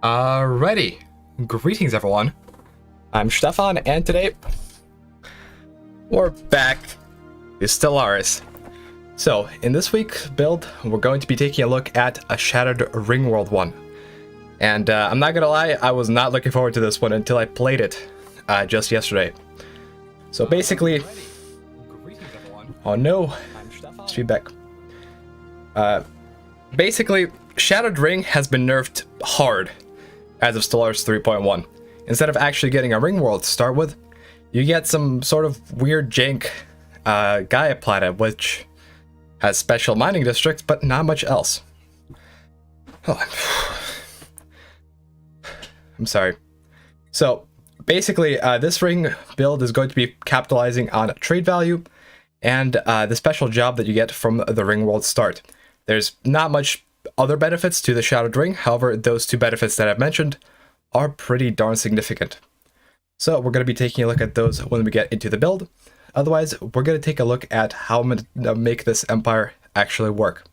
Alrighty. Greetings, everyone. I'm Stefan, and today we're back to Stellaris. So, in this week's build, we're going to be taking a look at a Shattered Ringworld one. And I'm not gonna lie, I was not looking forward to this one until I played it just yesterday. So basically, oh no, feedback. Basically, Shattered Ring has been nerfed hard as of Stellaris 3.1. Instead of actually getting a ring world to start with, you get some sort of weird jank Gaia planet, which has special mining districts, but not much else. Oh, I'm sorry. So, basically, this ring build is going to be capitalizing on trade value and the special job that you get from the ring world start. There's not much other benefits to the Shattered Ring, however, those two benefits that I've mentioned are pretty darn significant. So we're going to be taking a look at those when we get into the build. Otherwise, we're going to take a look at how I'm going to make this empire actually work.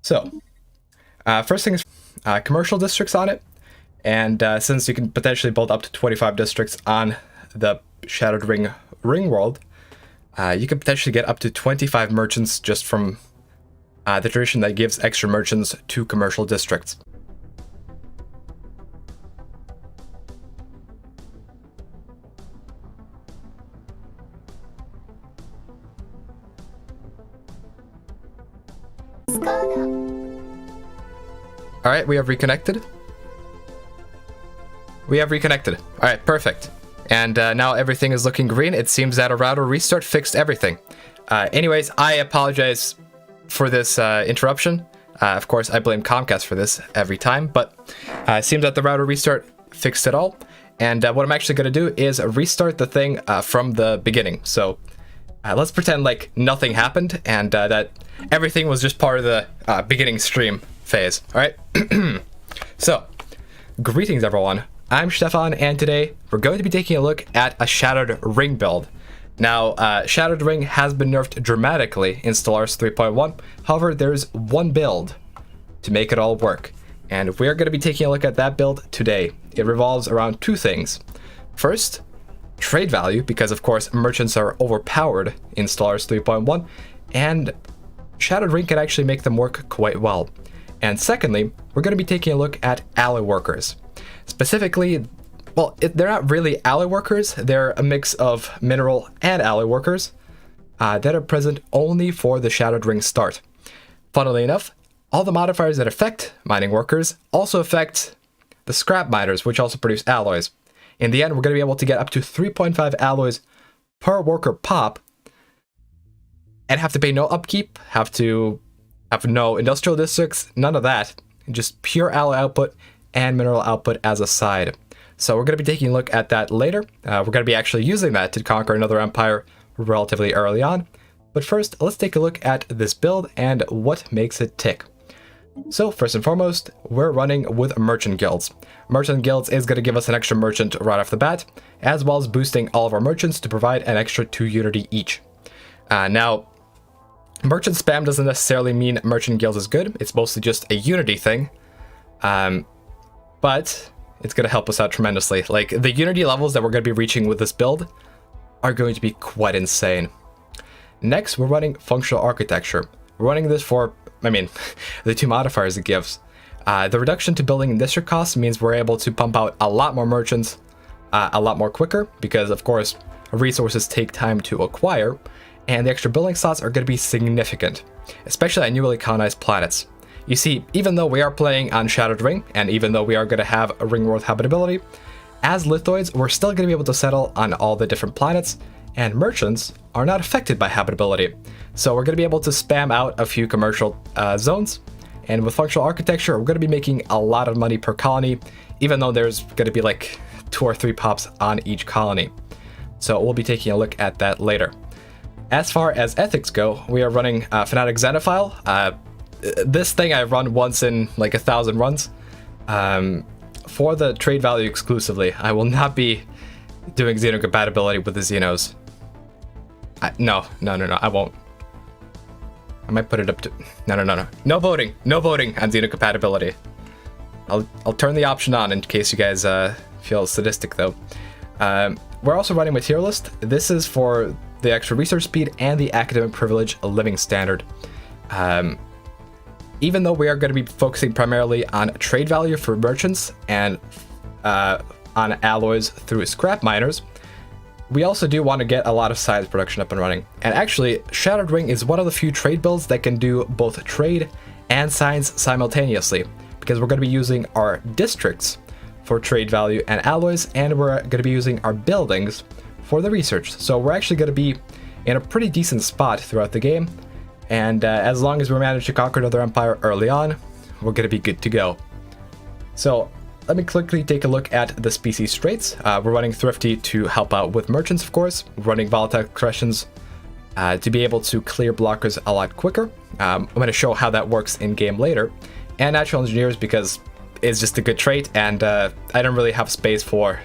So, first thing is commercial districts on it. And since you can potentially build up to 25 districts on the Shattered Ring world, you can potentially get up to 25 merchants just from the tradition that gives extra merchants to commercial districts. Alright, we have reconnected. Alright, perfect. And now everything is looking green. It seems that a router restart fixed everything. Anyways, I apologize for this interruption. Of course, I blame Comcast for this every time, but it seems that the router restart fixed it all. And what I'm actually going to do is restart the thing from the beginning. So let's pretend like nothing happened and that everything was just part of the beginning stream phase. All right. So, greetings, everyone. I'm Stefan, and today we're going to be taking a look at a Shattered Ring build. Now, Shattered Ring has been nerfed dramatically in Stellaris 3.1. However, there's one build to make it all work, and we're going to be taking a look at that build today. It revolves around two things. First, trade value, because of course merchants are overpowered in Stellaris 3.1, and Shattered Ring can actually make them work quite well. And secondly, we're going to be taking a look at ally workers. Specifically, well, they're not really ally workers, they're a mix of mineral and ally workers that are present only for the Shattered Ring start. Funnily enough, all the modifiers that affect mining workers also affect the scrap miners, which also produce alloys. In the end, we're going to be able to get up to 3.5 alloys per worker pop, and have to pay no upkeep, have no industrial districts, none of that, just pure alloy output and mineral output as a side. So we're going to be taking a look at that later. We're going to be actually using that to conquer another empire relatively early on. But first, let's take a look at this build and what makes it tick. So first and foremost, we're running with merchant guilds. Merchant guilds is going to give us an extra merchant right off the bat, as well as boosting all of our merchants to provide an extra 2 unity each. Now, merchant spam doesn't necessarily mean merchant guilds is good. It's mostly just a unity thing. But it's going to help us out tremendously. Like, the unity levels that we're going to be reaching with this build are going to be quite insane. Next, we're running functional architecture. We're running this for, the two modifiers it gives. The reduction to building and district costs means we're able to pump out a lot more merchants a lot more quicker, because of course resources take time to acquire, and the extra building slots are going to be significant, especially on newly colonized planets. You see, even though we are playing on Shattered Ring, and even though we are going to have a ring world habitability, as lithoids, we're still going to be able to settle on all the different planets, and merchants are not affected by habitability. So we're going to be able to spam out a few commercial zones, and with functional architecture, we're going to be making a lot of money per colony, even though there's going to be like 2 or 3 pops on each colony. So we'll be taking a look at that later. As far as ethics go, we are running Fanatic Xenophile. This thing I run once in like 1,000 runs for the trade value exclusively. I will not be doing Xeno compatibility with the Xenos. No, I won't. I might put it up to... No voting on Xeno compatibility. I'll turn the option on in case you guys feel sadistic though. We're also running materialist. This is for the extra research speed and the academic privilege living standard. Even though we are going to be focusing primarily on trade value for merchants and on alloys through scrap miners, we also do want to get a lot of science production up and running. And actually, Shattered Ring is one of the few trade builds that can do both trade and science simultaneously, because we're going to be using our districts for trade value and alloys, and we're going to be using our buildings for the research. So we're actually going to be in a pretty decent spot throughout the game, and as long as we manage to conquer another empire early on, we're going to be good to go. So let me quickly take a look at the species traits. We're running Thrifty to help out with merchants, of course. We're running Volatile Accretions to be able to clear blockers a lot quicker. I'm going to show how that works in game later. And Natural Engineers because it's just a good trait, and I don't really have space for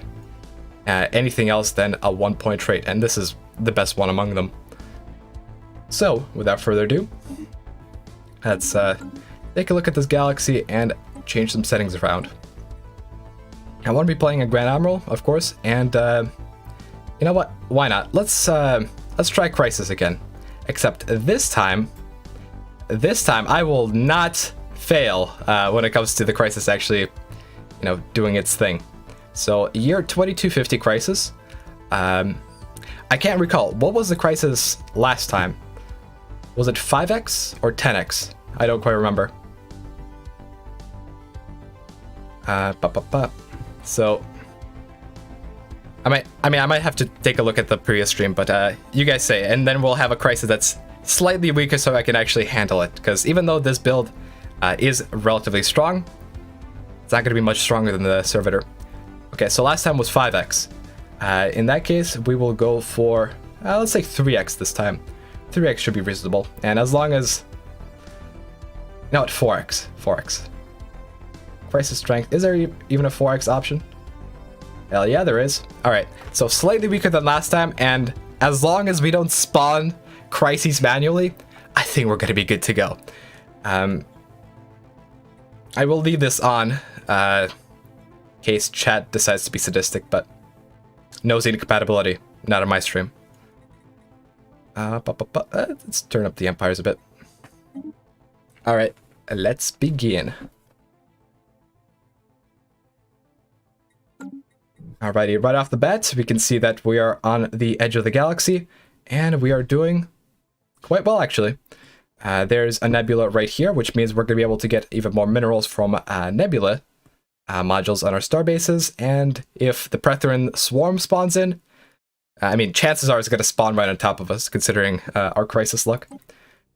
anything else than a 1-point trait, and this is the best one among them. So, without further ado, let's take a look at this galaxy and change some settings around. I want to be playing a Grand Admiral, of course, and you know what? Why not? Let's try Crisis again. Except this time I will not fail when it comes to the Crisis actually, doing its thing. So year 2250 Crisis. I can't recall. What was the Crisis last time? Was it 5x or 10x? I don't quite remember. So I might have to take a look at the previous stream, but you guys say, and then we'll have a Crisis that's slightly weaker so I can actually handle it, because even though this build is relatively strong, it's not going to be much stronger than the Servitor. Okay, so last time was 5x. In that case, we will go for, let's say 3x this time. 3x should be reasonable, and as long as... No, 4x. 4x. Crisis Strength. Is there even a 4x option? Hell yeah, there is. Alright, so slightly weaker than last time, and as long as we don't spawn Crises manually, I think we're going to be good to go. I will leave this on, in case chat decides to be sadistic, but no Xena compatibility, not on my stream. Let's turn up the empires a bit. Alright, let's begin. Alrighty, right off the bat, we can see that we are on the edge of the galaxy, and we are doing quite well, actually. There's a nebula right here, which means we're going to be able to get even more minerals from nebula modules on our star bases, and if the Pretheran swarm spawns in, chances are it's going to spawn right on top of us, considering our Crisis luck.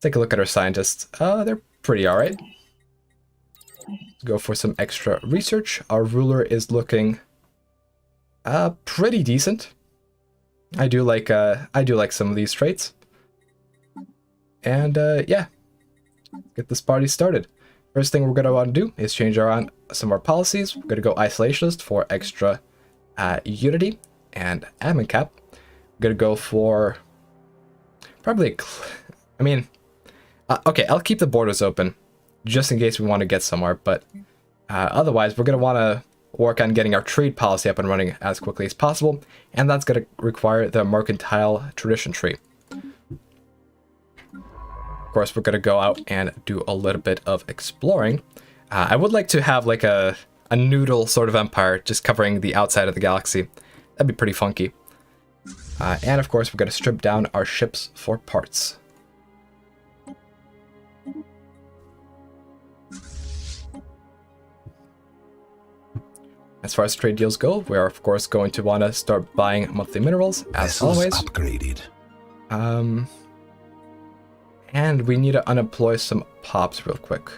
Take a look at our scientists. They're pretty alright. Go for some extra research. Our ruler is looking pretty decent. I do like some of these traits. And yeah, get this party started. First thing we're going to want to do is change around some of our policies. We're going to go Isolationist for extra unity and admin cap. I'm going to go for probably okay, I'll keep the borders open just in case we want to get somewhere, but otherwise we're going to want to work on getting our trade policy up and running as quickly as possible, and that's going to require the mercantile tradition tree. Of course, we're going to go out and do a little bit of exploring. I would like to have like a noodle sort of empire just covering the outside of the galaxy. That'd be pretty funky. And of course, we're going to strip down our ships for parts. As far as trade deals go, we are of course going to want to start buying monthly minerals, as always. Upgraded. And we need to unemploy some pops real quick.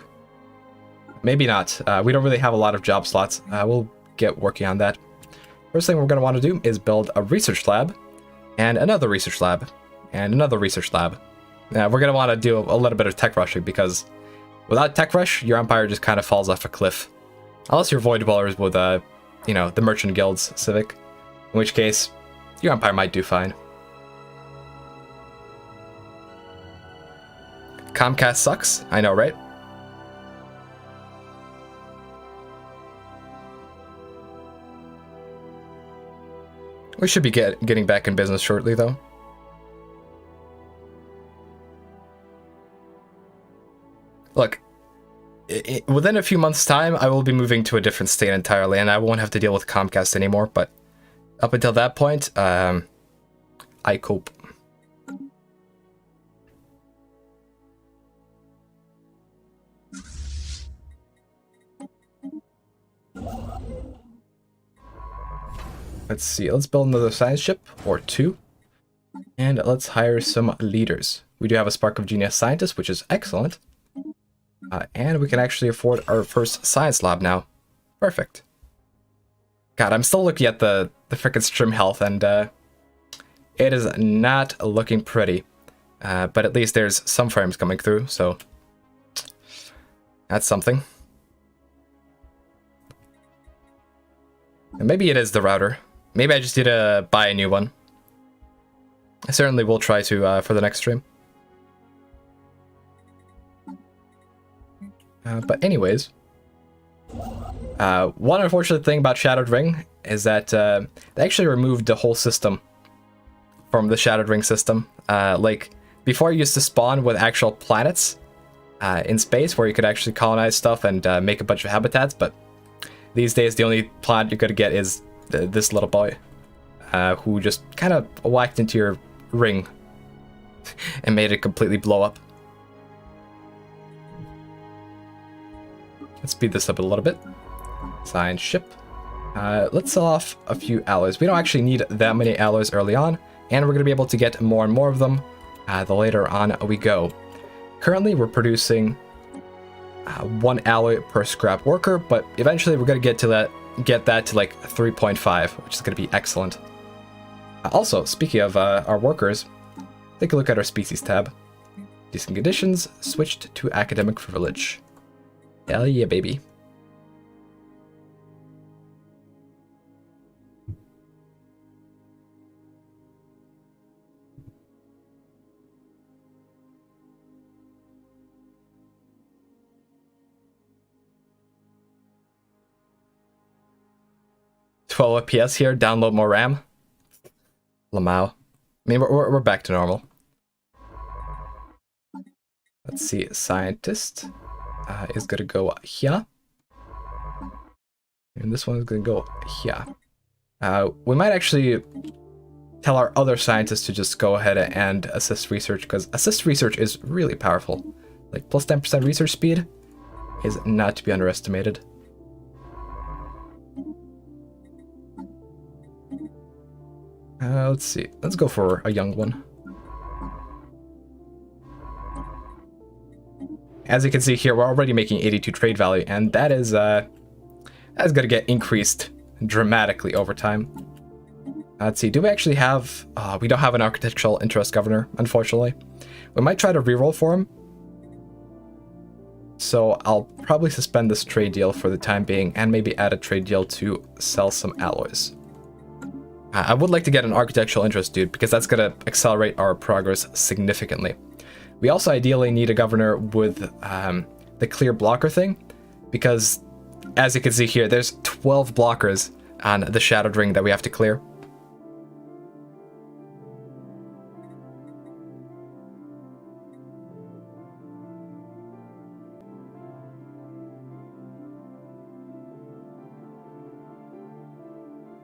Maybe not. We don't really have a lot of job slots. We'll get working on that. First thing we're going to want to do is build a research lab, and another research lab, and another research lab. We're going to want to do a little bit of tech rushing, because without tech rush, your empire just kind of falls off a cliff. Unless you're void dwellers with, the merchant guilds civic, in which case, your empire might do fine. Comcast sucks, I know, right? We should be getting back in business shortly, though. Look, within a few months' time, I will be moving to a different state entirely, and I won't have to deal with Comcast anymore, but up until that point, I cope. Let's see, let's build another science ship, or 2, and let's hire some leaders. We do have a Spark of Genius scientist, which is excellent. And we can actually afford our first science lab now. Perfect. God, I'm still looking at the frickin' stream health, and it is not looking pretty. But at least there's some frames coming through, so that's something. And maybe it is the router. Maybe I just need to buy a new one. I certainly will try to for the next stream. But anyways, one unfortunate thing about Shattered Ring is that they actually removed the whole system from the Shattered Ring system. Like, before you used to spawn with actual planets in space where you could actually colonize stuff and make a bunch of habitats, but these days the only planet you're gonna get is this little boy who just kind of whacked into your ring and made it completely blow up. Let's speed this up a little bit. Science ship. Let's sell off a few alloys. We don't actually need that many alloys early on, and we're going to be able to get more and more of them the later on we go. Currently, we're producing 1 alloy per scrap worker, but eventually we're going to get that to like 3.5, which is going to be excellent. Also, speaking of our workers, take a look at our species tab. Decent conditions, switched to academic privilege. Hell yeah, baby. FPS here, download more RAM. Lamau. I mean, we're back to normal. Let's see, scientist is gonna go here. And this one is gonna go here. We might actually tell our other scientists to just go ahead and assist research, because assist research is really powerful. Like, plus 10% research speed is not to be underestimated. Let's see. Let's go for a young one. As you can see here, we're already making 82 trade value, and that is going to get increased dramatically over time. Let's see. Do we actually have... we don't have an architectural interest governor, unfortunately. We might try to reroll for him. So I'll probably suspend this trade deal for the time being, and maybe add a trade deal to sell some alloys. I would like to get an architectural interest, dude, because that's going to accelerate our progress significantly. We also ideally need a governor with the clear blocker thing, because as you can see here, there's 12 blockers on the Shattered Ring that we have to clear.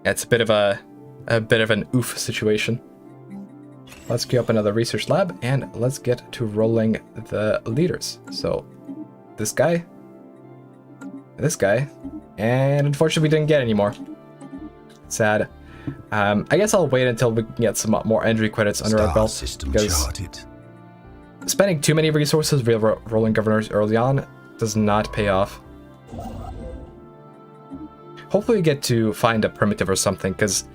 It's a bit of an oof situation. Let's queue up another research lab, and let's get to rolling the leaders. So, this guy, and unfortunately we didn't get any more. Sad. I guess I'll wait until we can get some more entry credits under our belt, because spending too many resources rolling governors early on does not pay off. Hopefully we get to find a primitive or something, because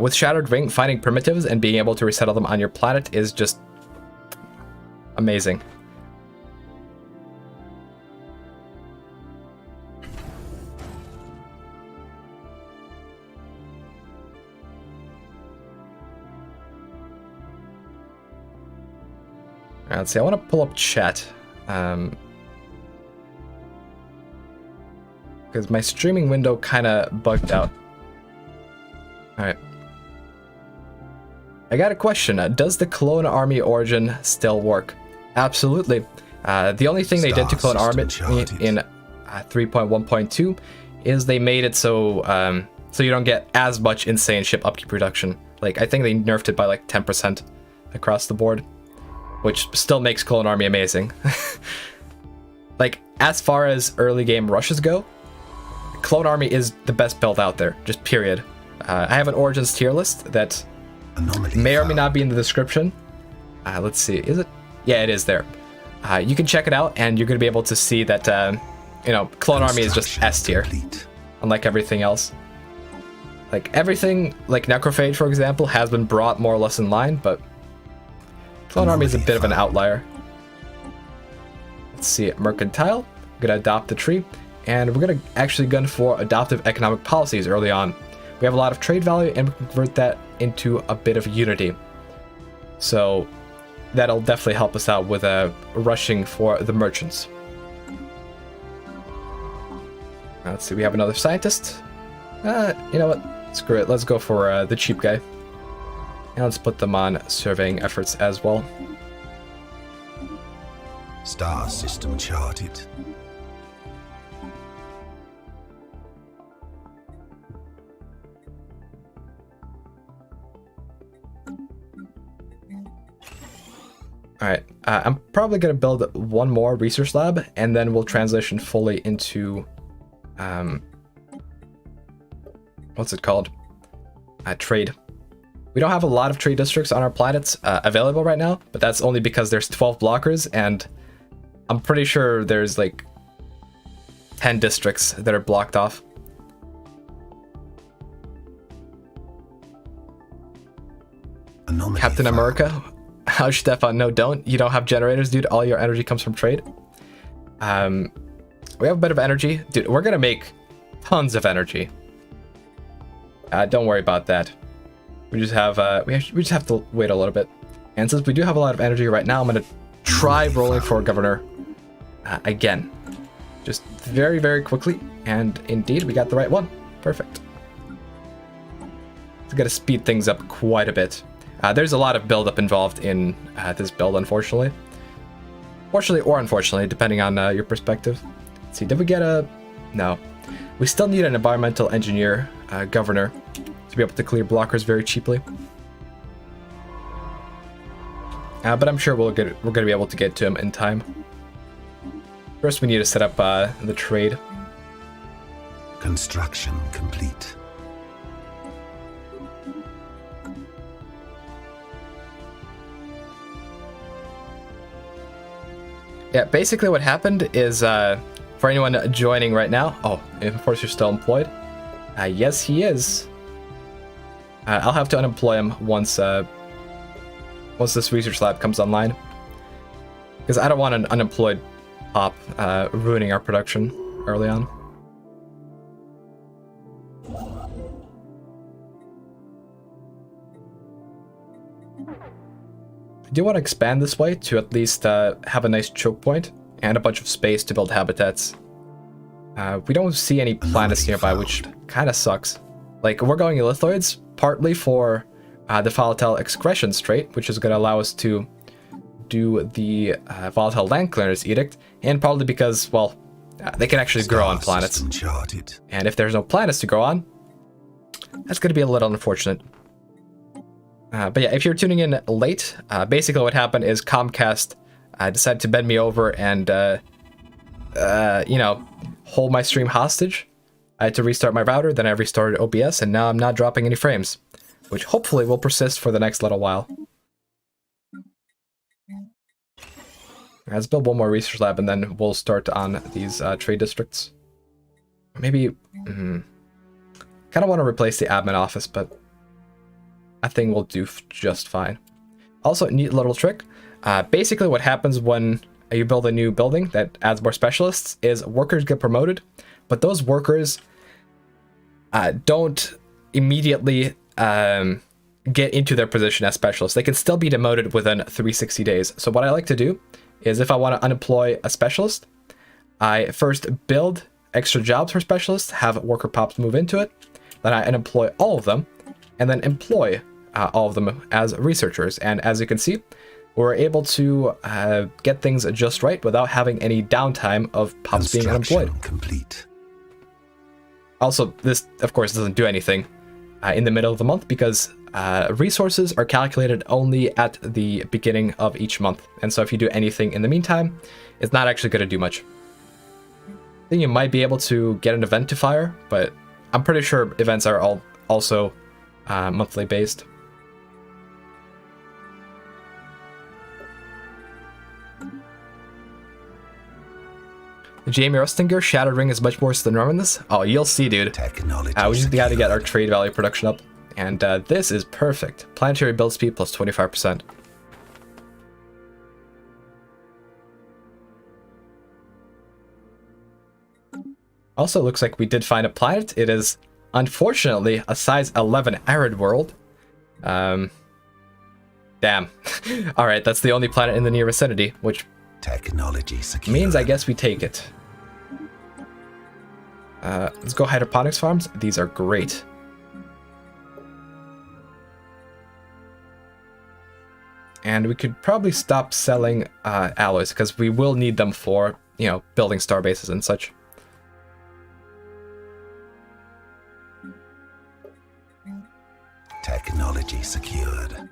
with Shattered Ring, finding primitives and being able to resettle them on your planet is just amazing. Alright, let's see, I want to pull up chat. Because my streaming window kind of bugged out. Alright. I got a question. Does the clone army origin still work? Absolutely. The only thing they did to clone army in 3.1.2 is they made it so so you don't get as much insane ship upkeep reduction. Like, I think they nerfed it by like 10% across the board, which still makes clone army amazing. Like, as far as early game rushes go, clone army is the best build out there, just period. I have an origins tier list that may or may not be in the description. Let's see, is it? Yeah, it is there. You can check it out, and you're going to be able to see that, you know, clone army is just S tier, unlike everything else. Like, everything, like Necrophage, for example, has been brought more or less in line, but clone army is a bit of an outlier. Let's see, Mercantile, we're going to adopt the tree, and we're going to actually gun for adoptive economic policies early on. We have a lot of trade value, and we can convert that into a bit of unity. So that'll definitely help us out with rushing for the merchants. Let's see, we have another scientist. You know what? Screw it. Let's go for the cheap guy. And let's put them on surveying efforts as well. Star system charted. Alright, I'm probably going to build one more research lab, and then we'll transition fully into, what's it called? Trade. We don't have a lot of trade districts on our planets available right now, but that's only because there's 12 blockers, and I'm pretty sure there's like 10 districts that are blocked off. Anomaly Captain found. America? How, Stefan? No, don't. You don't have generators, dude. All your energy comes from trade. We have a bit of energy. Dude, we're gonna make tons of energy. Don't worry about that. We just have we just have to wait a little bit. And since we do have a lot of energy right now, I'm gonna try rolling for governor again. Just very, very quickly. And indeed, we got the right one. Perfect. It's gonna speed things up quite a bit. There's a lot of build-up involved in this build, unfortunately. Fortunately or unfortunately, depending on your perspective. Let's see, did we get a... No. We still need an environmental engineer governor to be able to clear blockers very cheaply. But I'm sure we're going to be able to get to him in time. First, we need to set up the trade. Construction complete. Yeah, basically what happened is, for anyone joining right now... Oh, of course you're still employed. Yes, he is. I'll have to unemploy him once this research lab comes online. Because I don't want an unemployed op ruining our production early on. I do want to expand this way to at least have a nice choke point and a bunch of space to build habitats. We don't see any planets nearby, which kind of sucks. Like, we're going Elliptoids partly for the volatile excretions trait, which is going to allow us to do the volatile land clearance edict, and probably because, well, they can actually grow on planets. And if there's no planets to grow on, that's going to be a little unfortunate. But yeah, if you're tuning in late, basically what happened is Comcast decided to bend me over and, you know, hold my stream hostage. I had to restart my router, then I restarted OBS, and now I'm not dropping any frames, which hopefully will persist for the next little while. Let's build one more research lab, and then we'll start on these trade districts. Maybe, kind of want to replace the admin office, but I think we'll do just fine. Also, neat little trick. Basically what happens when you build a new building that adds more specialists is workers get promoted, but those workers don't immediately get into their position as specialists. They can still be demoted within 360 days. So what I like to do is if I want to unemploy a specialist, I first build extra jobs for specialists, have worker pops move into it, then I unemploy all of them, and then employ all of them as researchers. And as you can see, we're able to get things just right without having any downtime of pups being unemployed. Complete. Also, this, of course, doesn't do anything in the middle of the month because resources are calculated only at the beginning of each month. And so if you do anything in the meantime, it's not actually going to do much. I think you might be able to get an event to fire, but I'm pretty sure events are also monthly based. Jamie Rustinger, Shattered Ring is much more enormous. Oh, you'll see, dude. Technology. We just got to get our trade value production up. And this is perfect. Planetary build speed plus 25%. Also, looks like we did find a planet. It is, unfortunately, a size 11 arid world. Damn. Alright, that's the only planet in the near vicinity, which technology secure. Means I guess we take it. Let's go hydroponics farms. These are great. And we could probably stop selling alloys because we will need them for, you know, building star bases and such. Technology secured.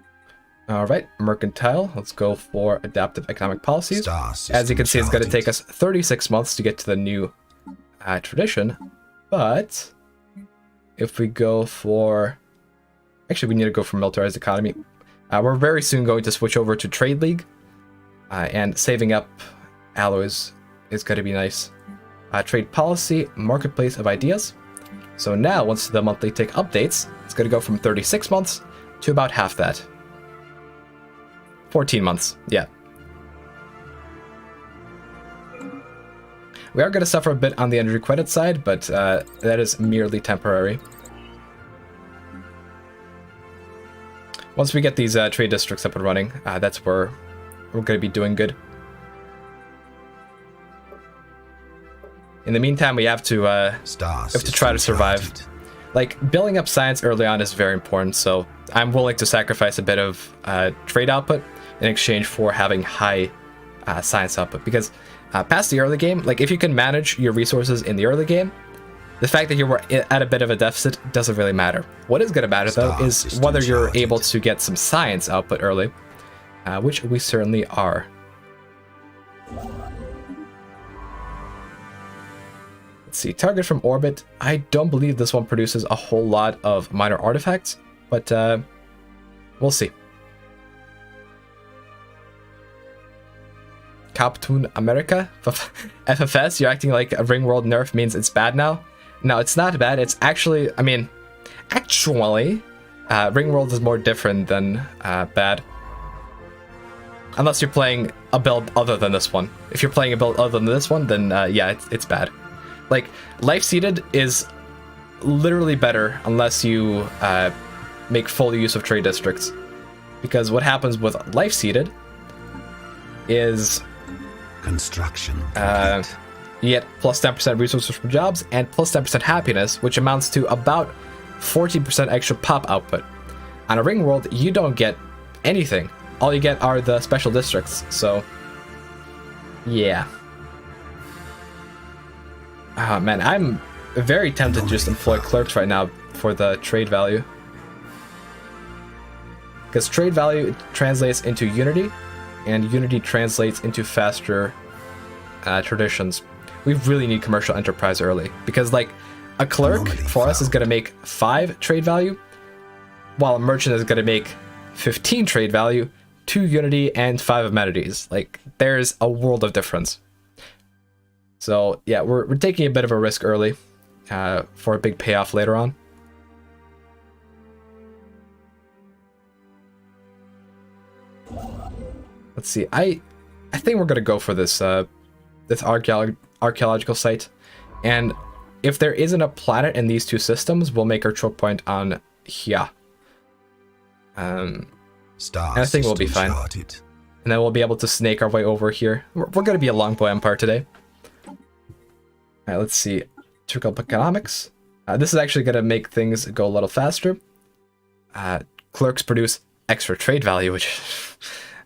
All right, mercantile. Let's go for adaptive economic policies. As you can see, it's going to take us 36 months to get to the new tradition. But if we go for... Actually, we need to go for militarized economy. We're very soon going to switch over to Trade League. And saving up alloys is going to be nice. Trade policy, marketplace of ideas. So now, once the monthly tick updates, it's going to go from 36 months to about half that. 14 months, yeah. We are going to suffer a bit on the energy credit side, but that is merely temporary. Once we get these trade districts up and running, that's where we're going to be doing good. In the meantime, we have to try to survive. Like, building up science early on is very important, so I'm willing to sacrifice a bit of trade output in exchange for having high science output. Because past the early game, like, if you can manage your resources in the early game, the fact that you're at a bit of a deficit doesn't really matter. What is going to matter, though, is whether you're able to get some science output early, which we certainly are. Let's see, target from orbit. I don't believe this one produces a whole lot of minor artifacts, but we'll see. Captoon America? FFS, you're acting like a Ring World nerf means it's bad now? No, it's not bad. It's actually, I mean, Ring World is more different than bad. Unless you're playing a build other than this one. If you're playing a build other than this one, then yeah, it's bad. Like, Life Seeded is literally better unless you make full use of trade districts. Because what happens with Life Seeded is... Construction. You get plus 10% resources from jobs and plus 10% happiness, which amounts to about 40% extra pop output. On a Ring World, you don't get anything. All you get are the special districts, so... yeah. Oh man, I'm very tempted to just employ clerks right now for the trade value. Because trade value translates into unity, and unity translates into faster traditions. We really need commercial enterprise early, because like a clerk for us is going to make 5 trade value, while a merchant is going to make 15 trade value, 2 unity, and 5 amenities. Like, there's a world of difference. So yeah, we're taking a bit of a risk early for a big payoff later on. Let's see. I think we're gonna go for this this archaeological site, and if there isn't a planet in these two systems, we'll make our choke point on here. And I think we'll be fine. And then we'll be able to snake our way over here. We're gonna be a Longbow Empire today. All right, let's see. Trickle economics. This is actually gonna make things go a little faster. clerks produce extra trade value, which,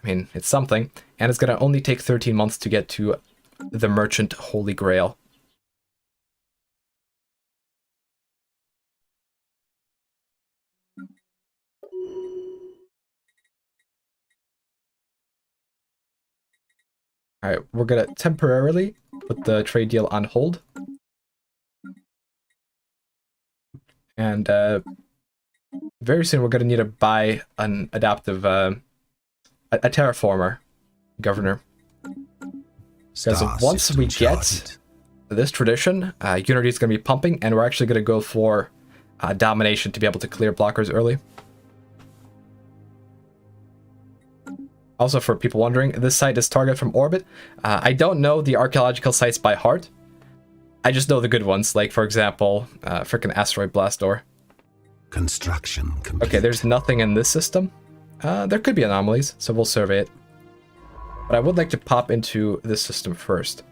I mean, it's something. And it's going to only take 13 months to get to the Merchant Holy Grail. Alright, we're going to temporarily put the trade deal on hold. And very soon we're going to need to buy an adaptive, a terraformer governor. Because once we get this tradition, Unity is going to be pumping, and we're actually going to go for domination to be able to clear blockers early. Also, for people wondering, this site is targeted from orbit. I don't know the archaeological sites by heart. I just know the good ones, like, for example, frickin' Asteroid Blast Door. Construction complete. Okay, there's nothing in this system. There could be anomalies, so we'll survey it. But I would like to pop into this system first.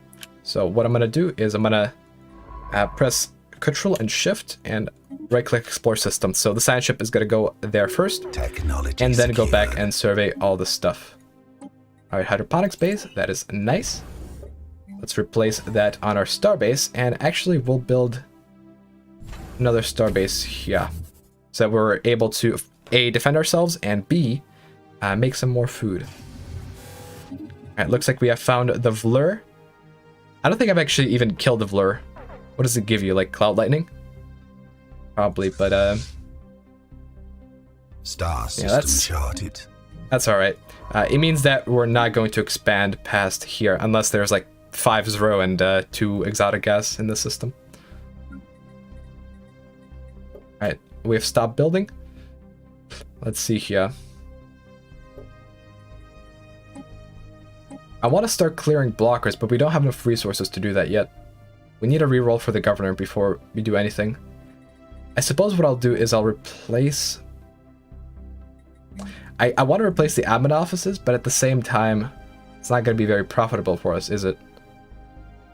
So what I'm going to do is I'm going to press Ctrl and Shift and right-click Explore System. So the science ship is going to go there first, Technology and then secured. go back and survey all the stuff. Alright, hydroponics base, that is nice. Let's replace that on our starbase, and actually we'll build another starbase here. So that we're able to, A, defend ourselves, and B, make some more food. Alright, looks like we have found the Vlur. I don't think I've actually even killed the Vlur. What does it give you, like Cloud Lightning? Probably, but Star system that's- charted. that's alright. It means that we're not going to expand past here, unless there's like 5 Zero and 2 exotic gas in the system. Alright, we've stopped building. Let's see here. I want to start clearing blockers, but we don't have enough resources to do that yet. We need a reroll for the governor before we do anything. I suppose what I'll do is I'll replace... I want to replace the admin offices, but at the same time, it's not going to be very profitable for us, is it?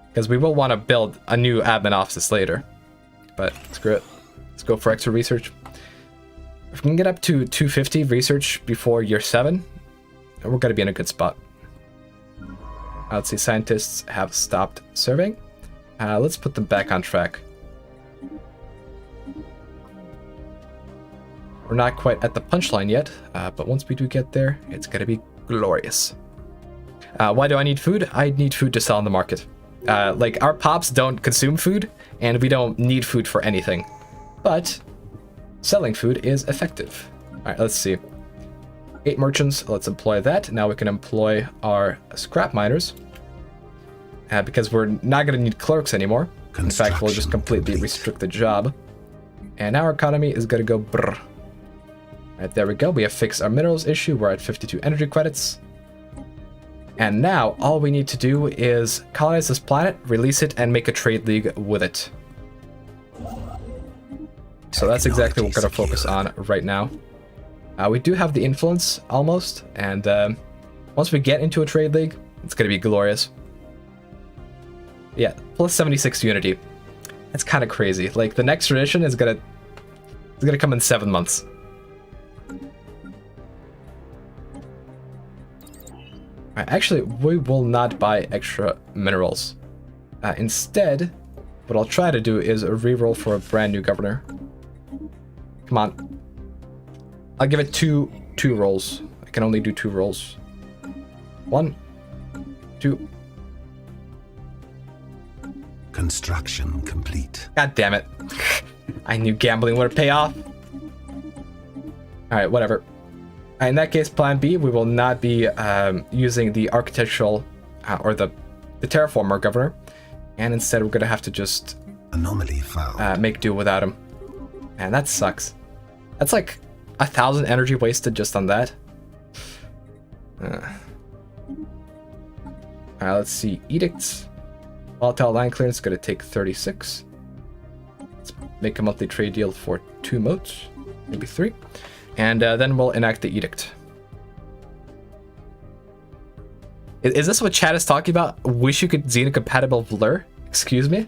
Because we will want to build a new admin office later. But screw it. Let's go for extra research. If we can get up to 250 research before year 7, we're going to be in a good spot. Let's see, scientists have stopped surveying. Let's put them back on track. We're not quite at the punchline yet, but once we do get there, it's going to be glorious. Why do I need food? I need food to sell on the market. Like, our pops don't consume food, and we don't need food for anything. But selling food is effective. Alright, let's see. 8 merchants, let's employ that. Now we can employ our scrap miners. Because we're not going to need clerks anymore. In fact, we'll just completely restrict the job. And our economy is going to go brr. Alright, there we go. We have fixed our minerals issue. We're at 52 energy credits. And now, all we need to do is colonize this planet, release it, and make a trade league with it. So that's exactly what we're going to focus on right now. We do have the influence, almost. And once we get into a trade league, it's going to be glorious. Yeah, plus 76 unity. That's kind of crazy. Like, the next tradition is gonna come in 7 months. Actually, we will not buy extra minerals. Instead, what I'll try to do is a reroll for a brand new governor. Come on. I'll give it two rolls. I can only do 2 rolls. 1, 2. Construction complete. God damn it. I knew gambling would pay off. Alright, whatever. In that case, plan B, we will not be using the architectural or the terraformer governor. And instead, we're going to have to just Anomaly found. make do without him. Man, that sucks. That's like 1,000 energy wasted just on that. Alright, let's see. Edicts. Volatile line clearance is going to take 36. Let's make a monthly trade deal for 2 moats, maybe 3. And then we'll enact the edict. Is this what chat is talking about? Wish you could Xena compatible blur? Excuse me?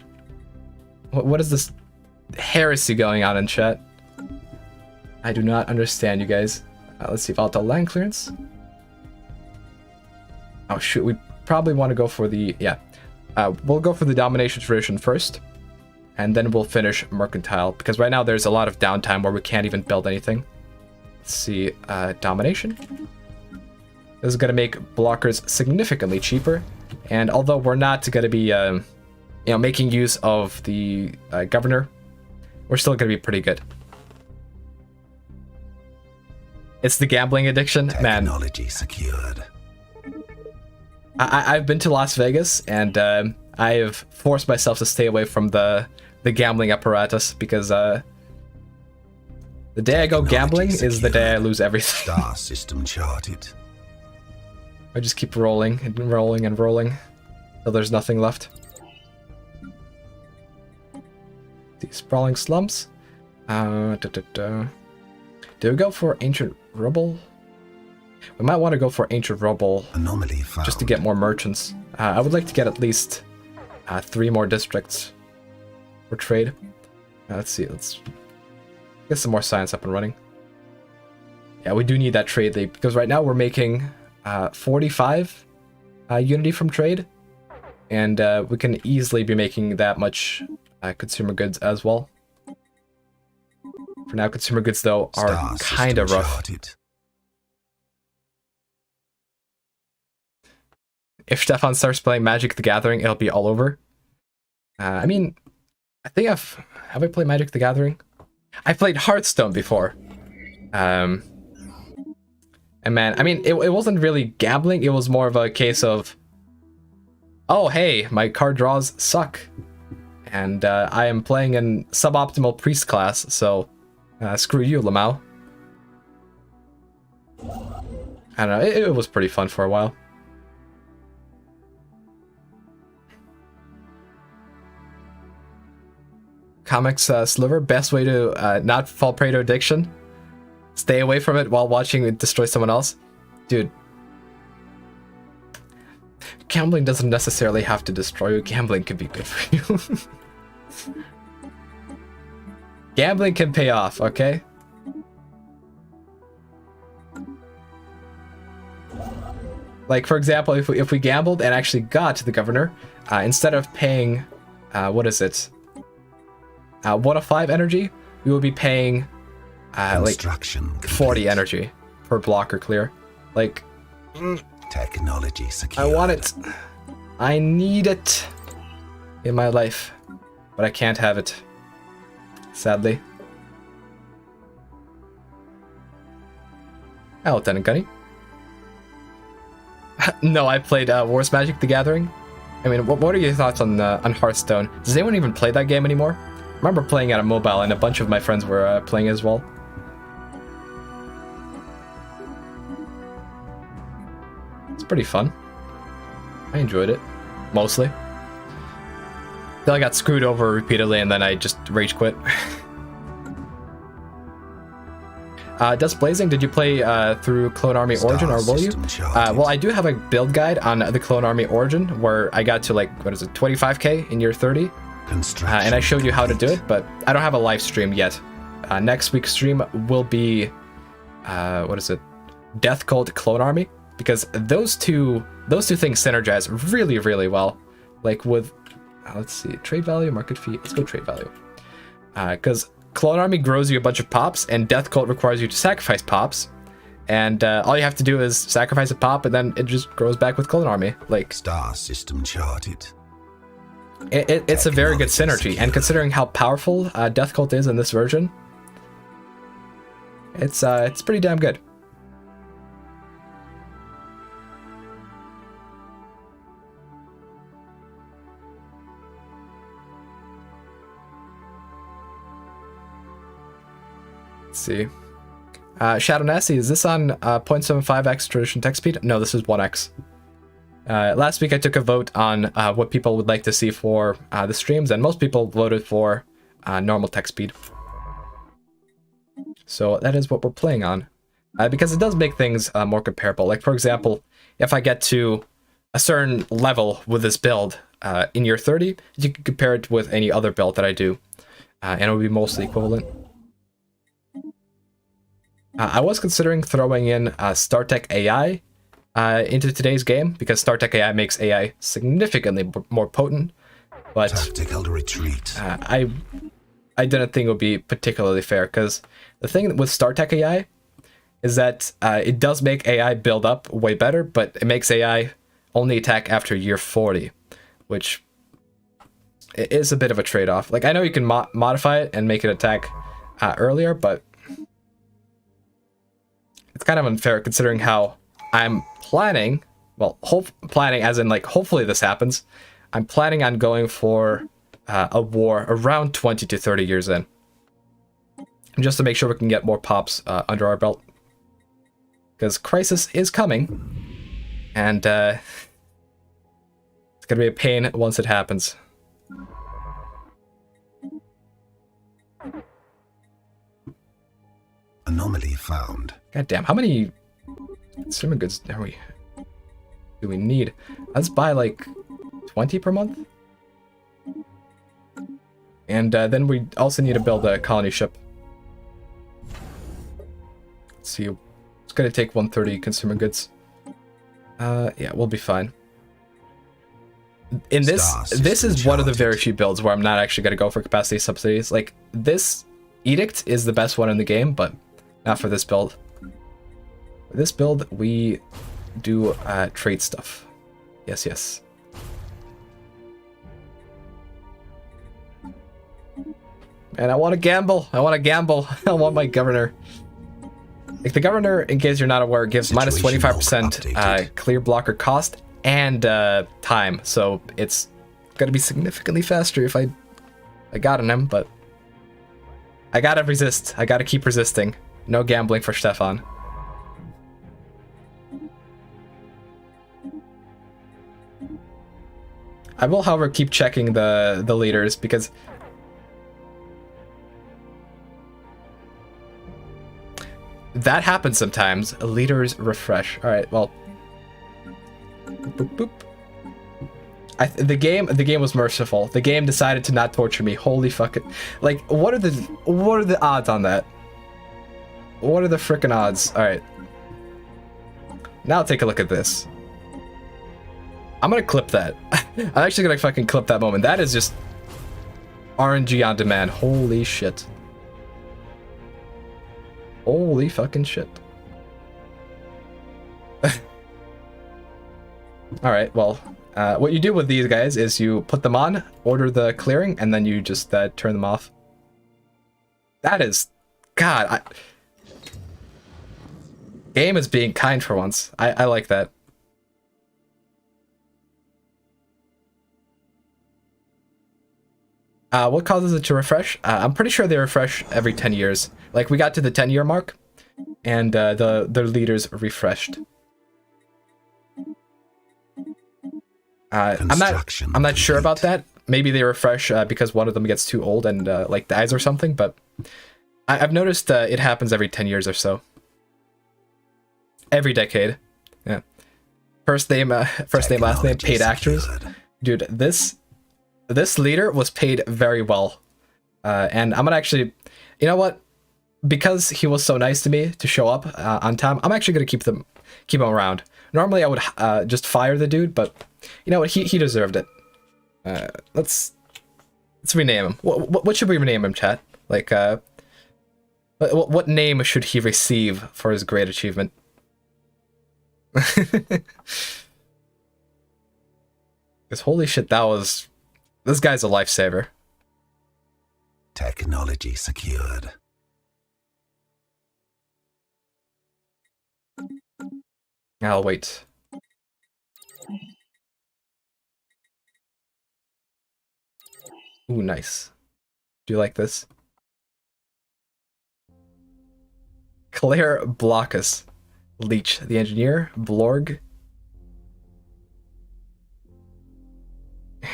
What is this heresy going on in chat? I do not understand, you guys. Let's see, volatile land clearance. Oh shoot, we probably want to go for the, yeah. We'll go for the domination tradition first, and then we'll finish mercantile, because right now there's a lot of downtime where we can't even build anything. Let's see, domination. This is going to make blockers significantly cheaper, and although we're not going to be, you know, making use of the governor, we're still going to be pretty good. It's the gambling addiction, man. Technology secured. I've been to Las Vegas, and I have forced myself to stay away from the gambling apparatus, because the day I go gambling is the day I lose everything. Star system charted. I just keep rolling and rolling and rolling till there's nothing left. These sprawling slums. Do we go for ancient rubble? We might want to go for ancient rubble. Anomaly found. Just to get more merchants. I would like to get at least 3 more districts for trade. Let's see, let's get some more science up and running. Yeah, we do need that trade leap, because right now we're making 45 unity from trade, and we can easily be making that much consumer goods as well. For now, consumer goods, though, are kind of rough. Charted. If Stefan starts playing Magic the Gathering, it'll be all over. I mean, I think have I played Magic the Gathering? I played Hearthstone before. And man, I mean, it wasn't really gambling. It was more of a case of, oh, hey, my card draws suck. And I am playing in suboptimal priest class, so screw you, Lamau. I don't know, it was pretty fun for a while. Comics Sliver, best way to not fall prey to addiction. Stay away from it while watching it destroy someone else. Dude. Gambling doesn't necessarily have to destroy you. Gambling can be good for you. Gambling can pay off, okay? Like, for example, if we gambled and actually got the governor, instead of paying, what is it? 1 of 5 energy, we will be paying like 40 energy per block or clear. Like, technology secure. I want it. I need it in my life, but I can't have it, sadly. Oh, Lieutenant Gunny. No, I played Wars Magic the Gathering. I mean, what are your thoughts on Hearthstone? Does anyone even play that game anymore? I remember playing at a mobile, and a bunch of my friends were playing as well. It's pretty fun. I enjoyed it, mostly. Then I got screwed over repeatedly, and then I just rage quit. Dust Blazing, did you play through Clone Army Origin, or will you? Well, I do have a build guide on the Clone Army Origin, where I got to, like, what is it, 25k in year 30? And I showed you how to do it, but I don't have a live stream yet. Next week's stream will be, what is it? Death Cult Clone Army, because those two things synergize really, really well. Like with, let's see, trade value, market fee. Let's go trade value. Because Clone Army grows you a bunch of pops, and Death Cult requires you to sacrifice pops. And all you have to do is sacrifice a pop, and then it just grows back with Clone Army. Like, star system charted. It's a very good synergy, and considering how powerful Death Cult is in this version, it's pretty damn good. Let's see. Shadow Nasty, is this on 0.75x tradition text speed? No, this is 1x. Last week I took a vote on what people would like to see for the streams, and most people voted for normal text speed. So that is what we're playing on. Because it does make things more comparable. Like, for example, if I get to a certain level with this build in year 30, you can compare it with any other build that I do, and it will be mostly equivalent. I was considering throwing in StarTech AI into today's game, because StarTech AI makes AI significantly more potent, but Tactical retreat. I didn't think it would be particularly fair, because the thing with StarTech AI is that it does make AI build up way better, but it makes AI only attack after year 40, which is a bit of a trade-off. Like, I know you can modify it and make it attack earlier, but it's kind of unfair considering how I'm planning, well, planning as in like hopefully this happens. I'm planning on going for a war around 20 to 30 years in, just to make sure we can get more pops under our belt, because crisis is coming, and it's gonna be a pain once it happens. Anomaly found. God damn, how many consumer goods do we need? Let's buy like 20 per month. And then we also need to build a colony ship. Let's see, it's gonna take 130 consumer goods. Yeah, we'll be fine. In this is one of the very few builds where I'm not actually gonna go for capacity subsidies. Like, this edict is the best one in the game, but not for this build. For this build, we do trade stuff. Yes, yes. And I want to gamble. I want to gamble. I want my governor. Like, the governor, in case you're not aware, gives minus 25% clear blocker cost and time. So it's gonna be significantly faster if I got on him, but I gotta resist. I gotta keep resisting. No gambling for Stefan. I will, however, keep checking the leaders, because that happens sometimes. Leaders refresh. All right, well, boop, boop. The game was merciful. The game decided to not torture me. Holy fuck it! Like, what are the odds on that? What are the frickin' odds? All right. Now take a look at this. I'm gonna clip that. I'm actually gonna fucking clip that moment. That is just RNG on demand. Holy shit. Holy fucking shit. Alright, well, what you do with these guys is you put them on, order the clearing, and then you just turn them off. That is... God, game is being kind for once. I like that. What causes it to refresh? I'm pretty sure they refresh every 10 years. Like, we got to the 10-year mark, and the leaders refreshed. I'm not sure about that. Maybe they refresh because one of them gets too old and like dies or something. But I've noticed it happens every 10 years or so. Every decade. Yeah. First name, last name, paid actors. Dude, this leader was paid very well, and I'm gonna actually, you know what? Because he was so nice to me to show up on time, I'm actually gonna keep him around. Normally I would just fire the dude, but you know what? He deserved it. Let's rename him. What should we rename him, chat? Like, what name should he receive for his great achievement? Because holy shit, this guy's a lifesaver. Technology secured. I'll wait. Ooh, nice. Do you like this? Claire Blockus. Leech, the engineer. Blorg.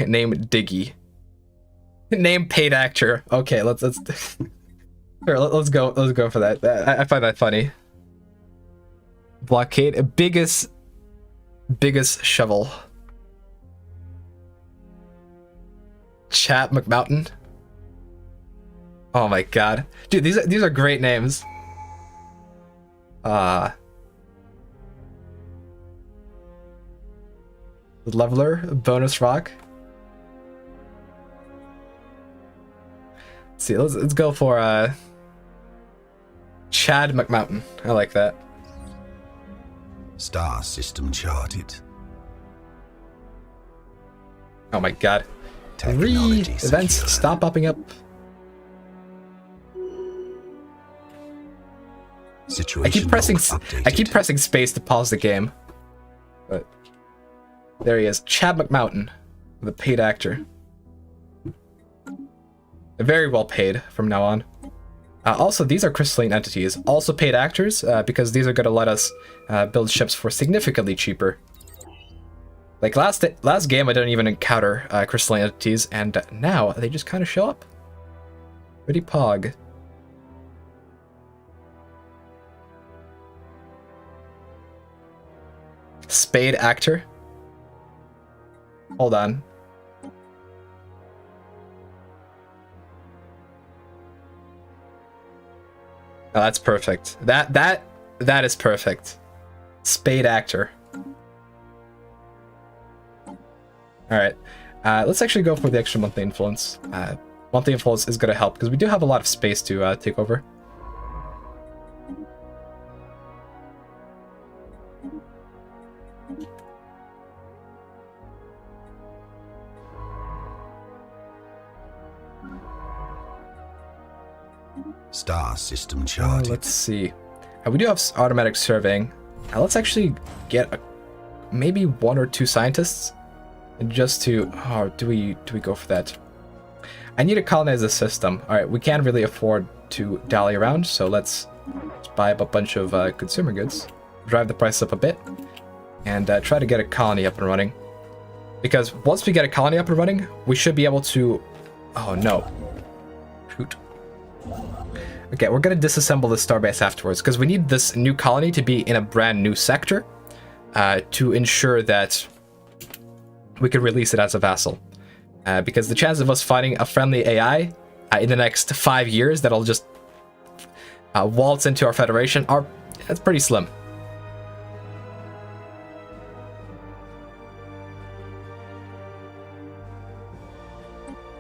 Name Diggy. Name paid actor. Okay, let's here, let's go for that. I find that funny. Blockade, biggest shovel. Chat McMountain. Oh my god, dude, these are great names. Leveler, bonus rock. Let's see, let's go for Chad McMountain. I like that. Star system charted. Oh my god. Technology Events secured. stop popping up. Situation I keep pressing updated. pressing space to pause the game. But there he is, Chad McMountain, the paid actor. Very well paid from now on. Also, these are crystalline entities, also paid actors, because these are going to let us build ships for significantly cheaper. Like last game, I didn't even encounter crystalline entities, and now they just kind of show up. Pretty pog. Spade actor. Hold on. Oh, that's perfect. That is perfect. Spade actor. All right. Let's actually go for the extra monthly influence. Monthly influence is going to help because we do have a lot of space to take over. Star system charted. Let's see. We do have automatic surveying. Let's actually get maybe 1 or 2 scientists, just to. Oh, do we go for that? I need to colonize the system. All right, we can't really afford to dally around, so let's buy up a bunch of consumer goods, drive the price up a bit, and try to get a colony up and running. Because once we get a colony up and running, we should be able to. Oh no! Shoot. Okay, we're gonna disassemble the starbase afterwards because we need this new colony to be in a brand new sector to ensure that we can release it as a vassal. Because the chance of us finding a friendly AI in the next 5 years that'll just waltz into our federation that's pretty slim.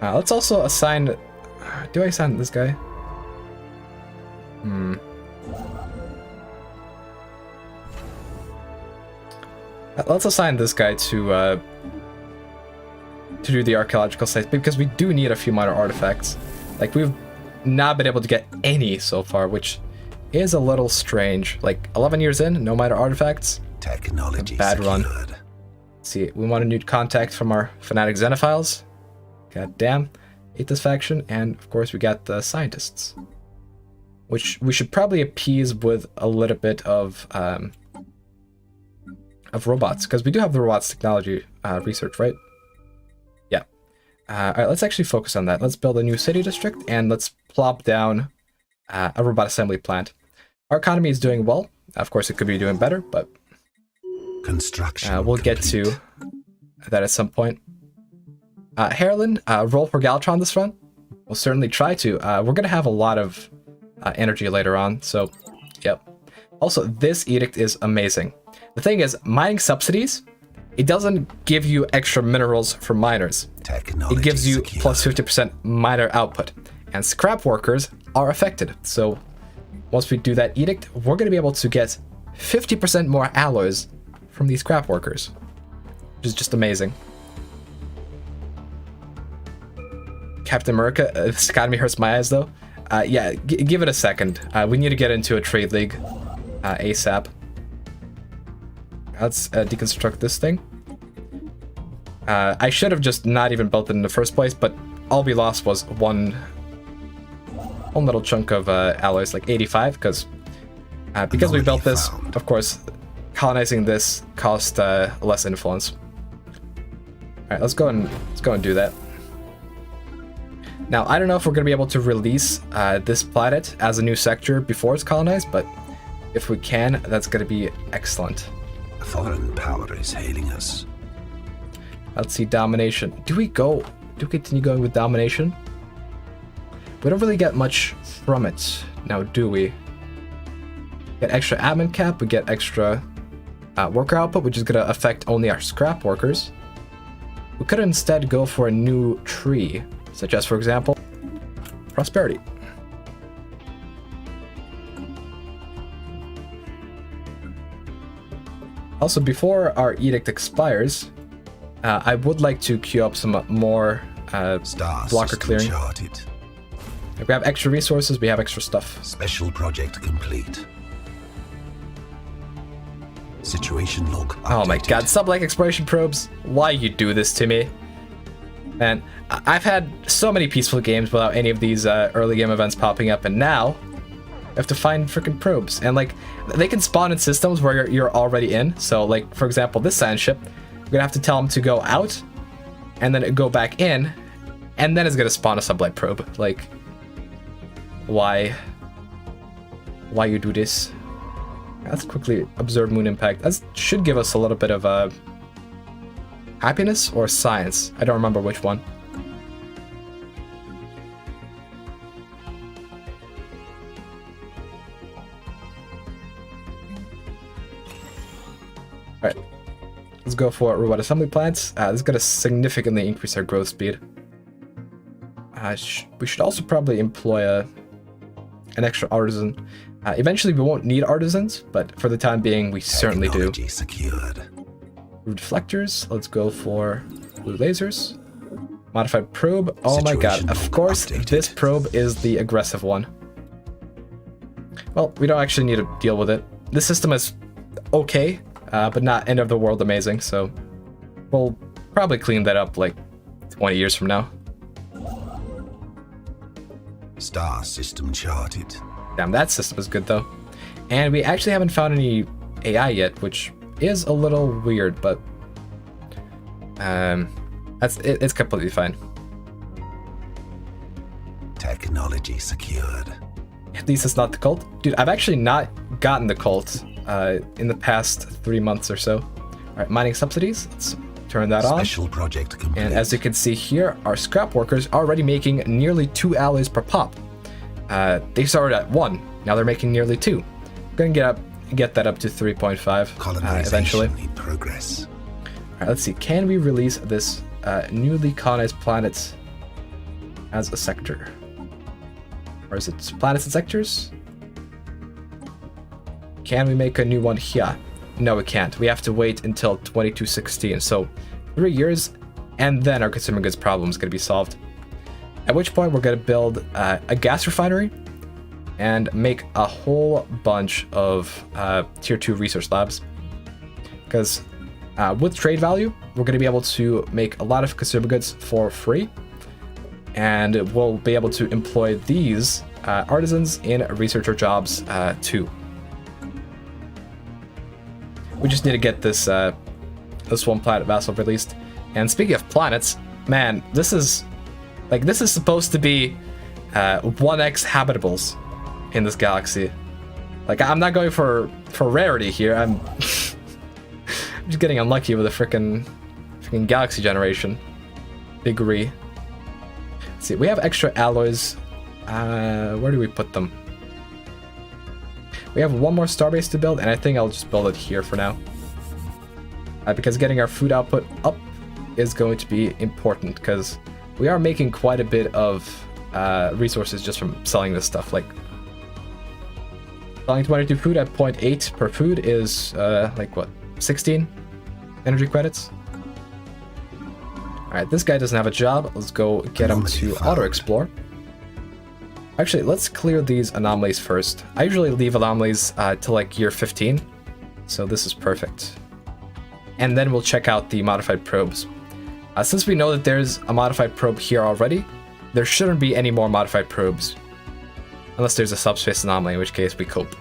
Let's also assign. Do I assign this guy? Let's assign this guy to do the archaeological sites because we do need a few minor artifacts. Like we've not been able to get any so far, which is a little strange. Like 11 years in, no minor artifacts. Technology Bad secured. run. See, we want a new contact from our fanatic xenophiles. God damn, hate this faction, and of course we got the scientists, which we should probably appease with a little bit of robots, because we do have the robots technology research, right? Yeah. All right, let's actually focus on that. Let's build a new city district, and let's plop down a robot assembly plant. Our economy is doing well. Of course, it could be doing better, but Construction. we'll get to that at some point. Harlan, roll for Galtron this run. We'll certainly try to. We're going to have a lot of energy later on, so yep. Also, this edict is amazing. The thing is, mining subsidies, it doesn't give you extra minerals for miners. Technology It gives you secured. plus 50% miner output, and scrap workers are affected. So once we do that edict, we're going to be able to get 50% more alloys from these scrap workers, which is just amazing. Captain America, this economy hurts my eyes though. Yeah, give it a second. We need to get into a trade league ASAP. Let's deconstruct this thing. I should have just not even built it in the first place, but all we lost was one little chunk of alloys, like 85, because we built this. Of course, colonizing this cost less influence. All right, let's go and do that. Now, I don't know if we're going to be able to release this planet as a new sector before it's colonized, but if we can, that's going to be excellent. A foreign power is hailing us. Let's see, domination. Do we continue going with domination? We don't really get much from it now, do we? Get extra admin cap, we get extra worker output, which is going to affect only our scrap workers. We could instead go for a new tree, such as, for example, prosperity. Also, before our edict expires, I would like to queue up some more blocker clearing. Charted. We have extra resources, we have extra stuff. Special project complete. Situation log updated. Oh my god, sub-like exploration probes. Why you do this to me? Man, I've had so many peaceful games without any of these early game events popping up, and now I have to find freaking probes. And like, they can spawn in systems where you're already in. So like, for example, this science ship, I'm gonna have to tell them to go out, and then go back in, and then it's gonna spawn a sublight probe. Like, why you do this? Let's quickly observe moon impact. That should give us a little bit of happiness or science. I don't remember which one. Alright, let's go for robot assembly plants. This is going to significantly increase our growth speed. We should also probably employ an extra artisan. Eventually we won't need artisans, but for the time being we certainly do. Secured. Reflectors, let's go for blue lasers. Modified probe, oh my god, of course this probe is the aggressive one. Well, we don't actually need to deal with it. This system is okay, but not end of the world amazing, so we'll probably clean that up like 20 years from now. Star system charted. Damn, that system is good though. And we actually haven't found any AI yet, which is a little weird, but it's completely fine. Technology secured. At least it's not the cult. Dude, I've actually not gotten the cult in the past 3 months or so. Alright, mining subsidies. Let's turn that on. Special project complete. And as you can see here, our scrap workers are already making nearly 2 alloys per pop. They started at 1, now they're making nearly 2. We're gonna get that up to 3.5 eventually. In progress. Alright, let's see. Can we release this newly colonized planet as a sector? Or is it planets and sectors? Can we make a new one here? No, we can't. We have to wait until 2216. So 3 years, and then our consumer goods problem is going to be solved. At which point we're going to build a gas refinery and make a whole bunch of tier 2 resource labs. Because with trade value, we're going to be able to make a lot of consumer goods for free. And we'll be able to employ these artisans in researcher jobs too. We just need to get this one planet vassal released. And speaking of planets, man, this is supposed to be 1x habitables in this galaxy. Like, I'm not going for rarity here. I'm just getting unlucky with a freaking galaxy generation degree. Let's see, we have extra alloys. Where do we put them? We have one more starbase to build, and I think I'll just build it here for now. Because getting our food output up is going to be important, because we are making quite a bit of resources just from selling this stuff. Like, selling 22 food at 0.8 per food is, like, what, 16 energy credits? Alright, this guy doesn't have a job. Let's go get him to auto-explore. Actually, let's clear these anomalies first. I usually leave anomalies till like year 15, so this is perfect. And then we'll check out the modified probes. Since we know that there's a modified probe here already, there shouldn't be any more modified probes. Unless there's a subspace anomaly, in which case we cope.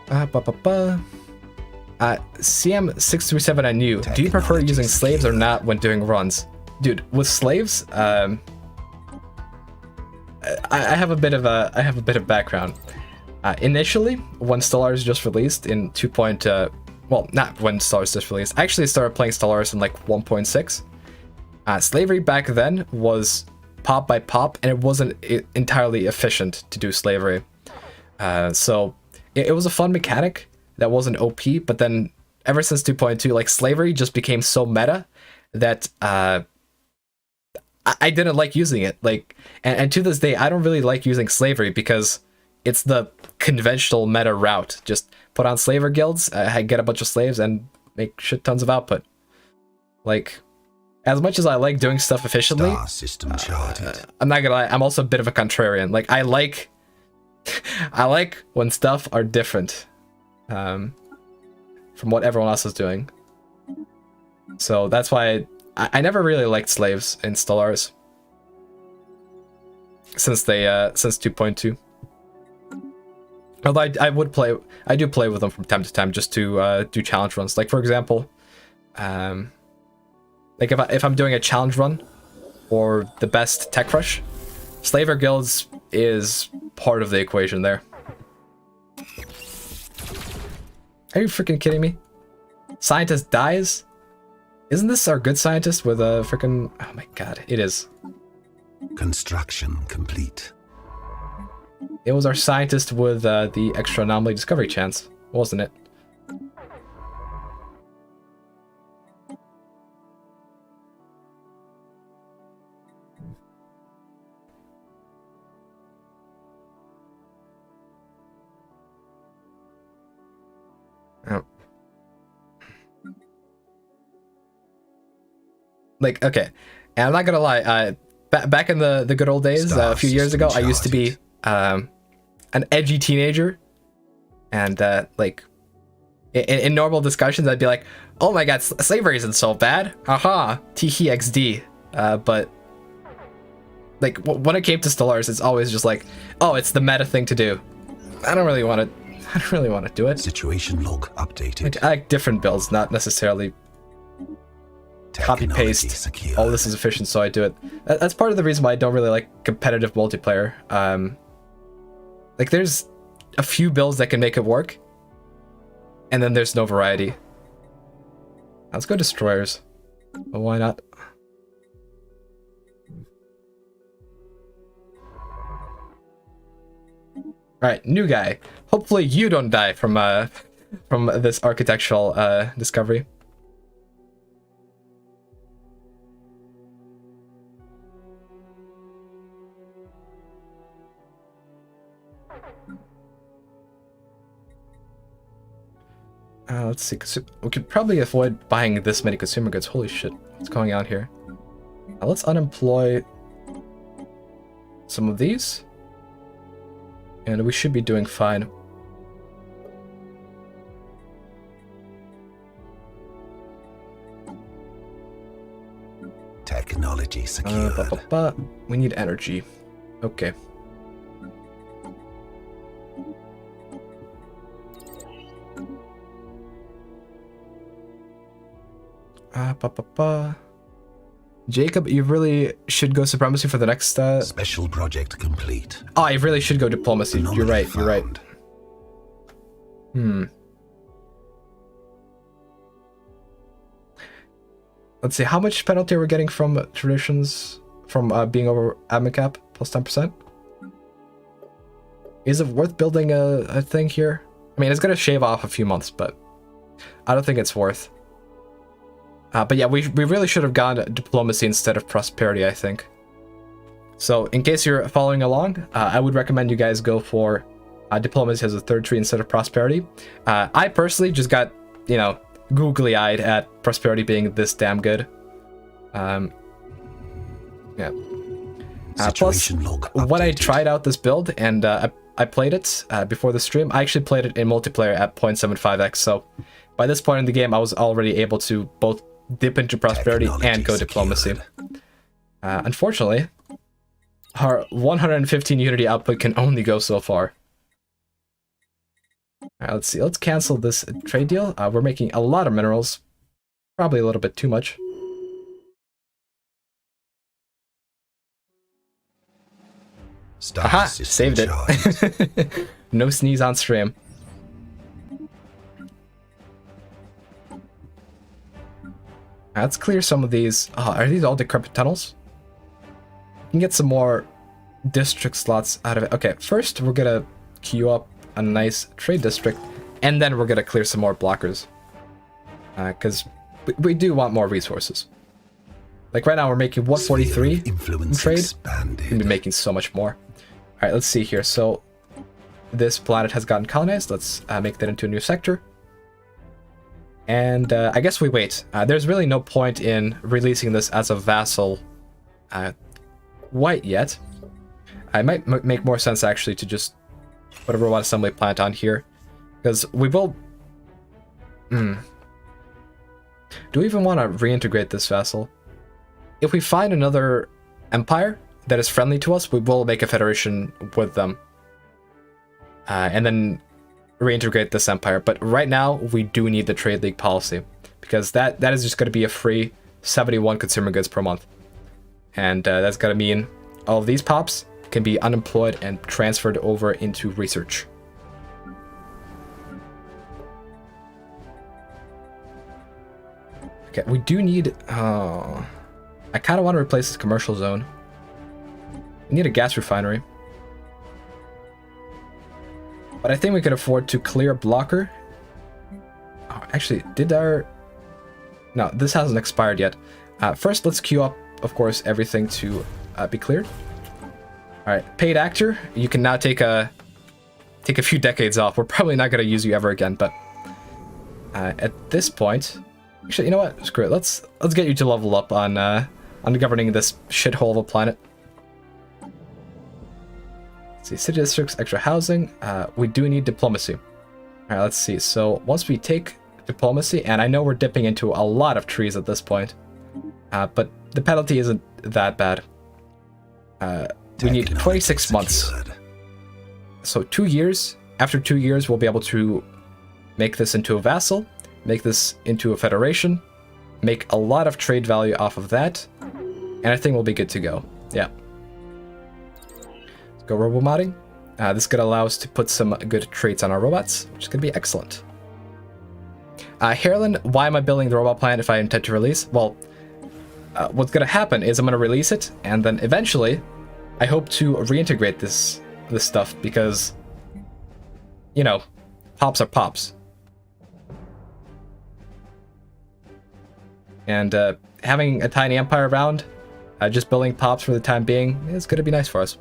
CM637NU, do you prefer using slaves or not when doing runs? Dude, with slaves, I have a bit of background. Initially, when Stellaris just released in 2. Well, not when Stellaris just released. I actually started playing Stellaris in like 1.6. Slavery back then was pop by pop, and it wasn't entirely efficient to do slavery. So it was a fun mechanic that wasn't OP, but then ever since 2.2, like slavery just became so meta that I didn't like using it. Like, and to this day, I don't really like using slavery because it's the conventional meta route. Just put on slaver guilds, get a bunch of slaves, and make shit tons of output. Like, as much as I like doing stuff efficiently, Star system charted. I'm not gonna lie, I'm also a bit of a contrarian. Like, I like when stuff are different from what everyone else is doing. So that's why I never really liked slaves in Stellaris since 2.2. Although I do play with them from time to time just to do challenge runs. Like, for example, like if I'm doing a challenge run or the best tech rush, slaver guilds is part of the equation there. Are you freaking kidding me? Scientist dies? Isn't this our good scientist with a freaking... Oh my god, it is. Construction complete. It was our scientist with the extra anomaly discovery chance, wasn't it? Oh. Like, okay, and I'm not gonna lie, back in the good old days, a few years ago, I used to be an edgy teenager, and like in normal discussions, I'd be like, "Oh my god, slavery isn't so bad, haha, teehee XD." But like when it came to Stellaris, it's always just like, "Oh, it's the meta thing to do." I don't really want to do it. Situation log updated. I like different builds, not necessarily copy paste. Oh, this is efficient, so I do it. That's part of the reason why I don't really like competitive multiplayer. Like, there's a few builds that can make it work, and then there's no variety. Let's go destroyers. Well, why not? All right, new guy. Hopefully you don't die from this architectural discovery. Let's see. We could probably avoid buying this many consumer goods. Holy shit, what's going on here? Let's unemploy some of these, and we should be doing fine. Technology secured. We need energy. Okay. Jacob, you really should go supremacy for the next Special project complete. Oh, I really should go diplomacy. You're right, you're right. Let's see, how much penalty are we getting from traditions from being over admin cap plus 10%? Is it worth building a thing here? I mean, it's gonna shave off a few months, but I don't think it's worth. But yeah, we really should have gone diplomacy instead of prosperity, I think. So in case you're following along, I would recommend you guys go for diplomacy as a third tree instead of prosperity. I personally just got, you know, googly-eyed at prosperity being this damn good. Yeah. Plus, when I tried out this build and I played it before the stream, I actually played it in multiplayer at 0.75x. So by this point in the game, I was already able to both dip into prosperity and go diplomacy. Unfortunately, our 115 unity output can only go so far. Alright, let's see. Let's cancel this trade deal. We're making a lot of minerals. Probably a little bit too much. Aha! Saved it. No sneeze on stream. Let's clear some of these. Oh, are these all decrepit tunnels? We can get some more district slots out of it. Okay, first we're gonna queue up a nice trade district, and then we're gonna clear some more blockers. Because we do want more resources. Like right now we're making 143 in trade. We'll be making so much more. Alright, let's see here. So this planet has gotten colonized. Let's make that into a new sector. And I guess we wait. There's really no point in releasing this as a vassal quite yet. It might make more sense actually to just put a robot assembly plant on here. Because we will... Do we even want to reintegrate this vassal? If we find another empire that is friendly to us, we will make a federation with them. And then reintegrate this empire. But right now, we do need the trade league policy. Because that is just going to be a free 71 consumer goods per month. And that's going to mean all of these pops can be unemployed and transferred over into research. Okay, we do need... I kind of want to replace this commercial zone. We need a gas refinery. But I think we could afford to clear a blocker. Oh, actually, did our... No, this hasn't expired yet. First, let's queue up, of course, everything to be cleared. Alright, paid actor, you can now take a few decades off. We're probably not going to use you ever again, but at this point... Actually, you know what? Screw it. Let's get you to level up on governing this shithole of a planet. Let's see, city districts, extra housing. We do need diplomacy. All right, let's see. So once we take diplomacy, and I know we're dipping into a lot of trees at this point, but the penalty isn't that bad. We need 26 months. So 2 years. After 2 years, we'll be able to make this into a vassal. Make this into a federation, make a lot of trade value off of that, and I think we'll be good to go. Yeah. Let's go robo-modding. This is going to allow us to put some good traits on our robots, which is going to be excellent. Harlan, why am I building the robot plant if I intend to release? Well, what's going to happen is I'm going to release it, and then eventually I hope to reintegrate this stuff because, you know, pops are pops. And having a tiny empire around, just building pops for the time being, is going to be nice for us.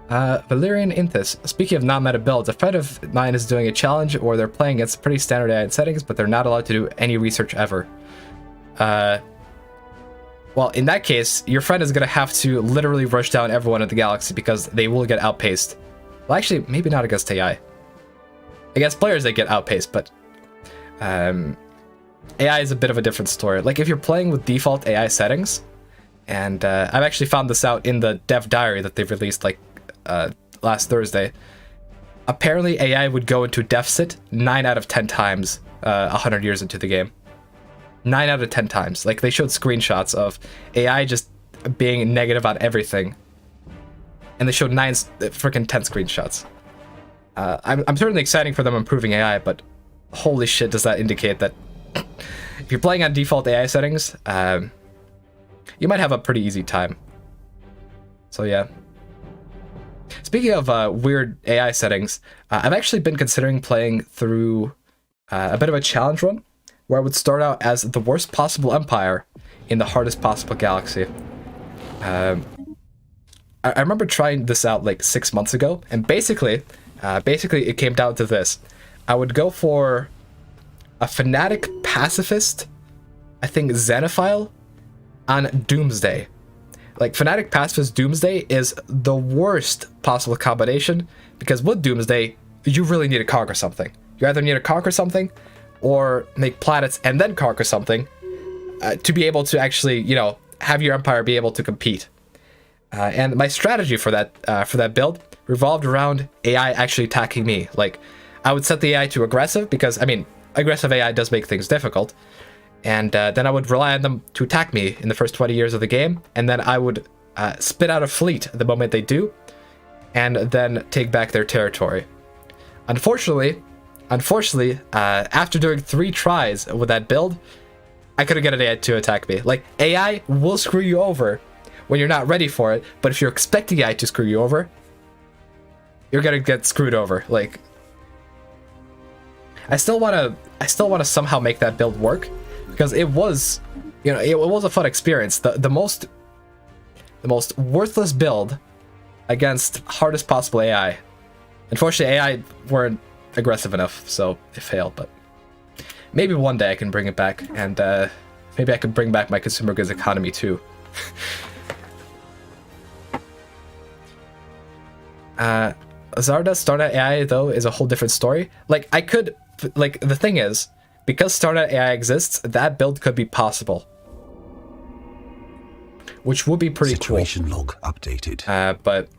Valerian Inthus. Speaking of non-meta builds, a friend of mine is doing a challenge where they're playing against pretty standard AI settings, but they're not allowed to do any research ever. Well, in that case, your friend is going to have to literally rush down everyone in the galaxy because they will get outpaced. Well, actually, maybe not against AI. Against players, they get outpaced, but... AI is a bit of a different story. Like, if you're playing with default AI settings, and I've actually found this out in the dev diary that they've released, like, last Thursday. Apparently, AI would go into deficit 9 out of 10 times 100 years into the game. 9 out of 10 times. Like, they showed screenshots of AI just being negative on everything. And they showed 9 freaking 10 screenshots. I'm certainly excited for them improving AI, but holy shit, does that indicate that if you're playing on default AI settings, you might have a pretty easy time. So yeah. Speaking of weird AI settings, I've actually been considering playing through a bit of a challenge run, where I would start out as the worst possible empire in the hardest possible galaxy. I remember trying this out like 6 months ago, and basically it came down to this. I would go for a fanatic pacifist, I think Xenophile, on Doomsday. Like, fanatic pacifist Doomsday is the worst possible combination, because with Doomsday, you really need to conquer something. You either need to conquer something, or make planets and then conquer something, to be able to actually, you know, have your empire be able to compete. And my strategy for that build revolved around AI actually attacking me. Like, I would set the AI to aggressive because, I mean, aggressive AI does make things difficult. And then I would rely on them to attack me in the first 20 years of the game. And then I would spit out a fleet the moment they do, and then take back their territory. Unfortunately, after doing 3 tries with that build, I couldn't get an AI to attack me. Like, AI will screw you over when you're not ready for it. But if you're expecting AI to screw you over, you're gonna get screwed over. Like, I still wanna somehow make that build work, because it was, you know, it was a fun experience. The most worthless build against hardest possible AI. Unfortunately, AI weren't aggressive enough, so it failed. But maybe one day I can bring it back, and maybe I can bring back my consumer goods economy too. Zarda's StarNet AI though is a whole different story. Like, I could, like, the thing is, because StarNet AI exists, that build could be possible, which would be pretty Situation cool. log updated. But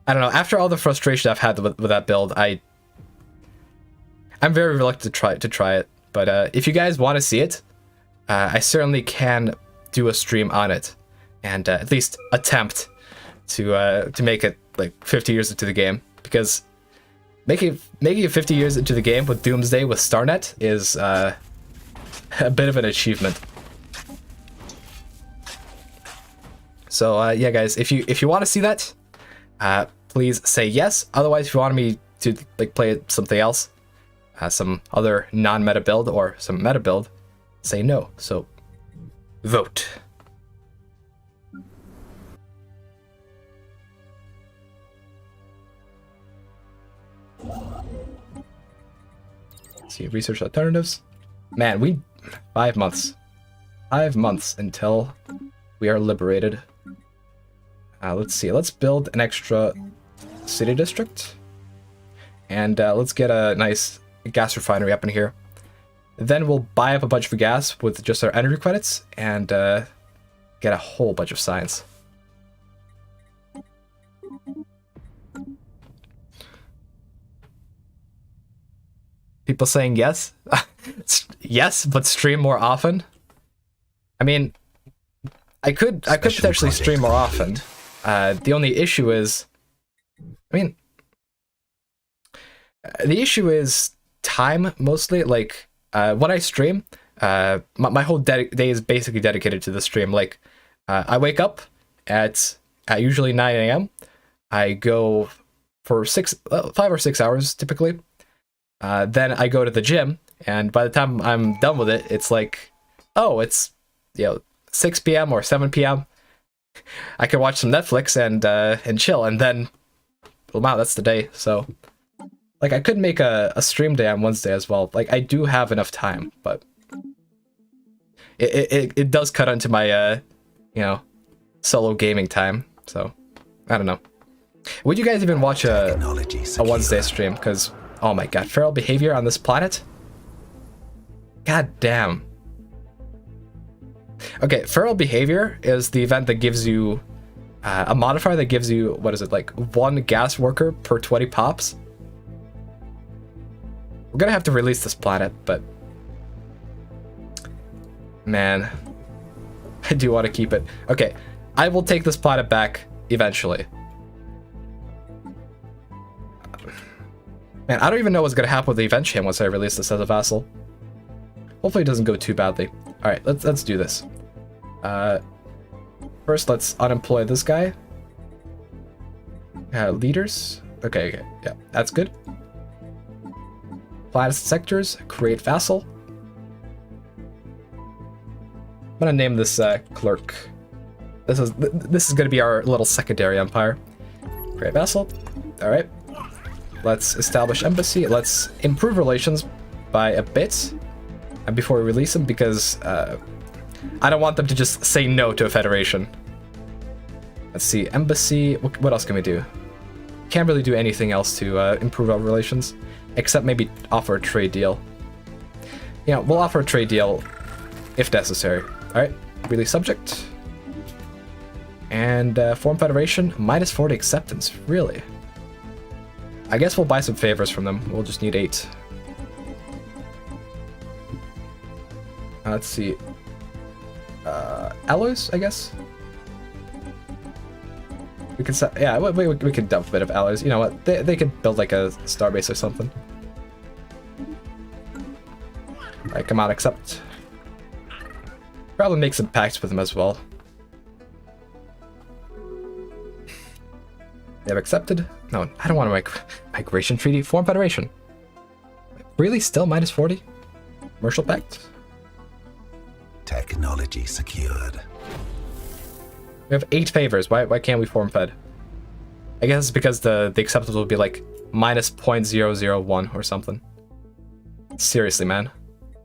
I don't know. After all the frustration I've had with that build, I'm very reluctant to try it. But if you guys want to see it, I certainly can do a stream on it, and at least attempt to make it like 50 years into the game, because making it 50 years into the game with Doomsday with StarNet is a bit of an achievement. So yeah, guys, if you want to see that, please say yes. Otherwise, if you want me to like play something else, some other non-meta build or some meta build, say no. So vote. Let's see, research alternatives. Man, 5 months. 5 months until we are liberated. Let's see, let's build an extra city district. And let's get a nice gas refinery up in here. Then we'll buy up a bunch of gas with just our energy credits and get a whole bunch of science. People saying yes? Yes, but stream more often? I mean, I could potentially stream more often. The only issue is, the issue is time, mostly. Like, when I stream, my whole day is basically dedicated to the stream. Like, I wake up at usually 9 a.m. I go for 5 or 6 hours, typically. Then I go to the gym, and by the time I'm done with it, it's like, oh, it's, 6 p.m. or 7 p.m. I can watch some Netflix and chill, and then, well, wow, that's the day. So, like, I could make a stream day on Wednesday as well. Like, I do have enough time, but it does cut into my solo gaming time. So, I don't know. Would you guys even watch a Wednesday stream? Because, oh my god, feral behavior on this planet? God damn. Okay, feral behavior is the event that gives you a modifier that gives you, what is it, like 1 gas worker per 20 pops? We're gonna have to release this planet, but man, I do want to keep it. Okay, I will take this planet back eventually. Man, I don't even know what's gonna happen with the event chain once I release this as a vassal. Hopefully it doesn't go too badly. All right, let's do this. First, let's unemploy this guy. Leaders. Okay, yeah, that's good. Planet sectors. Create vassal. I'm gonna name this clerk. This is gonna be our little secondary empire. Create vassal. All right. Let's establish embassy. Let's improve relations by a bit before we release them, because I don't want them to just say no to a federation. Let's see, embassy. What else can we do? Can't really do anything else to improve our relations, except maybe offer a trade deal. Yeah, we'll offer a trade deal if necessary. All right, release subject. And form federation, -40 acceptance, really? I guess we'll buy some favors from them. We'll just need 8. Let's see. Alloys, I guess? We can set, yeah, we can dump a bit of alloys. You know what? They could build like a starbase or something. Alright, come on, accept. Probably make some pacts with them as well. They have accepted. No, I don't want to migration treaty. Form federation. Really? Still minus 40? Commercial pact? Technology secured. We have 8 favors. Why can't we form fed? I guess it's because the acceptance will be like minus 0.001 or something. Seriously, man.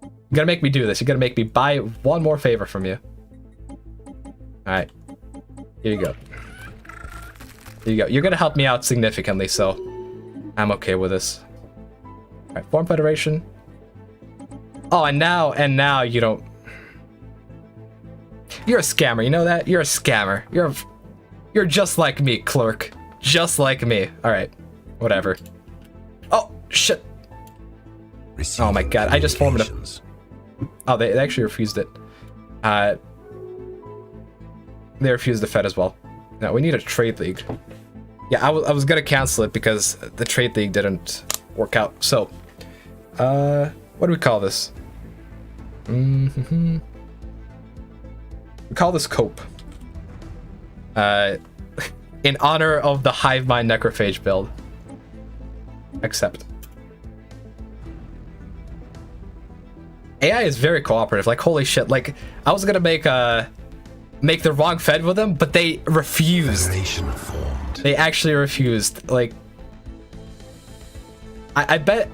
You gotta make me do this. You gotta make me buy one more favor from you. Alright. Here you go. Here you go. You're gonna help me out significantly, so I'm okay with this. Alright, form federation. Oh, and now you don't... You're a scammer, you know that? You're a scammer. You're just like me, clerk. Just like me. Alright. Whatever. Oh, shit. Oh my god, I just formed a... Oh, they actually refused it. They refused the Fed as well. Now, we need a trade league. Yeah, I was gonna cancel it because the trade league didn't work out. So, what do we call this? We call this Cope. In honor of the Hive Mind Necrophage build. Accept. AI is very cooperative. Like, holy shit. Like, I was gonna make the wrong Fed with them, but they refused. They actually refused. Like, I bet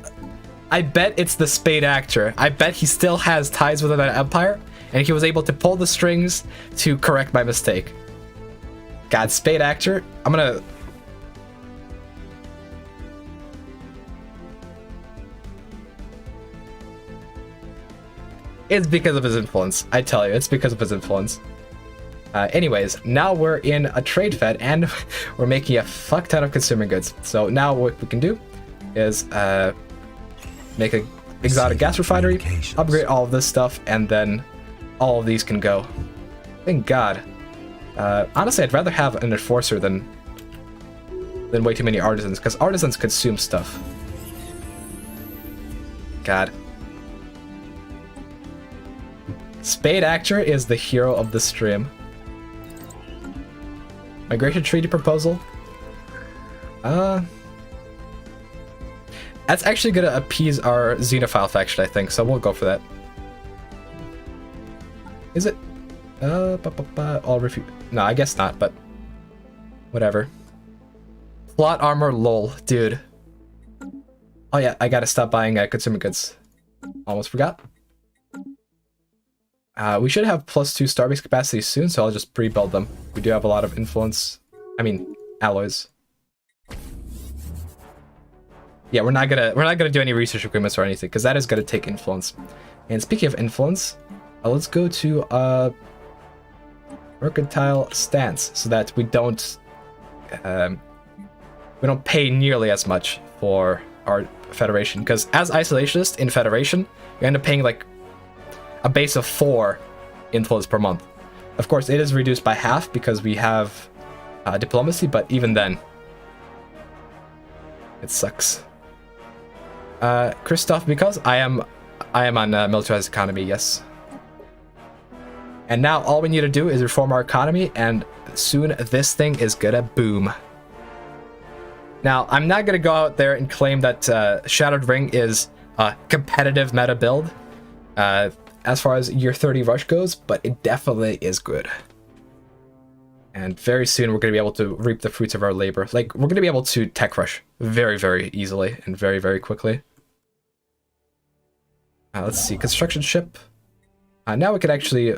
it's the Spade actor. I bet he still has ties with that empire, and he was able to pull the strings to correct my mistake. God, Spade actor. I'm gonna... It's because of his influence. I tell you, it's because of his influence. Anyways, now we're in a trade fed, and we're making a fuck ton of consumer goods. So now what we can do is make an exotic gas refinery, upgrade all of this stuff, and then all of these can go. Thank God. Honestly, I'd rather have an enforcer than way too many artisans, because artisans consume stuff. God. Spade actor is the hero of the stream. Migration treaty proposal. That's actually gonna appease our xenophile faction, I think, so we'll go for that. Is it? All refuse. No, I guess not, but whatever. Plot armor, lol, dude. Oh yeah, I gotta stop buying consumer goods. Almost forgot. We should have +2 starbase capacity soon, so I'll just pre-build them. We do have a lot of influence. I mean, alloys. Yeah, we're not gonna do any research agreements or anything, because that is gonna take influence. And speaking of influence, let's go to mercantile stance, so that we don't pay nearly as much for our federation. Because as isolationist in federation, you end up paying like a base of 4 influence per month. Of course, it is reduced by half because we have diplomacy, but even then, it sucks. Christoph, because I am on militarized economy, yes. And now all we need to do is reform our economy, and soon this thing is gonna boom. Now, I'm not gonna go out there and claim that Shattered Ring is a competitive meta build. As far as year 30 rush goes, but it definitely is good. And very soon we're going to be able to reap the fruits of our labor. Like, we're going to be able to tech rush very, very easily and very, very quickly. Let's see, construction ship. Now we could actually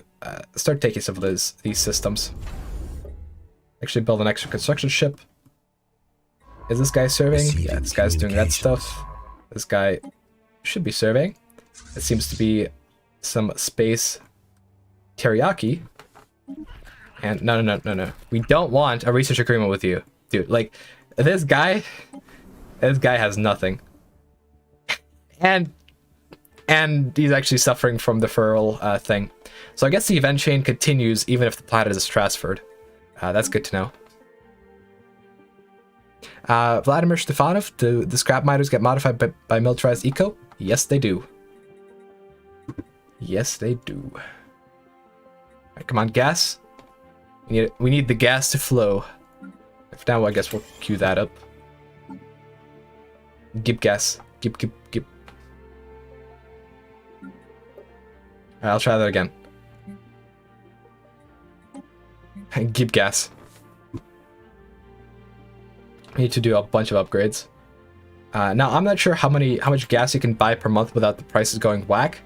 start taking some of these systems. Actually build an extra construction ship. Is this guy serving? Yeah, this guy's doing that stuff. This guy should be serving. It seems to be some space teriyaki. And no. We don't want a research agreement with you. Dude, like, this guy has nothing. And he's actually suffering from the feral thing. So I guess the event chain continues even if the planet is transferred. That's good to know. Vladimir Stefanov, do the scrap miners get modified by militarized eco? Yes, they do. Yes, they do. Right, come on, gas. We need the gas to flow. If now, I guess we'll queue that up. Gib gas. Gib. Alright, I'll try that again. Gib gas. Need to do a bunch of upgrades. Now, I'm not sure how much gas you can buy per month without the prices going whack.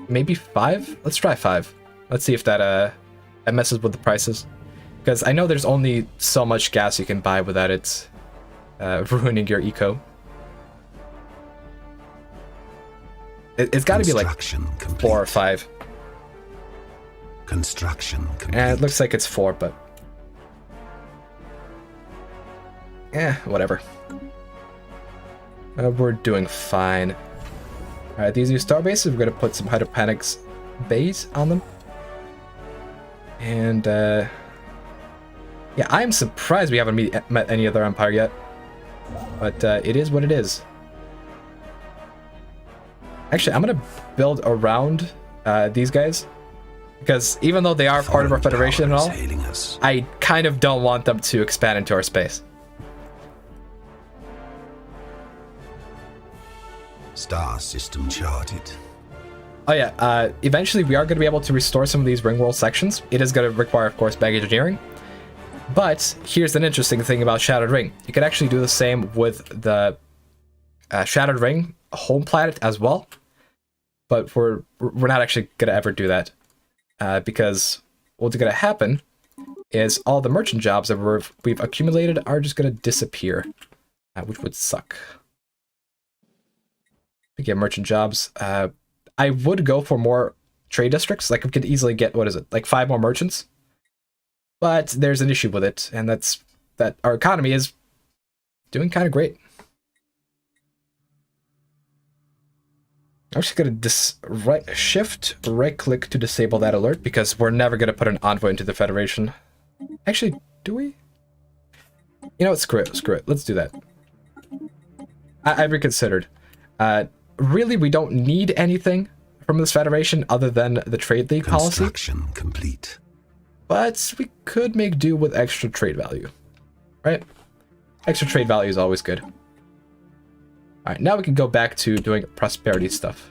Maybe 5? Let's try 5. Let's see if that messes with the prices. Because I know there's only so much gas you can buy without it ruining your eco. It's got to be like 4 or 5. Construction complete. And it looks like it's 4, but... whatever. We're doing fine. Alright, these new star bases, we're going to put some hydroponics bays on them. And, yeah, I'm surprised we haven't met any other empire yet. But it is what it is. Actually, I'm going to build around these guys. Because even though they are part of our federation and all, I kind of don't want them to expand into our space. Star system charted. Oh yeah, eventually we are going to be able to restore some of these ring world sections. It is going to require, of course, baggage engineering. But here's an interesting thing about Shattered Ring. You can actually do the same with the Shattered Ring home planet as well. But we're not actually going to ever do that. Because what's going to happen is all the merchant jobs that we've accumulated are just going to disappear. Which would suck. To get merchant jobs. I would go for more trade districts. Like, we could easily get, what is it, like 5 more merchants? But there's an issue with it, and that's that our economy is doing kind of great. I'm just going to shift right-click to disable that alert, because we're never going to put an envoy into the Federation. Actually, do we? You know what, screw it. Let's do that. I've reconsidered. Really, we don't need anything from this Federation other than the Trade League policy. Construction complete. But we could make do with extra trade value, right? Extra trade value is always good. All right, now we can go back to doing prosperity stuff.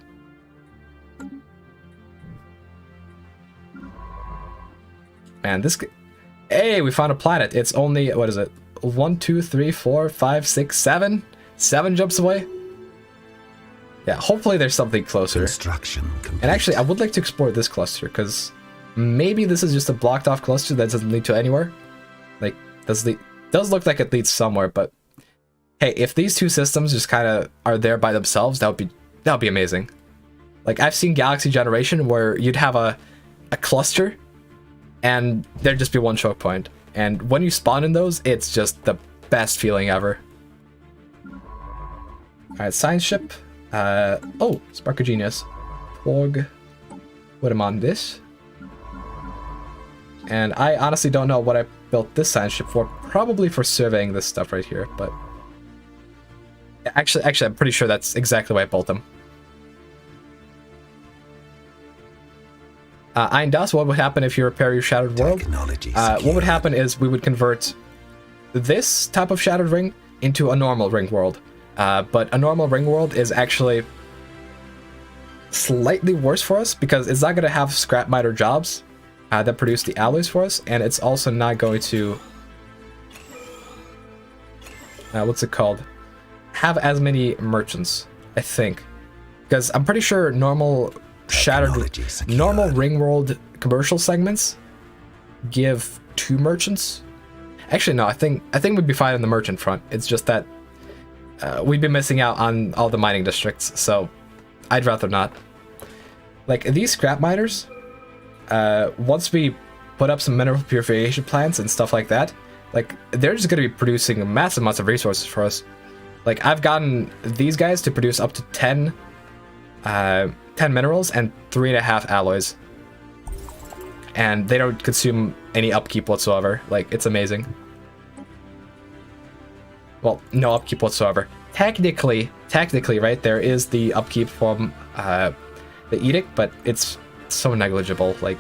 Man, this... Hey, we found a planet. It's only, what is it? 1, 2, 3, 4, 5, 6, 7? 7 jumps away? Yeah, hopefully there's something closer. Construction complete. And actually, I would like to explore this cluster, because maybe this is just a blocked off cluster that doesn't lead to anywhere. Like, does look like it leads somewhere, but hey, if these two systems just kind of are there by themselves, that would be amazing. Like, I've seen Galaxy Generation where you'd have a cluster, and there'd just be one choke point. And when you spawn in those, it's just the best feeling ever. Alright, science ship. Oh, Spark of Genius. Pog. Put him on this. And I honestly don't know what I built this science ship for. Probably for surveying this stuff right here, but... Actually, I'm pretty sure that's exactly why I built them. Eindas, what would happen if you repair your Shattered World? What would happen is we would convert this type of Shattered Ring into a normal ring world. But a normal ring world is actually slightly worse for us because it's not going to have scrap miner jobs that produce the alloys for us, and it's also not going to what's it called? Have as many merchants, I think, because I'm pretty sure normal normal ring world commercial segments give 2 merchants. Actually, no, I think we'd be fine on the merchant front. It's just that we'd be missing out on all the mining districts, so I'd rather not. Like, these scrap miners, once we put up some mineral purification plants and stuff like that, like, they're just going to be producing massive amounts of resources for us. Like, I've gotten these guys to produce up to 10 minerals and 3.5 alloys. And they don't consume any upkeep whatsoever. Like, it's amazing. Well, no upkeep whatsoever. Technically, right, there is the upkeep from the edict, but it's so negligible. Like,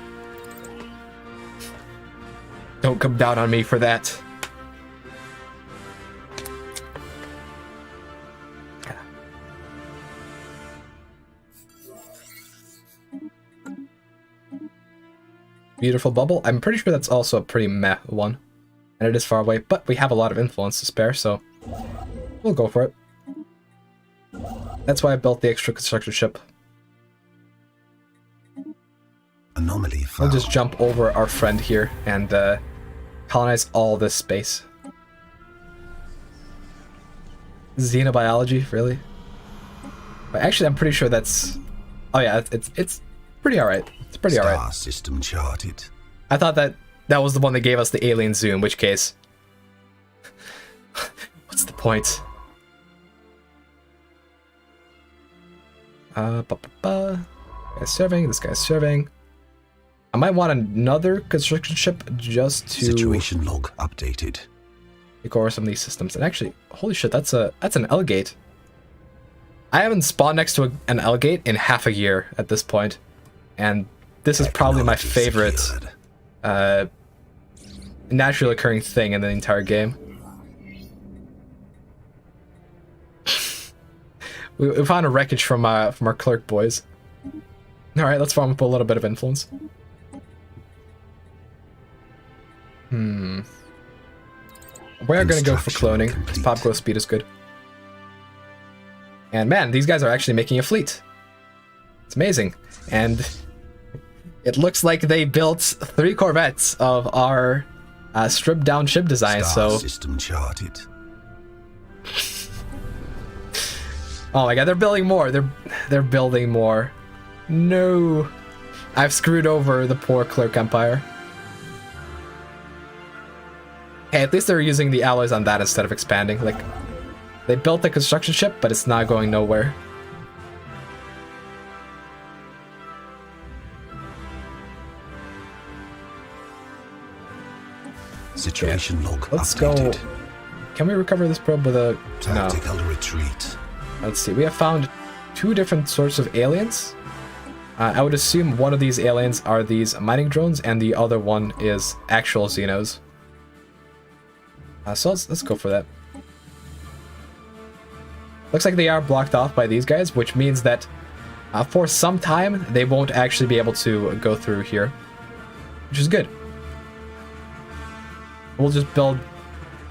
Don't come down on me for that. Beautiful bubble. I'm pretty sure that's also a pretty meh one. And it is far away, but we have a lot of influence to spare, so we'll go for it. That's why I built the extra constructor ship. Anomaly We'll found. just jump over our friend here and colonize all this space. Xenobiology, really? But actually, I'm pretty sure that's... Oh yeah, it's pretty alright. It's pretty alright. Star system charted. I thought that was the one that gave us the alien zoo, in which case... What's the point? This guy's serving, this guy's serving. I might want another construction ship just to Situation log updated. take over some of these systems. And actually, holy shit, that's an L gate. I haven't spawned next to an L gate in half a year at this point, and this is probably my Technology favorite secured. naturally occurring thing in the entire game. We found a wreckage from our clerk boys. All right, let's farm up a little bit of influence. We're gonna go for cloning. Complete. Pop growth speed is good. And man, these guys are actually making a fleet. It's amazing. And it looks like they built 3 corvettes of our stripped down ship design. Star So, system charted. oh my god, they're building more. They're building more. No, I've screwed over the poor clerk empire. Hey, at least they're using the alloys on that instead of expanding. Like, they built the construction ship, but it's not going nowhere. Situation log Let's updated. go. Can we recover this probe with a... No. Tactical retreat. Let's see. We have found 2 different sorts of aliens. I would assume one of these aliens are these mining drones, and the other one is actual Xenos. So let's go for that. Looks like they are blocked off by these guys, which means that for some time they won't actually be able to go through here, which is good. We'll just build...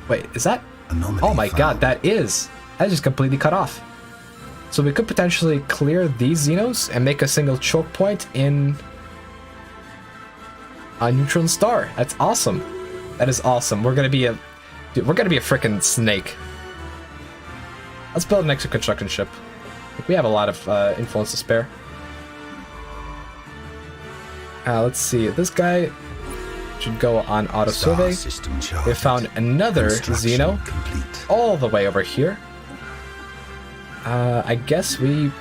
Wait, is that... Anomaly Oh my found. god, that is just completely cut off. So we could potentially clear these Xenos and make a single choke point in a neutron star. That's awesome. That is awesome. We're gonna be a... Dude, we're gonna be a frickin' snake. Let's build an extra construction ship. We have a lot of influence to spare. Let's see. This guy should go on auto Star survey. system charted. We found another Construction Xeno complete. all the way over here. I guess we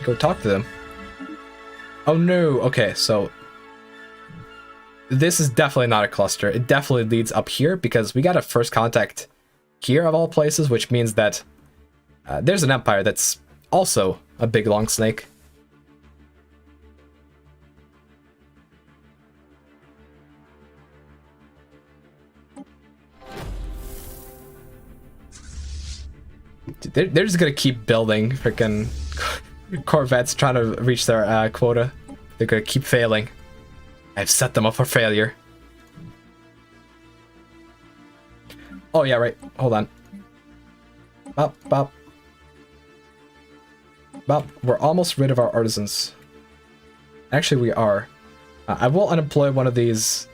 go talk to them. Oh no, okay, so this is definitely not a cluster. It definitely leads up here because we got a first contact here of all places, which means that there's an empire that's also a big long snake. Dude, they're just gonna keep building freaking corvettes trying to reach their quota. They're gonna keep failing. I've set them up for failure. Oh yeah, right. Hold on. Bop, bop. Bop. We're almost rid of our artisans. Actually, we are. I will unemploy one of these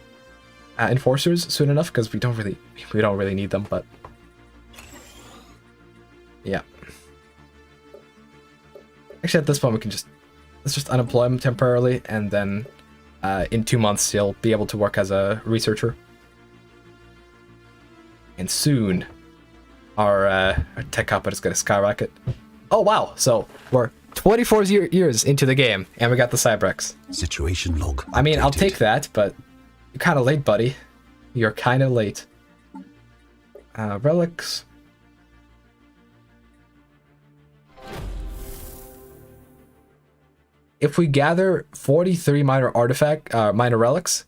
enforcers soon enough because we don't really need them, but yeah. Actually, at this point, let's just unemploy him temporarily, and then in 2 months, he'll be able to work as a researcher. And soon, our tech output is going to skyrocket. Oh wow! So we're 24 years into the game, and we got the Cybrex. Situation log. I mean, I'll updated. take that, but you're kind of late, buddy. You're kind of late. Relics. If we gather 43 minor relics,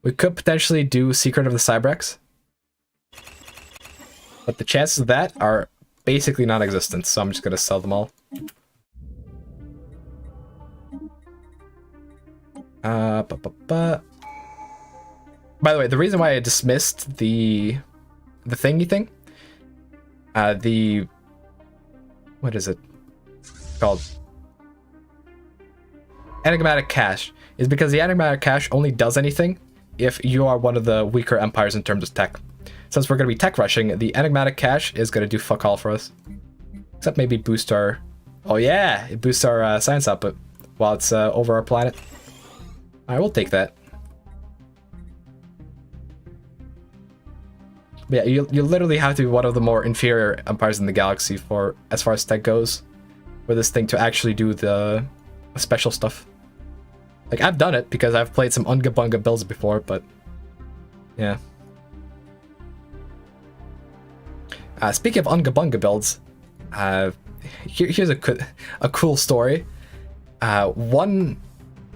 We could potentially do Secret of the Cybrex, but the chances of that are basically non-existent, so I'm just gonna sell them all. By the way, the reason why I dismissed the thingy thing, what is it called? Enigmatic Cache, is because the Enigmatic Cache only does anything if you are one of the weaker empires in terms of tech. Since we're going to be tech rushing, the Enigmatic Cache is going to do fuck all for us. Except maybe boost our... Oh yeah, it boosts our science output while it's over our planet. Alright, we'll take that. But yeah, you literally have to be one of the more inferior empires in the galaxy for as far as tech goes, for this thing to actually do the special stuff. Like, I've done it because I've played some Unga Bunga builds before, but yeah. Speaking of Unga Bunga builds, here's a cool story. One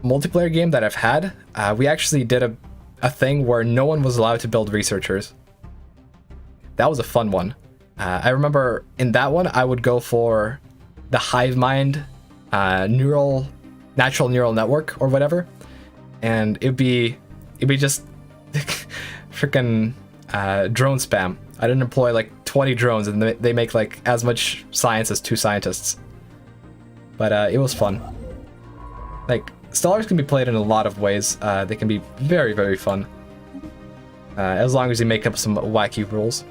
multiplayer game that I've had, we actually did a thing where no one was allowed to build researchers. That was a fun one. I remember in that one, I would go for the hive mind natural neural network or whatever, and it'd be just freaking drone spam. I didn't employ like 20 drones, and they make like as much science as 2 scientists. But it was fun. Like, Stellaris can be played in a lot of ways. They can be very, very fun, as long as you make up some wacky rules.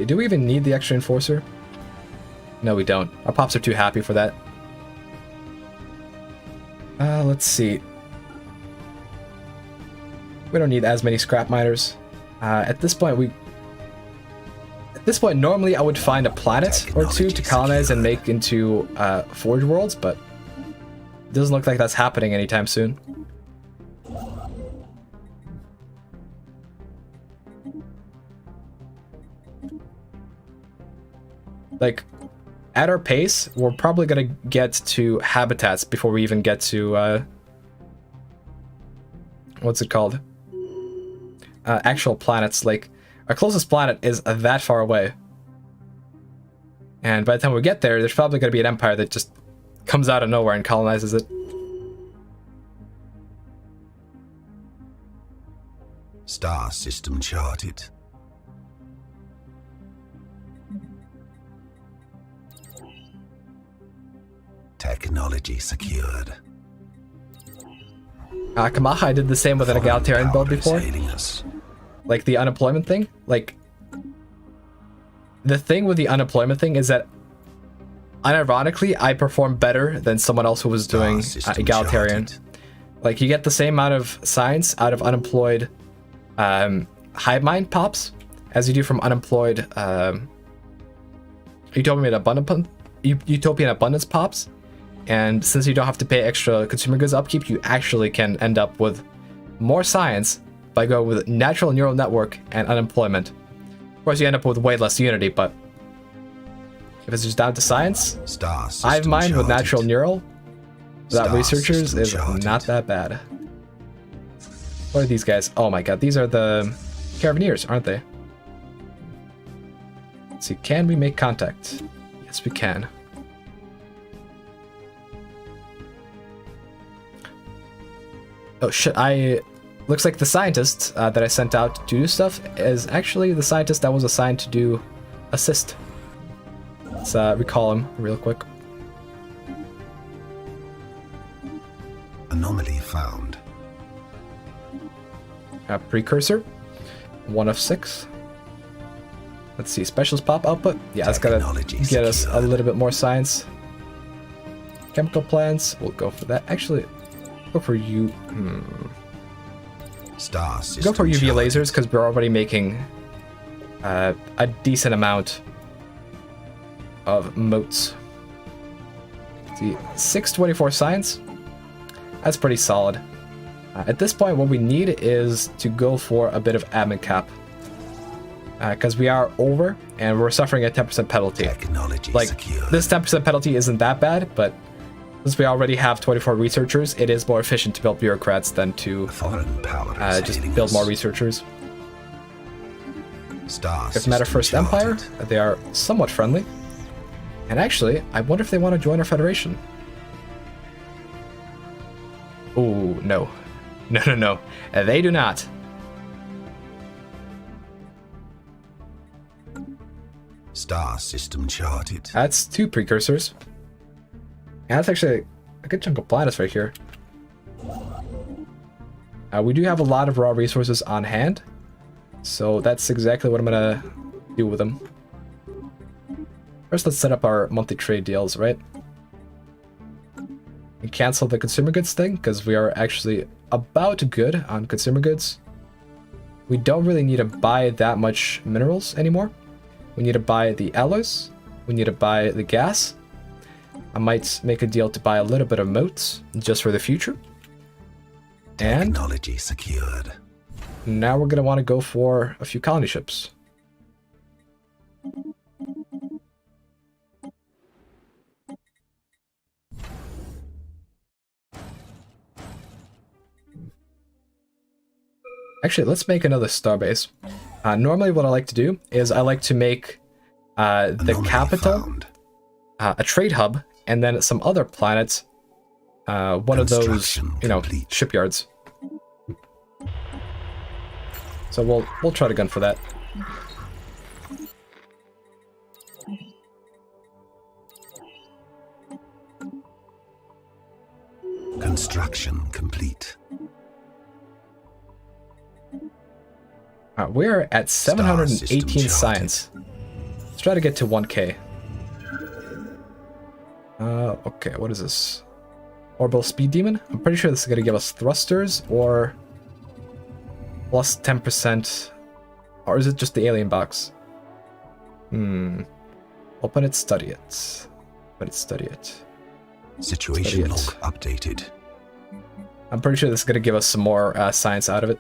Do we even need the extra enforcer? No, we don't. Our pops are too happy for that. Let's see. We don't need as many scrap miners. At this point, normally I would find a planet or two to colonize and make into Forge Worlds, but it doesn't look like that's happening anytime soon. Like, at our pace, we're probably gonna get to habitats before we even get to, what's it called? Actual planets. Like, our closest planet is that far away. And by the time we get there, there's probably gonna be an empire that just comes out of nowhere and colonizes it. Star system charted. Technology secured. Kamaha, I did the same with an egalitarian build before. Us. Like the unemployment thing. Like, the thing with the unemployment thing is that, unironically, I perform better than someone else who was doing egalitarian. Charted. Like, you get the same amount of science out of unemployed hive mind pops as you do from unemployed utopian abundance pops. And since you don't have to pay extra consumer goods upkeep, you actually can end up with more science by going with natural neural network and unemployment. Of course, you end up with way less unity, but if it's just down to science, hive mind with natural neural without researchers is not that bad. What are these guys? Oh my god, these are the Carabineers, aren't they? Let's see, can we make contact? Yes, we can. Oh shit, looks like the scientist that I sent out to do stuff is actually the scientist that was assigned to do assist. Let's recall him real quick. Anomaly found. Precursor, 1 of 6. Let's see, specialist pop output. Yeah, that's gotta get us a little bit more science. Chemical plants, we'll go for that. Actually, go for you. Go for UV lasers because we're already making a decent amount of motes. Let's see, 624 science. That's pretty solid. At this point, what we need is to go for a bit of admin cap. because we are over and we're suffering a 10% penalty. Technology Like, secured. this 10% penalty isn't that bad, but since we already have 24 researchers, it is more efficient to build bureaucrats than to A foreign power is just hailing build us. more researchers. Star If matter system First Empire, charted. they are somewhat friendly. And actually, I wonder if they want to join our federation. Ooh, no. No. They do not. Star system charted. That's 2 precursors. And that's actually a good chunk of planets right here. We do have a lot of raw resources on hand, so that's exactly what I'm gonna do with them. First, let's set up our monthly trade deals, right? And cancel the consumer goods thing, because we are actually about good on consumer goods. We don't really need to buy that much minerals anymore. We need to buy the alloys. We need to buy the gas. I might make a deal to buy a little bit of moats, just for the future. And Technology secured. now we're going to want to go for a few colony ships. Actually, let's make another starbase. Normally what I like to do is I like to make the Anomaly capital found. a trade hub, and then some other planets, one of those, Construction complete. shipyards. So we'll try to gun for that. Construction complete. We're at 718 system science. Let's try to get to 1K. Okay, what is this? Orbital Speed Demon? I'm pretty sure this is going to give us thrusters or plus 10%. Or is it just the alien box? Open it, study it. Open it, study it. Situation Study log it. updated. I'm pretty sure this is going to give us some more science out of it.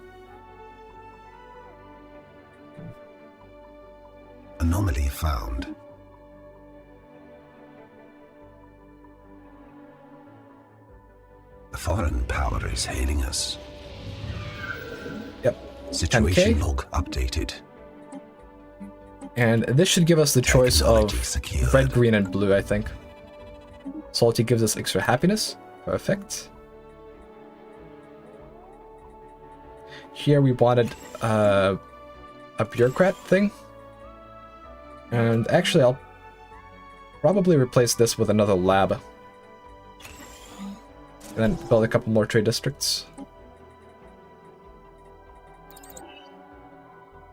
Anomaly found. A foreign power is hailing us. Yep. Situation 10K? log updated. And this should give us the choice of Technology secured. red, green, and blue, I think. Salty gives us extra happiness. Perfect. Here we wanted a bureaucrat thing. And actually, I'll probably replace this with another lab. And then build a couple more trade districts.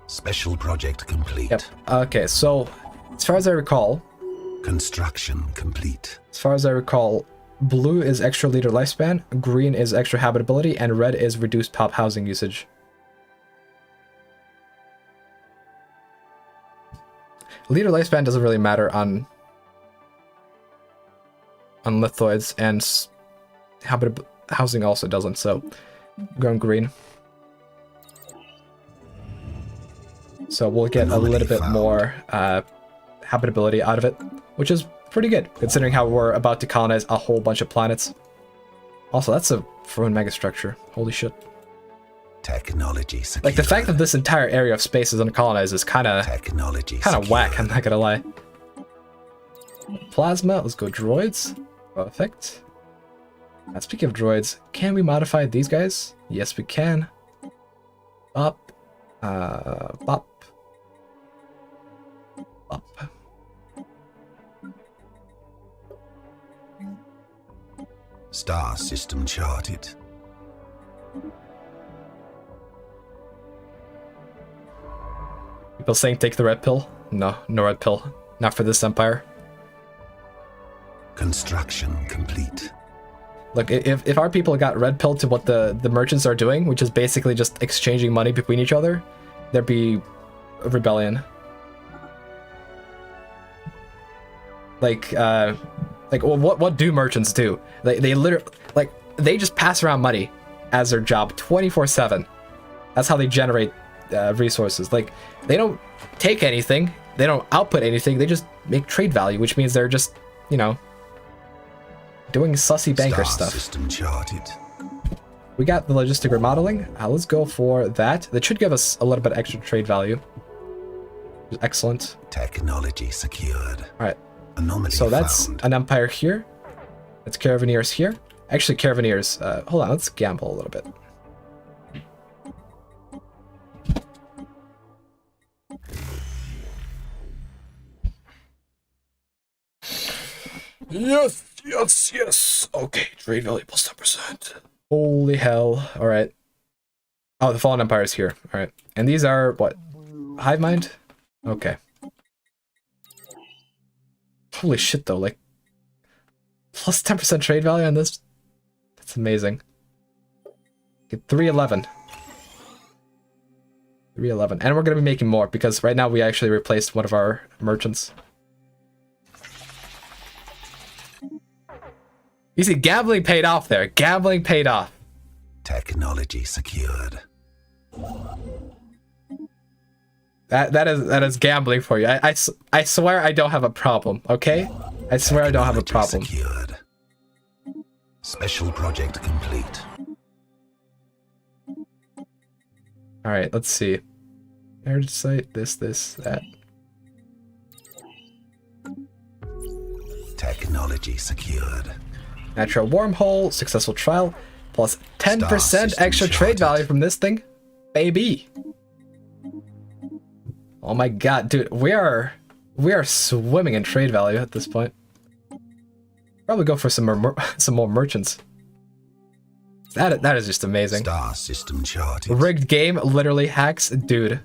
Special project complete. Yep. Okay, so as far as I recall, Construction complete. blue is extra leader lifespan, green is extra habitability, and red is reduced pop housing usage. Leader lifespan doesn't really matter on lithoids, and housing also doesn't, so I'm going green. So we'll get a little bit more habitability out of it, which is pretty good, considering how we're about to colonize a whole bunch of planets. Also, that's a Throne megastructure. Holy shit. Technology secured. Like, the fact that this entire area of space is uncolonized is kind of Technology whack, secured. I'm not gonna lie. Plasma, let's go droids. Perfect. Speaking of droids, can we modify these guys? Yes, we can. Up. Bop. Up. Star system charted. People saying take the red pill? No, no red pill. Not for this empire. Construction complete. Look, if our people got red pill to what the merchants are doing, which is basically just exchanging money between each other, there'd be a rebellion. Well, what do merchants do? They literally, they just pass around money as their job 24/7. That's how they generate resources. Like, they don't take anything, they don't output anything, they just make trade value, which means they're just, you know, doing sussy banker stuff. System charted. We got the logistic remodeling. Let's go for that. That should give us a little bit extra trade value. Excellent. Technology secured. All right. Anomaly so that's found. an empire here. That's Caravaneers here. Actually, Caravaneers. Hold on. Let's gamble a little bit. Yes, yes, yes. Okay, trade value plus 10%. Holy hell. All right. Oh, the Fallen Empire is here. All right. And these are, what? Hive Mind? Okay. Holy shit, though. Like, plus 10% trade value on this? That's amazing. Get 311. 311. And we're going to be making more, because right now we actually replaced one of our merchants. You see, gambling paid off there. Gambling paid off. Technology secured. That is gambling for you. I swear I don't have a problem, okay? I swear I don't have a problem. Secured. Special project complete. Alright, let's see. Heritage site, this, that. Technology secured. Natural wormhole, successful trial, plus 10% extra trade value from this thing. Baby. Oh my god, dude, we are swimming in trade value at this point. Probably go for some more merchants. That is just amazing. Star system charted. Rigged game, literally hacks, dude.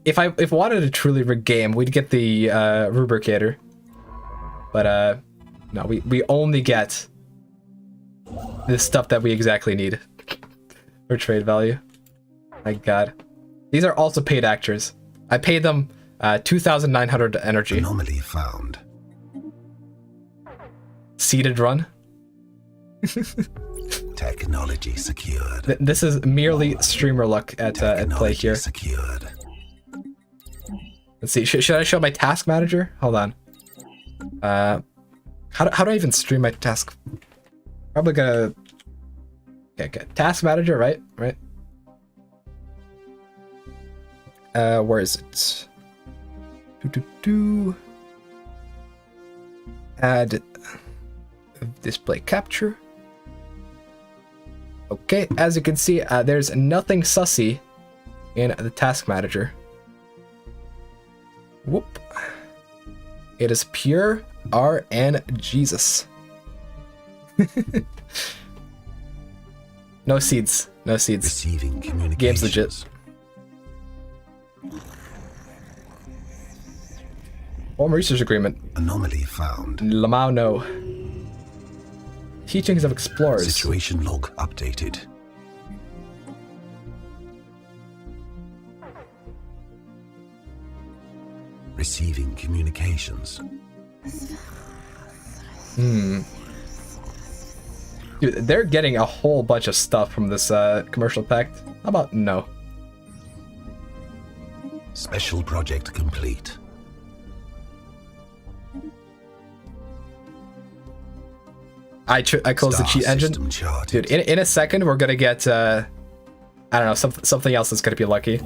If I wanted a truly rigged game, we'd get the rubricator. But no, we only get the stuff that we exactly need for trade value. My god. These are also paid actors. I paid them 2,900 energy. Anomaly found. Seeded run. Technology secured. This is merely streamer luck at play here. Secured. Let's see. Should I show my task manager? Hold on. How do I even stream my task? Probably gonna. Okay. Task manager, right? Right. Where is it? Add display capture. Okay, as you can see, there's nothing sussy in the task manager. Whoop. It is pure RN Jesus. No seeds. No seeds. Receiving communications. Game's legit. Former research agreement. Anomaly found. Lamau no. Teachings of explorers. Situation log updated. Receiving communications. Dude, they're getting a whole bunch of stuff from this commercial pact. How about no? Special project complete. I closed the cheat engine. Dude, in a second we're gonna get I don't know, something else that's gonna be lucky.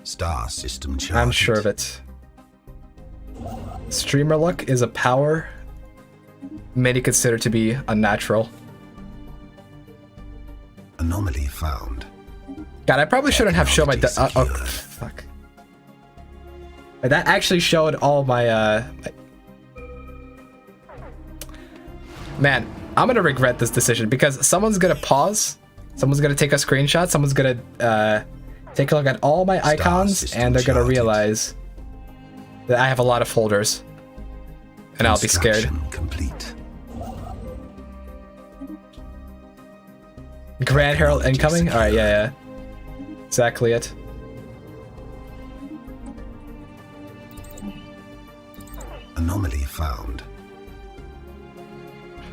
Star system charted. I'm sure of it. Streamer luck is a power many consider to be unnatural. Anomaly found. God, I probably shouldn't have shown my oh, fuck. That actually showed all my Man, I'm gonna regret this decision because someone's gonna pause, someone's gonna take a screenshot, someone's gonna take a look at all my icons, and they're gonna realize that I have a lot of folders, and I'll be scared. Complete. Grand Herald incoming? Alright, yeah. Exactly it. Anomaly found.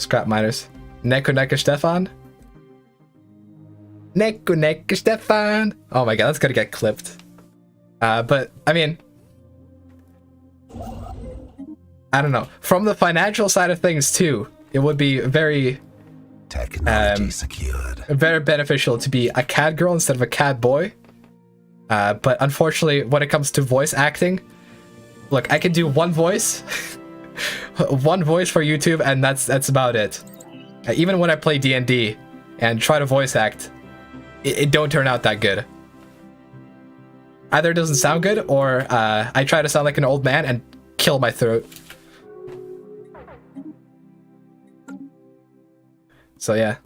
Scrap miners. Neko Stefan. Neko Stefan. Oh my god, that's gonna get clipped. But I mean, I don't know. From the financial side of things too, it would be very Technology secured. very beneficial to be a cat girl instead of a cat boy. But unfortunately, when it comes to voice acting, look, I can do one voice, one voice for YouTube, and that's about it. Even when I play D&D and try to voice act, it don't turn out that good. Either it doesn't sound good, or I try to sound like an old man and kill my throat. So yeah.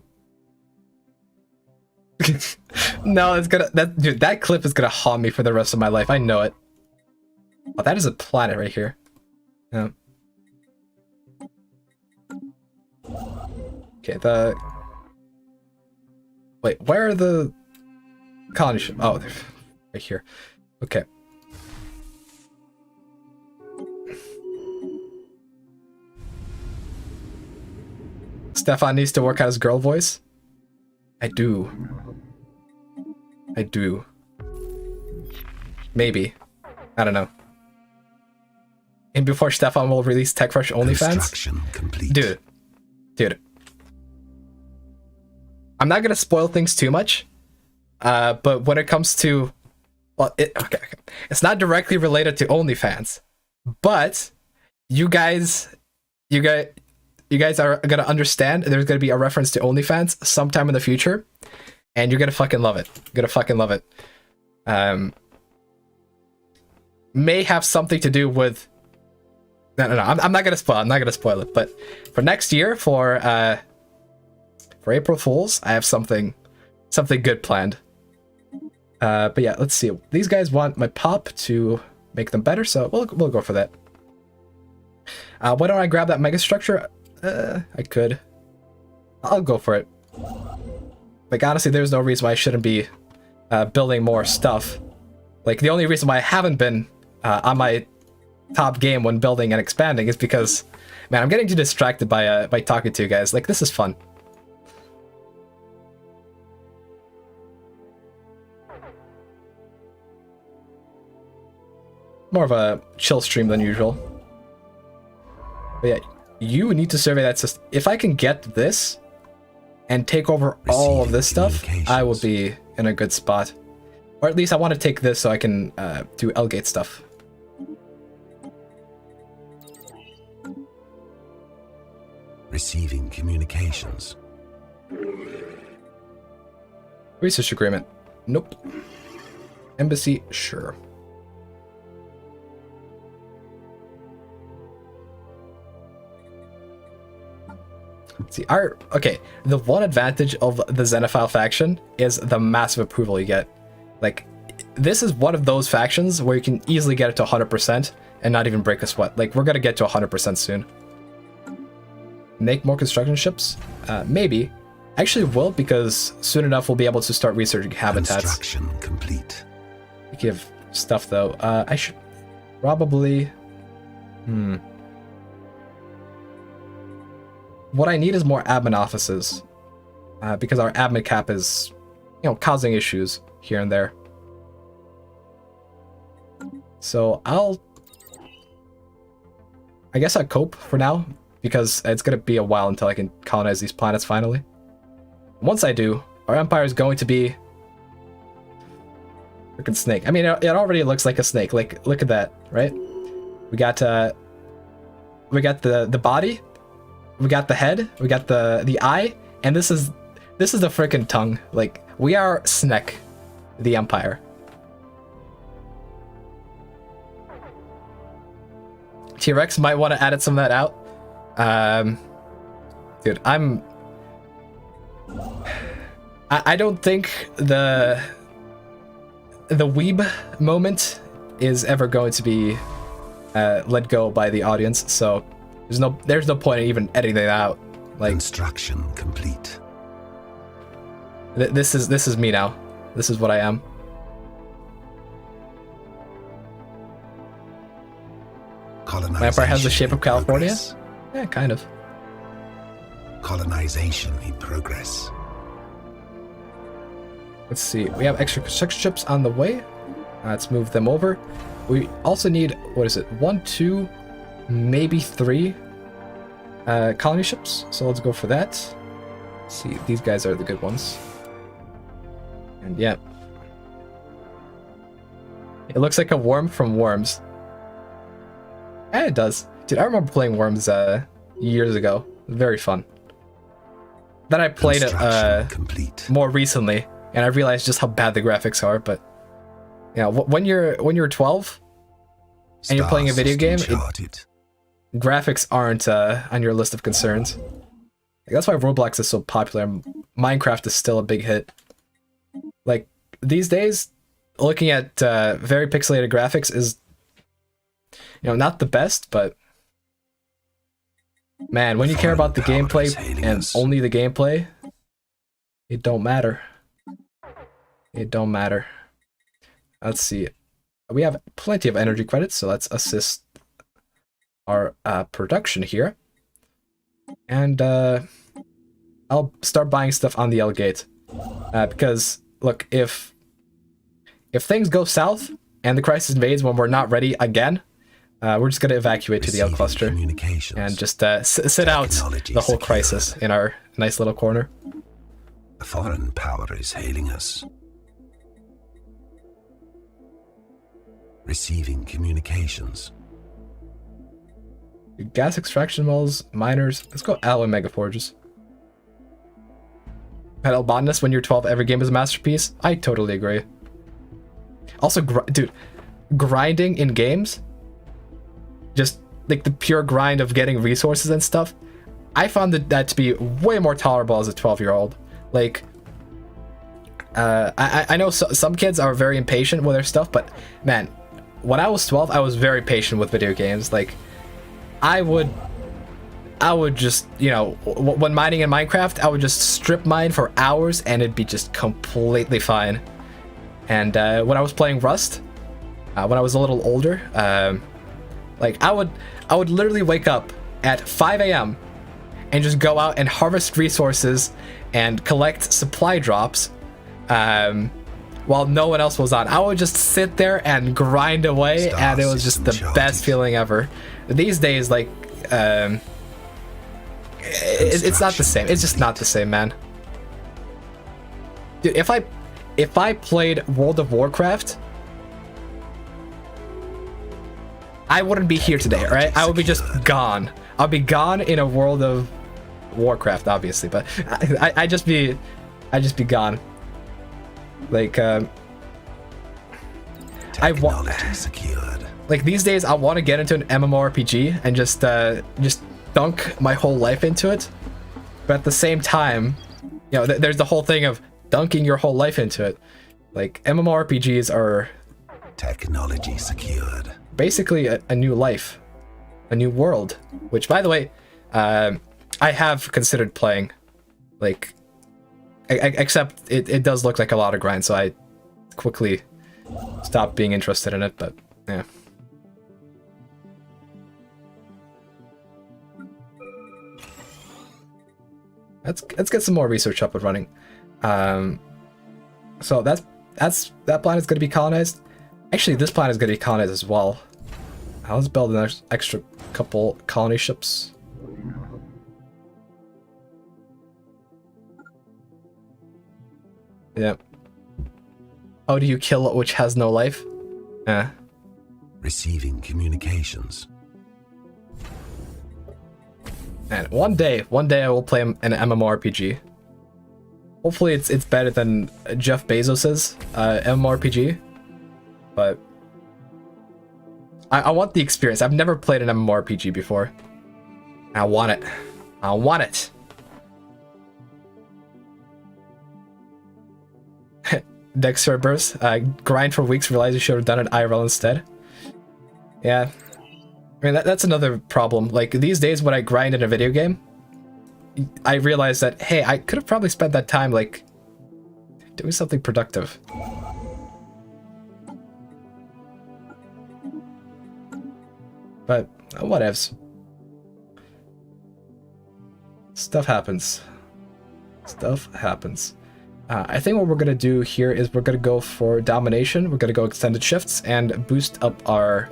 No, it's gonna dude, that clip is gonna haunt me for the rest of my life. I know it. Oh, that is a planet right here. Yeah. Okay, wait, where are the colony ships? Oh, they're right here. Okay. Stefan needs to work out his girl voice. I do. Maybe. I don't know. And before Stefan will release TechFresh OnlyFans? Dude. I'm not gonna spoil things too much. But when it comes to... Well, okay. It's not directly related to OnlyFans. But you guys are gonna understand there's gonna be a reference to OnlyFans sometime in the future, and you're gonna fucking love it. May have something to do with... No. I'm not gonna spoil it. But for next year, for April Fools, I have something good planned. But yeah, let's see. These guys want my pop to make them better, so we'll go for that. Why don't I grab that mega structure? I could. I'll go for it. Like, honestly, there's no reason why I shouldn't be building more stuff. Like, the only reason why I haven't been on my top game when building and expanding is because, man, I'm getting too distracted by talking to you guys. Like, this is fun. More of a chill stream than usual. But yeah, you need to survey that system. If I can get this and take over all of this stuff, I will be in a good spot. Or at least I want to take this so I can do L-Gate stuff. Receiving communications. Research agreement. Nope. Embassy, sure. See, okay, the one advantage of the Xenophile faction is the massive approval you get. Like, this is one of those factions where you can easily get it to 100% and not even break a sweat. Like, we're gonna get to 100% soon. Make more construction ships? Maybe. Actually will, because soon enough we'll be able to start researching habitats. Construction complete. Speaking of stuff though, I should probably... What I need is more admin offices, because our admin cap is, causing issues here and there. So I guess I'll cope for now, because it's gonna be a while until I can colonize these planets finally. Once I do, our empire is going to be freaking snake. I mean, it already looks like a snake. Like, look at that, right? We got the body. We got the head, we got the eye, and this is the freaking tongue. Like, we are Snek, the Empire. T-Rex might want to edit some of that out. Dude, I don't think the weeb moment is ever going to be let go by the audience, so there's no point in even editing that out. Like, construction complete. This is me now. This is what I am. My empire has the shape of California? Yeah, kind of. Colonization in progress. Let's see. We have extra construction ships on the way. Let's move them over. We also need, what is it? 1, 2, maybe 3 colony ships. So let's go for that. Let's see, these guys are the good ones. And yeah. It looks like a worm from Worms. And it does. Dude, I remember playing Worms years ago. Very fun. Then I played it more recently, and I realized just how bad the graphics are. But yeah, when you're 12 and you're playing a video game, graphics aren't on your list of concerns. Like, that's why Roblox is so popular. Minecraft is still a big hit. Like, these days, looking at very pixelated graphics is, not the best, but man, when you care about the gameplay and only the gameplay, it don't matter. It don't matter. Let's see. We have plenty of energy credits, so let's assist our production here. And I'll start buying stuff on the L gate. Because, look, if things go south and the crisis invades when we're not ready again, we're just going to evacuate to the L cluster and just sit out the whole crisis in our nice little corner. A foreign power is hailing us. Receiving communications. Gas extraction wells, miners. Let's go alloy megaforges. Metal botanist, when you're 12, every game is a masterpiece. I totally agree. Also, dude, grinding in games, just like the pure grind of getting resources and stuff, I found that to be way more tolerable as a 12-year-old. Like, I know some kids are very impatient with their stuff, but man, when I was 12, I was very patient with video games. Like, I would just, when mining in Minecraft, I would just strip mine for hours and it'd be just completely fine. And when I was playing Rust, when I was a little older, like I would literally wake up at 5 a.m. and just go out and harvest resources and collect supply drops while no one else was on. I would just sit there and grind away, and it was just the best feeling ever. These days, like, it's not the same. It's just not the same, man. Dude, if I played World of Warcraft, I wouldn't be here today, right? I would be just gone. I'll be gone in a World of Warcraft, obviously, but I'd just be gone. Like, like these days, I want to get into an MMORPG and just dunk my whole life into it. But at the same time, there's the whole thing of dunking your whole life into it. Like, MMORPGs are technology secured. Basically a new life, a new world. Which, by the way, I have considered playing. Like, except it does look like a lot of grind, so I quickly stopped being interested in it. But yeah. Let's get some more research up and running. So that planet is going to be colonized. Actually, this planet is going to be colonized as well. Let's build an extra couple colony ships. Yeah. How do you kill it which has no life? Yeah. Receiving communications. And one day I will play an MMORPG. Hopefully it's better than Jeff Bezos's MMORPG. But I want the experience. I've never played an MMORPG before. I want it. I want it. Dexter burst. Grind for weeks, realize you should have done it IRL instead. Yeah. I mean, that's another problem. Like, these days when I grind in a video game, I realize that, hey, I could have probably spent that time, like, doing something productive. But, whatevs. Stuff happens. Stuff happens. I think what we're going to do here is we're going to go for domination. We're going to go extended shifts and boost up our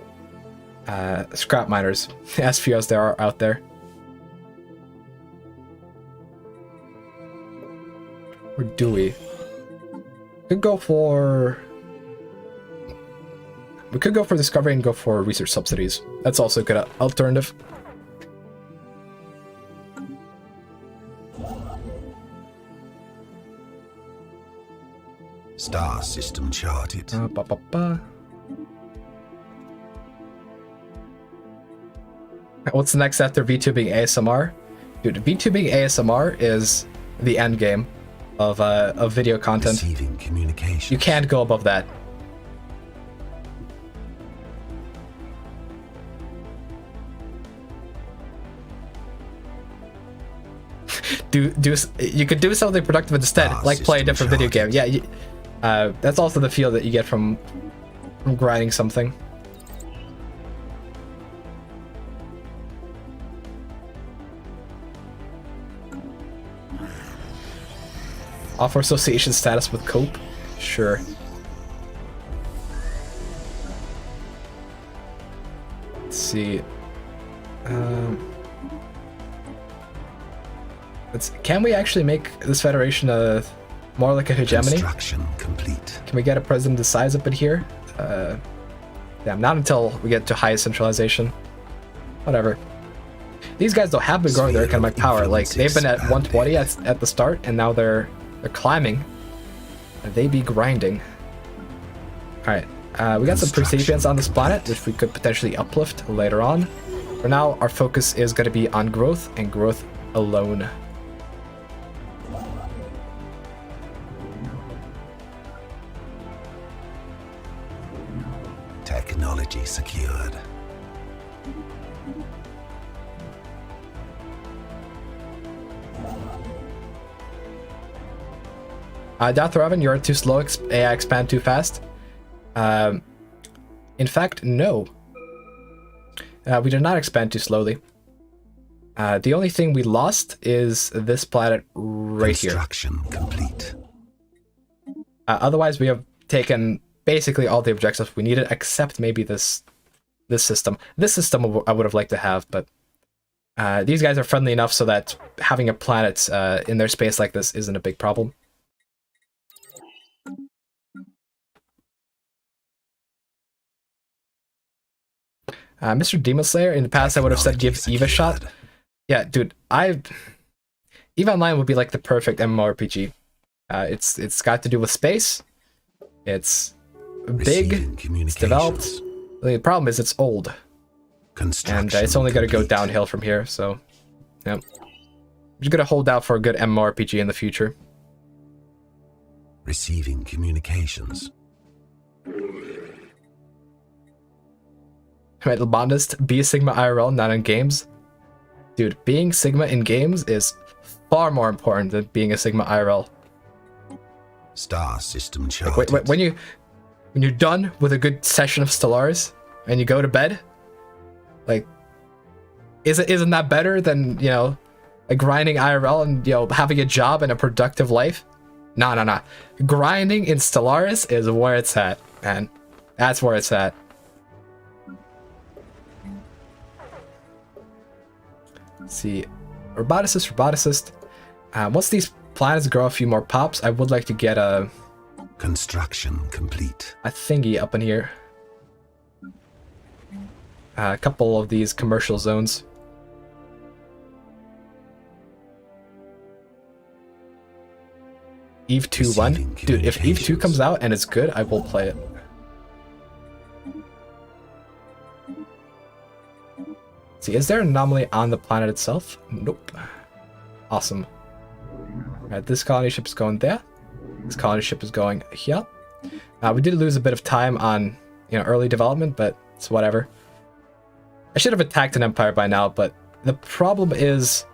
scrap miners, as few as there are out there. Or do we? Could go for... We could go for discovery and go for research subsidies. That's also a good alternative. Star system charted. What's next after VTubing ASMR? Dude, VTubing ASMR is the end game of video content. Receiving communication. You can't go above that. You could do something productive instead, like play a different video game. Yeah, that's also the feel that you get from grinding something. Offer association status with Cope? Sure. Let's see. Can we actually make this federation more like a hegemony? Construction complete. Can we get a president to size up in here? Yeah, not until we get to high centralization. Whatever. These guys though have been growing their economic power. Like they've been at 120 at the start, and now they're climbing. They be grinding. All right, we got some persepians on this planet, which we could potentially uplift later on. For now, our focus is going to be on growth and growth alone. Technology secured. Dathraven, you're too slow. AI expand too fast. In fact, no. We did not expand too slowly. The only thing we lost is this planet right here. Construction complete. Otherwise, we have taken basically all the objectives we needed, except maybe this system. This system I would have liked to have, but these guys are friendly enough so that having a planet in their space like this isn't a big problem. Mr. Demon Slayer, in the past I would have said give Eve a shot. Yeah, dude, EVE Online would be like the perfect MMORPG. It's got to do with space. It's big. It's developed. The problem is it's old, and it's only going to go downhill from here. So, yeah, I'm just gonna hold out for a good MMORPG in the future. Receiving communications. Right, Labondist, be a Sigma IRL, not in games. Dude, being Sigma in games is far more important than being a Sigma IRL. Star system charted. Like, when you're done with a good session of Stellaris and you go to bed, like, isn't that better than, you know, like grinding IRL and, you know, having a job and a productive life? No. Grinding in Stellaris is where it's at, man. That's where it's at. Let's see, roboticist. Once these planets grow a few more pops, I would like to get a construction complete. A thingy up in here. A couple of these commercial zones. Eve 2-1. Dude, if Eve 2 comes out and it's good, I will play it. See, is there an anomaly on the planet itself? Nope. Awesome. Alright, this colony ship is going there. This colony ship is going here. We did lose a bit of time on, you know, early development, but it's whatever. I should have attacked an empire by now, but the problem is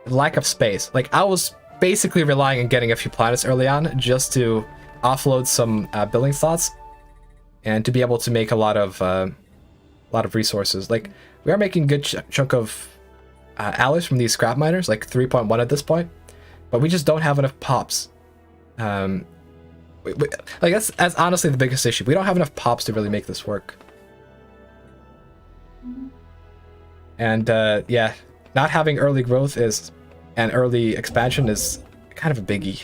lack of space. Like, I was basically relying on getting a few planets early on just to offload some building slots and to be able to make a lot of resources. Like, we are making a good chunk of alloys from these scrap miners, like 3.1 at this point, but we just don't have enough pops. Like that's honestly the biggest issue. We don't have enough pops to really make this work. And yeah, not having early growth and early expansion is kind of a biggie.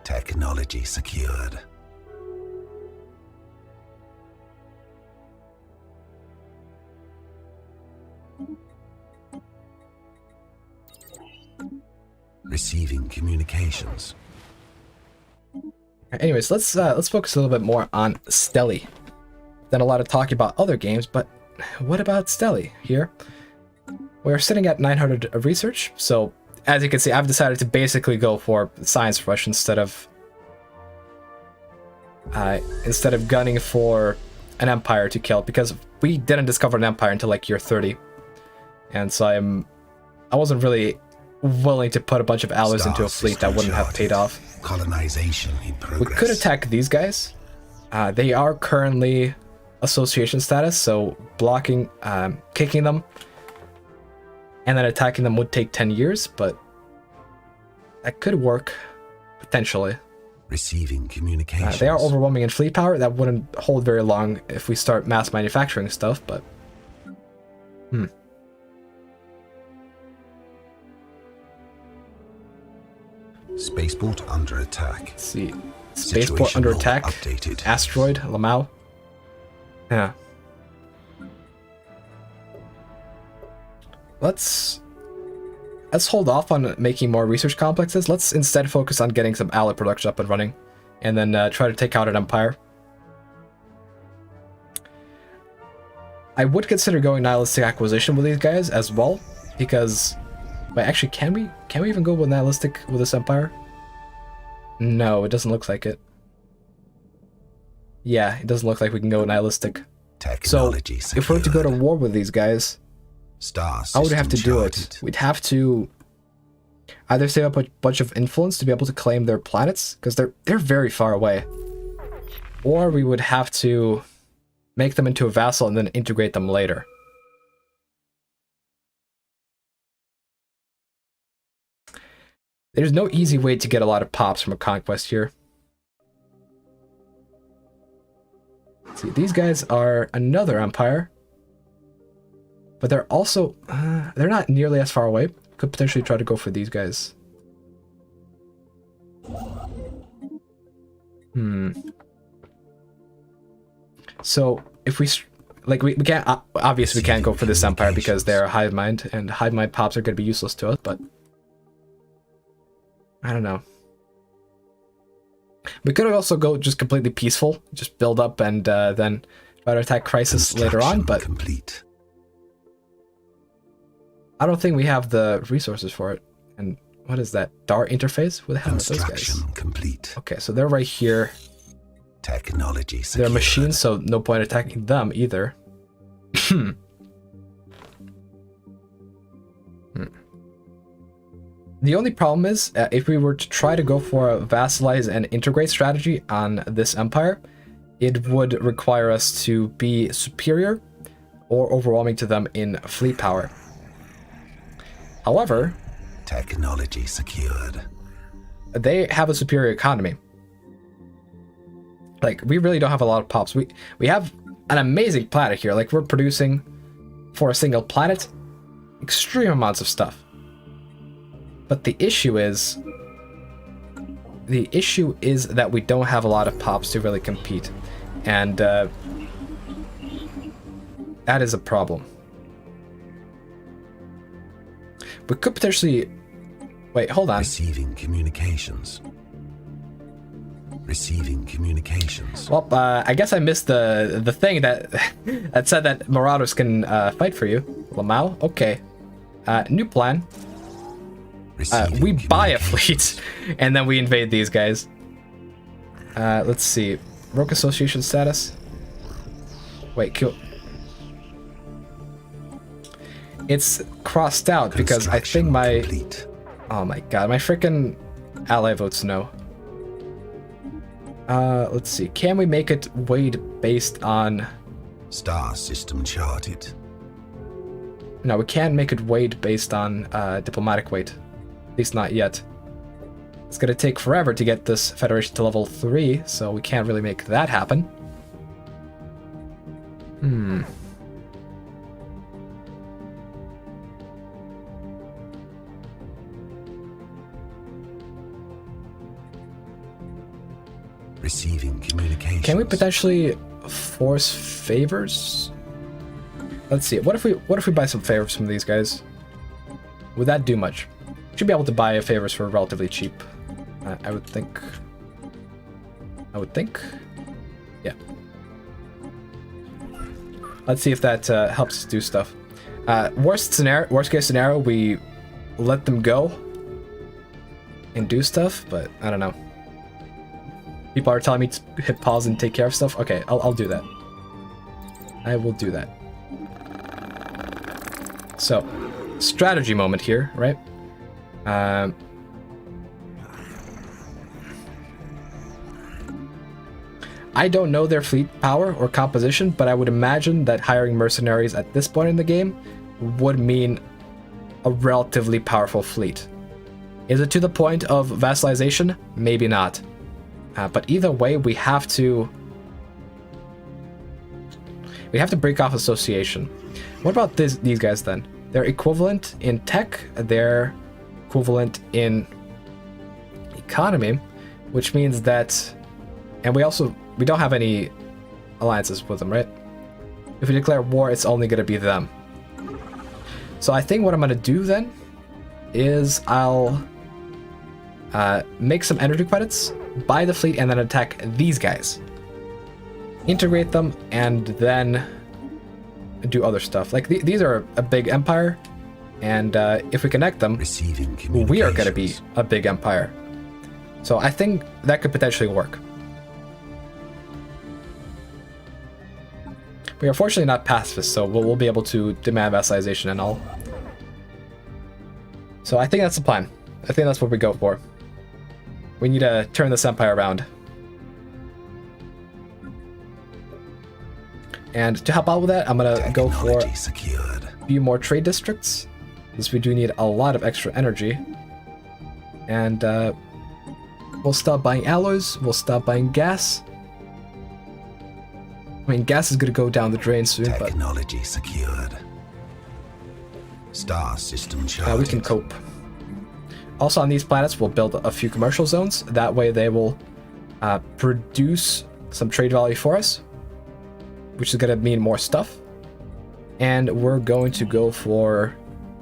Technology secured. Receiving communications. Anyways, let's focus a little bit more on Stelly. Done a lot of talking about other games, but what about Stelly here? We're sitting at 900 of research, so as you can see, I've decided to basically go for science rush instead of gunning for an empire to kill, because we didn't discover an empire until like year 30, and so I wasn't really willing to put a bunch of alloys into a fleet that wouldn't have paid off. Colonization in progress. We could attack these guys. They are currently association status, so blocking, kicking them, and then attacking them would take 10 years, but that could work, potentially. Receiving communications. They are overwhelming in fleet power. That wouldn't hold very long if we start mass manufacturing stuff, but... Spaceport under attack. Let's see. Spaceport under attack. Updated. Asteroid, Lamau. Yeah. Let's hold off on making more research complexes. Let's instead focus on getting some alloy production up and running, and then try to take out an empire. I would consider going nihilistic acquisition with these guys as well, because... Wait, actually, can we even go with nihilistic with this empire? No, it doesn't look like it. Yeah, it doesn't look like we can go nihilistic. Technology so, if we were to go to war with these guys, how would we have to do it? We'd have to either save up a bunch of influence to be able to claim their planets, because they're very far away, or we would have to make them into a vassal and then integrate them later. There's no easy way to get a lot of pops from a conquest here. Let's see, these guys are another empire, but they're also they're not nearly as far away. Could potentially try to go for these guys. So if we can't obviously we can't go for this empire because they're hive mind, and hive mind pops are going to be useless to us, but I don't know. We could also go just completely peaceful, just build up and then try to attack Crisis later on, but complete. I don't think we have the resources for it. And what is that? DAR interface? What the hell are those guys? Complete. Okay, so they're right here. Technology secured. They're machines, so no point attacking them either. The only problem is, if we were to try to go for a vassalize and integrate strategy on this empire, it would require us to be superior or overwhelming to them in fleet power. However, technology secured. They have a superior economy. Like, we really don't have a lot of pops. We have an amazing planet here. Like, we're producing, for a single planet, extreme amounts of stuff. But the issue is that we don't have a lot of pops to really compete, and that is a problem. We could potentially wait. Hold on. Receiving communications. Receiving communications. Well, I guess I missed the thing that that said that Marauders can fight for you. Lamau. Okay. New plan. We buy a fleet, and then we invade these guys. Let's see. Rogue Association status. Wait, kill. It's crossed out because I think my... complete. Oh my god, my freaking ally votes no. Let's see. Can we make it weight based on... Star system charted. No, we can't make it weight based on diplomatic weight. At least not yet. It's gonna take forever to get this Federation to level 3, so we can't really make that happen. Receiving communications. Can we potentially force favors? Let's see. What if we buy some favors from these guys? Would that do much? Should be able to buy favors for relatively cheap. I would think. Yeah. Let's see if that helps us do stuff. Worst case scenario, we let them go and do stuff, but I don't know. People are telling me to hit pause and take care of stuff. Okay, I'll do that. I will do that. So, strategy moment here, right? I don't know their fleet power or composition, but I would imagine that hiring mercenaries at this point in the game would mean a relatively powerful fleet. Is it to the point of vassalization? Maybe not. But either way, we have to break off association. What about these guys then? They're equivalent in tech, they're equivalent in economy, which means that, and we don't have any alliances with them, right? If we declare war, it's only going to be them. So I think what I'm going to do then is I'll make some energy credits, buy the fleet, and then attack these guys. Integrate them, and then do other stuff. Like, these are a big empire, and if we connect them, we are going to be a big empire. So I think that could potentially work. We are fortunately not pacifists, so we'll be able to demand vassalization and all. So I think that's the plan. I think that's what we go for. We need to turn this empire around. And to help out with that, I'm gonna go for a few more trade districts, because we do need a lot of extra energy. And we'll stop buying alloys, we'll stop buying gas. I mean, gas is gonna go down the drain soon, but technology secured. Star system charted. We can cope. Also on these planets, we'll build a few commercial zones. That way they will produce some trade value for us, which is gonna mean more stuff. And we're going to go for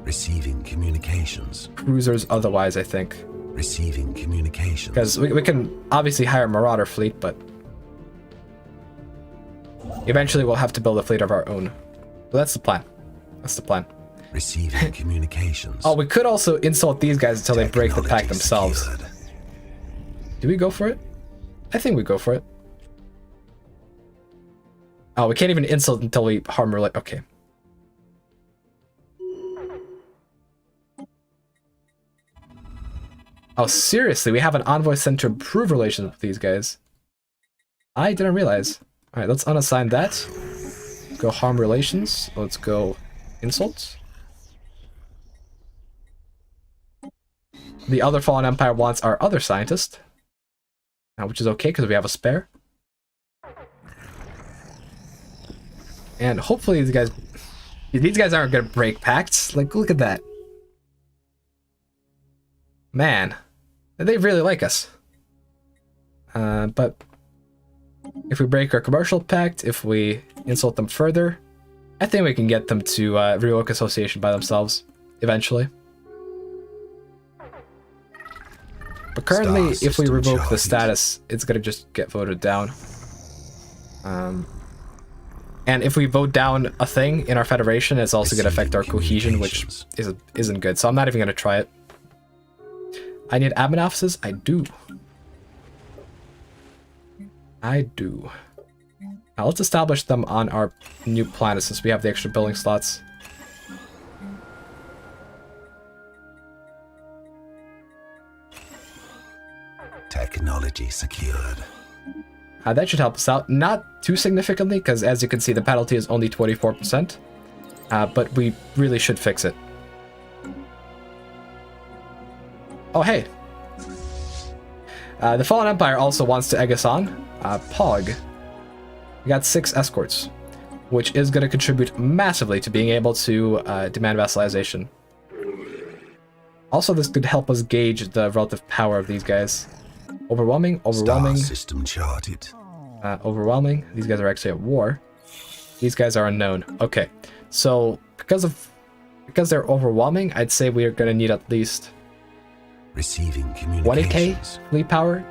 receiving communications. Cruisers otherwise, I think. Receiving communications. Because we can obviously hire a Marauder fleet, but eventually we'll have to build a fleet of our own. But that's the plan. That's the plan. Receiving communications. Oh, we could also insult these guys until they break the pact themselves. Secured. Do we go for it? I think we go for it. Oh, we can't even insult until we harm relate. Okay. Oh, seriously? We have an envoy sent to improve relations with these guys. I didn't realize. Alright, let's unassign that. Let's go harm relations. Let's go insults. The other Fallen Empire wants our other scientist. Which is okay, because we have a spare. And hopefully these guys aren't going to break pacts. Like, look at that. Man, they really like us. But if we break our commercial pact, if we insult them further, I think we can get them to revoke association by themselves, eventually. But currently, if we revoke the status, it's going to just get voted down. And if we vote down a thing in our federation, it's also going to affect our cohesion, which isn't good. So I'm not even going to try it. I need admin offices? I do. I do. Now let's establish them on our new planet since we have the extra building slots. Technology secured. That should help us out. Not too significantly, because as you can see, the penalty is only 24%. but we really should fix it. Oh, hey. The Fallen Empire also wants to egg us on. Pog. We got 6 escorts, which is going to contribute massively to being able to demand vassalization. Also, this could help us gauge the relative power of these guys. Overwhelming, overwhelming. Star system charted. Overwhelming. These guys are actually at war. These guys are unknown. Okay, so because they're overwhelming, I'd say we are going to need at least Receiving 20k communications. fleet power.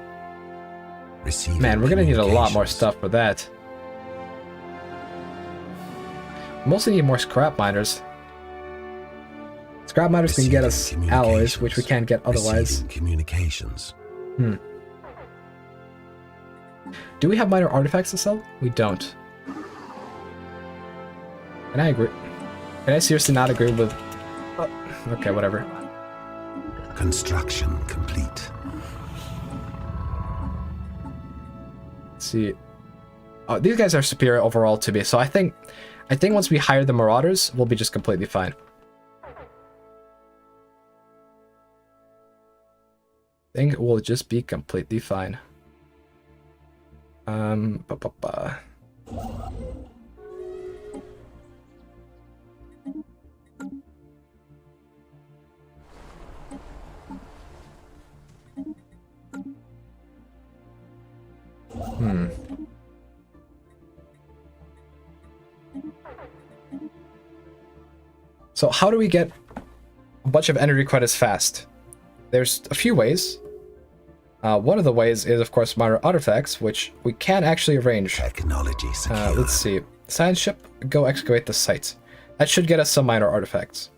Receiving Man, we're going to need a lot more communications. stuff for that. Mostly need more scrap miners. Scrap miners can get us Receiving alloys, which we can't get otherwise. Receiving communications. Do we have minor artifacts to sell? We don't. Can I agree? Can I seriously not agree with... Okay, whatever. Construction complete. Let's see. Oh, these guys are superior overall to me, so I think once we hire the Marauders, we'll be just completely fine. I think we'll just be completely fine. So how do we get a bunch of energy credits fast? There's a few ways. One of the ways is, of course, minor artifacts, which we can actually arrange. Technology secure. Let's see. Science ship, go excavate the site. That should get us some minor artifacts.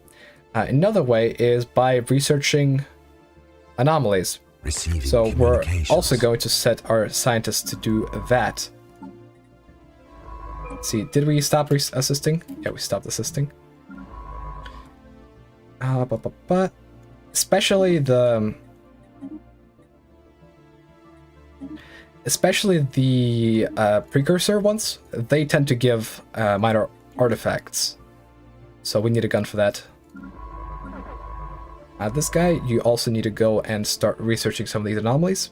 Another way is by researching anomalies. Receiving So we're communications. also going to set our scientists to do that. Let's see, did we stop assisting? Yeah, we stopped assisting. Especially the precursor ones, they tend to give minor artifacts. So we need a gun for that. This guy, you also need to go and start researching some of these anomalies.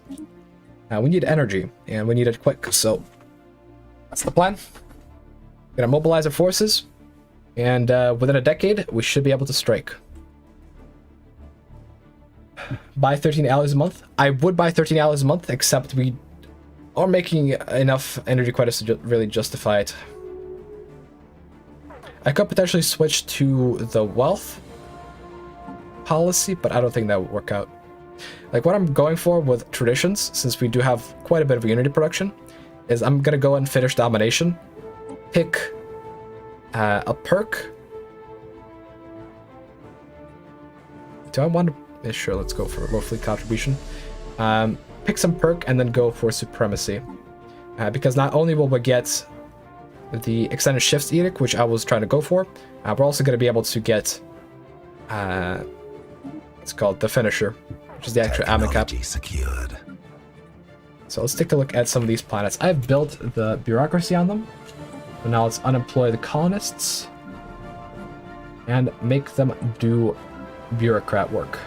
We need energy, and we need it quick, so that's the plan. Gonna mobilize our forces, and within a decade, we should be able to strike. Buy 13 alloys a month? I would buy 13 alloys a month, except we are making enough energy credits to really justify it. I could potentially switch to the wealth policy, but I don't think that would work out. Like, what I'm going for with traditions, since we do have quite a bit of unity production, is I'm gonna go and finish domination, pick a perk. Do I want to... Yeah, sure, let's go for low fleet contribution. Pick some perk and then go for supremacy. Because not only will we get the extended shifts edict, which I was trying to go for, we're also going to be able to get it's called the finisher, which is the extra admin cap. Technology secured. So let's take a look at some of these planets. I've built the bureaucracy on them, but now let's unemploy the colonists and make them do bureaucrat work.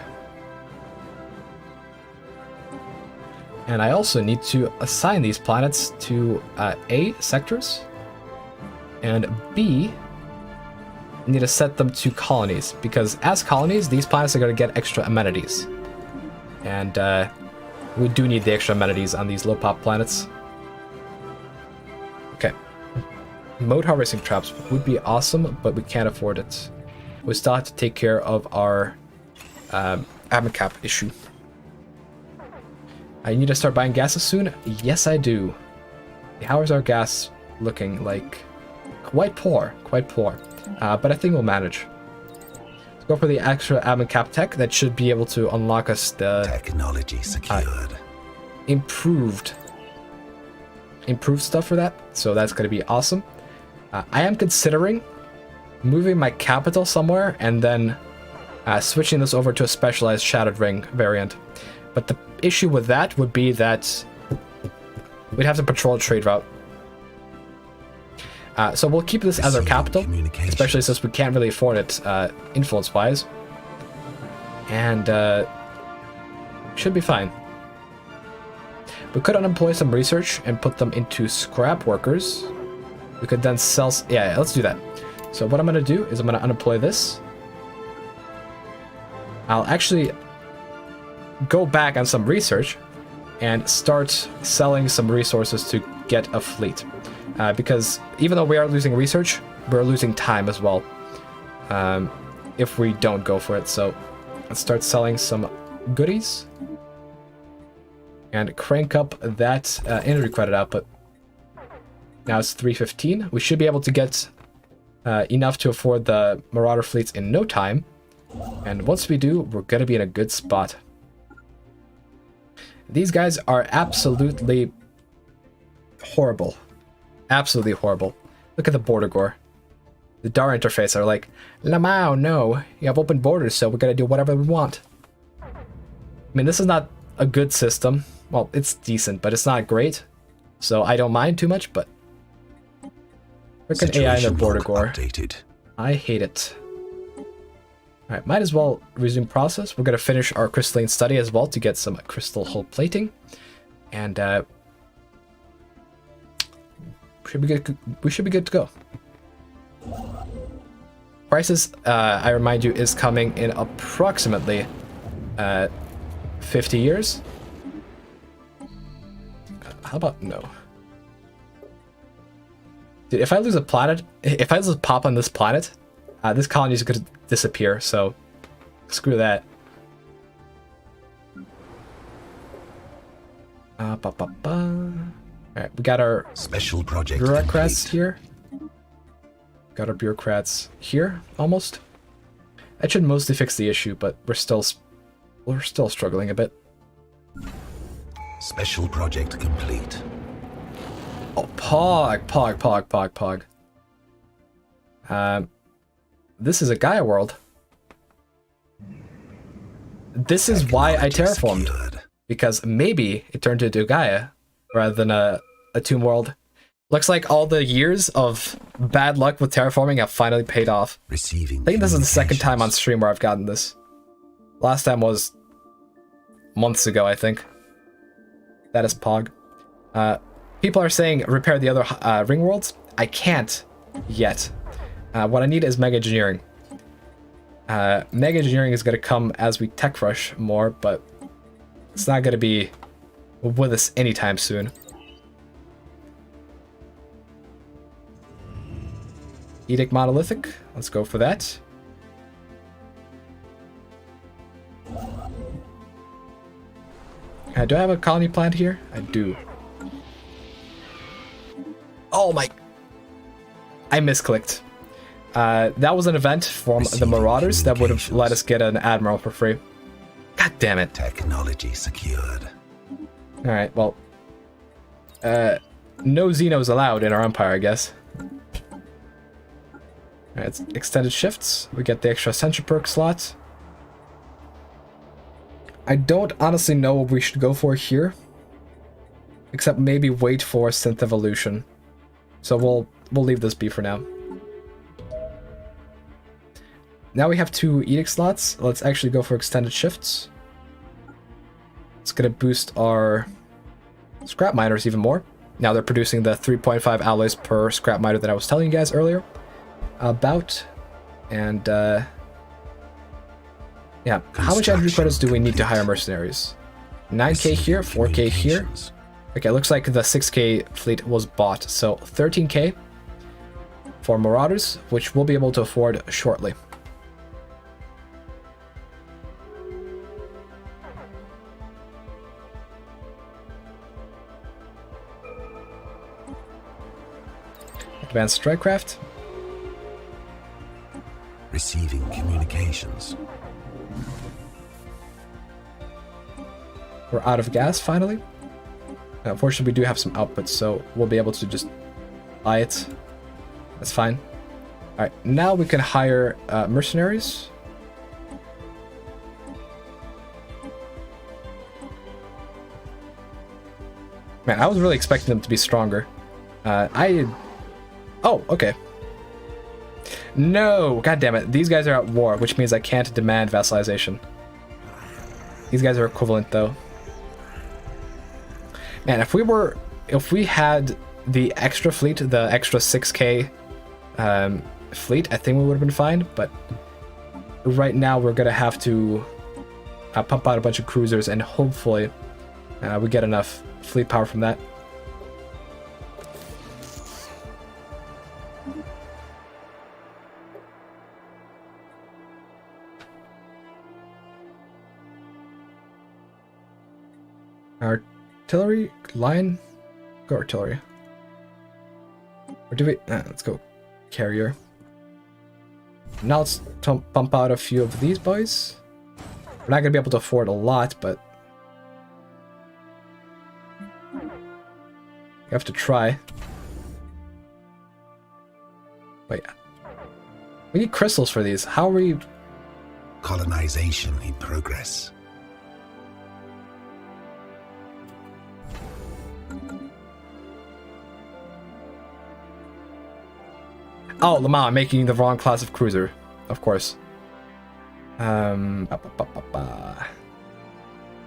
And I also need to assign these planets to A, sectors, and B, I need to set them to colonies, because as colonies, these planets are going to get extra amenities. And we do need the extra amenities on these low-pop planets. Okay. Mode harvesting traps would be awesome, but we can't afford it. We still have to take care of our admin cap issue. I need to start buying gases soon? Yes, I do. How is our gas looking? Like, quite poor, quite poor. But I think we'll manage. Let's go for the extra admin cap tech. That should be able to unlock us the Technology secured. improved stuff for that. So that's going to be awesome. I am considering moving my capital somewhere and then switching this over to a specialized Shattered Ring variant. But the issue with that would be that we'd have to patrol a trade route. So we'll keep this as our capital, especially since we can't really afford it influence-wise. And should be fine. We could unemploy some research and put them into scrap workers. We could then sell... Yeah, let's do that. So what I'm going to do is I'm going to unemploy this. I'll actually go back on some research and start selling some resources to get a fleet. Because even though we are losing research, we're losing time as well if we don't go for it. So let's start selling some goodies and crank up that energy credit output. Now it's 315. We should be able to get enough to afford the Marauder fleets in no time. And once we do, we're going to be in a good spot. These guys are absolutely horrible. Absolutely horrible. Look at the border gore. The DAR interface are like, Lamau, no, you have open borders, so we're going to do whatever we want. I mean, this is not a good system. Well, it's decent, but it's not great. So I don't mind too much, but... Frickin' AI in their border gore. Updated. I hate it. Alright, might as well resume process. We're going to finish our crystalline study as well to get some crystal hull plating. And we should be good to go. Prices, I remind you, is coming in approximately 50 years. How about no? Dude, if I lose a planet, if I lose a pop on this planet, this colony is going to disappear, so screw that. Alright, we got our special project bureaucrats here. Got our bureaucrats here, almost. That should mostly fix the issue, but we're still struggling a bit. Special project complete. Oh, Pog. This is a Gaia world. This is why I terraformed. Secured. Because maybe it turned into Gaia rather than a tomb world. Looks like all the years of bad luck with terraforming have finally paid off. I think this is the second time on stream where I've gotten this. Last time was months ago, I think. That is Pog. People are saying repair the other ring worlds. I can't yet. What I need is Mega Engineering. Mega Engineering is going to come as we tech rush more, but it's not going to be with us anytime soon. Edict Monolithic. Let's go for that. Do I have a colony planned here? I do. Oh my... I misclicked. That was an event from the Marauders that would have let us get an Admiral for free. God damn it. Technology secured. Alright, well... no Xenos allowed in our Empire, I guess. Alright, extended shifts. We get the extra Sentry perk slot. I don't honestly know what we should go for here. Except maybe wait for Synth Evolution. So we'll leave this be for now. Now we have 2 Edict slots. Let's actually go for extended shifts. It's gonna boost our scrap miners even more. Now they're producing the 3.5 alloys per scrap miner that I was telling you guys earlier about. And yeah, how much energy credits do we need to hire mercenaries? 9k here, 4k here. Okay, looks like the 6k fleet was bought, so 13k for Marauders, which we'll be able to afford shortly. Advanced Strikecraft. Receiving communications. We're out of gas, finally. Unfortunately, we do have some output, so we'll be able to just buy it. That's fine. Alright, now we can hire mercenaries. Man, I was really expecting them to be stronger. Oh, okay. No, god damn it. These guys are at war, which means I can't demand vassalization. These guys are equivalent though. Man, if we had the extra fleet, the extra 6k fleet, I think we would have been fine, but right now we're gonna have to pump out a bunch of cruisers and hopefully we get enough fleet power from that. Artillery line, go artillery. Or do we? Let's go carrier. Now let's pump out a few of these boys. We're not gonna be able to afford a lot, but you have to try. But yeah, we need crystals for these. How are we? Colonization in progress. Oh, Lamar, I'm making the wrong class of cruiser, of course.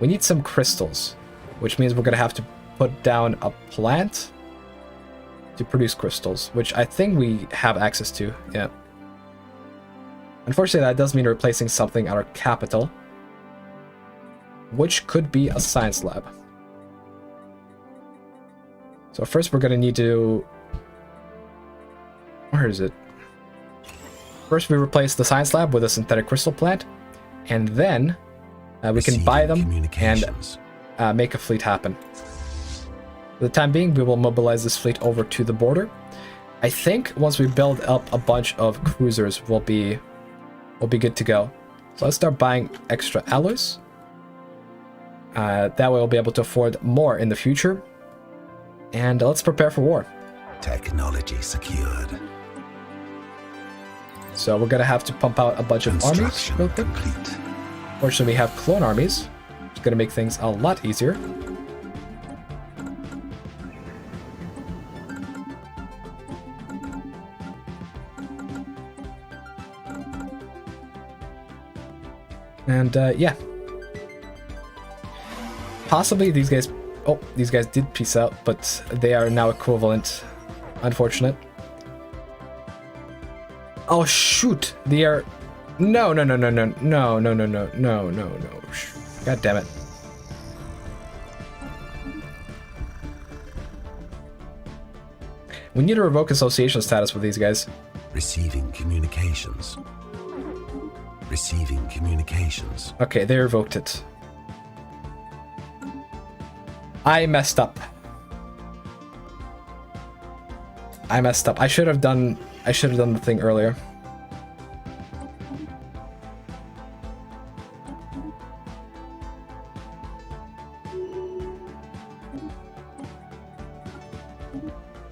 We need some crystals, which means we're gonna have to put down a plant to produce crystals, which I think we have access to, yeah. Unfortunately, that does mean replacing something at our capital, which could be a science lab. So first we're gonna need to... Where is it? First we replace the science lab with a synthetic crystal plant, and then we can buy them and make a fleet happen. For the time being, we will mobilize this fleet over to the border. I think once we build up a bunch of cruisers, we'll be good to go. So let's start buying extra alloys. That way we'll be able to afford more in the future. And let's prepare for war. Technology secured. So we're gonna have to pump out a bunch of armies real quick. Complete. Fortunately, we have clone armies. It's gonna make things a lot easier. And yeah. Possibly these guys... Oh, these guys did peace out, but they are now equivalent. Unfortunate. Oh shoot! They are... No. God damn it. We need to revoke association status with these guys. Receiving communications. Receiving communications. Okay, they revoked it. I messed up. I should have done the thing earlier.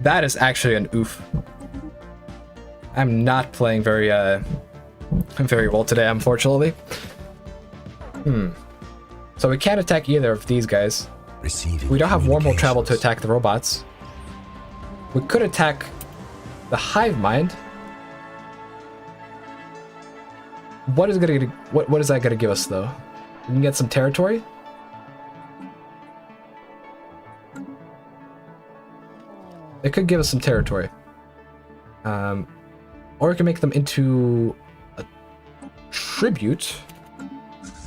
That is actually an oof. I'm not playing very well today, unfortunately. So we can't attack either of these guys. We don't have wormhole travel to attack the robots. We could attack the hive mind. What is that gonna give us though? We can get some territory. It could give us some territory. Or we can make them into a tribute.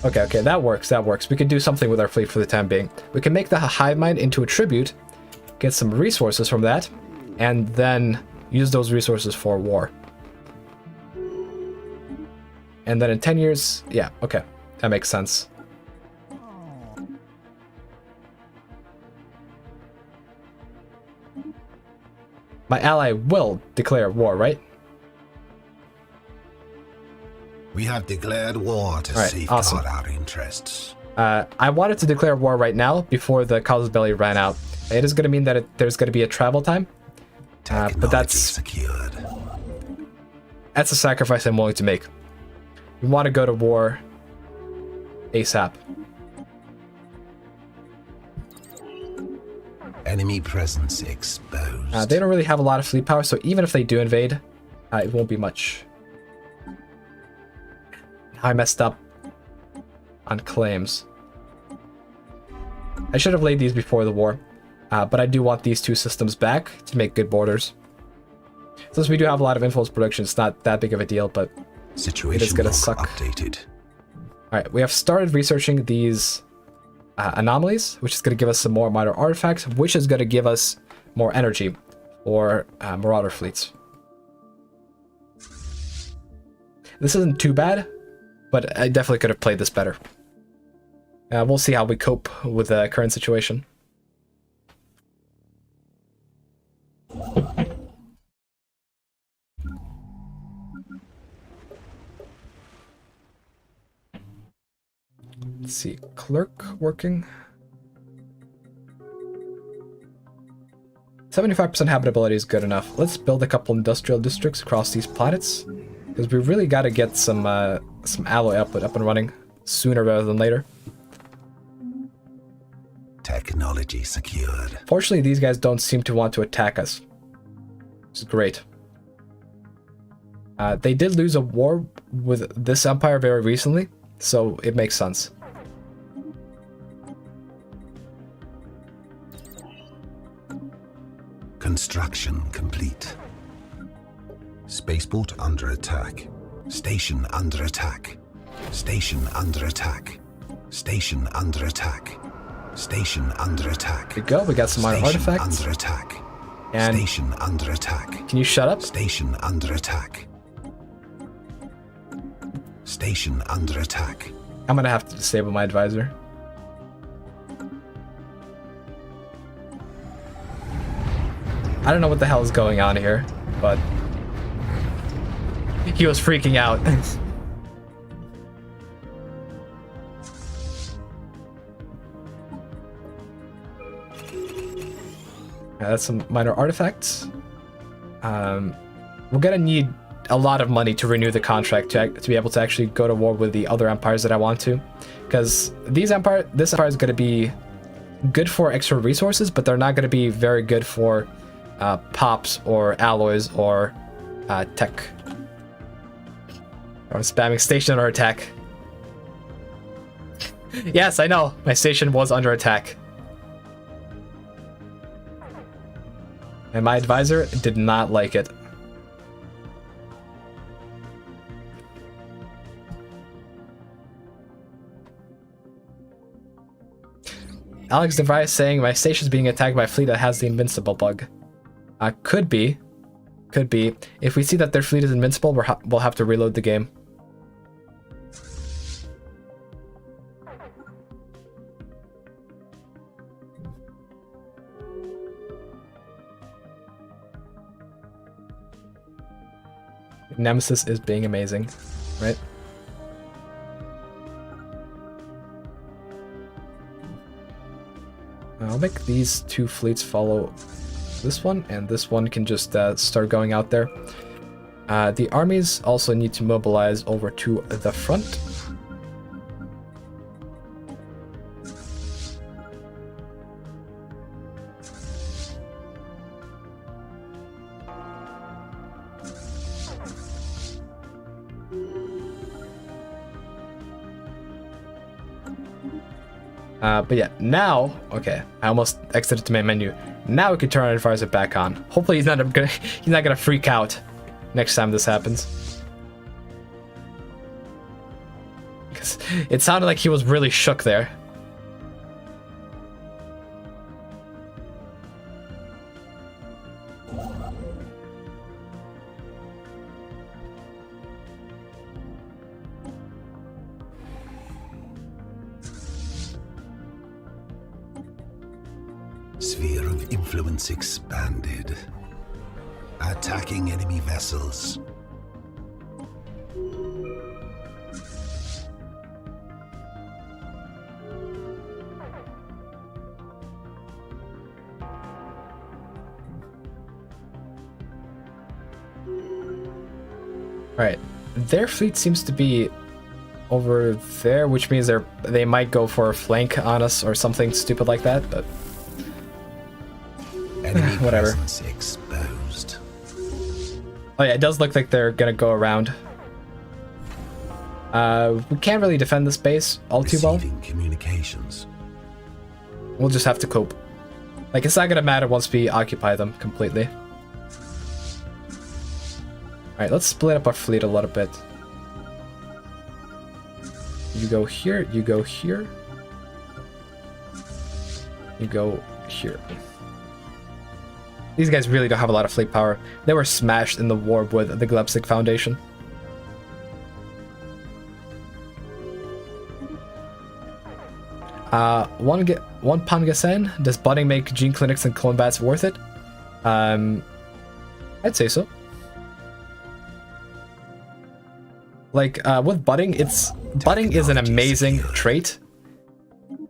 Okay, that works. We could do something with our fleet for the time being. We can make the hive mind into a tribute, get some resources from that, and then use those resources for war. And then in 10 years, yeah, okay, that makes sense. My ally will declare war, right? We have declared war to safeguard our interests. I wanted to declare war right now before the casus belli ran out. It is going to mean that there's going to be a travel time, but that's secured. That's a sacrifice I'm willing to make. We want to go to war ASAP. Enemy presence exposed. They don't really have a lot of fleet power, so even if they do invade, it won't be much. I messed up on claims. I should have laid these before the war, but I do want these two systems back to make good borders. Since we do have a lot of influence production, it's not that big of a deal, but Situation it is gonna log suck. updated. Alright, we have started researching these anomalies, which is going to give us some more minor artifacts, which is going to give us more energy for marauder fleets. This isn't too bad, but I definitely could have played this better. We'll see how we cope with the current situation. Let's see, clerk working. 75% habitability is good enough. Let's build a couple industrial districts across these planets, because we really got to get some alloy output up and running sooner rather than later. Technology secured. Fortunately, these guys don't seem to want to attack us, which is great. They did lose a war with this empire very recently, so it makes sense. Construction complete. Spaceport under attack. Station under attack. Station under attack. Station under attack. Station under attack. There we go, we got some minor Station artifacts. under attack. And Station under attack. can you shut up? Station under attack. Station under attack. I'm gonna have to disable my advisor. I don't know what the hell is going on here, but he was freaking out. That's some minor artifacts. We're gonna need a lot of money to renew the contract to be able to actually go to war with the other empires that I want to, because this empire is going to be good for extra resources, but they're not going to be very good for pops or alloys or tech. I'm spamming station under attack. Yes, I know, my station was under attack. And my advisor did not like it. Alex Device saying my station's being attacked by a fleet that has the invincible bug. Could be. Could be. If we see that their fleet is invincible, we'll have to reload the game. Nemesis is being amazing, right? I'll make these two fleets follow this one, and this one can just start going out there. The armies also need to mobilize over to the front. But yeah, now, okay, I almost exited to main menu. Now we can turn our advisor back on. Hopefully he's not gonna freak out next time this happens. Because it sounded like he was really shook there. Sphere of influence expanded. Attacking enemy vessels. Alright, their fleet seems to be over there, which means they might go for a flank on us or something stupid like that, but Whatever. Presence exposed. Oh yeah, it does look like they're gonna go around. We can't really defend this base all too well. Receiving communications. We'll just have to cope. Like, it's not gonna matter once we occupy them completely. Alright, let's split up our fleet a little bit. You go here, you go here. You go here. These guys really don't have a lot of fleet power. They were smashed in the war with the Glepsic Foundation. One Pangasen. Does budding make gene clinics and clone bats worth it? I'd say so. Like, with budding, budding is an amazing trait,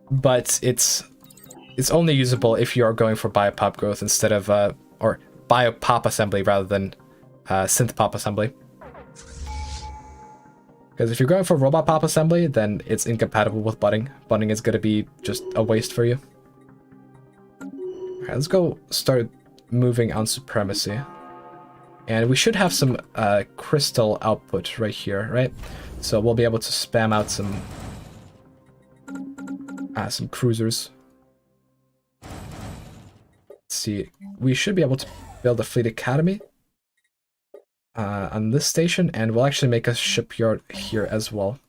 but it's only usable if you are going for biopop growth instead of or biopop assembly rather than synth pop assembly. Because if you're going for robot pop assembly, then it's incompatible with budding. Budding is going to be just a waste for you. Alright, let's go start moving on supremacy. And we should have some crystal output right here, right? So we'll be able to spam out some cruisers. Let's see, we should be able to build a fleet academy on this station, and we'll actually make a shipyard here as well.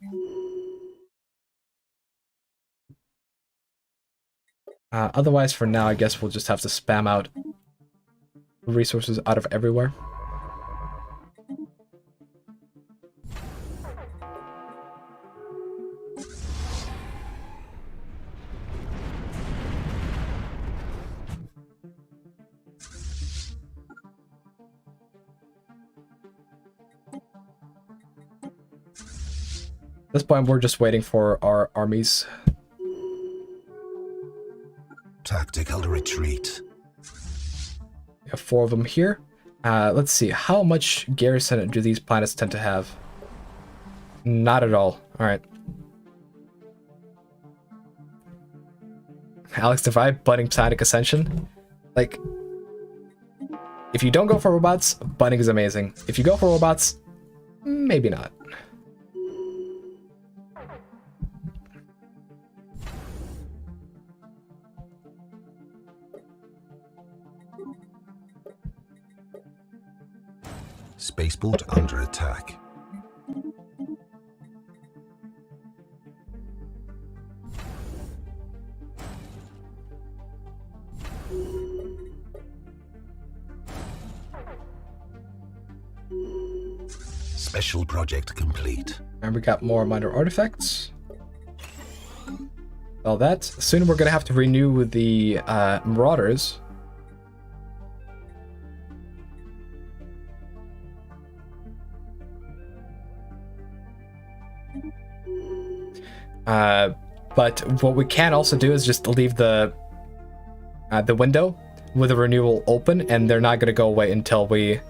Otherwise, for now, I guess we'll just have to spam out resources out of everywhere. At this point, we're just waiting for our armies. Tactical retreat. We have 4 of them here. Let's see, how much garrison do these planets tend to have? Not at all. Alright. Alex Divide, budding psionic ascension. Like, if you don't go for robots, budding is amazing. If you go for robots, maybe not. Spaceport under attack. Special project complete. And we got more minor artifacts. All that. Soon we're gonna have to renew the Marauders. But what we can also do is just leave the window with the renewal open, and they're not going to go away until we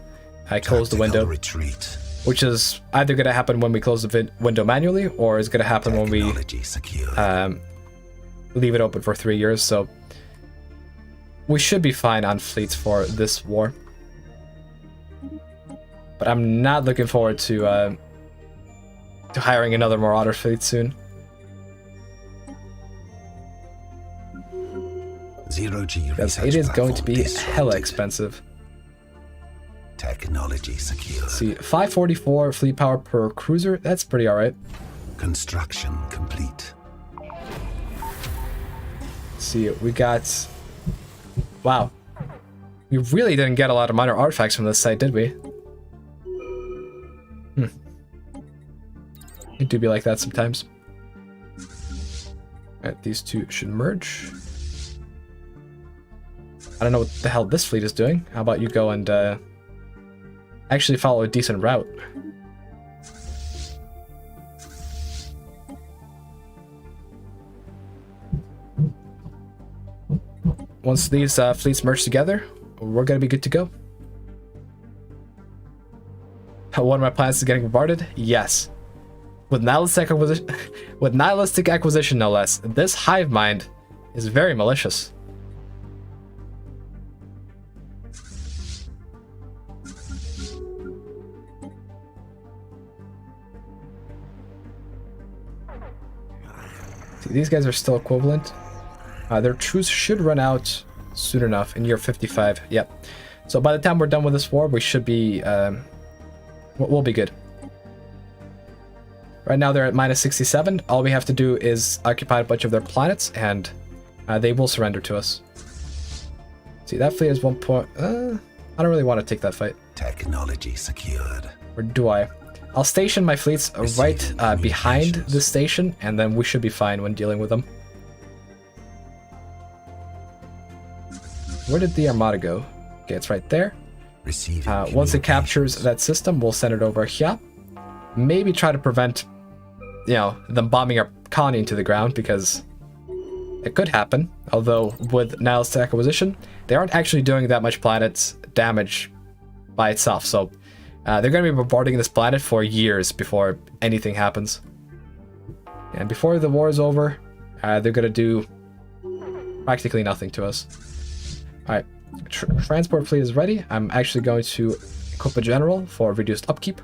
close the window. Retreat. Which is either going to happen when we close the window manually, or is going to happen when we leave it open for 3 years. So we should be fine on fleets for this war. But I'm not looking forward to hiring another Marauder fleet soon. 0G Because it is going to be hella expensive. Technology secure. See, 544 fleet power per cruiser, that's pretty alright. Construction complete. See, we got... Wow. We really didn't get a lot of minor artifacts from this site, did we? It do be like that sometimes. Alright, these two should merge. I don't know what the hell this fleet is doing. How about you go and actually follow a decent route? Once these fleets merge together, we're gonna be good to go. One of my planets is getting bombarded? Yes. With nihilistic acquisition, no less. This hive mind is very malicious. These guys are still equivalent. Their truce should run out soon enough in year 55. Yep. So by the time we're done with this war, we should be... we'll be good. Right now they're at minus 67. All we have to do is occupy a bunch of their planets, and they will surrender to us. See, that fleet is 1 point... I don't really want to take that fight. Technology secured. Or do I? I'll station my fleets right behind this station, and then we should be fine when dealing with them. Where did the Armada go? Okay, it's right there. Once it captures that system, we'll send it over here. Maybe try to prevent, you know, them bombing our colony into the ground, because it could happen. Although with Nile's acquisition, they aren't actually doing that much planet damage by itself, so they're going to be bombarding this planet for years before anything happens. And before the war is over, they're going to do practically nothing to us. Alright, transport fleet is ready. I'm actually going to equip a general for reduced upkeep.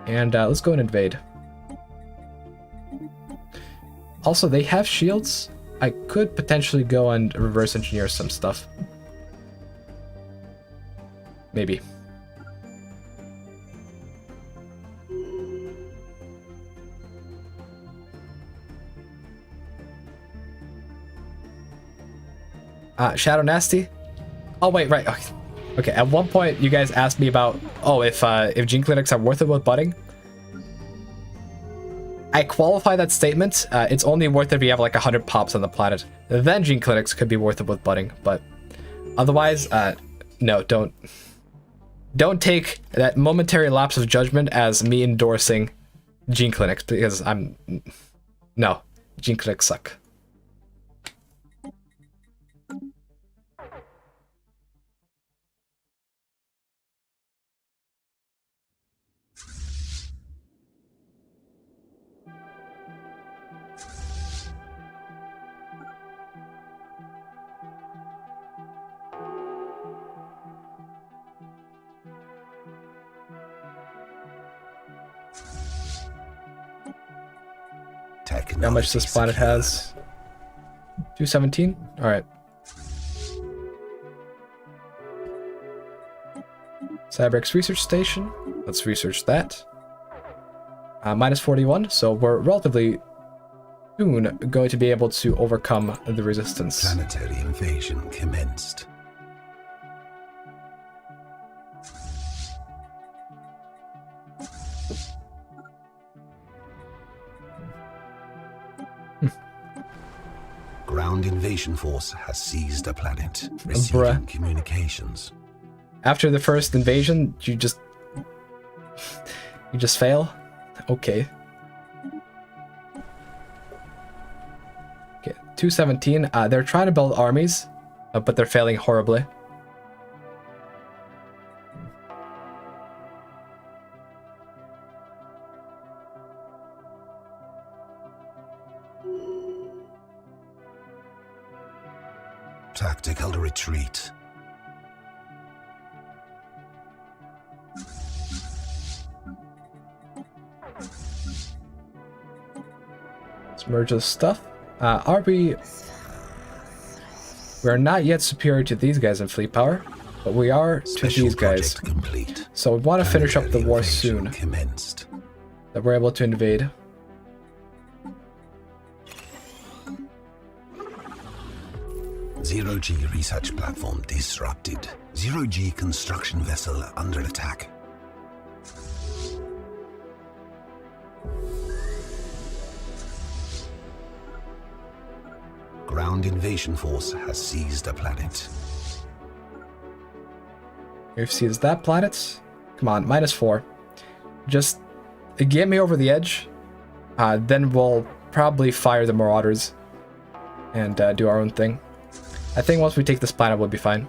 And let's go and invade. Also, they have shields. I could potentially go and reverse engineer some stuff. Maybe. Shadow Nasty? Oh wait, right. Okay, at one point you guys asked me about, oh, if gene clinics are worth it with budding. I qualify that statement. It's only worth it if you have like 100 pops on the planet. Then gene clinics could be worth it with budding, but otherwise, no, don't take that momentary lapse of judgment as me endorsing gene clinics, because no, gene clinics suck. How much this planet has? 217? Alright. Cyberx Research Station. Let's research that. Minus 41, so we're relatively soon going to be able to overcome the resistance. Planetary invasion commenced. Ground invasion force has seized a planet. Receiving communications. After the first invasion, you just fail? Okay. Okay, 217. They're trying to build armies, but they're failing horribly. Tactical retreat. Let's merge this stuff. Are we... We're not yet superior to these guys in fleet power, but we are to these guys. Complete. So we want to finish up the war soon. Commenced. That we're able to invade. Zero-G research platform disrupted. Zero-G construction vessel under attack. Ground invasion force has seized a planet. You've seized that planet? Come on, minus 4. Just get me over the edge. Then we'll probably fire the Marauders and do our own thing. I think once we take this planet, we'll be fine.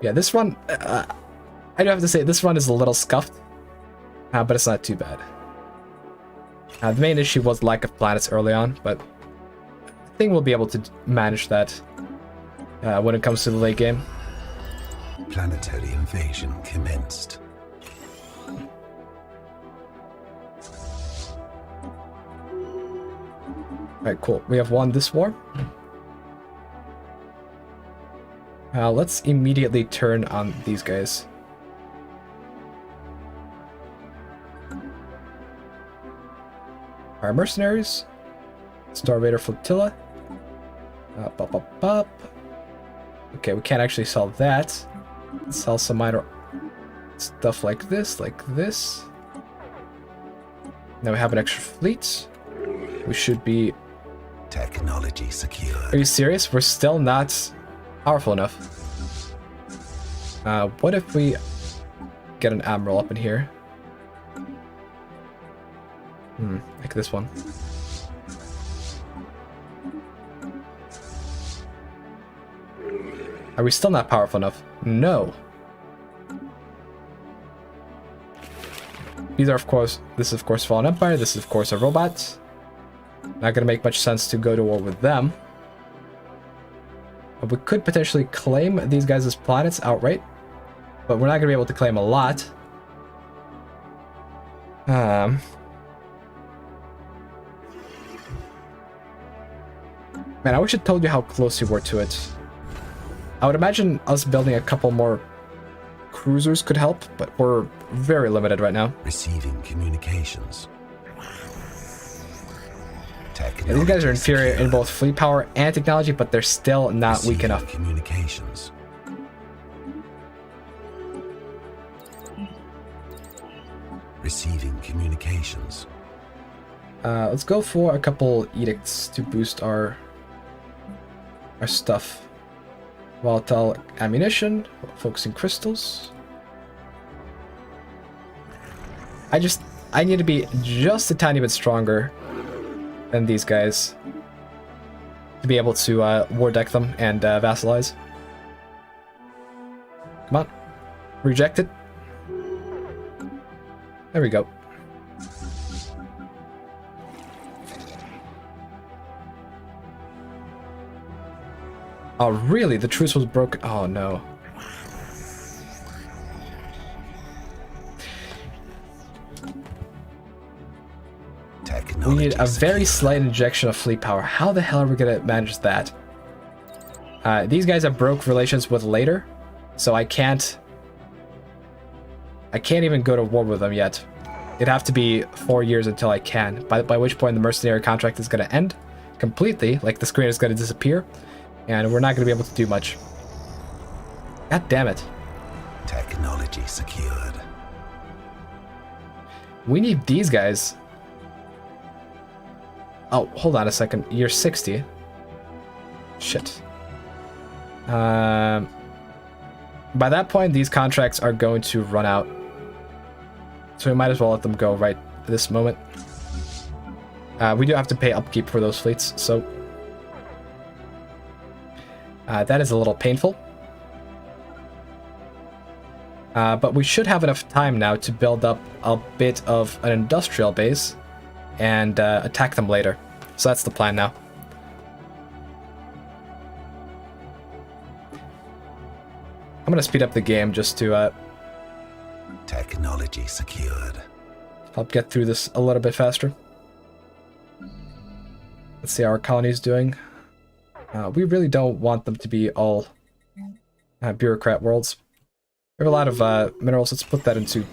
Yeah, this run, I do have to say, this run is a little scuffed, but it's not too bad. The main issue was lack of planets early on, but I think we'll be able to manage that when it comes to the late game. Planetary invasion commenced. Alright, cool. We have won this war. Let's immediately turn on these guys. Our mercenaries. Star Raider Flotilla. Okay, we can't actually sell that. Let's sell some minor stuff like this, Now we have an extra fleet. We should be... Technology secure. Are you serious? We're still not powerful enough. What if we get an admiral up in here? Like this one. Are we still not powerful enough? No. These are, of course, this is, of course, Fallen Empire. This is, of course, a robot. Not gonna make much sense to go to war with them. But we could potentially claim these guys as planets outright. But we're not gonna be able to claim a lot. Man, I wish I told you how close we were to it. I would imagine us building a couple more cruisers could help, but we're very limited right now. Receiving communications. Yeah, these guys are inferior in both fleet power and technology, but they're still not weak enough. Communications. Receiving communications. Let's go for a couple edicts to boost our stuff. Volatile ammunition, focusing crystals. I need to be just a tiny bit stronger than these guys to be able to war deck them and vassalize. Come on, reject it. There we go. Oh, really? The truce was broken? Oh, no. We need a very slight injection of fleet power. How the hell are we going to manage that? These guys have broke relations with later, so I can't even go to war with them yet. It'd have to be 4 years until I can, by which point the mercenary contract is going to end completely, like the screen is going to disappear. And we're not going to be able to do much. God damn it. Technology secured. We need these guys. Oh, hold on a second. You're 60. Shit. By that point, these contracts are going to run out. So we might as well let them go right this moment. We do have to pay upkeep for those fleets, so... that is a little painful. But we should have enough time now to build up a bit of an industrial base and attack them later. So that's the plan now. I'm going to speed up the game just to Technology secured. help get through this a little bit faster. Let's see how our colony's doing. We really don't want them to be all bureaucrat worlds. We have a lot of minerals. Let's put that into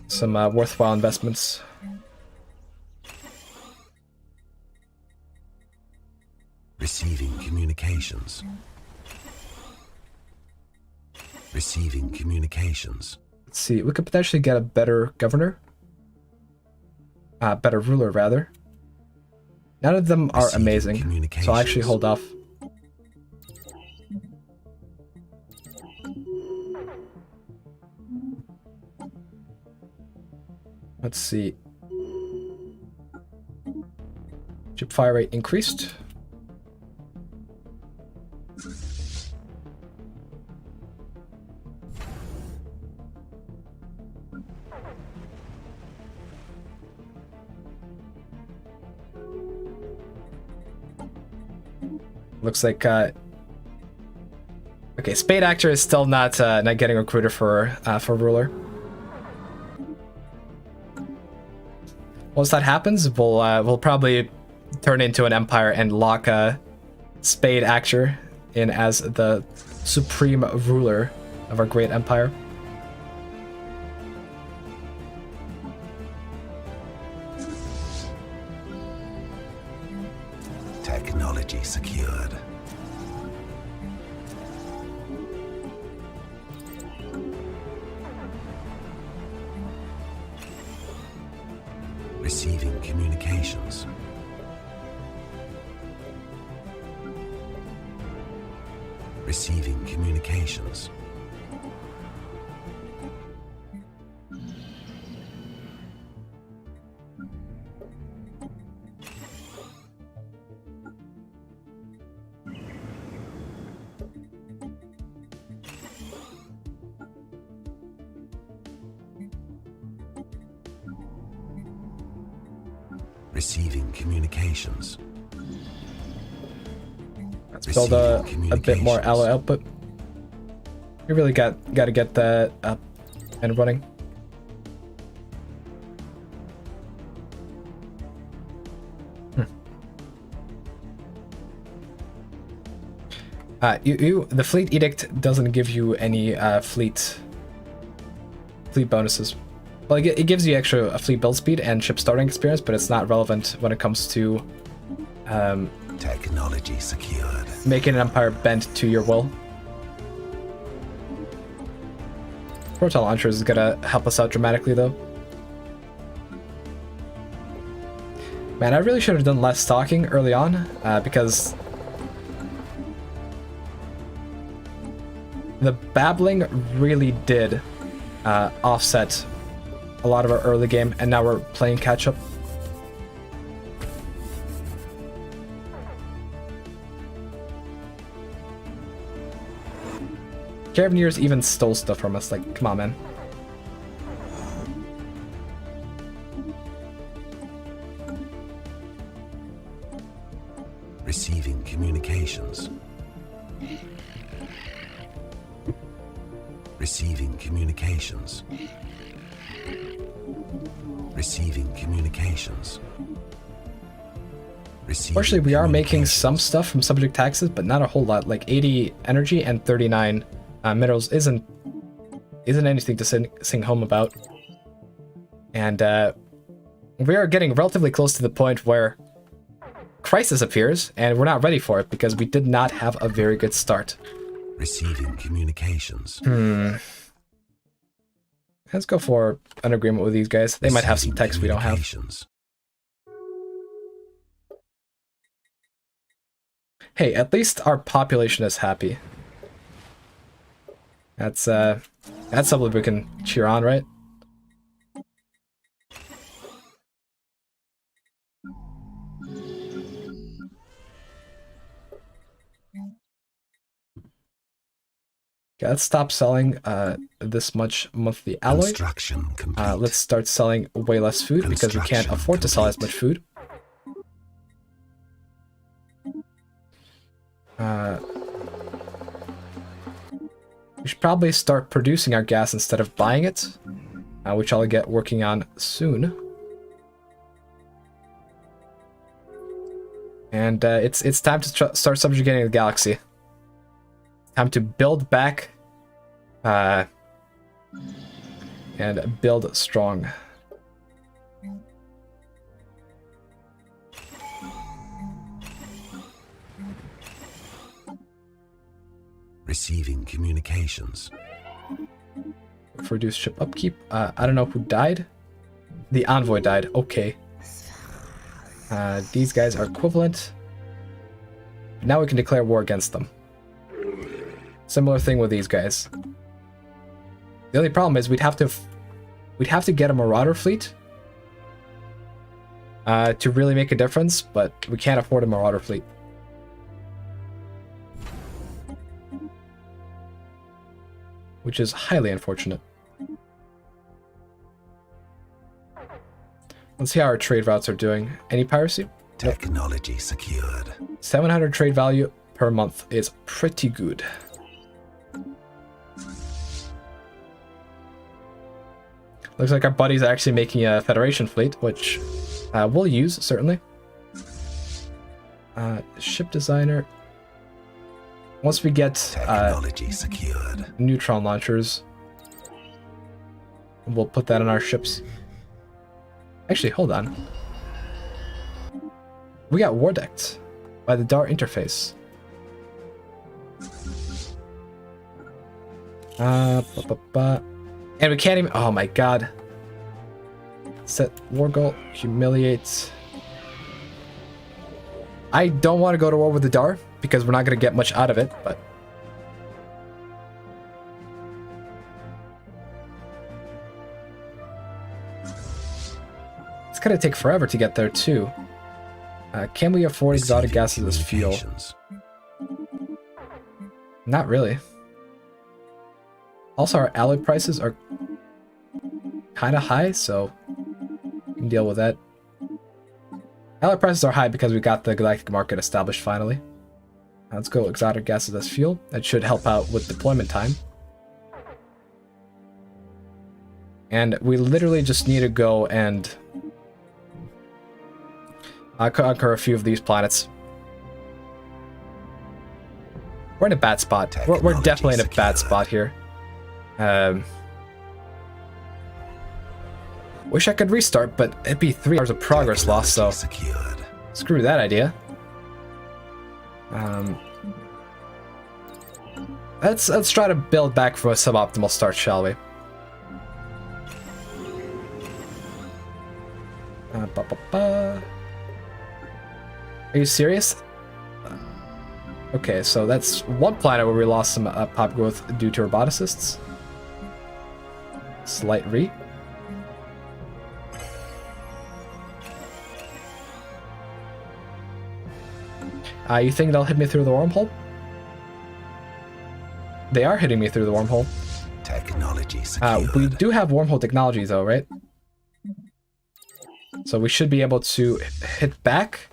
some worthwhile investments. Receiving communications. Receiving communications. Let's see. We could potentially get a better governor. Better ruler, rather. None of them are amazing, so I'll actually hold off. Let's see. Chip fire rate increased. Looks like okay, Spade Actor is still not getting recruiter for ruler. Once that happens, we'll probably turn into an empire and lock a Spade Actor in as the supreme ruler of our great empire. Technology secured. Receiving communications. Receiving communications. Receiving communications. Let's build a bit more alloy output. We really got to get that up and running. The fleet edict doesn't give you any fleet bonuses. Well, it gives you extra fleet build speed and ship starting experience, but it's not relevant when it comes to technology secured. Making an empire bend to your will. Proton launchers is gonna help us out dramatically, though. Man, I really should have done less talking early on, because the babbling really did offset a lot of our early game, and now we're playing catch up. Carabineers even stole stuff from us, like, come on, man. Receiving communications. Receiving communications. Receiving communications. Fortunately, we are making some stuff from subject taxes, but not a whole lot. Like 80 energy and 39 minerals isn't anything to sing home about. And we are getting relatively close to the point where crisis appears, and we're not ready for it because we did not have a very good start. Receiving communications. Let's go for an agreement with these guys. They might have some techs we don't have. Hey, at least our population is happy. That's something we can cheer on, right? Okay, let's stop selling this much monthly alloy. Construction complete. Let's start selling way less food because we can't afford to sell as much food. We should probably start producing our gas instead of buying it, which I'll get working on soon. And it's time to start subjugating the galaxy. Time to build back and build strong. Receiving communications. For reduced ship upkeep. I don't know who died. The envoy died. Okay. These guys are equivalent. Now we can declare war against them. Similar thing with these guys. The only problem is we'd have to get a marauder fleet to really make a difference, but we can't afford a marauder fleet. Which is highly unfortunate. Let's see how our trade routes are doing. Any piracy? Technology secured. 700 trade value per month is pretty good. Looks like our buddies are actually making a Federation fleet, which we'll use, certainly. Ship designer. Once we get Technology secured. neutron launchers, we'll put that on our ships. Actually, hold on. We got war decked by the DAR interface. And we can't even. Oh my god. Set war goal. Humiliate. I don't want to go to war with the DAR because we're not going to get much out of it, but. It's going to take forever to get there, too. Can we afford exotic gases as fuel? Not really. Also, our alloy prices are kind of high, so we can deal with that. Alloy prices are high because we got the galactic market established finally. Let's go exotic gases as fuel. That should help out with deployment time. And we literally just need to go and conquer a few of these planets. We're in a bad spot. We're definitely in a bad spot here. Wish I could restart, but it'd be 3 hours of progress lost, so screw that idea. Let's try to build back from a suboptimal start, shall we? Are you serious? Okay, so that's one planet where we lost some pop growth due to roboticists. Slight re. You think they'll hit me through the wormhole? They are hitting me through the wormhole. Technology secured. We do have wormhole technology though, right? So we should be able to hit back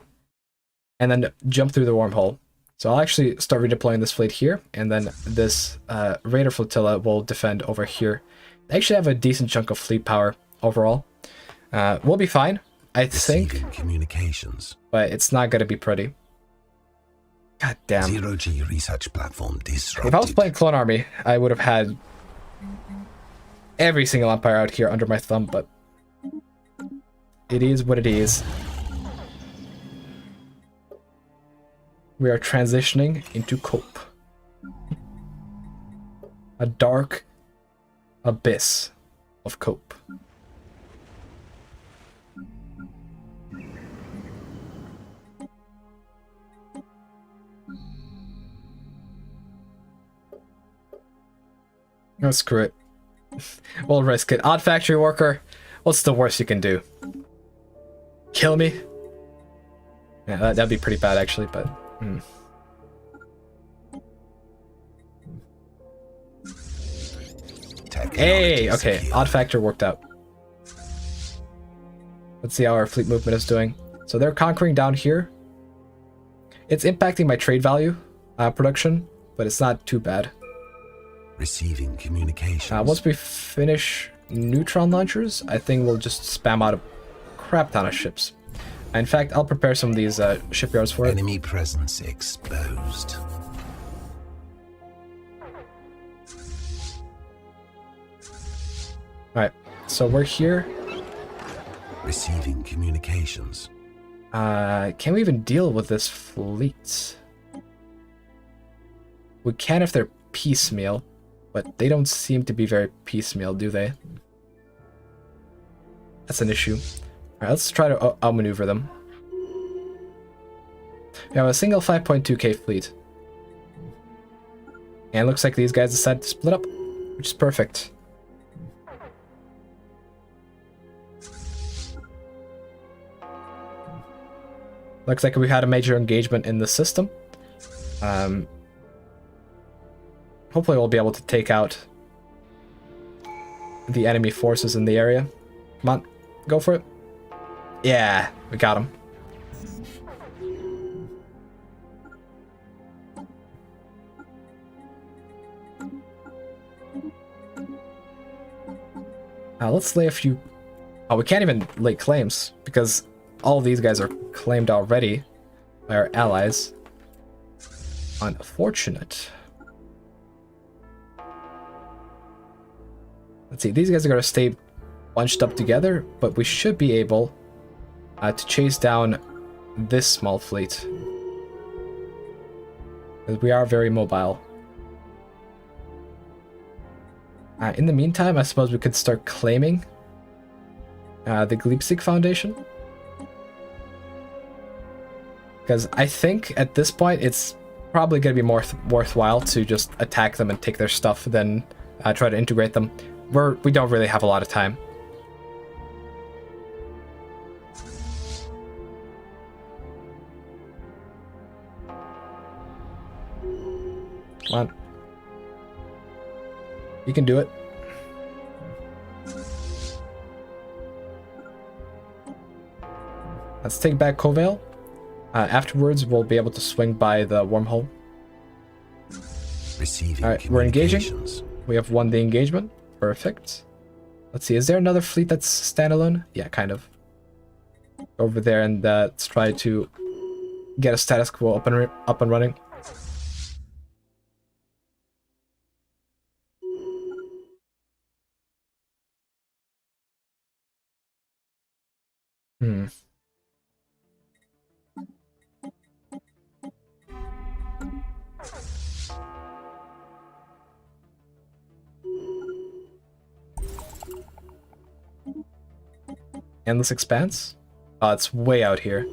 and then jump through the wormhole. So I'll actually start redeploying this fleet here, and then this Raider flotilla will defend over here. They actually have a decent chunk of fleet power overall. We'll be fine, I think. Communications. But it's not going to be pretty. God damn. Zero-G research platform disrupted. If I was playing Clone Army, I would have had every single empire out here under my thumb, but it is what it is. We are transitioning into Cope. A dark abyss of Cope. Oh, screw it. We'll risk it. Odd factory worker, what's the worst you can do? Kill me? Yeah, that'd be pretty bad actually, but... Hey, okay, odd factor worked out. Let's see how our fleet movement is doing. So they're conquering down here. It's impacting my trade value production, but it's not too bad. Receiving communications. Once we finish neutron launchers, I think we'll just spam out a crap ton of ships. In fact, I'll prepare some of these shipyards for it. Enemy presence exposed. Alright, so we're here. Receiving communications. Can we even deal with this fleet? We can if they're piecemeal, but they don't seem to be very piecemeal, do they? That's an issue. Alright, let's try to outmaneuver them. We have a single 5.2k fleet. And it looks like these guys decided to split up, which is perfect. Looks like we had a major engagement in the system. Hopefully we'll be able to take out the enemy forces in the area. Come on, go for it. Yeah, we got him. Let's lay a few... Oh, we can't even lay claims because all of these guys are claimed already. by our allies. Unfortunate. Let's see, these guys are going to stay bunched up together, but we should be able to chase down this small fleet. Because we are very mobile. In the meantime, I suppose we could start claiming the Gleipzig Foundation. Because I think at this point it's probably going to be more worthwhile to just attack them and take their stuff than try to integrate them. We don't really have a lot of time. Come on. You can do it. Let's take back Covale. Afterwards, we'll be able to swing by the wormhole. Alright, we're engaging. We have won the engagement. Perfect. Let's see, is there another fleet that's standalone? Yeah, kind of. Over there, and let's try to get a status quo up and running. Endless Expanse? Oh, it's way out here.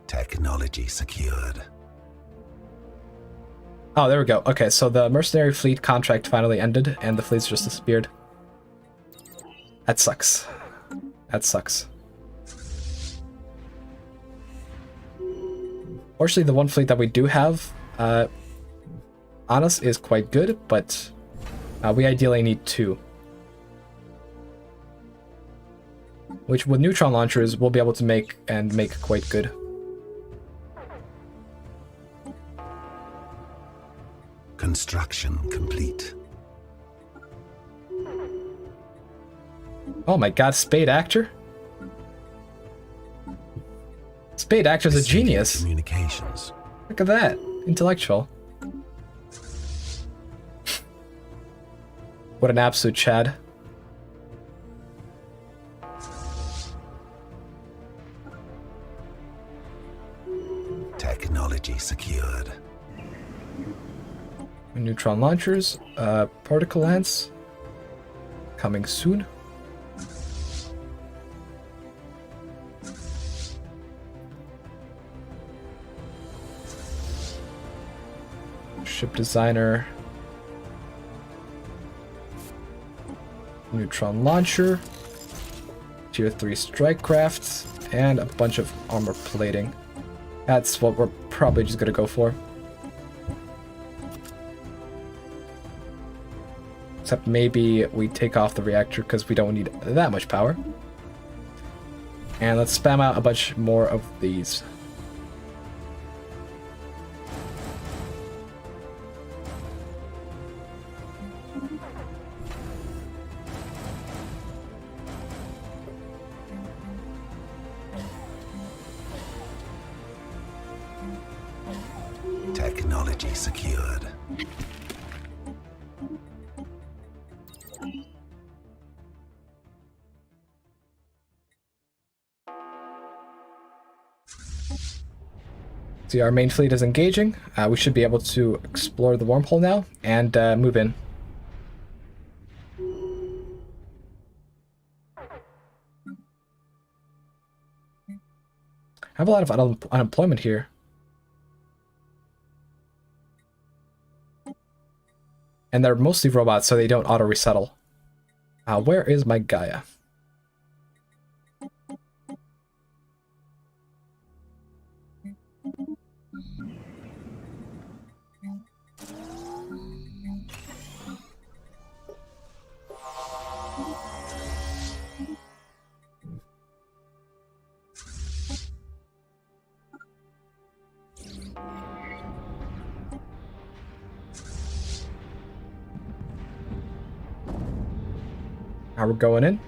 Technology secured. Oh, there we go. Okay, so the mercenary fleet contract finally ended, and the fleets just disappeared. That sucks. That sucks. Fortunately, the one fleet that we do have on us is quite good, but we ideally need two. Which, with neutron launchers, we'll be able to make quite good. Construction complete. Oh my god, Spade Actor? Spade Actor's a genius. Communications. Look at that. Intellectual. What an absolute Chad. Technology secured. Neutron launchers, particle lance, coming soon. Ship designer, neutron launcher, tier 3 strike crafts, and a bunch of armor plating. That's what we're probably just gonna go for. Except maybe we take off the reactor because we don't need that much power. And let's spam out a bunch more of these. Technology secured. See, our main fleet is engaging. We should be able to explore the wormhole now and move in. I have a lot of unemployment here. And they're mostly robots, so they don't auto-resettle. Where is my Gaia? Now we're going in.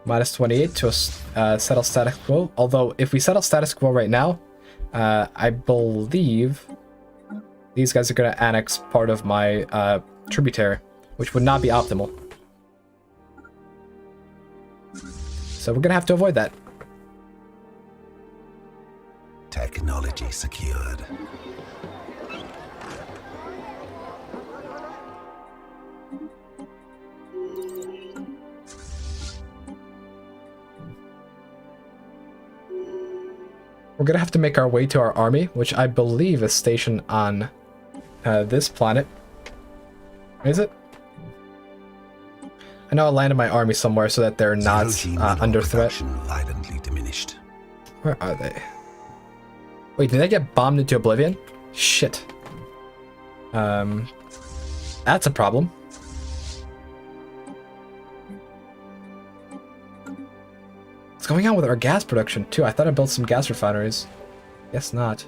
Minus 28 to settle status quo. Although, if we settle status quo right now, I believe these guys are going to annex part of my tributary, which would not be optimal. So we're going to have to avoid that. Technology secured. We're gonna have to make our way to our army, which I believe is stationed on this planet. Is it? I know I landed my army somewhere so that they're not under threat. Violently diminished. Where are they? Wait, did they get bombed into oblivion? Shit. That's a problem. What's going on with our gas production, too? I thought I built some gas refineries. Guess not.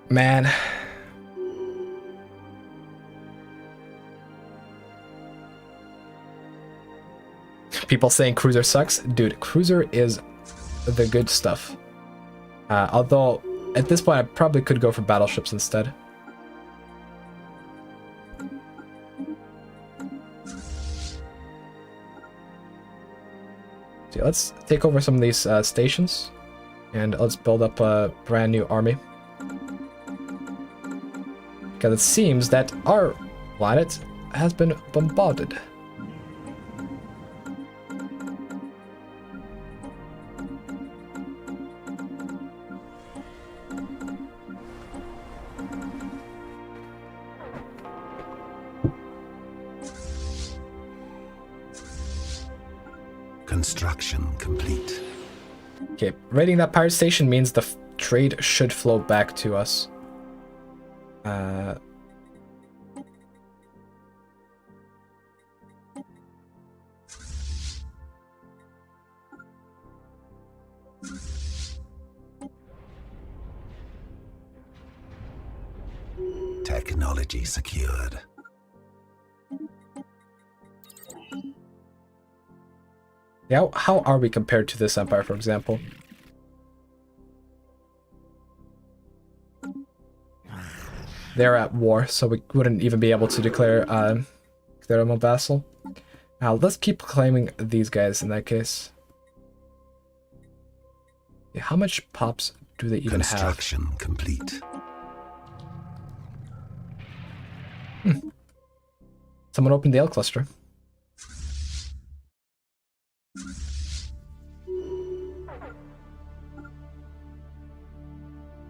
Man. People saying Cruiser sucks? Dude, Cruiser is the good stuff. Although, at this point, I probably could go for battleships instead. So let's take over some of these stations, and let's build up a brand new army. Because it seems that our planet has been bombarded. Construction complete. Okay, raiding that pirate station means the trade should flow back to us. Technology secured. Yeah, how are we compared to this empire, for example? They're at war, so we wouldn't even be able to declare them a vassal. Now, let's keep claiming these guys in that case. Yeah, how much pops do they even have? Construction complete. Someone opened the L cluster.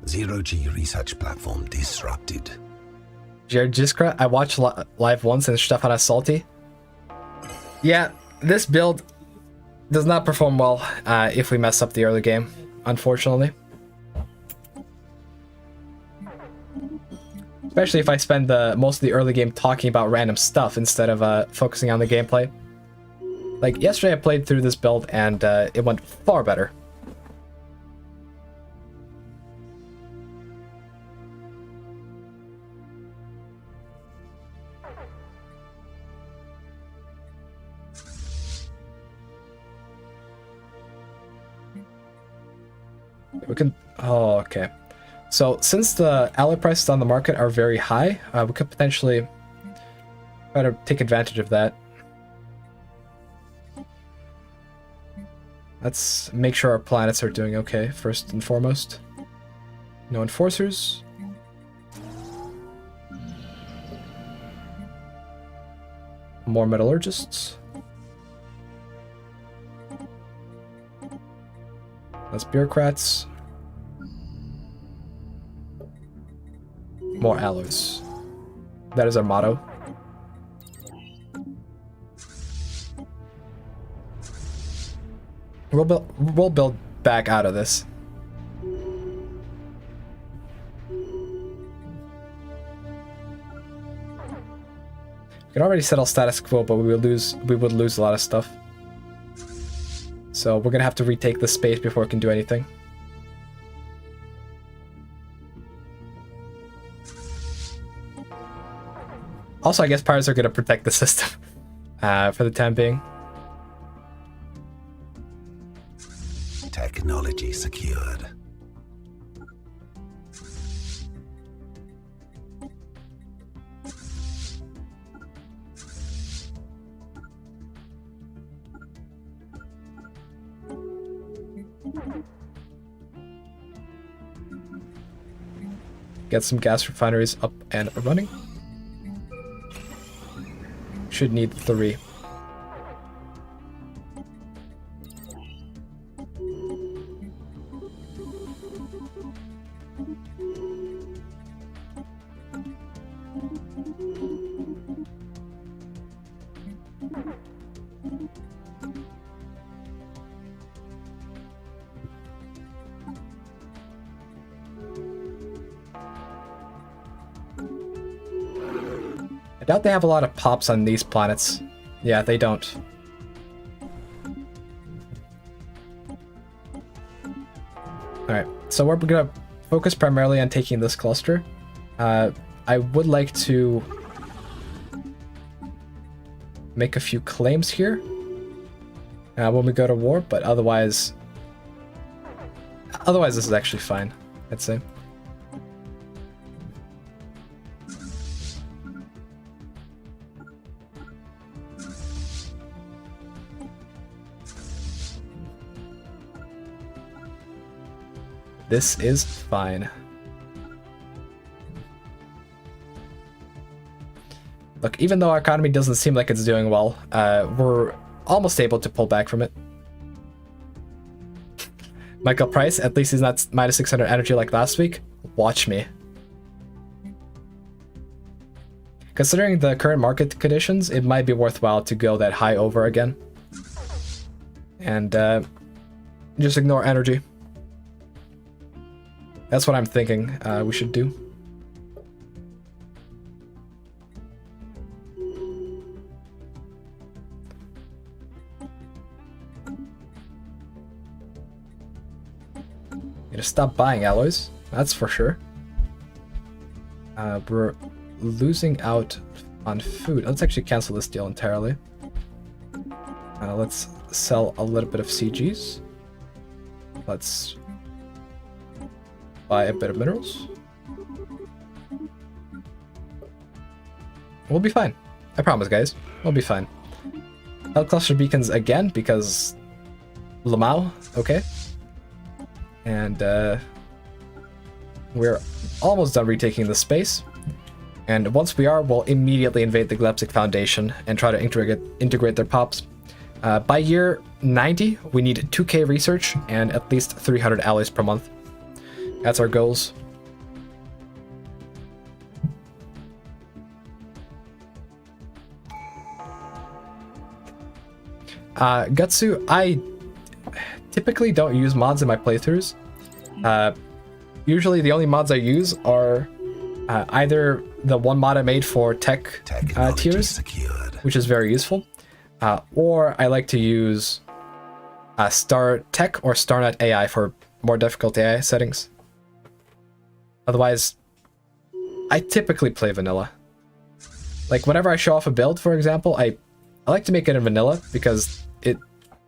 Zero-G research platform disrupted. Jared Jiskra, I watched live once and Stefan is salty. Yeah, this build does not perform well if we mess up the early game, unfortunately. Especially if I spend most of the early game talking about random stuff instead of focusing on the gameplay. Like, yesterday I played through this build and it went far better. We can... Oh, okay. So, since the ally prices on the market are very high, we could potentially try to take advantage of that. Let's make sure our planets are doing okay, first and foremost. No enforcers. More metallurgists. Less bureaucrats. More alloys. That is our motto. We'll build back out of this. We can already settle status quo, but we would lose a lot of stuff. So we're gonna have to retake the space before we can do anything. Also, I guess pirates are gonna protect the system for the time being. Technology secured. Get some gas refineries up and running. Should need 3. I doubt they have a lot of pops on these planets. Yeah, they don't. Alright, so we're gonna focus primarily on taking this cluster. I would like to make a few claims here when we go to war, but otherwise this is actually fine, I'd say. This is fine. Look, even though our economy doesn't seem like it's doing well, we're almost able to pull back from it. Michael Price, at least he's not minus 600 energy like last week. Watch me. Considering the current market conditions, it might be worthwhile to go that high over again. And just ignore energy. That's what I'm thinking we should do. Gotta stop buying alloys, that's for sure. We're losing out on food. Let's actually cancel this deal entirely. Let's sell a little bit of CGs. Let's buy a bit of minerals. We'll be fine. I promise, guys. We'll be fine. I'll cluster beacons again because Lamau, okay. And we're almost done retaking the space. And once we are, we'll immediately invade the Glepsic Foundation and try to integrate their pops. By year 90, we need 2k research and at least 300 alloys per month. That's our goals. Gutsu, I typically don't use mods in my playthroughs. Usually the only mods I use are either the one mod I made for tech tiers, secured. which is very useful, or I like to use Star Tech or StarNet AI for more difficult AI settings. Otherwise, I typically play vanilla. Like, whenever I show off a build, for example, I like to make it in vanilla because it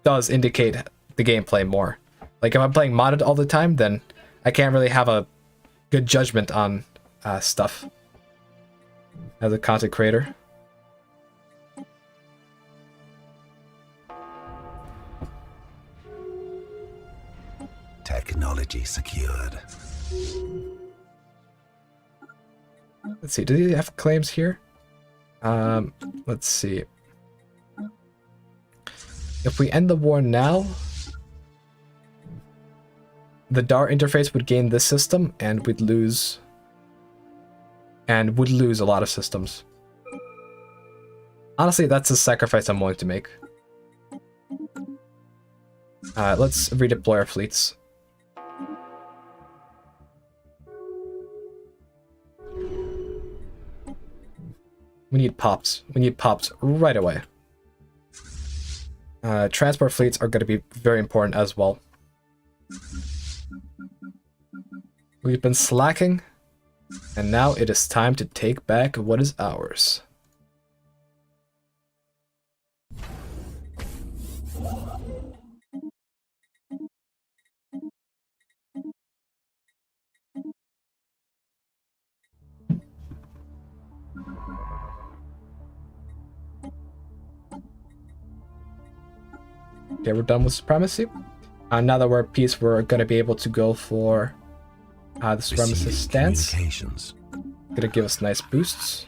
does indicate the gameplay more. Like, if I'm playing modded all the time, then I can't really have a good judgment on stuff as a content creator. Technology secured. Let's see, do they have claims here? Let's see. If we end the war now, the DAR interface would gain this system and we'd lose a lot of systems. Honestly, that's a sacrifice I'm willing to make. Let's redeploy our fleets. We need pops. We need pops right away. Transport fleets are going to be very important as well. We've been slacking, and now it is time to take back what is ours. Okay, we're done with supremacy. Now that we're at peace, we're going to be able to go for the supremacist stance. Gonna give us nice boosts.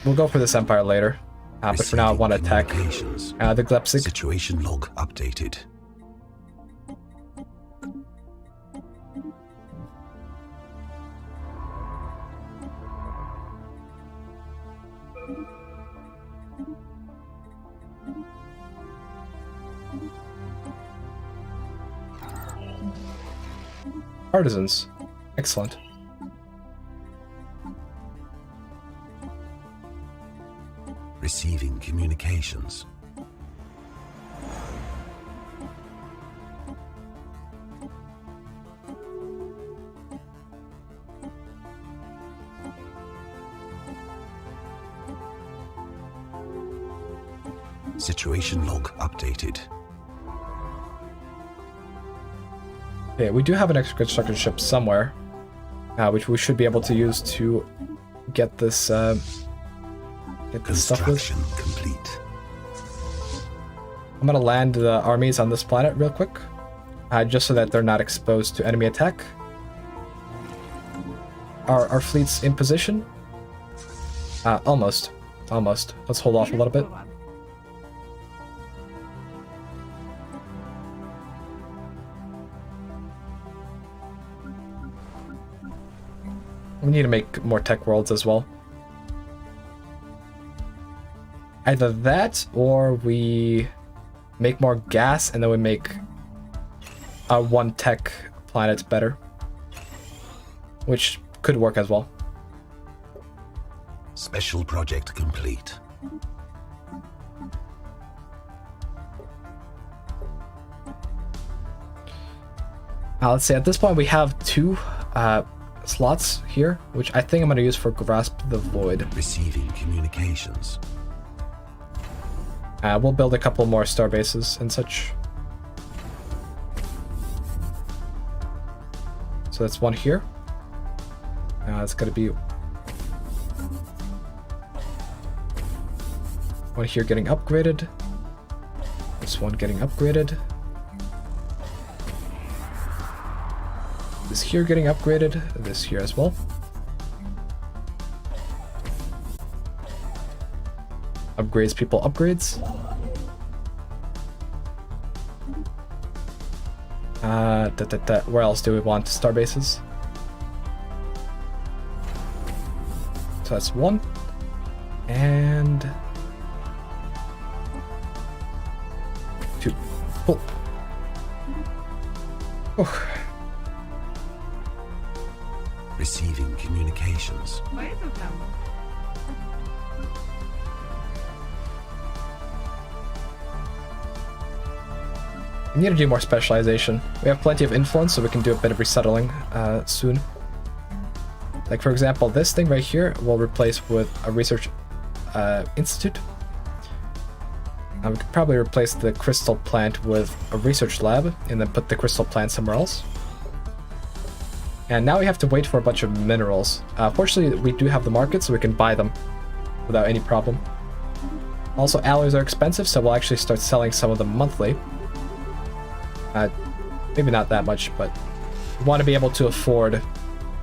We'll go for this empire later, but for now I want to attack the Glepsig. Situation log updated. Partisans. Excellent. Receiving communications. Situation log updated. Okay, we do have an extra construction ship somewhere, which we should be able to use to get this stuff with. Complete. I'm gonna land the armies on this planet real quick, just so that they're not exposed to enemy attack. Are our fleets in position? Almost. Let's hold off a little bit. We need to make more tech worlds as well. Either that, or we make more gas and then we make one tech planet better. Which could work as well. Special project complete. Let's see, at this point we have two slots here, which I think I'm going to use for Grasp the Void. Receiving communications. We'll build a couple more star bases and such. So that's one here. It's going to be one here getting upgraded. This one getting upgraded. This here getting upgraded, this here as well. Upgrades people upgrades. Where else do we want star bases? So that's one. And two. Cool. Oh. Receiving communications. We need to do more specialization. We have plenty of influence, so we can do a bit of resettling soon. Like, for example, this thing right here we'll replace with a research institute. We could probably replace the crystal plant with a research lab and then put the crystal plant somewhere else. And now we have to wait for a bunch of minerals. Fortunately, we do have the market, so we can buy them without any problem. Also, alloys are expensive, so we'll actually start selling some of them monthly. Maybe not that much, but we want to be able to afford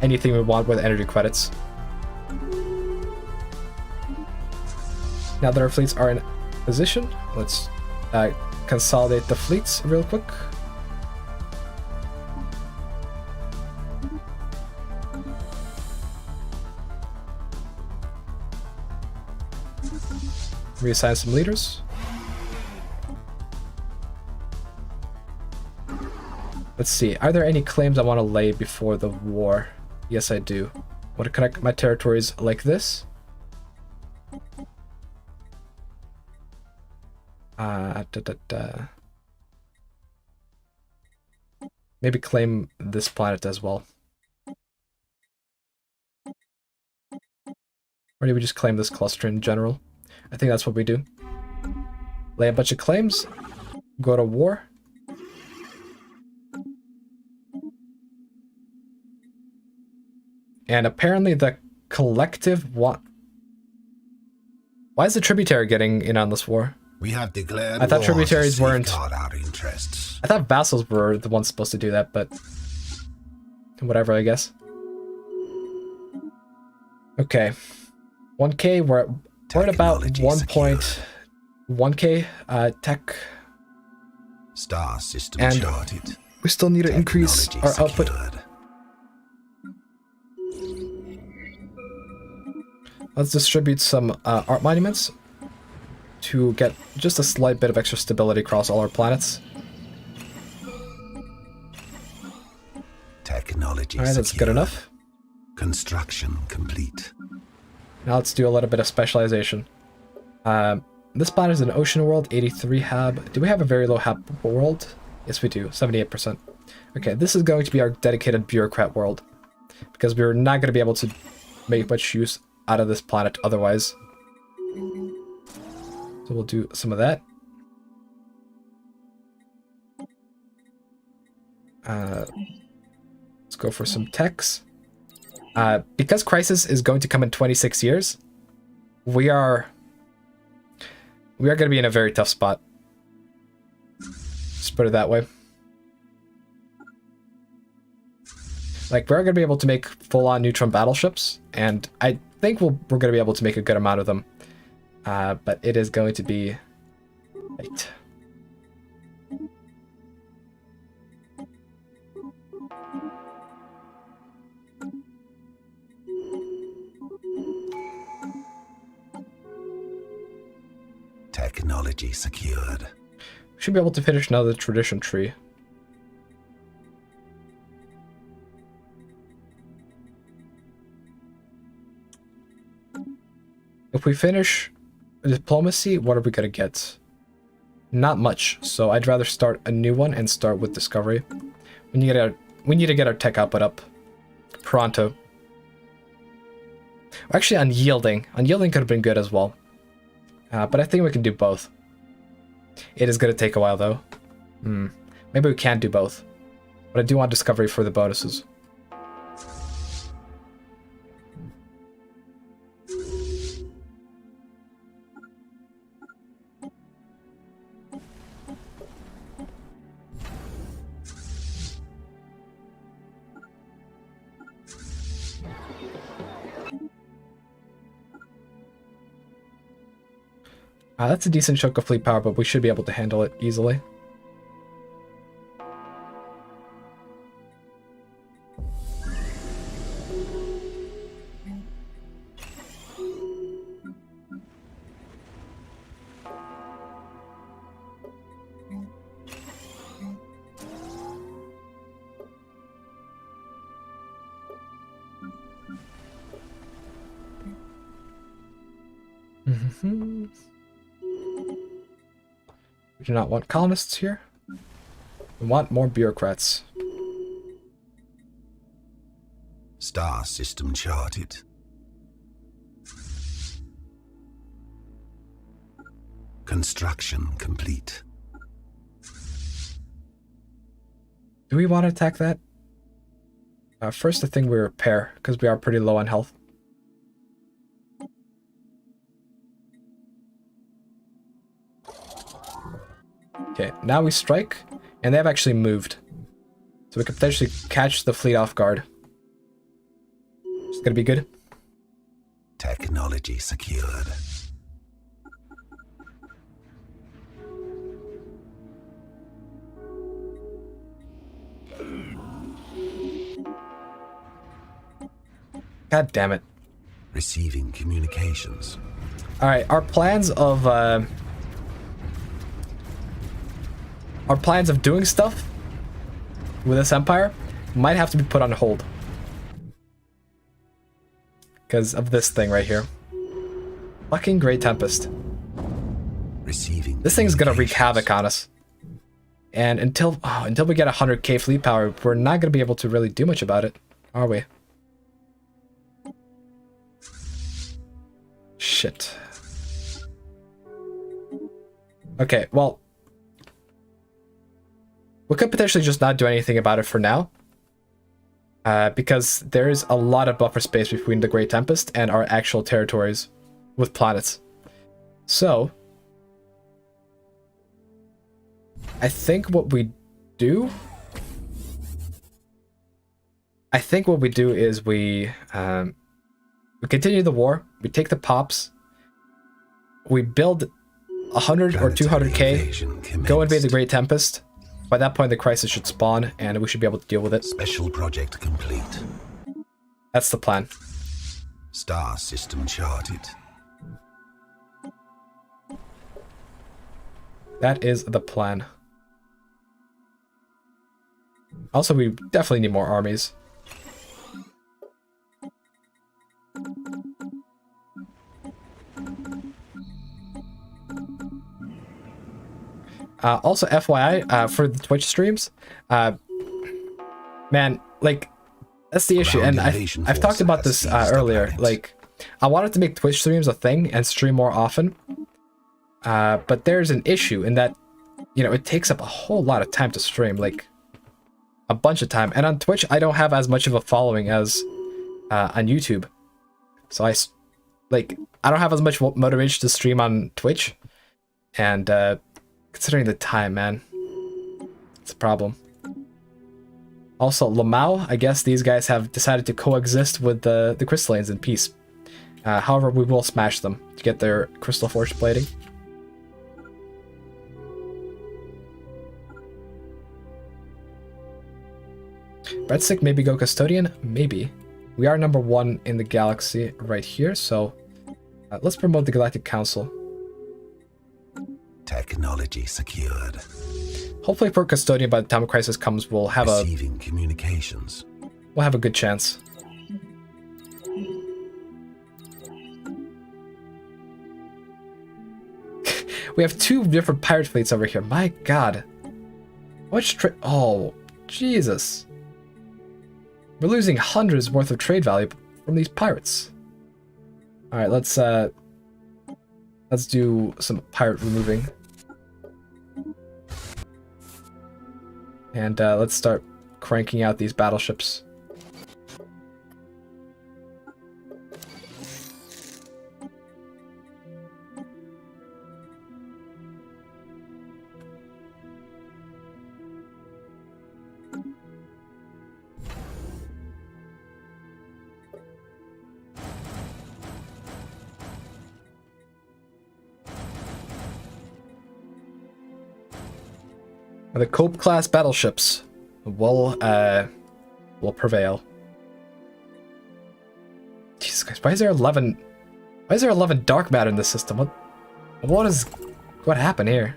anything we want with energy credits. Now that our fleets are in position, let's consolidate the fleets real quick. Reassign some leaders. Let's see, are there any claims I want to lay before the war? Yes, I do. I want to connect my territories like this. Maybe claim this planet as well. Or do we just claim this cluster in general? I think that's what we do. Lay a bunch of claims, go to war. And apparently the collective Why is the tributary getting in on this war? We have declared I thought war tributaries to weren't. safeguard our interests. I thought vassals were the ones supposed to do that, but whatever, I guess. Okay, 1K. We're at about Technology 1.1K tech, Star system and charted. we still need to increase Technology our output. secured. Let's distribute some art monuments to get just a slight bit of extra stability across all our planets. Technology Alright, that's good secured. enough. Construction complete. Now let's do a little bit of specialization. This planet is an ocean world, 83 hab. Do we have a very low hab world? Yes, we do, 78%. Okay, this is going to be our dedicated bureaucrat world, because we're not going to be able to make much use out of this planet otherwise. So we'll do some of that. Let's go for some techs. Because Crisis is going to come in 26 years, we are going to be in a very tough spot. Just put it that way. Like, we're going to be able to make full-on neutron battleships, and I think we're going to be able to make a good amount of them. But it is going to be... Right. Technology secured. We should be able to finish another tradition tree. If we finish diplomacy, what are we gonna get? Not much, so I'd rather start a new one and start with discovery. We need to get our tech output up. Pronto. Actually, unyielding. Unyielding could have been good as well. But I think we can do both. It is gonna take a while though. Maybe we can't do both. But I do want discovery for the bonuses. That's a decent chunk of fleet power, but we should be able to handle it easily. We do not want colonists here. We want more bureaucrats. Star system charted. Construction complete. Do we want to attack that? First, I think we repair, because we are pretty low on health. Okay, now we strike, and they have actually moved. So we could potentially catch the fleet off guard. It's gonna be good. Technology secured. God damn it. Receiving communications. Alright, our plans of doing stuff with this empire might have to be put on hold. Because of this thing right here. Fucking Great Tempest. Receiving. This thing's gonna wreak havoc on us. And until we get 100k fleet power, we're not gonna be able to really do much about it, are we? Shit. Okay, well, we could potentially just not do anything about it for now. Because there is a lot of buffer space between the Great Tempest and our actual territories with planets. So, I think what we do is we continue the war, we take the pops, we build 100 or 200k, go invade the Great Tempest. By that point, the crisis should spawn, and we should be able to deal with it. Special project complete. That's the plan. Star system charted. That is the plan. Also, we definitely need more armies. Also, FYI, for the Twitch streams, man, like, that's the issue, and I've talked about this earlier. Like, I wanted to make Twitch streams a thing and stream more often, but there's an issue in that, you know, it takes up a whole lot of time to stream, like, a bunch of time. And on Twitch, I don't have as much of a following as on YouTube, so I don't have as much motivation to stream on Twitch, and considering the time, man, it's a problem. Also, Lamau, I guess these guys have decided to coexist with the Crystallines in peace. However, we will smash them to get their Crystal Forge plating. Breadstick, maybe go Custodian? Maybe. We are number 1 in the galaxy right here, so let's promote the Galactic Council. Technology secured. Hopefully for Custodian, by the time a crisis comes, we'll have Receiving communications. We'll have a good chance. We have 2 different pirate fleets over here. My god. Oh, Jesus. We're losing hundreds worth of trade value from these pirates. Alright, let's do some pirate removing. And let's start cranking out these battleships. The Cope-class battleships will prevail. Jesus Christ, why is there 11? Why is there 11 dark matter in this system? What happened here?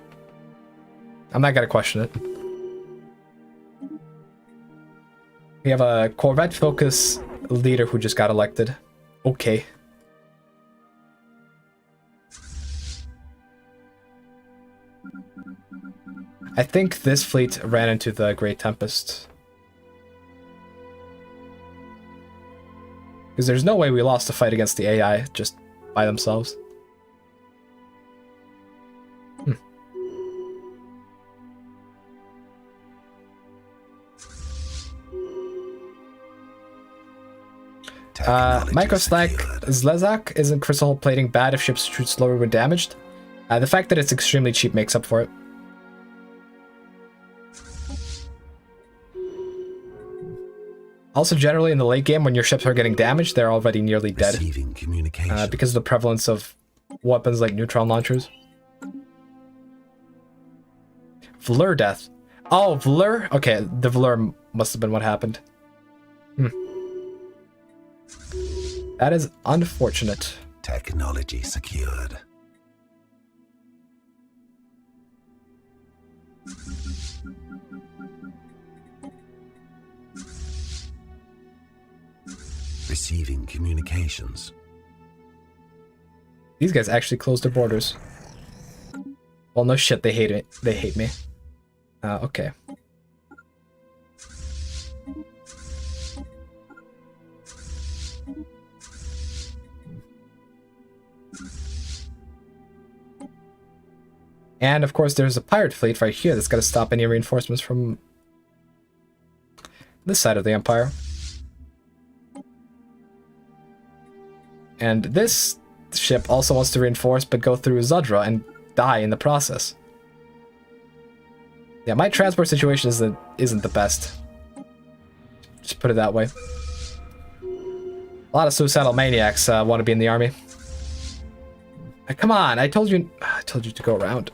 I'm not gonna question it. We have a Corvette focus leader who just got elected. Okay. I think this fleet ran into the Great Tempest. Because there's no way we lost a fight against the AI just by themselves. Microstack Zlezak, isn't crystal plating bad if ships shoot slower when damaged? The fact that it's extremely cheap makes up for it. Also, generally in the late game, when your ships are getting damaged, they're already nearly dead. Because of the prevalence of weapons like neutron launchers. Vlur death. Oh, Vlur? Okay, the Vlur must have been what happened. That is unfortunate. Technology secured. Receiving communications. These guys actually closed their borders. Well, no shit, they hate it. They hate me. Okay. And of course, there's a pirate fleet right here that's got to stop any reinforcements from this side of the Empire. And this ship also wants to reinforce, but go through Zudra and die in the process. Yeah, my transport situation isn't the best. Just put it that way. A lot of suicidal maniacs want to be in the army. Come on, I told you to go around.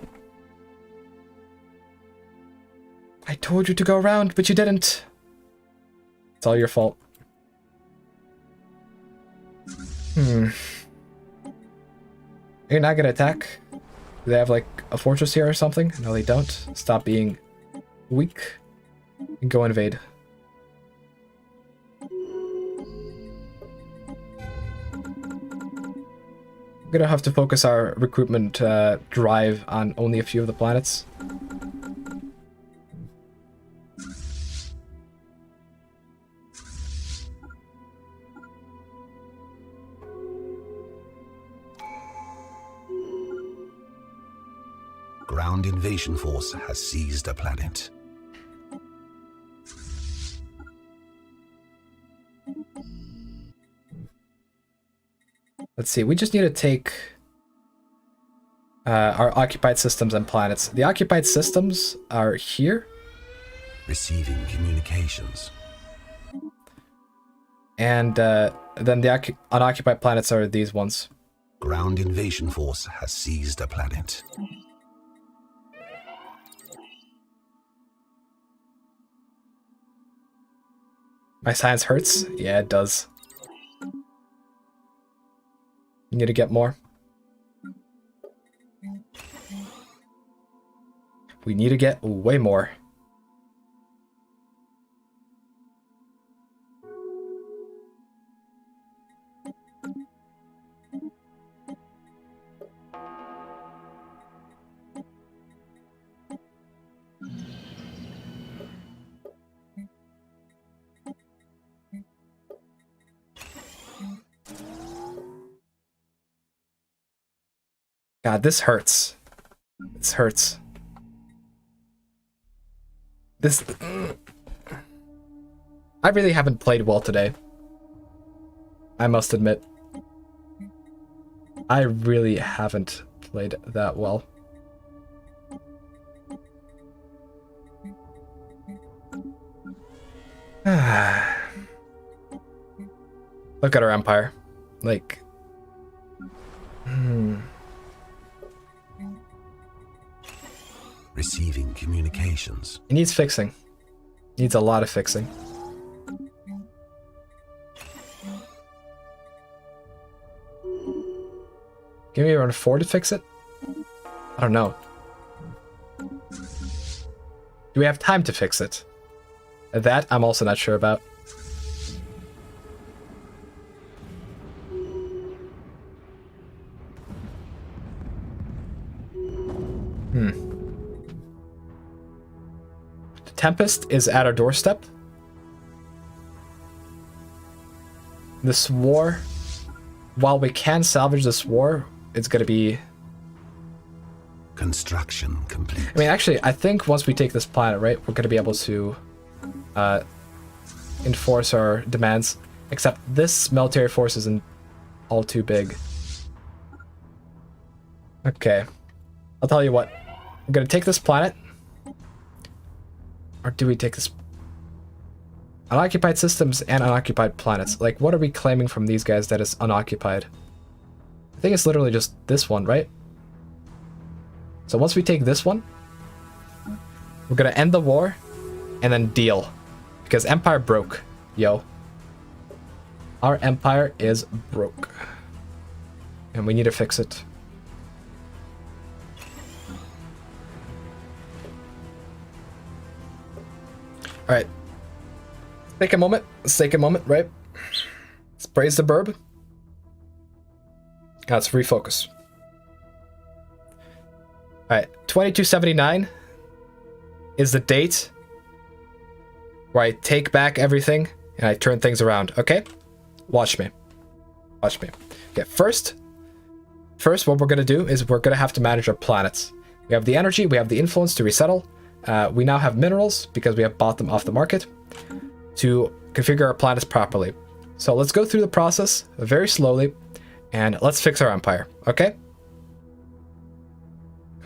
I told you to go around, but you didn't. It's all your fault. You're not gonna attack? Do they have like a fortress here or something? No, they don't. Stop being weak and go invade. We're gonna have to focus our recruitment drive on only a few of the planets. Ground invasion force has seized a planet. Let's see, we just need to take our occupied systems and planets. The occupied systems are here. Receiving communications. And then the unoccupied planets are these ones. Ground invasion force has seized a planet. My science hurts? Yeah, it does. You need to get more. We need to get way more. God, this hurts. This hurts. This... I really haven't played well today. I must admit. I really haven't played that well. Look at our empire. Like... Receiving communications. It needs fixing. Needs a lot of fixing. Give me around 4 to fix it? I don't know. Do we have time to fix it? That I'm also not sure about. Tempest is at our doorstep. This war, while we can salvage this war, it's gonna be... Construction complete. I mean, actually, I think once we take this planet, right, we're gonna be able to enforce our demands. Except this military force isn't all too big. Okay. I'll tell you what. I'm gonna take this planet. Or do we take this? Unoccupied systems and unoccupied planets. Like, what are we claiming from these guys that is unoccupied? I think it's literally just this one, right? So once we take this one, we're gonna end the war and then deal. Because Empire broke, yo. Our Empire is broke. And we need to fix it. Alright. Take a moment. Let's take a moment, right? Let's praise the burb. Now let's refocus. Alright. 2279 is the date where I take back everything and I turn things around, okay? Watch me. Watch me. Okay, first, what we're going to do is we're going to have to manage our planets. We have the energy, we have the influence to resettle. We now have minerals, because we have bought them off the market, to configure our planets properly. So let's go through the process very slowly, and let's fix our empire, okay?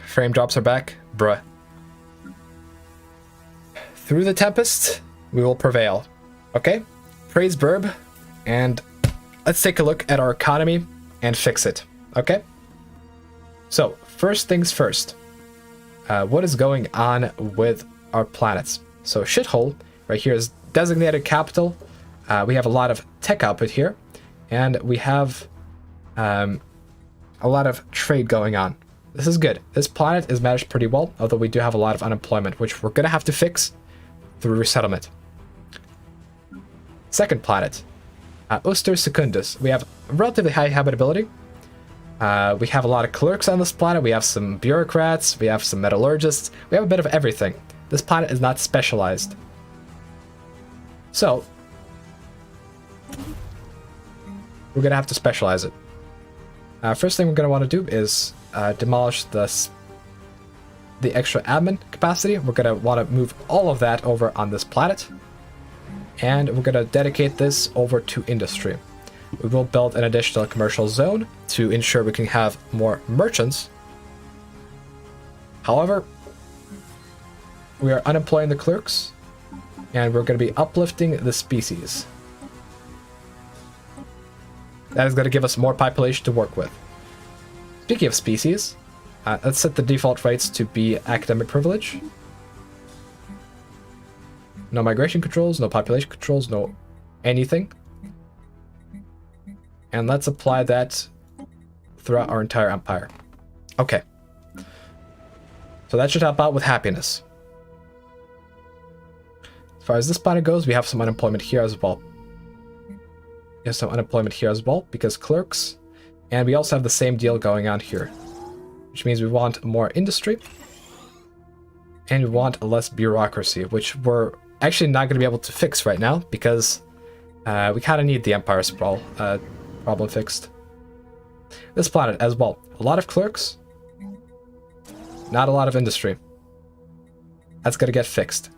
Frame drops are back. Bruh. Through the tempest, we will prevail. Okay? Praise Burb, and let's take a look at our economy and fix it. Okay? So, first things first. What is going on with our planets? So, shithole, right here is designated capital. We have a lot of tech output here, and we have a lot of trade going on. This is good. This planet is managed pretty well, although we do have a lot of unemployment, which we're going to have to fix through resettlement. Second planet, Oster Secundus. We have relatively high habitability. We have a lot of clerks on this planet. We have some bureaucrats. We have some metallurgists. We have a bit of everything. This planet is not specialized. So, we're going to have to specialize it. First thing we're going to want to do is demolish the extra admin capacity. We're going to want to move all of that over on this planet. And we're going to dedicate this over to industry. We will build an additional commercial zone to ensure we can have more merchants. However, we are unemploying the clerks, and we're going to be uplifting the species. That is going to give us more population to work with. Speaking of species, let's set the default rates to be academic privilege. No migration controls, no population controls, no anything. And let's apply that throughout our entire empire. Okay. So that should help out with happiness. As far as this planet goes, we have some unemployment here as well. We have some unemployment here as well, because clerks. And we also have the same deal going on here. Which means we want more industry. And we want less bureaucracy, which we're actually not going to be able to fix right now, because we kind of need the empire sprawl problem fixed. This planet as well. A lot of clerks. Not a lot of industry. That's going to get fixed.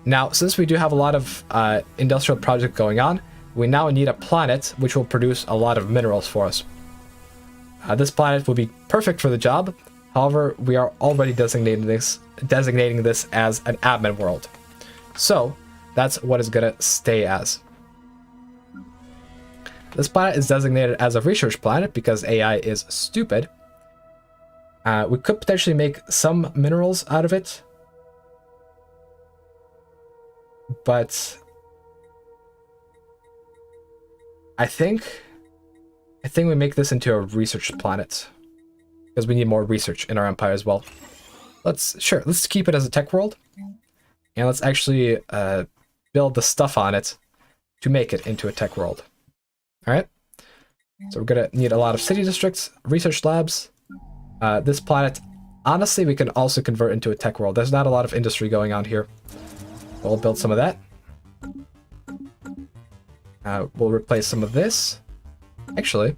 Now, since we do have a lot of industrial projects going on, we now need a planet which will produce a lot of minerals for us. This planet will be perfect for the job. However, we are already designating this as an admin world. So, that's what it's going to stay as. This planet is designated as a research planet because AI is stupid. We could potentially make some minerals out of it. But I think we make this into a research planet, because we need more research in our empire as well. Let's keep it as a tech world, and let's actually build the stuff on it to make it into a tech world. All right. So we're gonna need a lot of city districts, research labs. This planet, honestly, we can also convert into a tech world. There's not a lot of industry going on here. We'll build some of that. We'll replace some of this. Actually,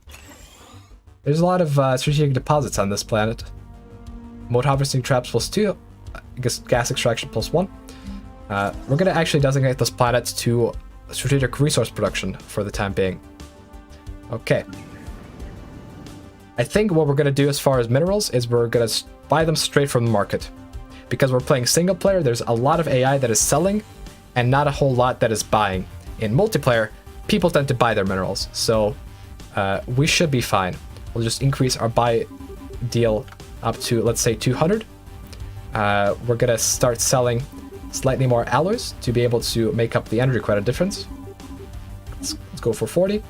there's a lot of strategic deposits on this planet. Mode harvesting traps +2. I guess gas extraction +1. We're going to actually designate this planet to strategic resource production for the time being. Okay. I think what we're going to do as far as minerals is we're going to buy them straight from the market. Because we're playing single player, there's a lot of AI that is selling and not a whole lot that is buying. In multiplayer, people tend to buy their minerals, so we should be fine. We'll just increase our buy deal up to, let's say, 200. We're going to start selling slightly more alloys to be able to make up the energy credit difference. Let's go for 40.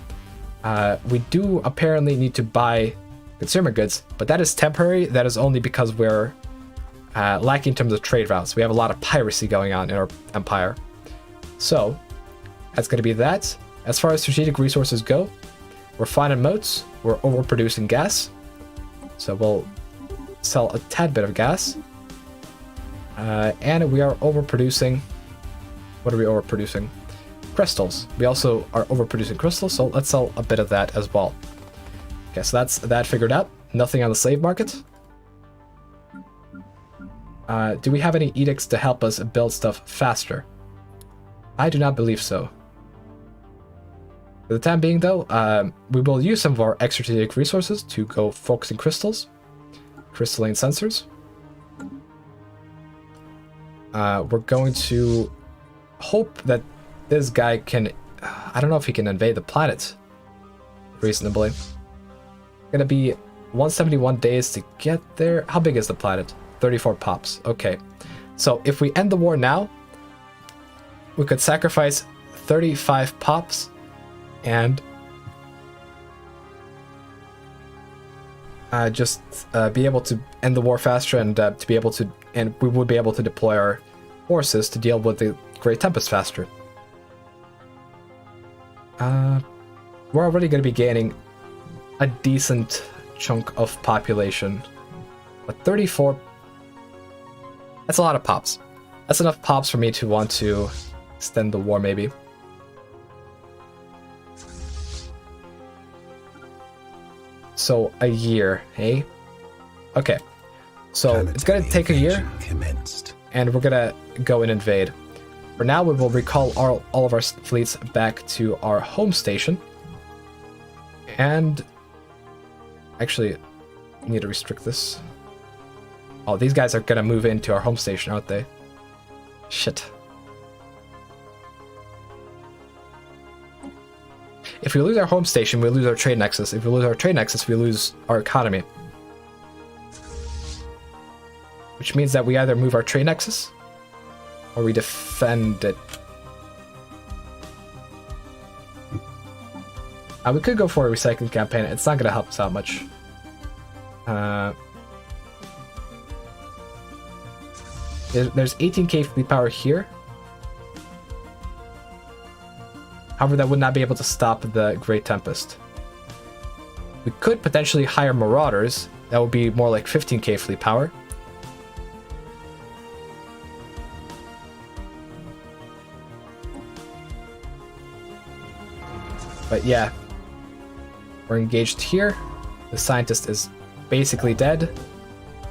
We do apparently need to buy consumer goods, but that is temporary. That is only because we're lacking in terms of trade routes. We have a lot of piracy going on in our empire. So, that's going to be that. As far as strategic resources go, we're fine in moats. We're overproducing gas. So we'll sell a tad bit of gas. And we are overproducing. What are we overproducing? Crystals. We also are overproducing crystals, so let's sell a bit of that as well. Okay, so that's that figured out. Nothing on the slave market. Do we have any edicts to help us build stuff faster? I do not believe so. For the time being, though, we will use some of our extra strategic resources to go focus in crystals, crystalline sensors. We're going to hope that this guy can... I don't know if he can invade the planet reasonably. Gonna be 171 days to get there. How big is the planet? 34 pops. Okay. So if we end the war now, we could sacrifice 35 pops and just be able to end the war faster and to be able to... And we would be able to deploy our forces to deal with the Great Tempest faster. We're already going to be gaining a decent chunk of population. But 34... That's a lot of pops. That's enough pops for me to want to extend the war, maybe. So, a year, eh? Okay. So, it's going to take a year. Commenced. And we're going to go and invade. For now, we will recall all of our fleets back to our home station. And... Actually, I need to restrict this. Oh, these guys are gonna move into our home station, aren't they? Shit. If we lose our home station, we lose our trade nexus. If we lose our trade nexus, we lose our economy. Which means that we either move our trade nexus, or we defend it. We could go for a recycling campaign. It's not gonna help us out much. There's 18k fleet power here. However, that would not be able to stop the Great Tempest. We could potentially hire Marauders. That would be more like 15k fleet power. But yeah, we're engaged here. The scientist is basically dead,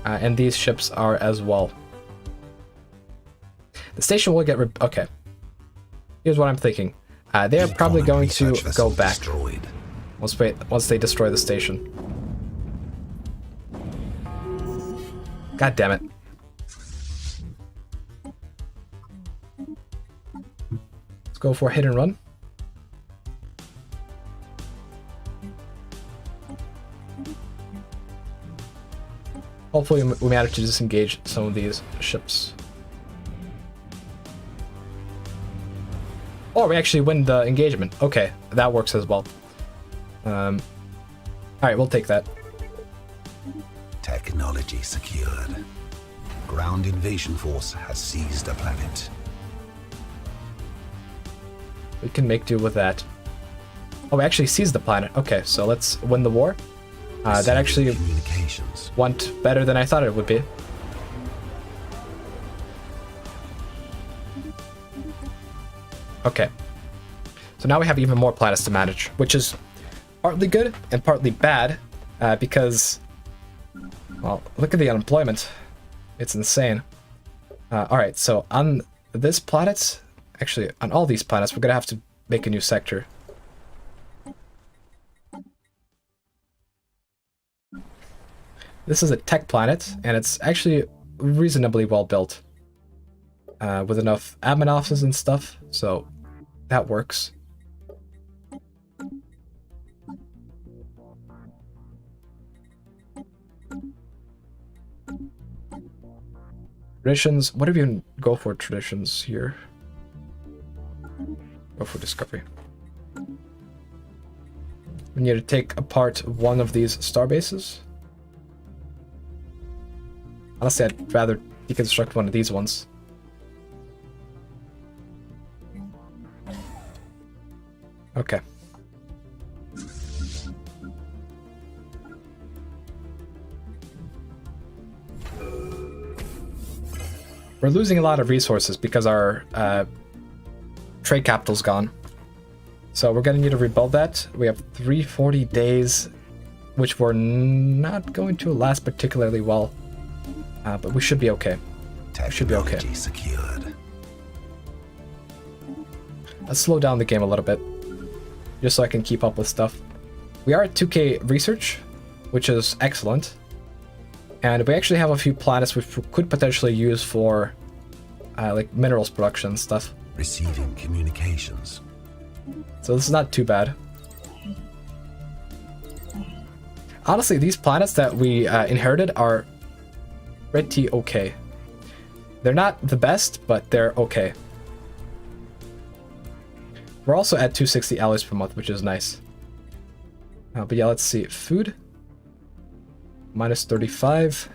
and these ships are as well. The station will get okay. Here's what I'm thinking. They are probably going to go back once they destroy the station. God damn it. Let's go for a hit and run. Hopefully we manage to disengage some of these ships. Or we actually win the engagement. Okay, that works as well. Alright, we'll take that. Technology secured. Ground invasion force has seized a planet. We can make do with that. Oh, we actually seized the planet. Okay, so let's win the war. That actually went better than I thought it would be. Okay. So now we have even more planets to manage, which is partly good and partly bad, because, well, look at the unemployment. It's insane. Alright, so on this planet, actually, on all these planets, we're going to have to make a new sector. This is a tech planet, and it's actually reasonably well built. With enough admin offices and stuff, so that works. Traditions, what if you go for traditions here? Go for discovery. We need to take apart one of these star bases. Honestly, I'd rather deconstruct one of these ones. Okay. we're losing a lot of resources because our trade capital's gone. So we're gonna need to rebuild that. We have 340 days, which we're not going to last particularly well, but we should be okay. We should be okay. Secured. Let's slow down the game a little bit, just so I can keep up with stuff. We are at 2K research, which is excellent. And we actually have a few planets which we could potentially use for like minerals production and stuff. Receiving communications. So this is not too bad. Honestly, these planets that we inherited are pretty okay. They're not the best, but they're okay. We're also at 260 alloys per month, which is nice. But yeah, let's see. Food. Minus 35.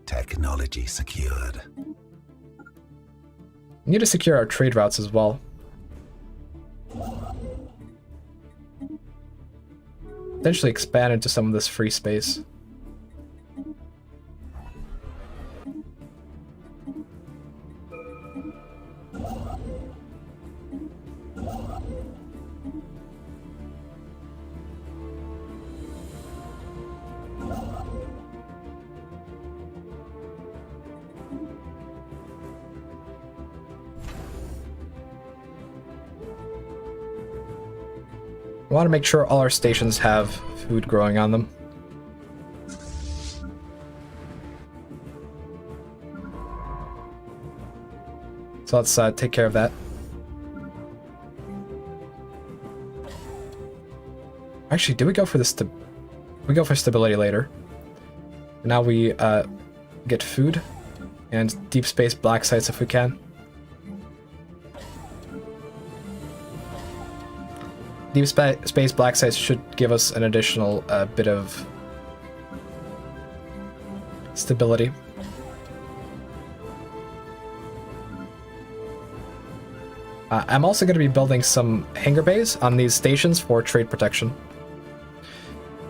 Technology secured. We need to secure our trade routes as well. Potentially expand into some of this free space. We want to make sure all our stations have food growing on them. So let's take care of that. Actually, do we go for this? We go for stability later. Now we get food and deep space black sites if we can. Deep space black sites should give us an additional bit of stability. I'm also going to be building some hangar bays on these stations for trade protection.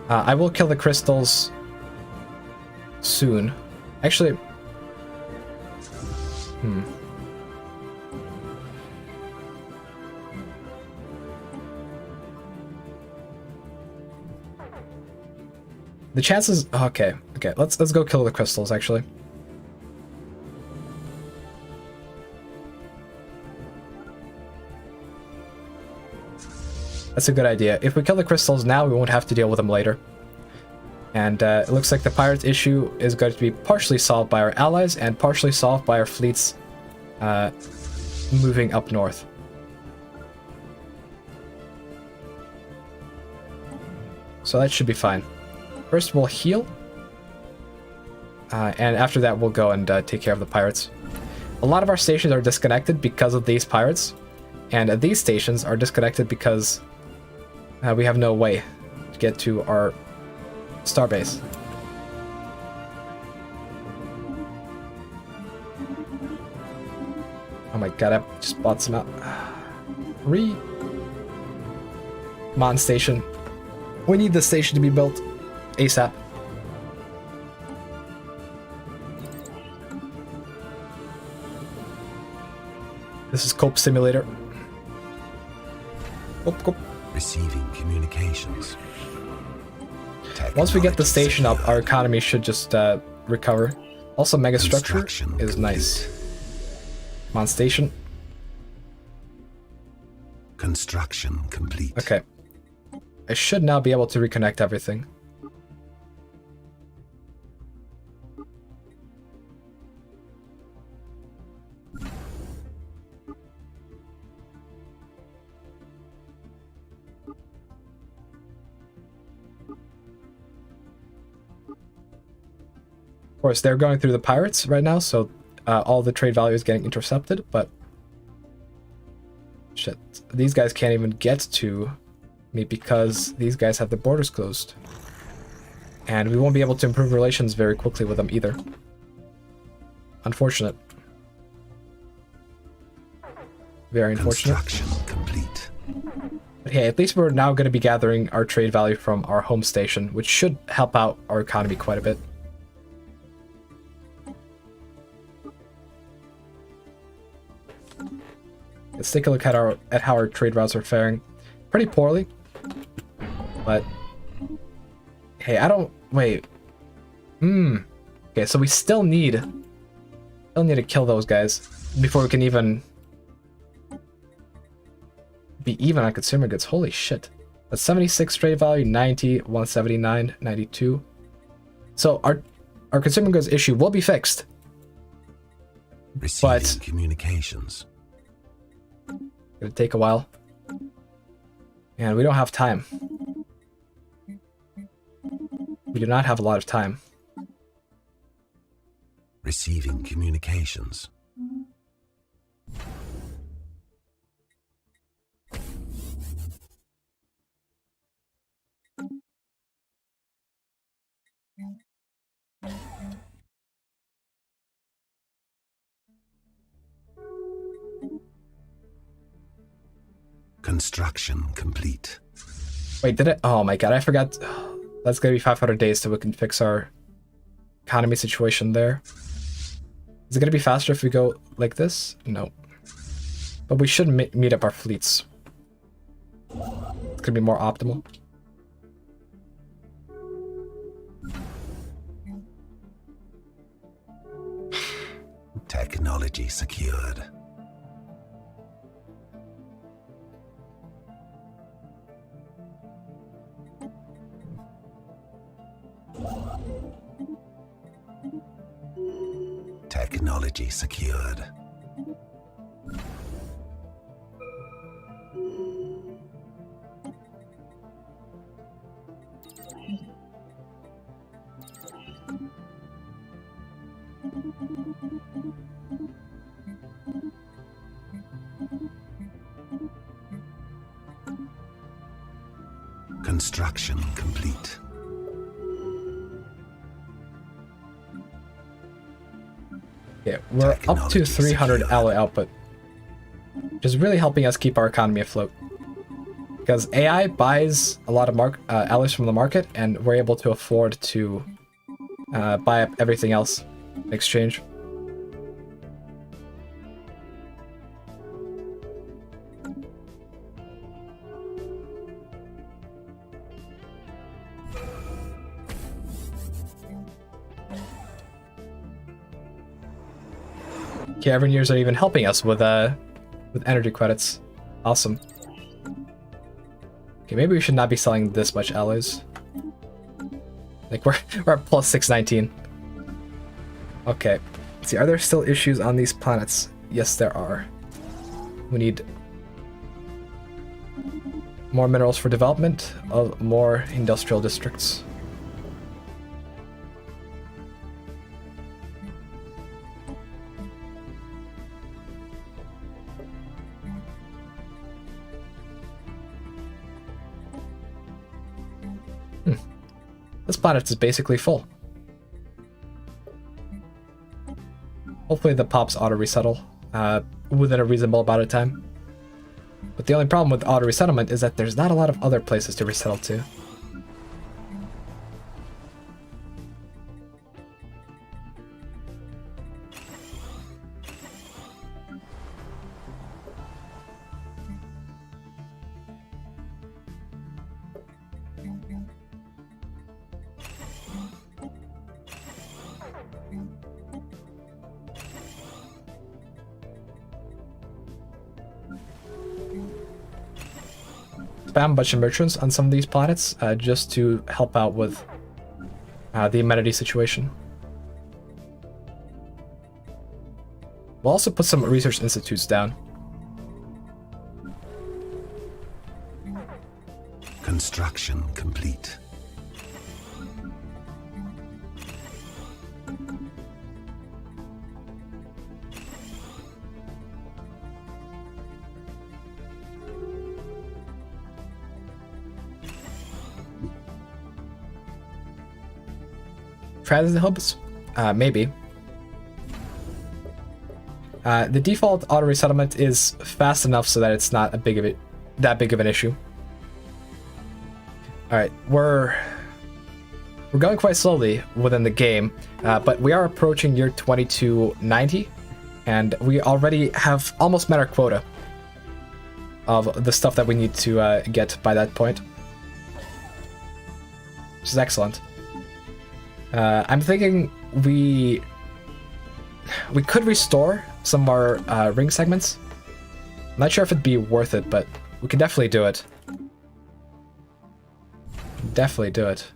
I will kill the crystals soon. Actually, the chances. Okay, let's go kill the crystals. Actually, that's a good idea. If we kill the crystals now, we won't have to deal with them later. And it looks like the pirate issue is going to be partially solved by our allies and partially solved by our fleets moving up north. So that should be fine. First, we'll heal. And after that, we'll go and take care of the pirates. A lot of our stations are disconnected because of these pirates. And these stations are disconnected because we have no way to get to our starbase. Oh my god, I just bought some out. Come on, station. We need this station to be built ASAP. This is Cope Simulator. Cope. Receiving communications. Once we get the station up, our economy should just recover. Also, megastructure is nice. Come on, station. Construction complete. Okay. I should now be able to reconnect everything. Of course, they're going through the pirates right now, so all the trade value is getting intercepted, but shit, these guys can't even get to me because these guys have the borders closed. And we won't be able to improve relations very quickly with them either. Unfortunate. Very unfortunate. Construction complete. But hey, at least we're now going to be gathering our trade value from our home station, which should help out our economy quite a bit. Let's take a look at how our trade routes are faring. Pretty poorly. But hey, I don't wait. Okay, so we still need to kill those guys before we can even be even on consumer goods. Holy shit. That's 76 trade value, 90, 179, 92. So our consumer goods issue will be fixed. Receiving communications. It'll take a while. And we don't have time. We do not have a lot of time. Receiving communications. Construction complete. Wait, did it? Oh my god, I forgot. That's gonna be 500 days till we can fix our economy situation there. Is it gonna be faster if we go like this? No. But we should meet up our fleets. It's gonna be more optimal. Technology secured. Technology secured. Construction complete. Yeah, we're up to 300 alloy output, which is really helping us keep our economy afloat. Because AI buys a lot of alloys from the market, and we're able to afford to buy up everything else in exchange. Caverniers are even helping us with energy credits. Awesome. Okay, maybe we should not be selling this much alloys. Like we're at plus 619. Okay. Let's see, are there still issues on these planets? Yes, there are. We need more minerals for development of more industrial districts. This planet is basically full. Hopefully the pops auto resettle within a reasonable amount of time. But the only problem with auto resettlement is that there's not a lot of other places to resettle to. Spam a bunch of merchants on some of these planets just to help out with the amenity situation. We'll also put some research institutes down. Construction complete. Transit hubs? Maybe. The default auto resettlement is fast enough so that it's not that big of an issue. All right, we're going quite slowly within the game, but we are approaching year 2290, and we already have almost met our quota of the stuff that we need to get by that point, which is excellent. I'm thinking we could restore some of our ring segments. I'm not sure if it'd be worth it, but we can definitely do it. Definitely do it.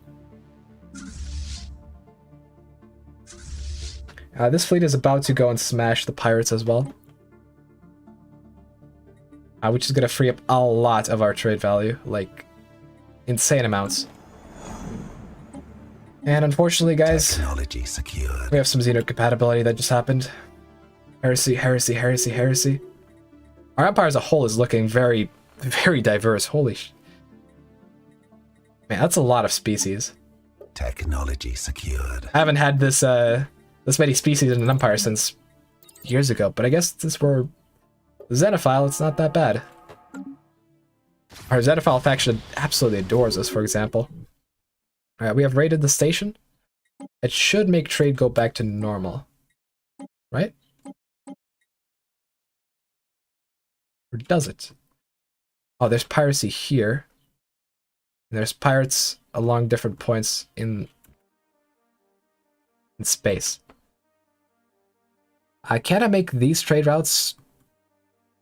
This fleet is about to go and smash the pirates as well, which is going to free up a lot of our trade value, like insane amounts. And unfortunately, guys, Technology secured. we have some Xeno compatibility that just happened. Heresy, heresy, heresy, heresy. Our empire as a whole is looking very, very diverse. Holy sh... Man, that's a lot of species. Technology secured. I haven't had this this many species in an empire since years ago, but I guess since we're Xenophile, it's not that bad. Our Xenophile faction absolutely adores us, for example. Alright, we have raided the station. It should make trade go back to normal. Right? Or does it? Oh, there's piracy here. There's pirates along different points in space. Can I make these trade routes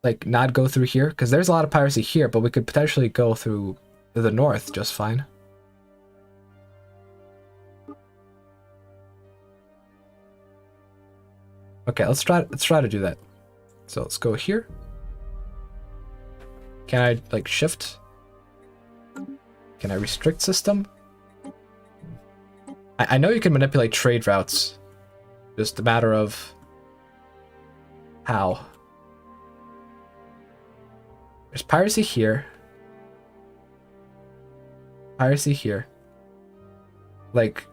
like not go through here? Because there's a lot of piracy here, but we could potentially go through the north just fine. Okay, let's try to do that. So let's go here. Can I like shift? Can I restrict system? I know you can manipulate trade routes. Just a matter of how. There's piracy here. Piracy here. Like...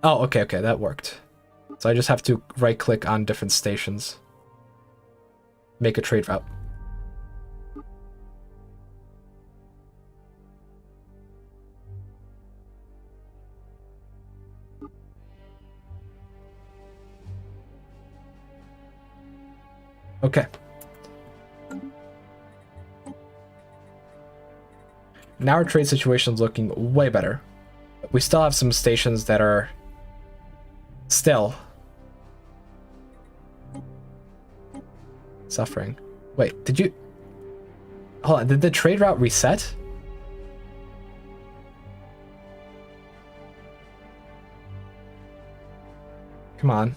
Oh, okay, that worked. So I just have to right-click on different stations. Make a trade route. Okay. Now our trade situation is looking way better. We still have some stations that are still suffering. Wait, did you... Hold on, did the trade route reset? Come on.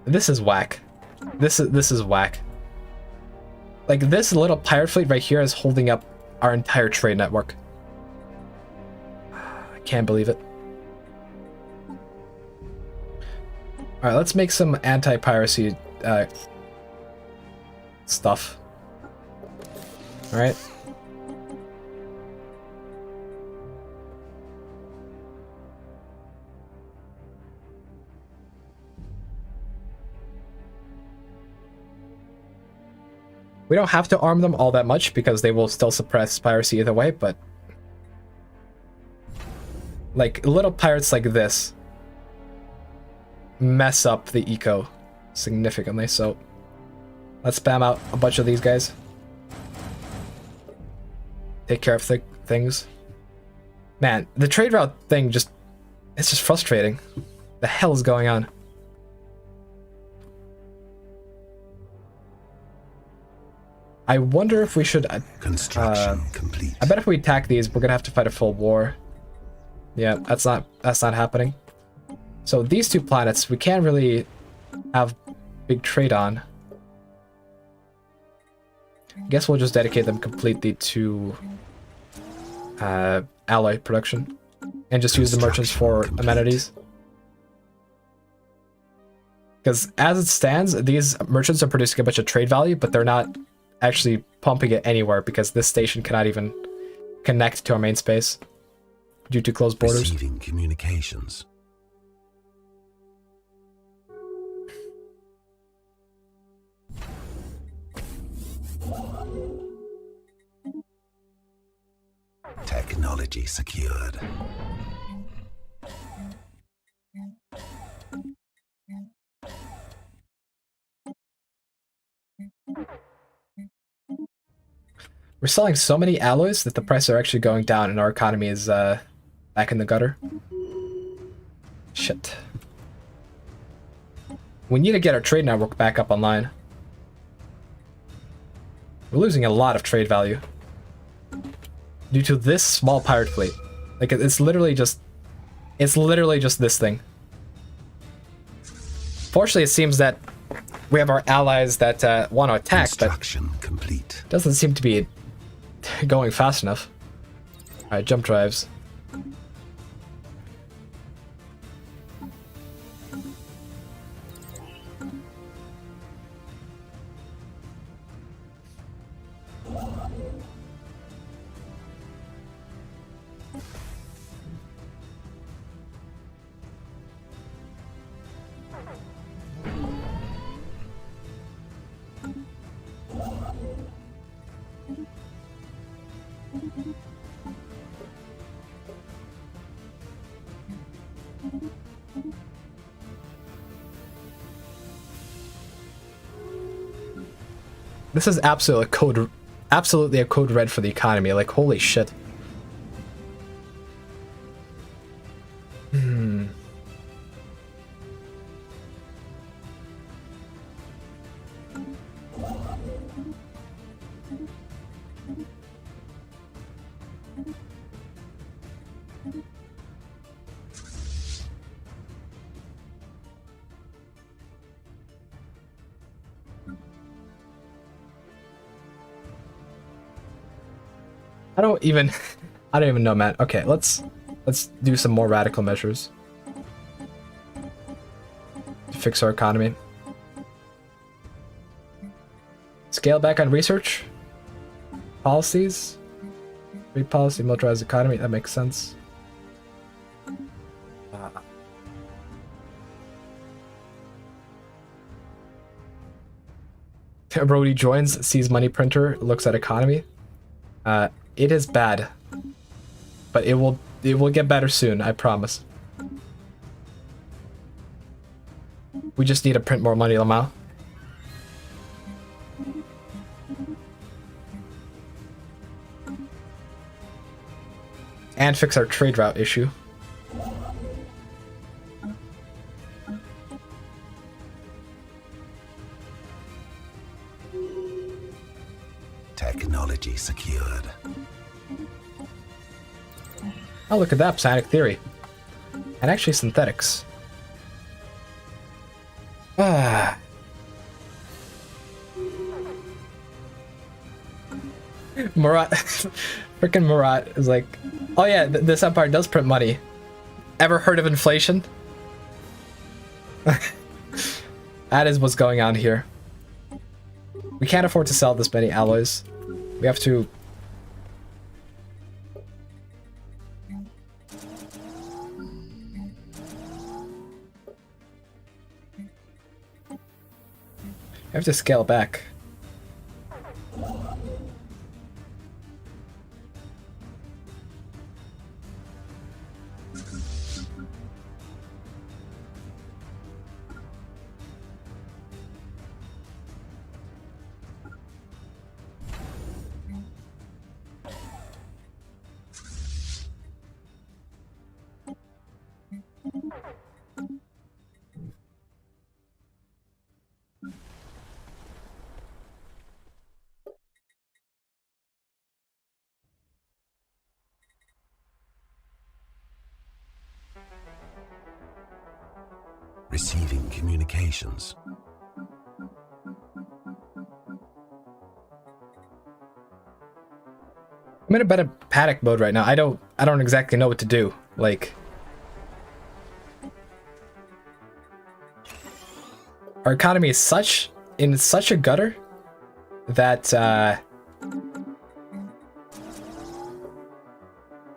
This is whack. This is whack. Like, this little pirate fleet right here is holding up our entire trade network. I can't believe it. Alright, let's make some anti-piracy stuff. Alright. We don't have to arm them all that much because they will still suppress piracy either way, but like little pirates like this mess up the eco significantly, so let's spam out a bunch of these guys. Take care of things. Man, the trade route thing it's just frustrating. The hell is going on? I wonder if we should... Construction complete. I bet if we attack these, we're gonna have to fight a full war. Yeah, that's not happening. So these two planets, we can't really have big trade on. I guess we'll just dedicate them completely to alloy production. And just use the merchants for amenities. Because as it stands, these merchants are producing a bunch of trade value, but they're not actually pumping it anywhere because this station cannot even connect to our main space. due to closed borders. Receiving communications. Technology secured. We're selling so many alloys that the prices are actually going down and our economy is back in the gutter. Shit. We need to get our trade network back up online. We're losing a lot of trade value due to this small pirate fleet. Like, it's literally just this thing. Fortunately, it seems that we have our allies that want to attack, but complete. Doesn't seem to be going fast enough. Alright, jump drives. This is absolutely a code red for the economy. Like, holy shit. I don't even know, man. Okay, let's do some more radical measures to fix our economy. Scale back on research policies. Trade policy, militarized economy. That makes sense. Brody joins, sees money printer, looks at economy. It is bad, but it will get better soon, I promise. We just need to print more money, Lamau. And fix our trade route issue. Technology secured. Oh, look at that, psionic theory. And actually synthetics. Ah. Murat, freaking Murat is like, oh yeah, this empire does print money. Ever heard of inflation? That is what's going on here. We can't afford to sell this many alloys. We have to... I have to scale back. Receiving communications. I'm in a bit of panic mode right now. I don't exactly know what to do. Like, our economy is in such a gutter that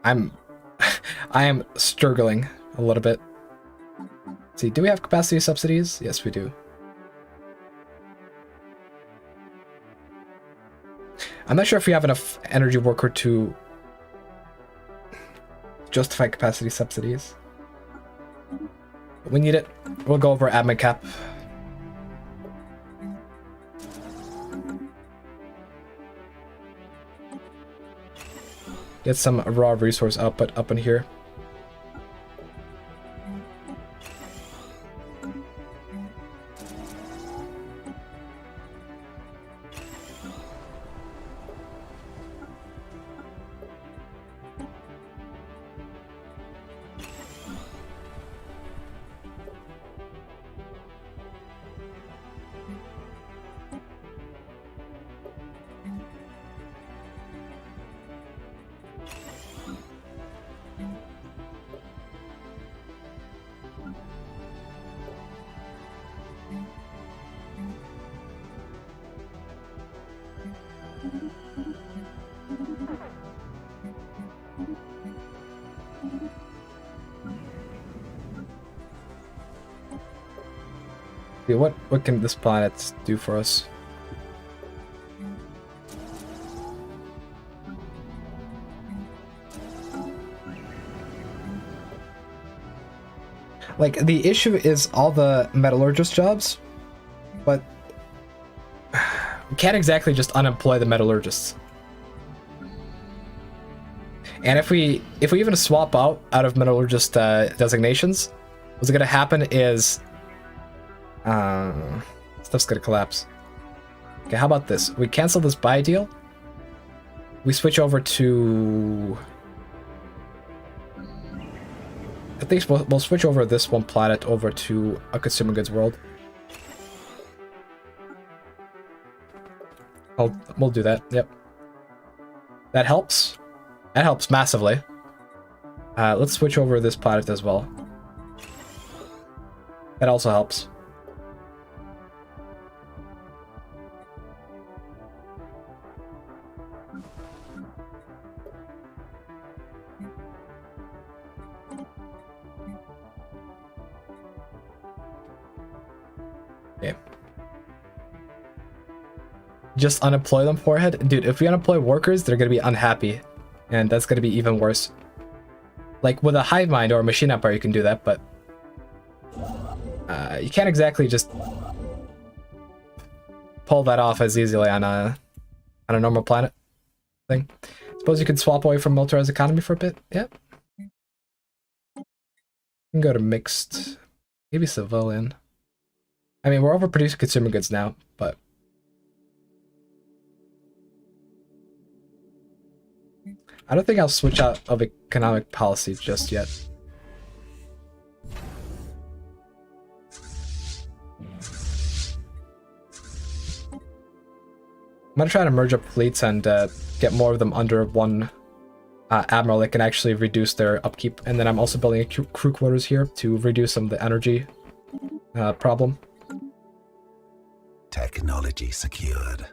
I'm I am struggling a little bit. Let's see, do we have capacity subsidies? Yes, we do. I'm not sure if we have enough energy worker to justify capacity subsidies. But we need it. We'll go over admin cap. Get some raw resource output up in here. Yeah, what can this planet do for us? Like, the issue is all the metallurgist jobs, but we can't exactly just unemploy the metallurgists. And if we even swap out of metallurgist designations, what's gonna happen is stuff's gonna collapse. Okay, how about this? We cancel this buy deal. We switch over to... At least we'll switch over this one planet over to a consumer goods world. We'll do that, yep. That helps. That helps massively. Let's switch over this planet as well. That also helps. Okay. Just unemploy them, forehead? Dude, if we unemploy workers, they're gonna be unhappy. And that's gonna be even worse. Like, with a hive mind or a machine empire, you can do that, but... you can't exactly just... pull that off as easily on a normal planet thing. Suppose you could swap away from militarized economy for a bit? Yep. You can go to mixed... maybe civilian. I mean, we're overproducing consumer goods now, but... I don't think I'll switch out of economic policy just yet. I'm gonna try to merge up fleets and get more of them under one admiral that can actually reduce their upkeep. And then I'm also building a crew quarters here to reduce some of the energy problem. Technology secured.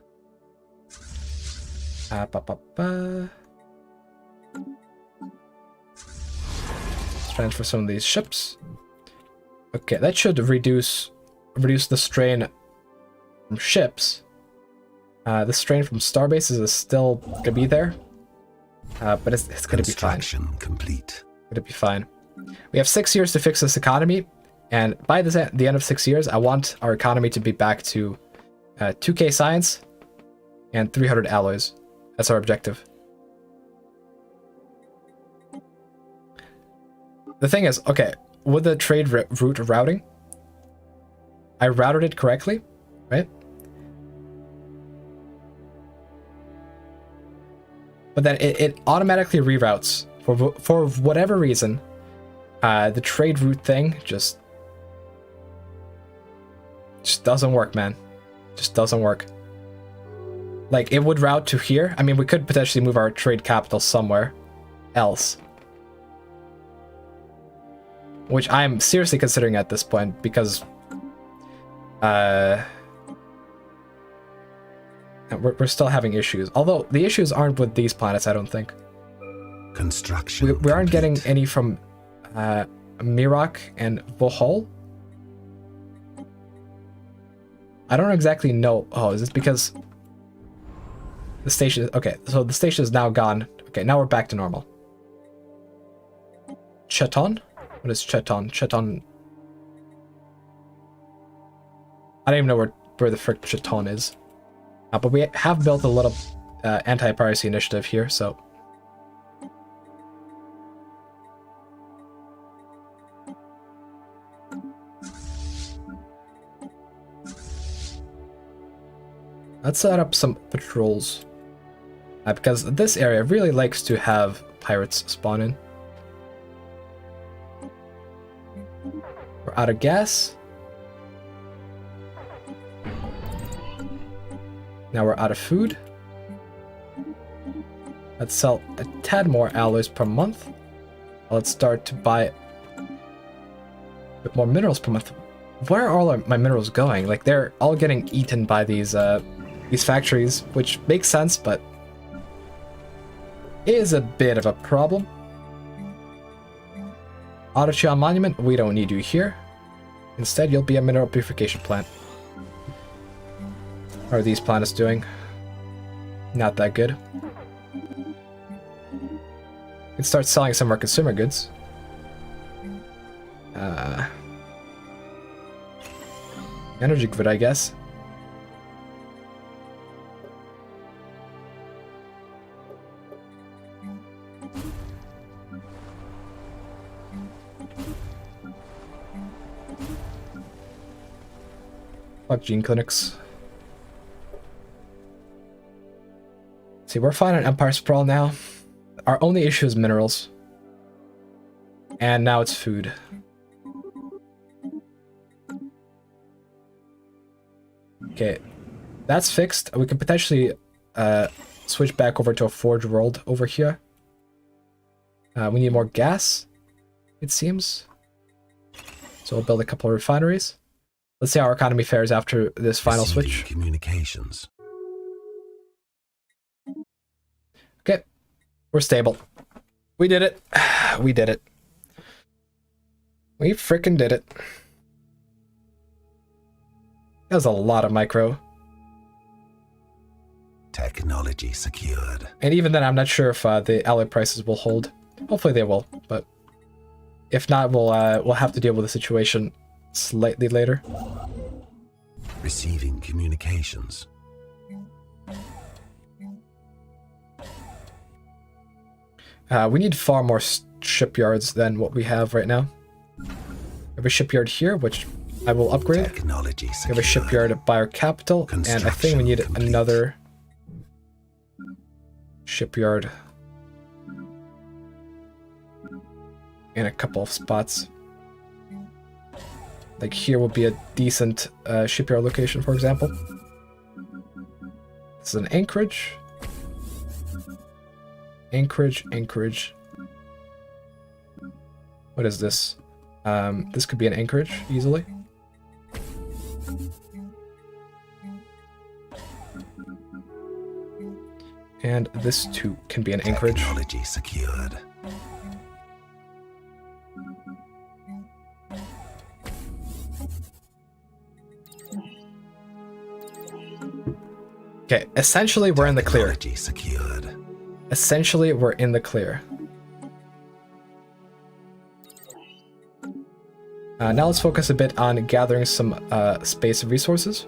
Let's transfer some of these ships. Okay, that should reduce the strain from ships. The strain from starbases is still gonna be there, but it's gonna be fine. Construction complete. Gonna be fine. We have 6 years to fix this economy, and by the end of 6 years, I want our economy to be back to 2K science and 300 alloys. That's our objective. The thing is, okay, with the trade route routing, I routed it correctly, right? But then it automatically reroutes for whatever reason. The trade route thing just doesn't work, man. Just doesn't work. Like, it would route to here. I mean, we could potentially move our trade capital somewhere else, which I'm seriously considering at this point, because we're still having issues. Although the issues aren't with these planets, I don't think. Construction. We aren't complete. getting any from Mirak and Vohol. I don't exactly know. Oh, is this because the station? Okay, so the station is now gone. Okay, now we're back to normal. Cheton? What is Cheton? Cheton. I don't even know where the frick Cheton is. But we have built a little anti-piracy initiative here, so. Let's set up some patrols. Because this area really likes to have pirates spawn in. We're out of gas. Now we're out of food. Let's sell a tad more alloys per month. Let's start to buy a bit more minerals per month. Where are all my minerals going? Like, they're all getting eaten by these factories, which makes sense, but is a bit of a problem. Autocheon Monument, we don't need you here. Instead, you'll be a mineral purification plant. How are these planets doing? Not that good. We can start selling some of our consumer goods. Energy grid, I guess. Fuck gene clinics. See, we're fine on Empire Sprawl now. Our only issue is minerals. And now it's food. Okay, that's fixed. We can potentially switch back over to a Forge World over here. We need more gas, it seems. So we'll build a couple of refineries. Let's see how our economy fares after this final switch. Communications. Okay, we're stable. We did it. We did it. We frickin' did it. That was a lot of micro. Technology secured. And even then, I'm not sure if the alloy prices will hold. Hopefully they will, but if not, we'll have to deal with the situation slightly later. Receiving communications. We need far more shipyards than what we have right now. We have a shipyard here, which I will upgrade. Technology We have a shipyard by our capital, and I think we need another shipyard in a couple of spots. Like here will be a decent shipyard location, for example. This is an anchorage. Anchorage. What is this? This could be an anchorage, easily. And this too can be an anchorage. Technology secured. Okay, essentially we're in the clear. Technology secured. Essentially we're in the clear. Now let's focus a bit on gathering some space resources.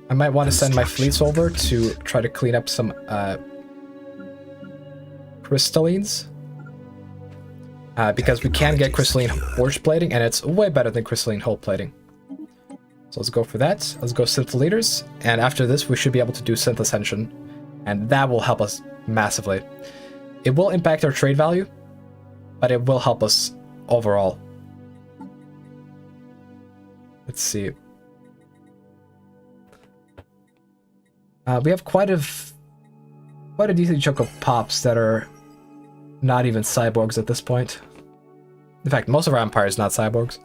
I might want to send my fleets over to try to clean up some crystallines. Because we can get crystalline forge plating, and it's way better than crystalline hull plating. So let's go for that. Let's go synth leaders, and after this we should be able to do synth ascension, and that will help us massively. It will impact our trade value, but it will help us overall. Let's see. We have quite a decent chunk of pops that are not even cyborgs at this point. In fact, most of our empire is not cyborgs.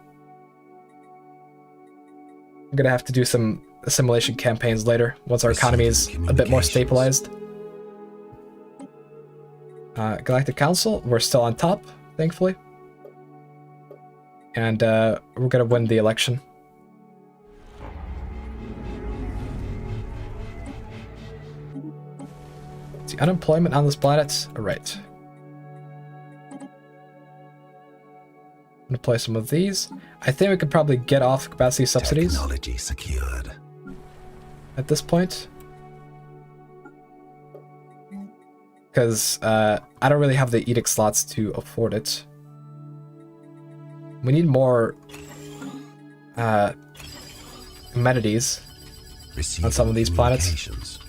I'm gonna have to do some assimilation campaigns later once our economy is a bit more stabilized. Galactic Council, we're still on top, thankfully. And we're gonna win the election. The unemployment on this planet? Alright. I'm gonna play some of these. I think we could probably get off capacity subsidies. Technology secured. At this point. Because I don't really have the edict slots to afford it. We need more amenities on some of these planets.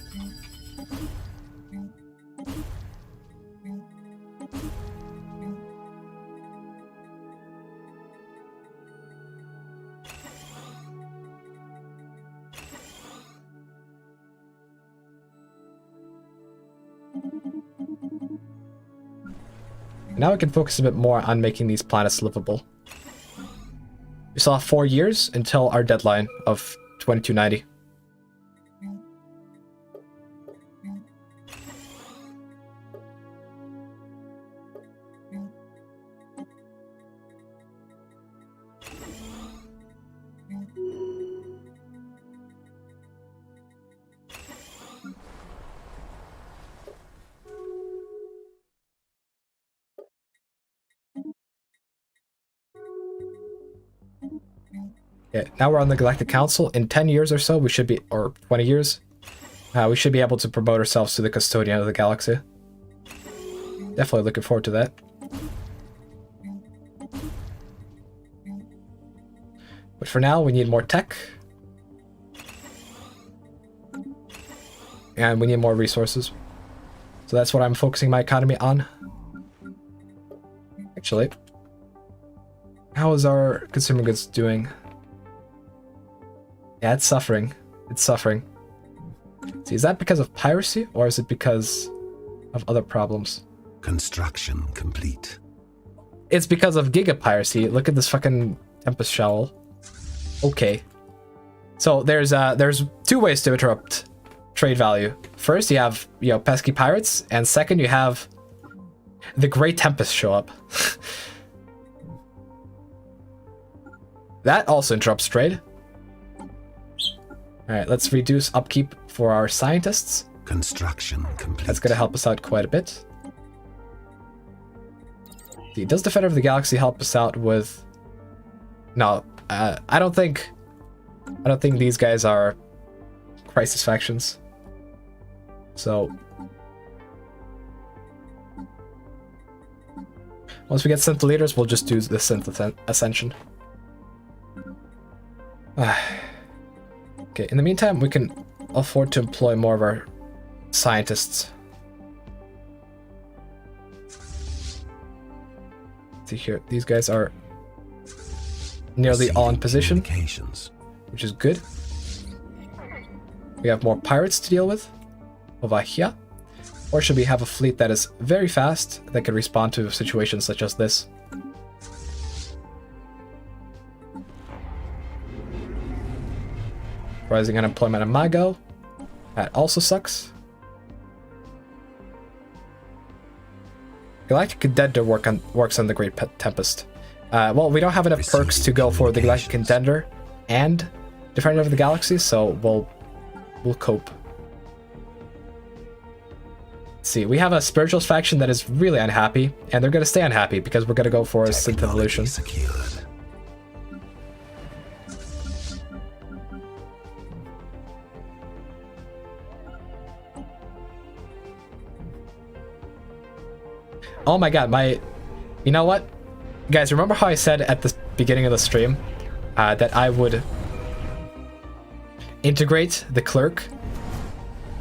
Now we can focus a bit more on making these planets livable. We still have 4 years until our deadline of 2290. Yeah, now we're on the Galactic Council. In 10 years or so, we should be, or 20 years, we should be able to promote ourselves to the Custodian of the Galaxy. Definitely looking forward to that. But for now, we need more tech. And we need more resources. So that's what I'm focusing my economy on. Actually, how is our consumer goods doing? Yeah, it's suffering. It's suffering. See, is that because of piracy, or is it because of other problems? Construction complete. It's because of gigapiracy. Look at this fucking Tempest Shovel. Okay. So there's 2 ways to interrupt trade value. First, you have, you know, pesky pirates, and second, you have the Great Tempest show up. That also interrupts trade. Alright, let's reduce upkeep for our scientists. Construction complete. That's gonna help us out quite a bit. Does Defender of the Galaxy help us out with... No, I don't think these guys are crisis factions. So... once we get synth leaders, we'll just do the synth ascension. Okay, in the meantime, we can afford to employ more of our scientists. Let's see here, these guys are nearly all in position, which is good. We have more pirates to deal with over here. Or should we have a fleet that is very fast, that can respond to situations such as this? Rising unemployment in Mago. That also sucks. Galactic Contender works on the Great Tempest. Well, we don't have enough perks to go for the Galactic Contender and Defender of the Galaxy, so we'll cope. Let's see, we have a Spirituals faction that is really unhappy, and they're gonna stay unhappy because we're gonna go for a Synth Evolution. Secured. Oh my god, you know what? Guys, remember how I said at the beginning of the stream that I would integrate the clerk?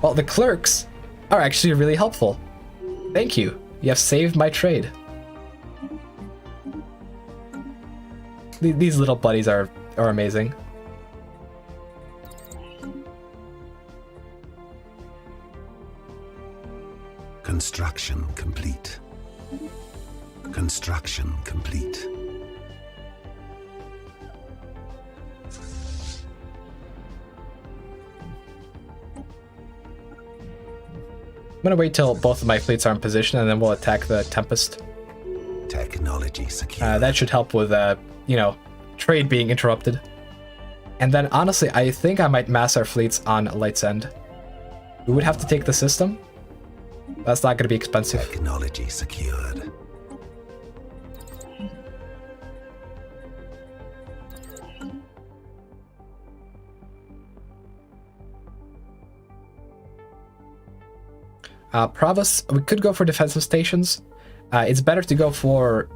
Well, the clerks are actually really helpful. Thank you. You have saved my trade. These little buddies are amazing. Construction complete. Construction complete. gonna wait till both of my fleets are in position, and then we'll attack the Tempest. Technology secure. That should help with, you know, trade being interrupted. And then, honestly, I think I might mass our fleets on Light's End. We would have to take the system. That's not going to be expensive. Technology secured. Provost, we could go for defensive stations. It's better to go for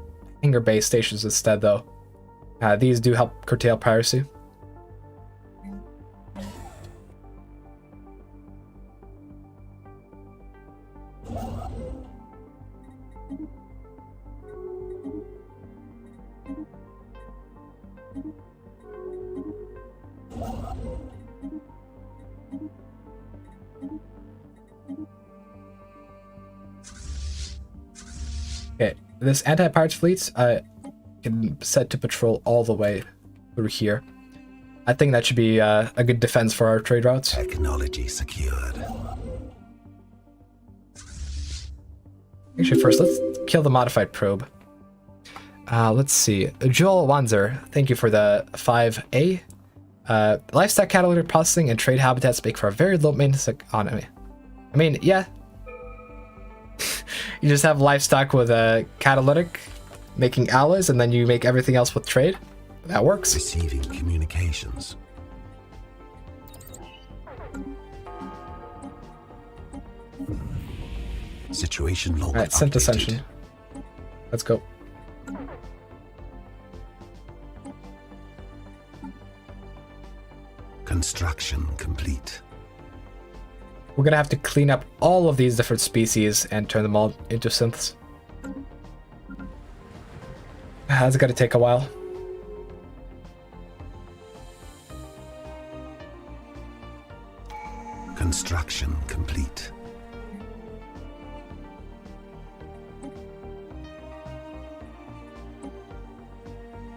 hangar-based stations instead, though. These do help curtail piracy. Okay, this anti-pirate fleet can set to patrol all the way through here. I think that should be a good defense for our trade routes. Technology secured. Actually, first, let's kill the modified probe. Let's see. Joel Wanzer, thank you for the 5A. Livestock catalytic processing and trade habitats make for a very low maintenance economy. I mean, yeah. You just have livestock with a catalytic, making alloys, and then you make everything else with trade. That works. Receiving communications. Situation log. Alright, sent ascension. Let's go. Construction complete. We're gonna have to clean up all of these different species and turn them all into synths. That's gonna take a while. Construction complete.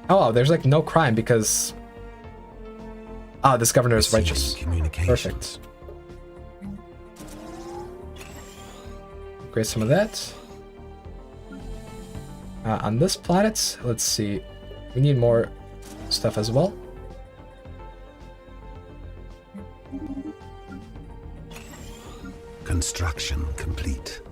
Oh, there's like no crime because... Ah, this governor is righteous. Perfect. Upgrade some of that. On this planet, let's see. We need more stuff as well. Construction complete.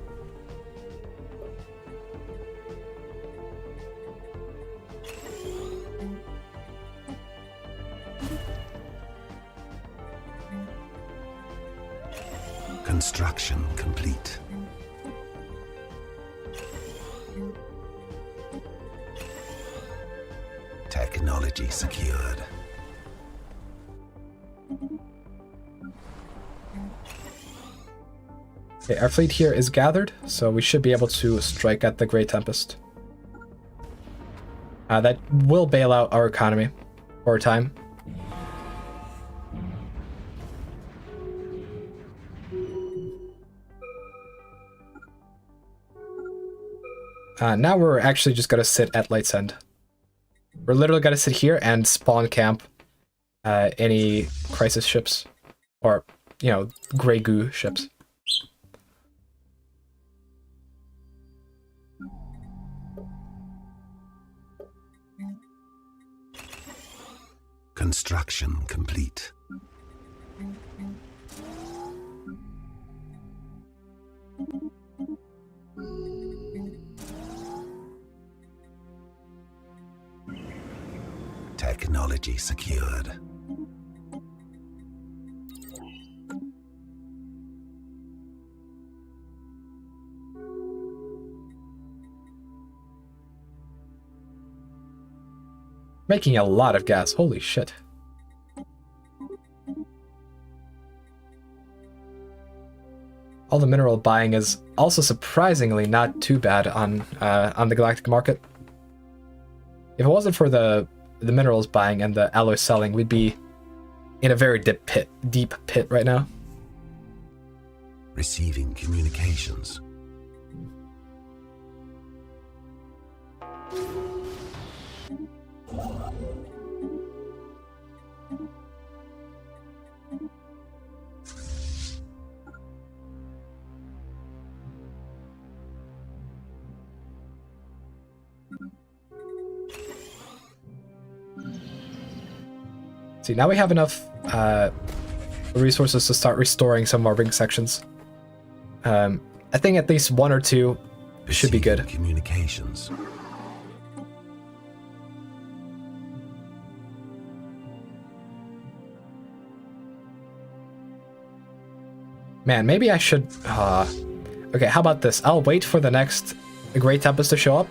Construction complete. Technology secured. Okay, our fleet here is gathered, so we should be able to strike at the Grey Tempest. That will bail out our economy for a time. Now we're actually just gonna sit at Light's End. We're literally gonna sit here and spawn camp any crisis ships, or, you know, Grey Goo ships. Construction complete. Technology secured. Making a lot of gas, holy shit. All the mineral buying is also surprisingly not too bad on the galactic market. If it wasn't for the minerals buying and the alloy selling, we'd be in a very deep pit right now. Receiving communications. See, now we have enough resources to start restoring some of our ring sections. I think at least 1 or 2 should be good. Communications. Man, maybe I should... okay, how about this? I'll wait for the next Great Tempest to show up.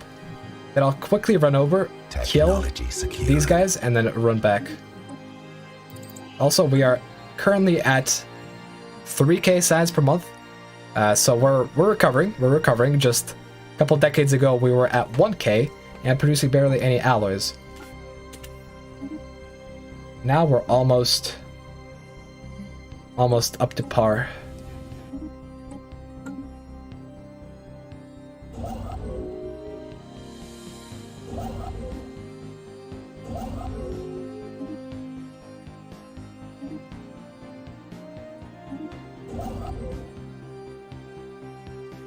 Then I'll quickly run over, kill these guys, and then run back. Also, we are currently at 3k science per month. So we're recovering. We're recovering. Just a couple decades ago, we were at 1k and producing barely any alloys. Now we're almost up to par.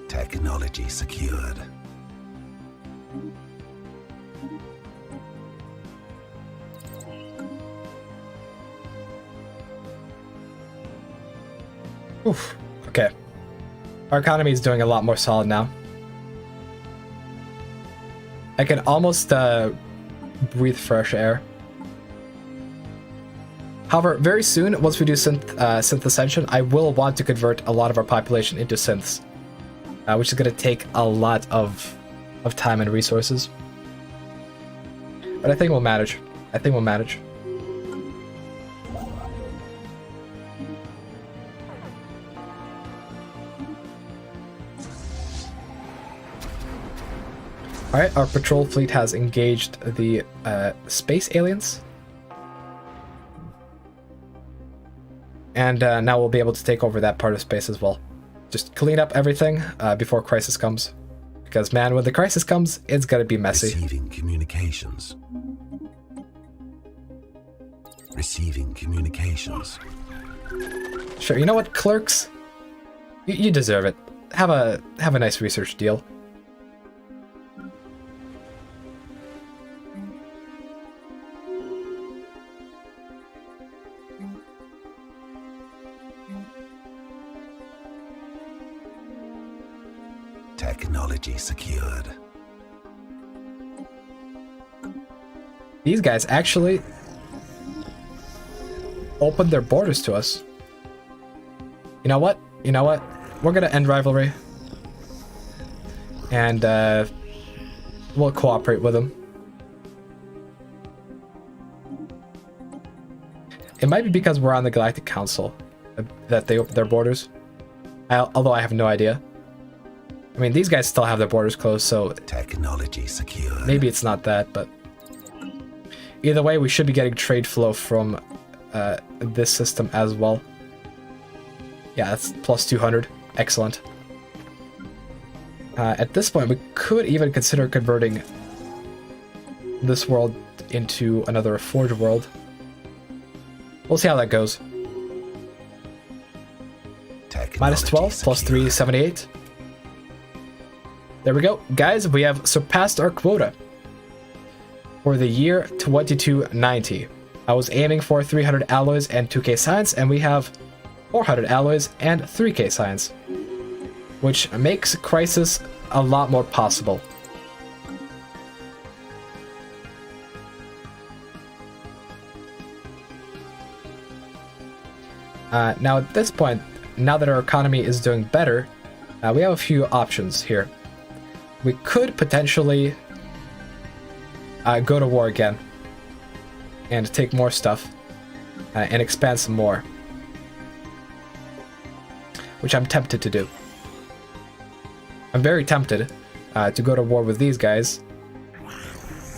Technology secured. Oof. Okay. Our economy is doing a lot more solid now. I can almost breathe fresh air. However, very soon, once we do synth ascension, I will want to convert a lot of our population into synths, which is going to take a lot of time and resources. But I think we'll manage. I think we'll manage. Alright, our patrol fleet has engaged the space aliens. And now we'll be able to take over that part of space as well. Just clean up everything before crisis comes. Because, man, when the crisis comes, it's gonna be messy. Receiving communications. Receiving communications. Sure, you know what, clerks? You deserve it. Have a nice research deal. Technology secured. These guys actually opened their borders to us. You know what? You know what? We're gonna end rivalry. And we'll cooperate with them. It might be because we're on the Galactic Council that they opened their borders. Although I have no idea. I mean, these guys still have their borders closed, so technology secure. Maybe it's not that, but either way, we should be getting trade flow from this system as well. Yeah, that's plus 200. Excellent. At this point, we could even consider converting this world into another Forge world. We'll see how that goes. Minus 12, plus 3, 78. There we go. Guys, we have surpassed our quota for the year 2290. I was aiming for 300 alloys and 2k science, and we have 400 alloys and 3k science, which makes Crisis a lot more possible. Now at this point, now that our economy is doing better, we have a few options here. We could potentially go to war again and take more stuff and expand some more, which I'm tempted to do. I'm very tempted to go to war with these guys,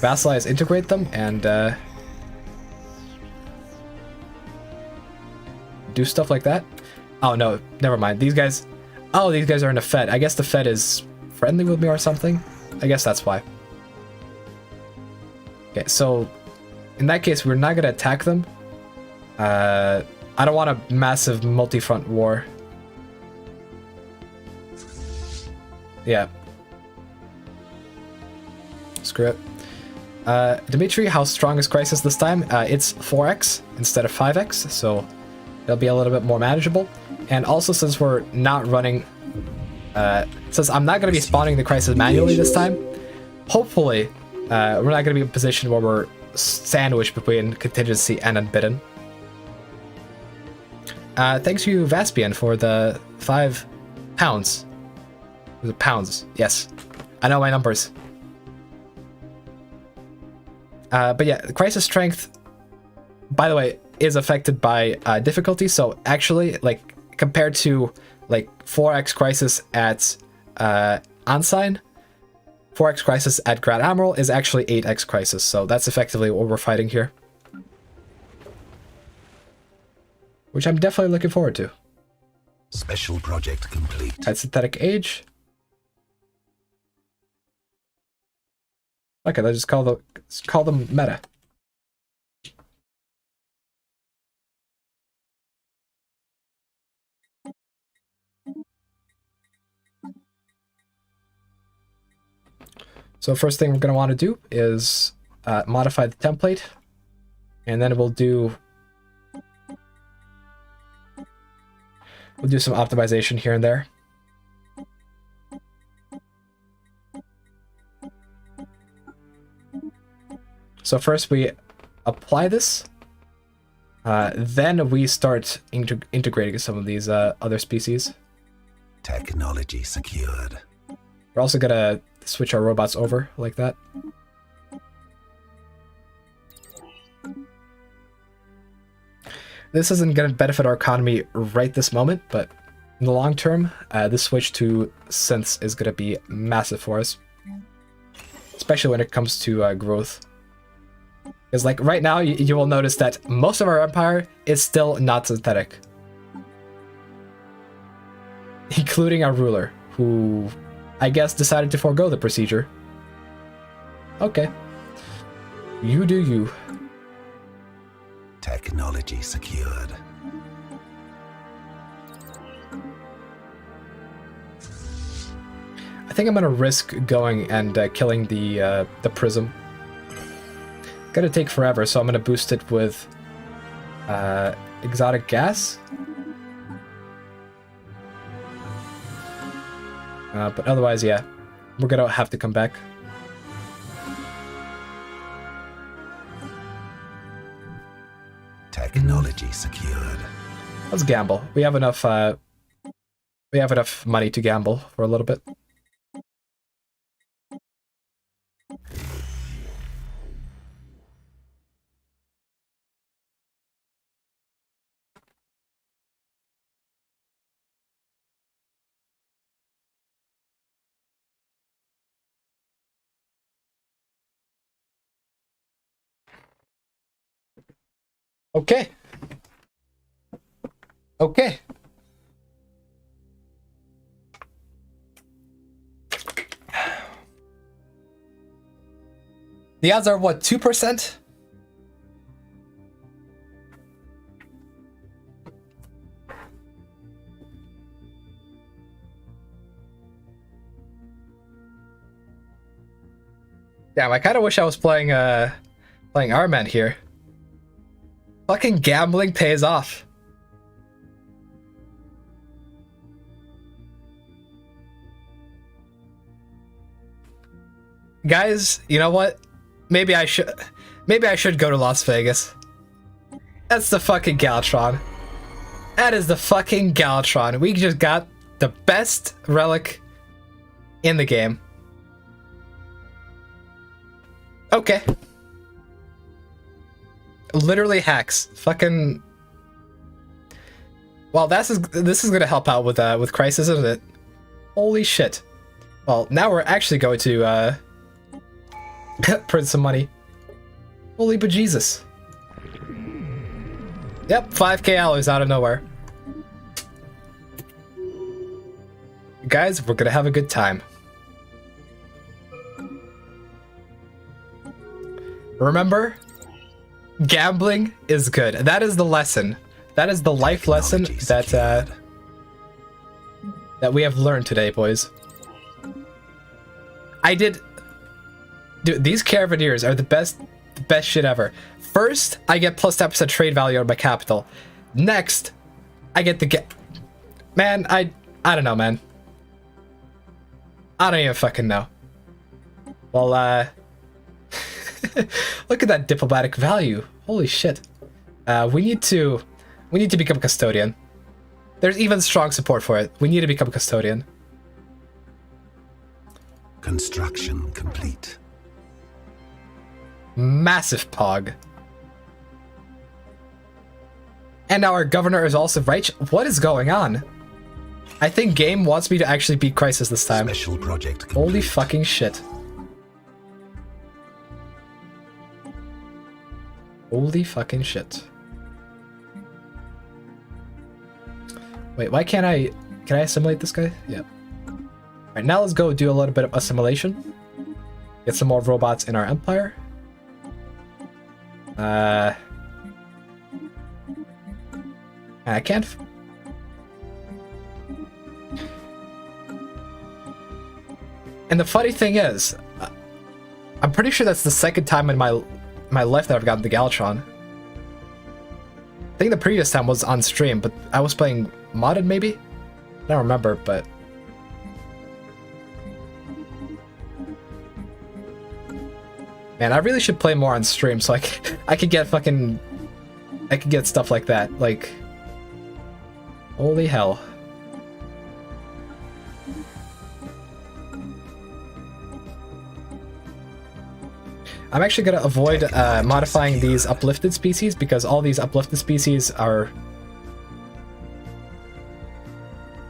vassalize, integrate them, and do stuff like that. Oh no, never mind. These guys, oh, these guys are in the Fed. I guess the Fed is friendly with me or something. I guess that's why. Okay, so in that case, we're not gonna attack them. I don't want a massive multi-front war. Yeah. Screw it. Dimitri, how strong is Crisis this time? It's 4x instead of 5x, so it'll be a little bit more manageable. And also, since we're not running... since I'm not going to be spawning the Crisis manually this time, hopefully we're not going to be in a position where we're sandwiched between contingency and unbidden. Thanks you, Vaspian, for the 5 pounds. The pounds, yes. I know my numbers. But yeah, the Crisis Strength, by the way, is affected by difficulty. So actually, like, compared to like 4x Crisis at Ensign, 4x Crisis at Grand Admiral is actually 8x Crisis. So that's effectively what we're fighting here. Which I'm definitely looking forward to. Special project complete. At Synthetic Age. Okay, let's just call them meta. So first thing we're going to want to do is modify the template, and then we'll do some optimization here and there. So first we apply this, then we start integrating some of these other species. Technology secured. We're also gonna switch our robots over like that. This isn't gonna benefit our economy right this moment, but in the long term, this switch to synths is gonna be massive for us, especially when it comes to growth. Because like right now, you will notice that most of our empire is still not synthetic. Including our ruler, who I guess decided to forego the procedure. Okay. You do you. Technology secured. I think I'm gonna risk going and killing the prism. Gonna take forever, so I'm gonna boost it with exotic gas. But otherwise, yeah, we're gonna have to come back. Technology secured. Let's gamble. We have enough. We have enough money to gamble for a little bit. Okay. Okay. The odds are what, 2%? Damn, I kind of wish I was playing Arman here. Fucking gambling pays off. Guys, you know what? Maybe I should go to Las Vegas. That's the fucking Galvatron. That is the fucking Galvatron. We just got the best relic in the game. Okay. Literally hacks. Fucking. Well, this is gonna help out with Crisis, isn't it? Holy shit. Well, now we're actually going to print some money. Holy bejesus. Yep, 5k alloys out of nowhere. Guys, we're gonna have a good time. Remember, gambling is good. That is the lesson. That is the life lesson that we have learned today, boys. I did Dude, these Carabineers are the best shit ever. First, I get plus 10% trade value on my capital. Next, I get the Man, I don't know, man. I don't even fucking know. Well, look at that diplomatic value. Holy shit. We need to become custodian. There's even strong support for it. We need to become custodian. Construction complete. Massive pog. And now our governor is also right. What is going on? I think game wants me to actually beat Crisis this time. Special project complete. Holy fucking shit. Holy fucking shit. Wait, why can't I... Can I assimilate this guy? Yeah. Alright, now let's go do a little bit of assimilation. Get some more robots in our empire. I can't... And the funny thing is, I'm pretty sure that's the second time in my life that I've gotten the Galvatron. I think the previous time was on stream, but I was playing modded maybe? I don't remember, but... Man, I really should play more on stream so I could get fucking... I could get stuff like that, like... Holy hell. I'm actually going to avoid modifying these uplifted species because all these uplifted species are...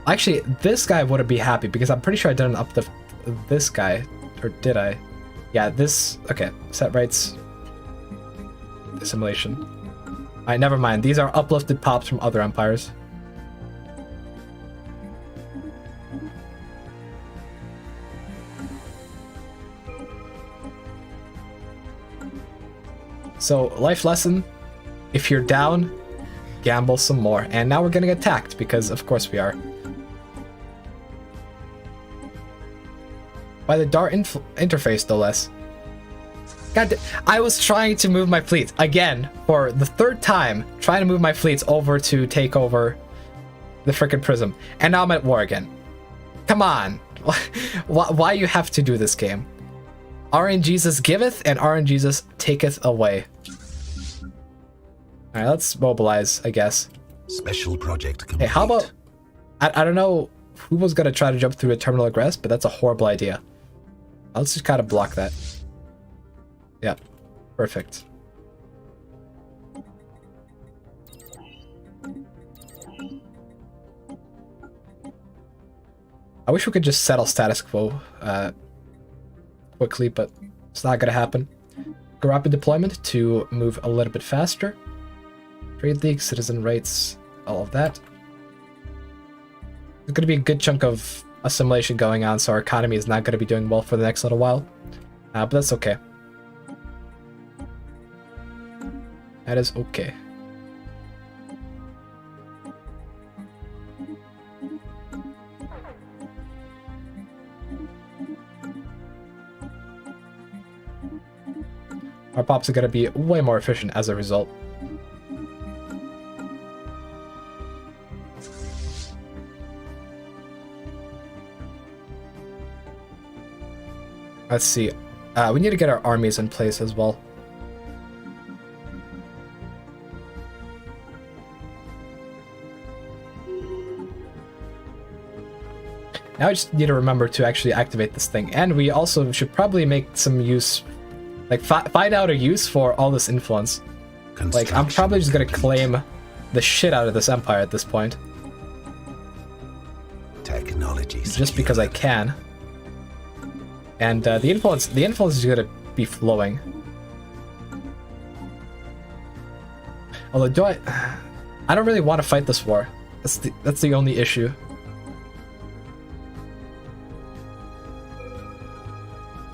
Actually, this guy wouldn't be happy because I'm pretty sure I didn't uplift this guy. Or did I? Yeah, this... Okay, set rights. Assimilation. Alright, never mind. These are uplifted pops from other empires. So, life lesson, if you're down, gamble some more. And now we're getting attacked, because of course we are. By the Dart interface, no less. God, I was trying to move my fleets, again, for the third time, trying to move my fleets over to take over the frickin' Prism. And now I'm at war again. Come on. Why you have to do this game? RNGesus giveth and RNGesus taketh away. Alright, let's mobilize, I guess. Special project complete. Hey, how about... I don't know who was gonna try to jump through a terminal aggress, but that's a horrible idea. Let's just kind of block that. Yep. Perfect. I wish we could just settle status quo quickly, but it's not gonna happen. Go rapid deployment to move a little bit faster. Trade league, citizen rights, all of that. There's gonna be a good chunk of assimilation going on, so our economy is not gonna be doing well for the next little while. But that's okay. That is okay. Our pops are gonna be way more efficient as a result. Let's see. We need to get our armies in place as well. Now I just need to remember to actually activate this thing. And we also should probably make some use... Like, find out a use for all this influence. Like, I'm probably just gonna claim the shit out of this empire at this point. Technology just because I can. And the influence is gonna be flowing. Although, I don't really want to fight this war. That's the only issue.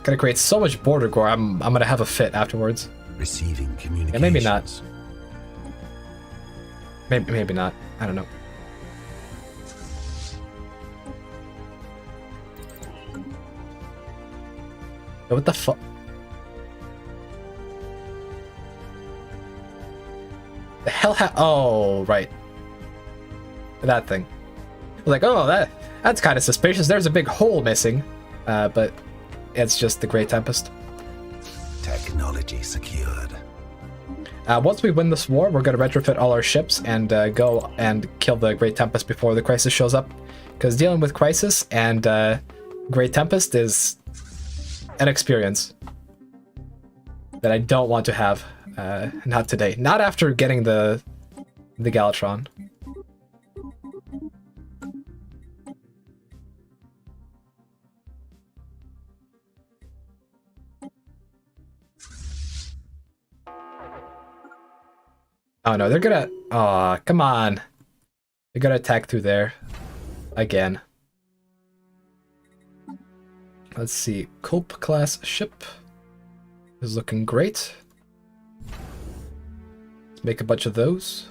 Gonna create so much border gore. I'm gonna have a fit afterwards. Receiving communications. Yeah, maybe not. Maybe not. I don't know. What the fuck? The hell oh, right. That thing. Like, oh, that's kind of suspicious. There's a big hole missing. But it's just the Great Tempest. Technology secured. Once we win this war, we're going to retrofit all our ships and go and kill the Great Tempest before the Crisis shows up. Because dealing with Crisis and Great Tempest is an experience that I don't want to have. Not today. Not after getting the Galatron. Oh no, they're gonna... Aw, come on. They're gonna attack through there. Again. Let's see. Cope class ship is looking great. Let's make a bunch of those.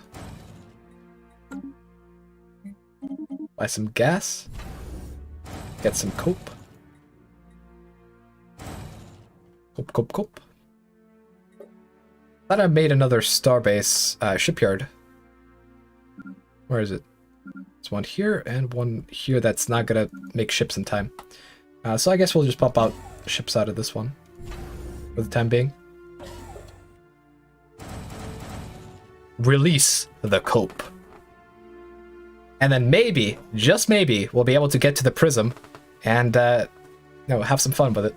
Buy some gas. Get some cope. Cope. Thought I made another starbase shipyard. Where is it? There's one here and one here that's not gonna make ships in time. So I guess we'll just pump out ships out of this one for the time being. Release the cope. And then maybe, just maybe, we'll be able to get to the prism and have some fun with it.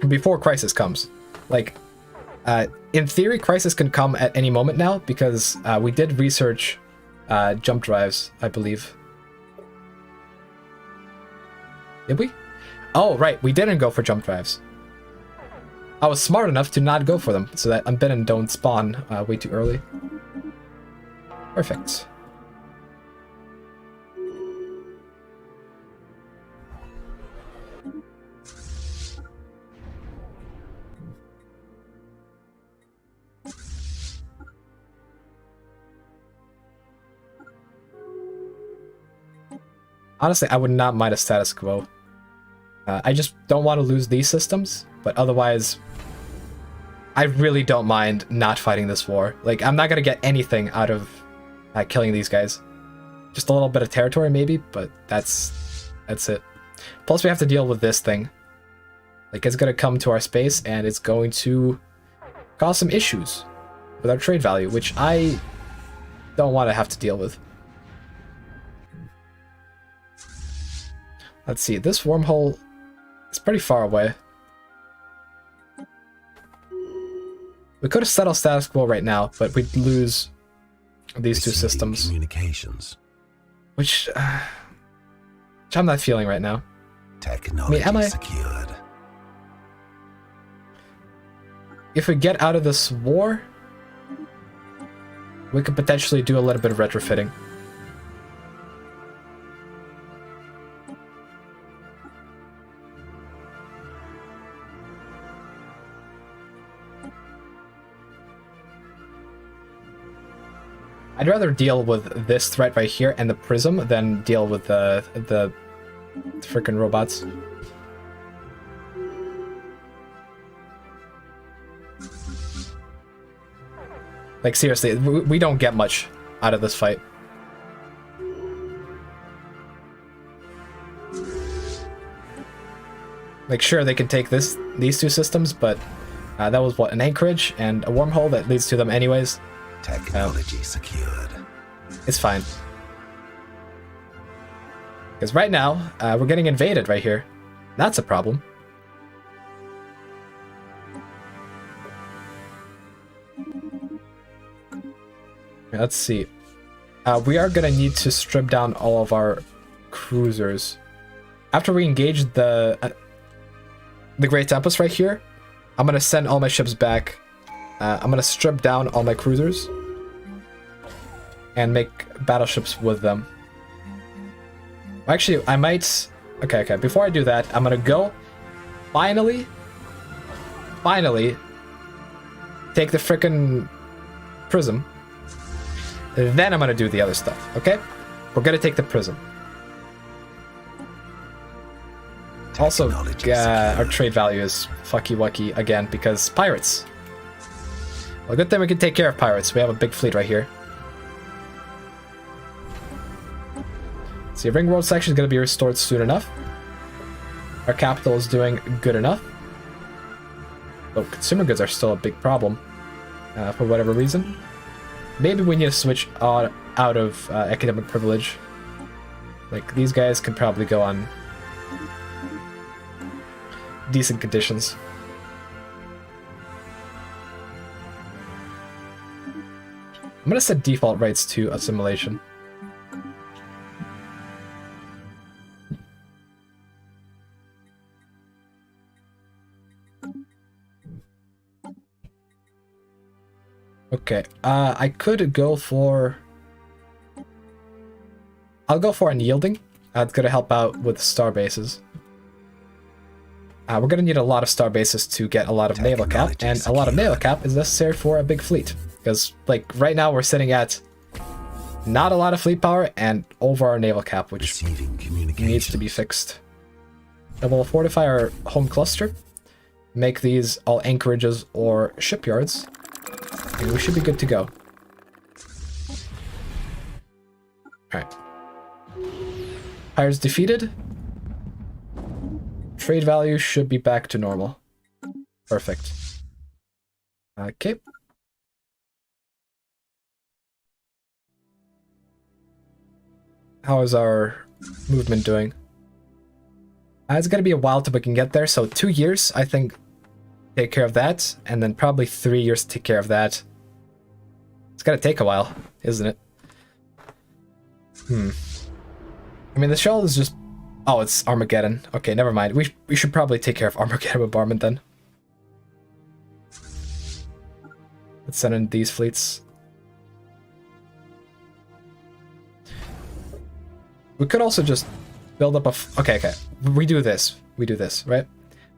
Before Crisis comes. Like, in theory, Crisis can come at any moment now, because we did research jump drives, I believe. Did we? Oh, right, we didn't go for jump drives. I was smart enough to not go for them, so that Unbidden don't spawn way too early. Perfect. Honestly, I would not mind a status quo. I just don't want to lose these systems, but otherwise, I really don't mind not fighting this war. Like, I'm not going to get anything out of killing these guys. Just a little bit of territory, maybe, but that's it. Plus, we have to deal with this thing. Like, it's going to come to our space, and it's going to cause some issues with our trade value, which I don't want to have to deal with. Let's see, this wormhole is pretty far away. We could have settled status quo right now, but we'd lose these two systems. Communications. Which I'm not feeling right now. Technology am I? Secured. If we get out of this war, we could potentially do a little bit of retrofitting. I'd rather deal with this threat right here and the prism than deal with the freaking robots. Like, seriously, we don't get much out of this fight. Like, sure, they can take these two systems, but that was, what, an anchorage and a wormhole that leads to them anyways. Technology secured. It's fine. Because right now, we're getting invaded right here. That's a problem. Let's see. We are gonna need to strip down all of our cruisers. After we engage the Great Tempest right here, I'm gonna send all my ships back. I'm gonna strip down all my cruisers and make battleships with them. Actually, I might... Okay, before I do that, I'm gonna go finally take the frickin' prism. Then I'm gonna do the other stuff, okay? We're gonna take the prism. Also, our trade value is fucky wucky again because pirates. Well, good thing we can take care of pirates. We have a big fleet right here. See, Ring World section is going to be restored soon enough. Our capital is doing good enough. Though consumer goods are still a big problem for whatever reason. Maybe we need to switch out of academic privilege. Like, these guys could probably go on decent conditions. I'm gonna set default rates to assimilation. Okay, I could go for... I'll go for unyielding. It's gonna help out with star bases. We're gonna need a lot of star bases to get a lot of naval cap, and a lot of naval cap is necessary for a big fleet. Because, like, right now we're sitting at not a lot of fleet power and over our naval cap, which needs to be fixed. And we'll fortify our home cluster, make these all anchorages or shipyards, and we should be good to go. Alright. Pirates defeated. Trade value should be back to normal. Perfect. Okay. How is our movement doing? It's gonna be a while till we can get there, so 2 years, I think, take care of that, and then probably 3 years to take care of that. It's gonna take a while, isn't it? I mean, the shell is just... Oh, it's Armageddon. Okay, never mind. We should probably take care of Armageddon bombardment then. Let's send in these fleets. We could also just build up a... Okay. We do this, right? We're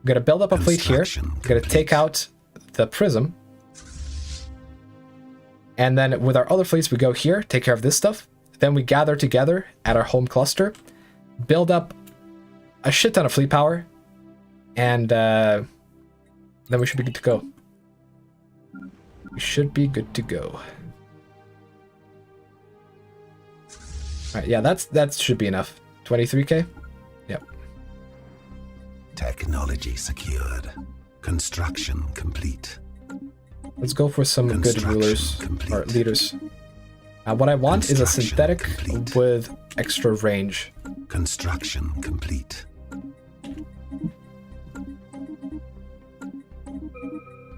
gonna build up a fleet here. We're gonna take out the prism. And then with our other fleets, we go here, take care of this stuff. Then we gather together at our home cluster, build up a shit ton of fleet power, and then we should be good to go. We should be good to go. Alright, yeah, that should be enough. 23k? Yep. Technology secured. Construction complete. Let's go for some good rulers, or leaders. What I want is a synthetic with extra range. Construction complete.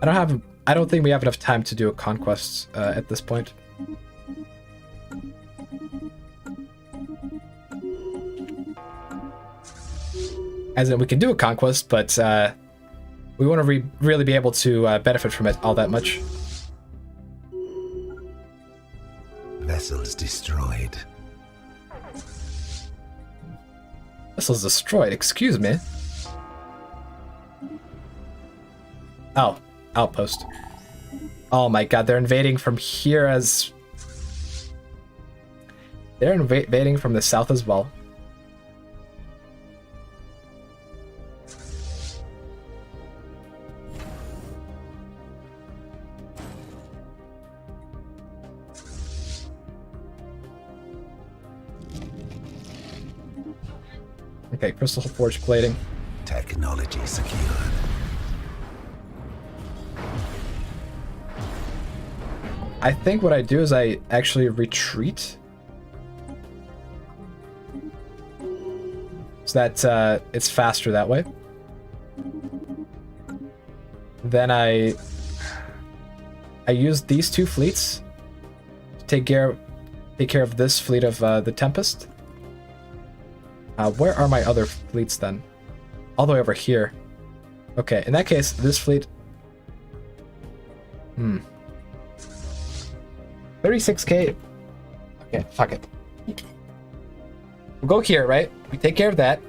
I don't think we have enough time to do a conquest at this point. As in, we can do a conquest, but we want to really be able to benefit from it all that much. Vessels destroyed. Vessels destroyed, excuse me. Oh, outpost. Oh my god, they're invading from here as... They're invading from the south as well. Okay, crystal forge plating. Technology secured. I think what I do is I actually retreat. So that it's faster that way. Then I use these two fleets to take care of this fleet of the Tempest. Where are my other fleets then? All the way over here. Okay, in that case, this fleet... 36k. Okay, fuck it. We'll go here, right? We take care of that.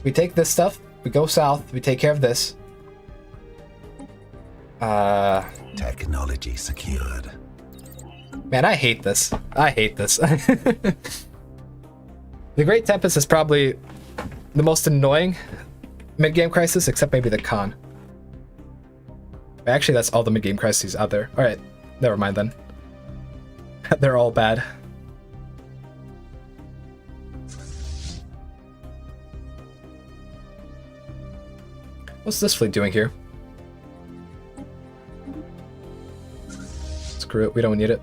We take this stuff. We go south. We take care of this. Technology secured. Man, I hate this. I hate this. The Great Tempest is probably the most annoying mid-game crisis, except maybe the Khan. Actually, that's all the mid-game crises out there. Alright, never mind then. They're all bad. What's this fleet doing here? Screw it, we don't need it.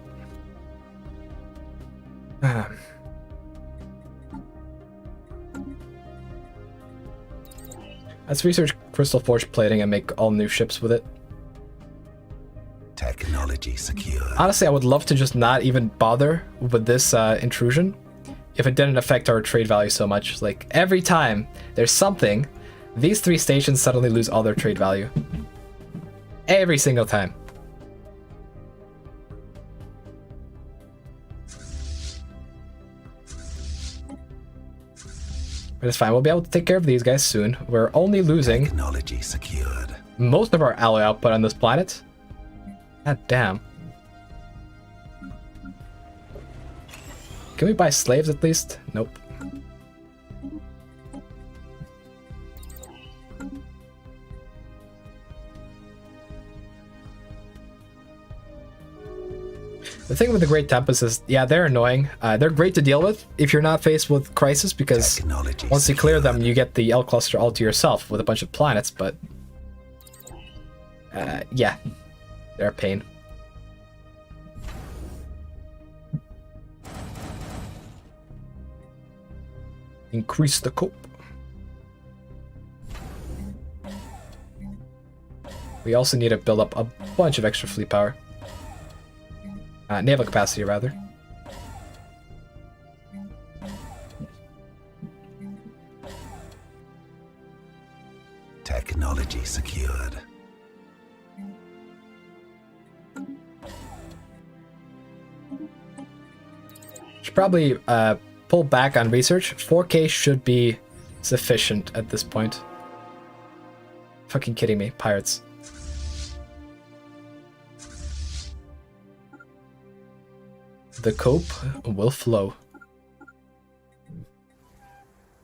Let's research Crystal Forge plating and make all new ships with it. Technology secured. Honestly, I would love to just not even bother with this intrusion if it didn't affect our trade value so much. Like, every time there's something, these 3 stations suddenly lose all their trade value. Every single time. But it's fine, we'll be able to take care of these guys soon. We're only losing Technology secured. most of our alloy output on this planet. God damn. Can we buy slaves at least? Nope. The thing with the Great Tempest is, yeah, they're annoying. They're great to deal with if you're not faced with Crisis, because once you clear them, you get the L cluster all to yourself with a bunch of planets, but... yeah. They're a pain. Increase the cope. We also need to build up a bunch of extra fleet power. Naval capacity, rather. Technology secured. Should probably pull back on research. 4K should be sufficient at this point. Fucking kidding me, pirates. The cope will flow.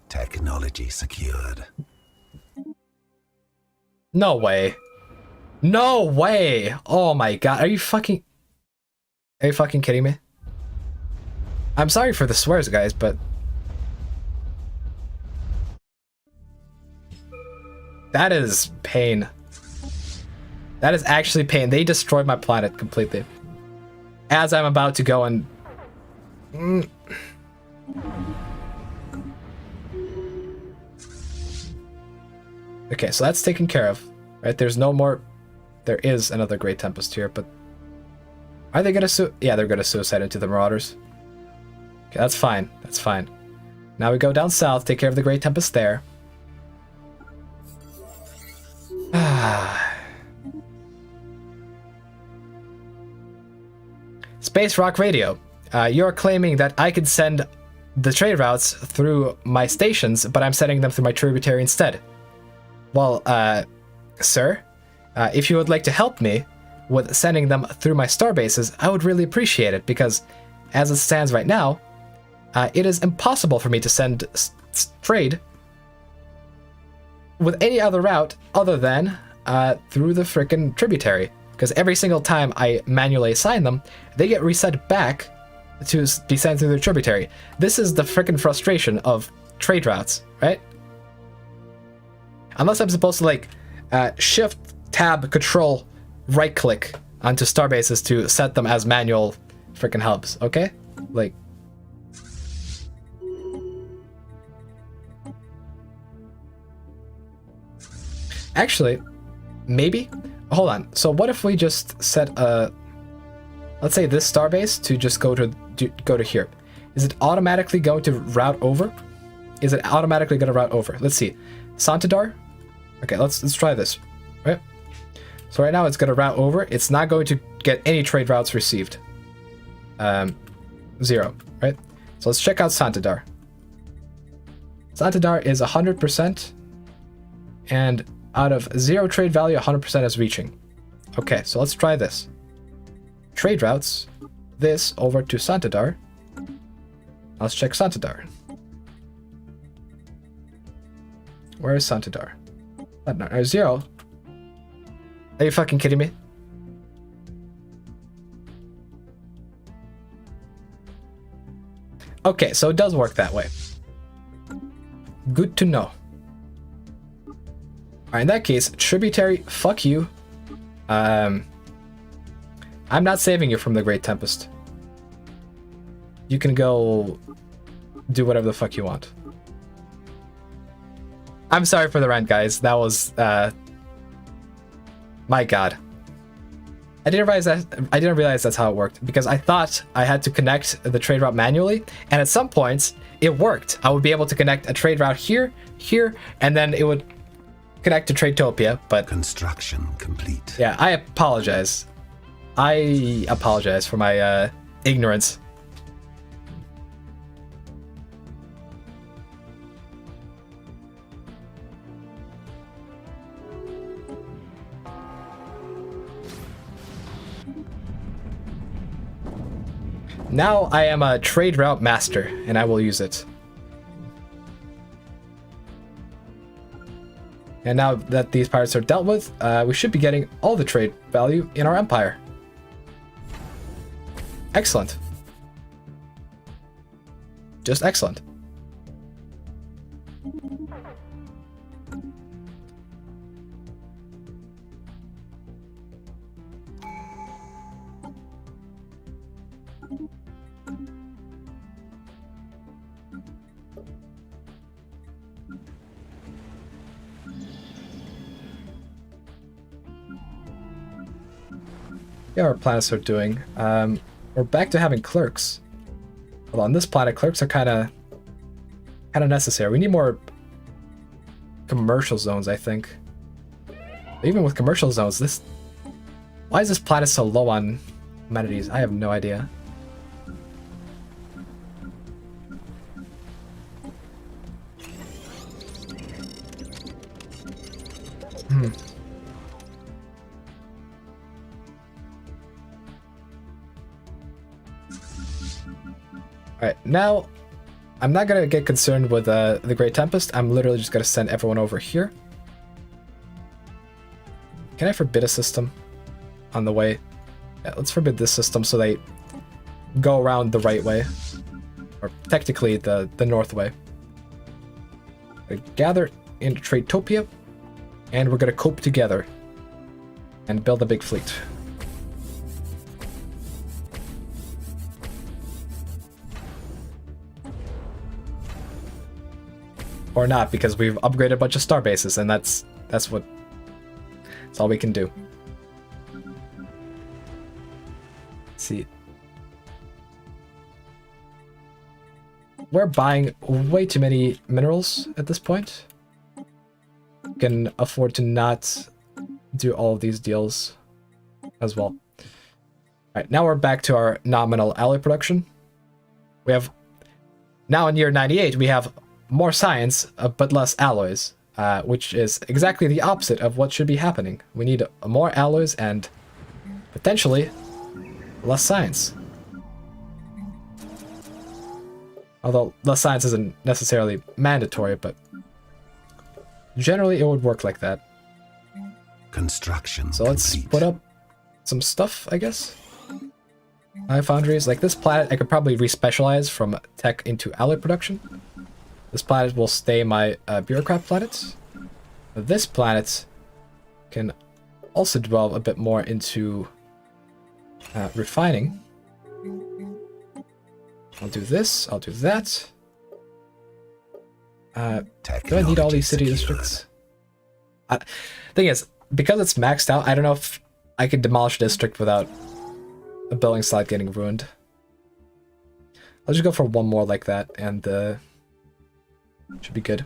Technology secured. No way. No way! Oh my god, are you fucking kidding me? I'm sorry for the swears, guys, but... that is pain. That is actually pain. They destroyed my planet completely. As I'm about to go and... Okay, so that's taken care of. Right, there's no more... There is another Great Tempest here, but... Are they gonna yeah, they're gonna suicide into the Marauders. Okay, that's fine. That's fine. Now we go down south, take care of the Great Tempest there. Space Rock Radio. You're claiming that I could send the trade routes through my stations, but I'm sending them through my tributary instead. Well, sir, if you would like to help me with sending them through my star bases, I would really appreciate it, because as it stands right now, it is impossible for me to send trade with any other route other than through the frickin' tributary. Because every single time I manually assign them, they get reset back to be sent through the tributary. This is the frickin' frustration of trade routes, right? Unless I'm supposed to, like, shift, tab, control, right-click onto starbases to set them as manual frickin' hubs, okay? Like... Actually, maybe? Hold on. So what if we just set a... Let's say this starbase to just go to here. Is it automatically going to route over? Is it automatically going to route over? Let's see. Santadar? Okay, let's try this. Right? So right now it's going to route over. It's not going to get any trade routes received. 0, right? So let's check out Santadar. Santadar is 100%, and out of 0 trade value, 100% is reaching. Okay, so let's try this. Trade routes this over to Santadar. Let's check Santadar. Where is Santidar? No, 0. Are you fucking kidding me? Okay, so it does work that way. Good to know. Alright, in that case, Tributary, fuck you. I'm not saving you from the Great Tempest. You can go do whatever the fuck you want. I'm sorry for the rant, guys. That was, my god. I didn't realize that's how it worked, because I thought I had to connect the trade route manually, and at some points, it worked. I would be able to connect a trade route here, and then it would connect to Tradetopia, but... Construction complete. Yeah, I apologize. I apologize for my, ignorance. Now I am a trade route master, and I will use it. And now that these pirates are dealt with, we should be getting all the trade value in our empire. Excellent. Just excellent. Yeah, our planets are doing. We're back to having clerks. Well, on this planet, clerks are kind of necessary. We need more commercial zones, I think. Even with commercial zones, why is this planet so low on amenities? I have no idea. Alright, now I'm not gonna get concerned with the Great Tempest. I'm literally just gonna send everyone over here. Can I forbid a system on the way? Yeah, let's forbid this system so they go around the right way. Or technically the north way. Gather in Tradetopia, and we're gonna cope together and build a big fleet. Or not, because we've upgraded a bunch of star bases, and that's all we can do. Let's see. We're buying way too many minerals at this point. We can afford to not do all of these deals as well. Alright, now we're back to our nominal alloy production. We have, now in year 98, we have more science, but less alloys, which is exactly the opposite of what should be happening. We need more alloys and potentially less science. Although less science isn't necessarily mandatory, but generally it would work like that. Construction So let's complete. put up some stuff, I guess. Foundries, like this planet, I could probably respecialize from tech into alloy production. This planet will stay my bureaucrat planet. This planet can also develop a bit more into refining. I'll do this, I'll do that. Do I need all these city districts? Thing is, because it's maxed out, I don't know if I could demolish a district without a building slot getting ruined. I'll just go for one more like that, and should be good.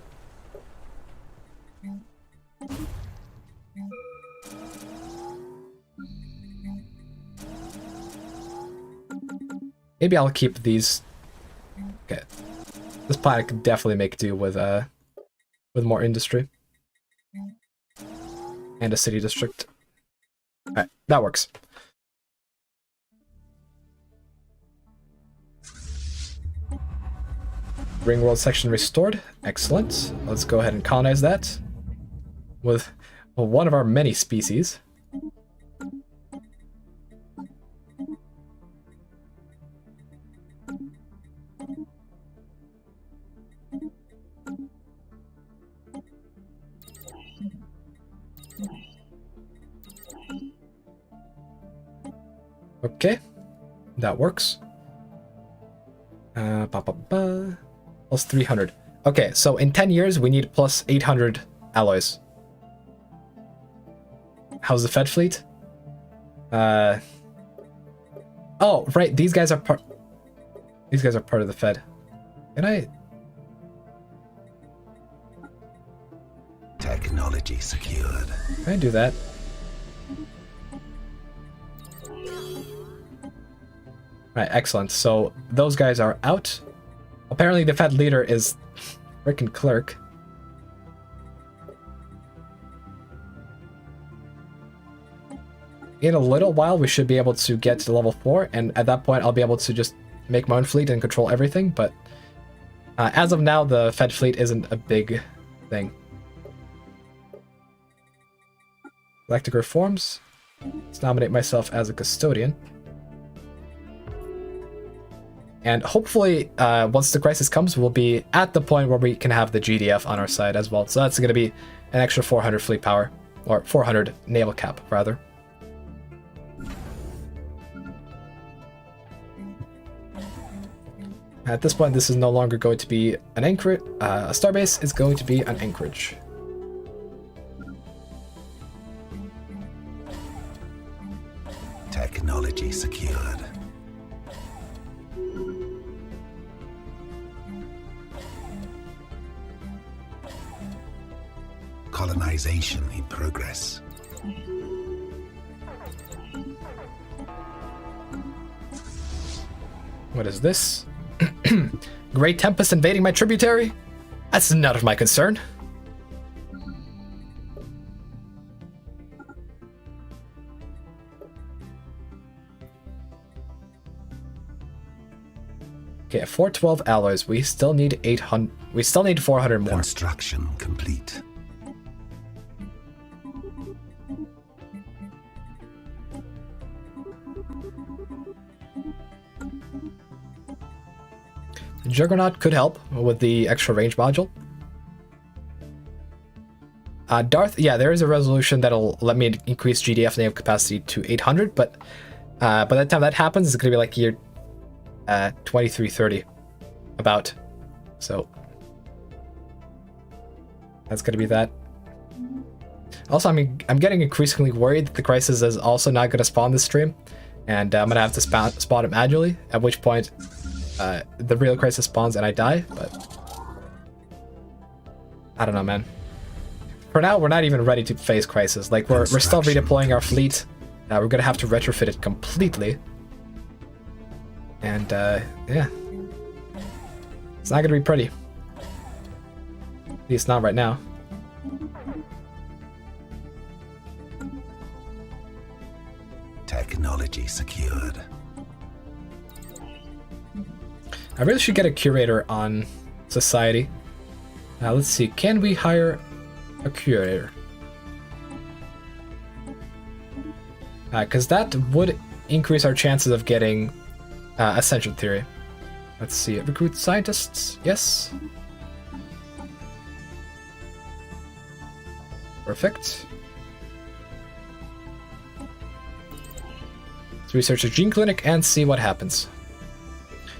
Maybe I'll keep these. Okay, this planet could definitely make do with more industry and a city district. All right, that works. Ring world section restored. Excellent. Let's go ahead and colonize that with one of our many species. Okay, that works. Plus 300. Okay, so in 10 years, we need plus 800 alloys. How's the Fed fleet? Oh, right, these guys are part... These guys are part of the Fed. Can I... Technology secured. Can I do that? Right, excellent. So those guys are out. Apparently the Fed leader is frickin' Clerk. In a little while, we should be able to get to level 4, and at that point, I'll be able to just make my own fleet and control everything, but as of now, the Fed fleet isn't a big thing. Galactic reforms. Let's nominate myself as a custodian. And hopefully, once the crisis comes, we'll be at the point where we can have the GDF on our side as well. So that's going to be an extra 400 fleet power, or 400 naval cap, rather. At this point, this is no longer going to be an anchorage. A starbase is going to be an anchorage. Technology secured. Colonization in progress. What is this? Great Tempest invading my tributary? That's none of my concern. Okay, 412 alloys. We still need 800. We still need 400 more. Construction complete. Juggernaut could help with the extra range module. Darth, yeah, there is a resolution that'll let me increase GDF naval capacity to 800, but by the time that happens, it's going to be like year 2330, about. So that's going to be that. Also, I mean, I'm getting increasingly worried that the crisis is also not going to spawn this stream, and I'm going to have to spawn it manually, at which point the real crisis spawns and I die, but I don't know, man. For now, we're not even ready to face crisis. Like, we're still redeploying our fleet. We're gonna have to retrofit it completely. And, yeah. It's not gonna be pretty. At least not right now. Technology secured. I really should get a curator on society. Now let's see, can we hire a curator? Because that would increase our chances of getting Ascension Theory. Let's see, recruit scientists, yes. Perfect. Let's research a gene clinic and see what happens.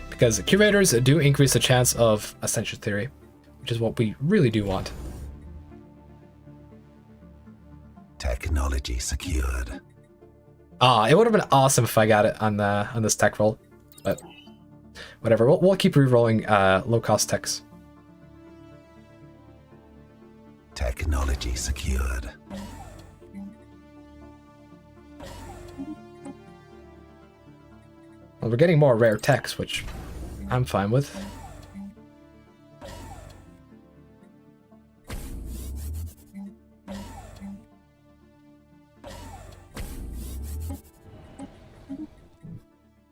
Because curators do increase the chance of Ascension Theory, which is what we really do want. Technology secured. It would have been awesome if I got it on this tech roll, but whatever. We'll keep re-rolling low-cost techs. Technology secured. Well, we're getting more rare techs, which I'm fine with.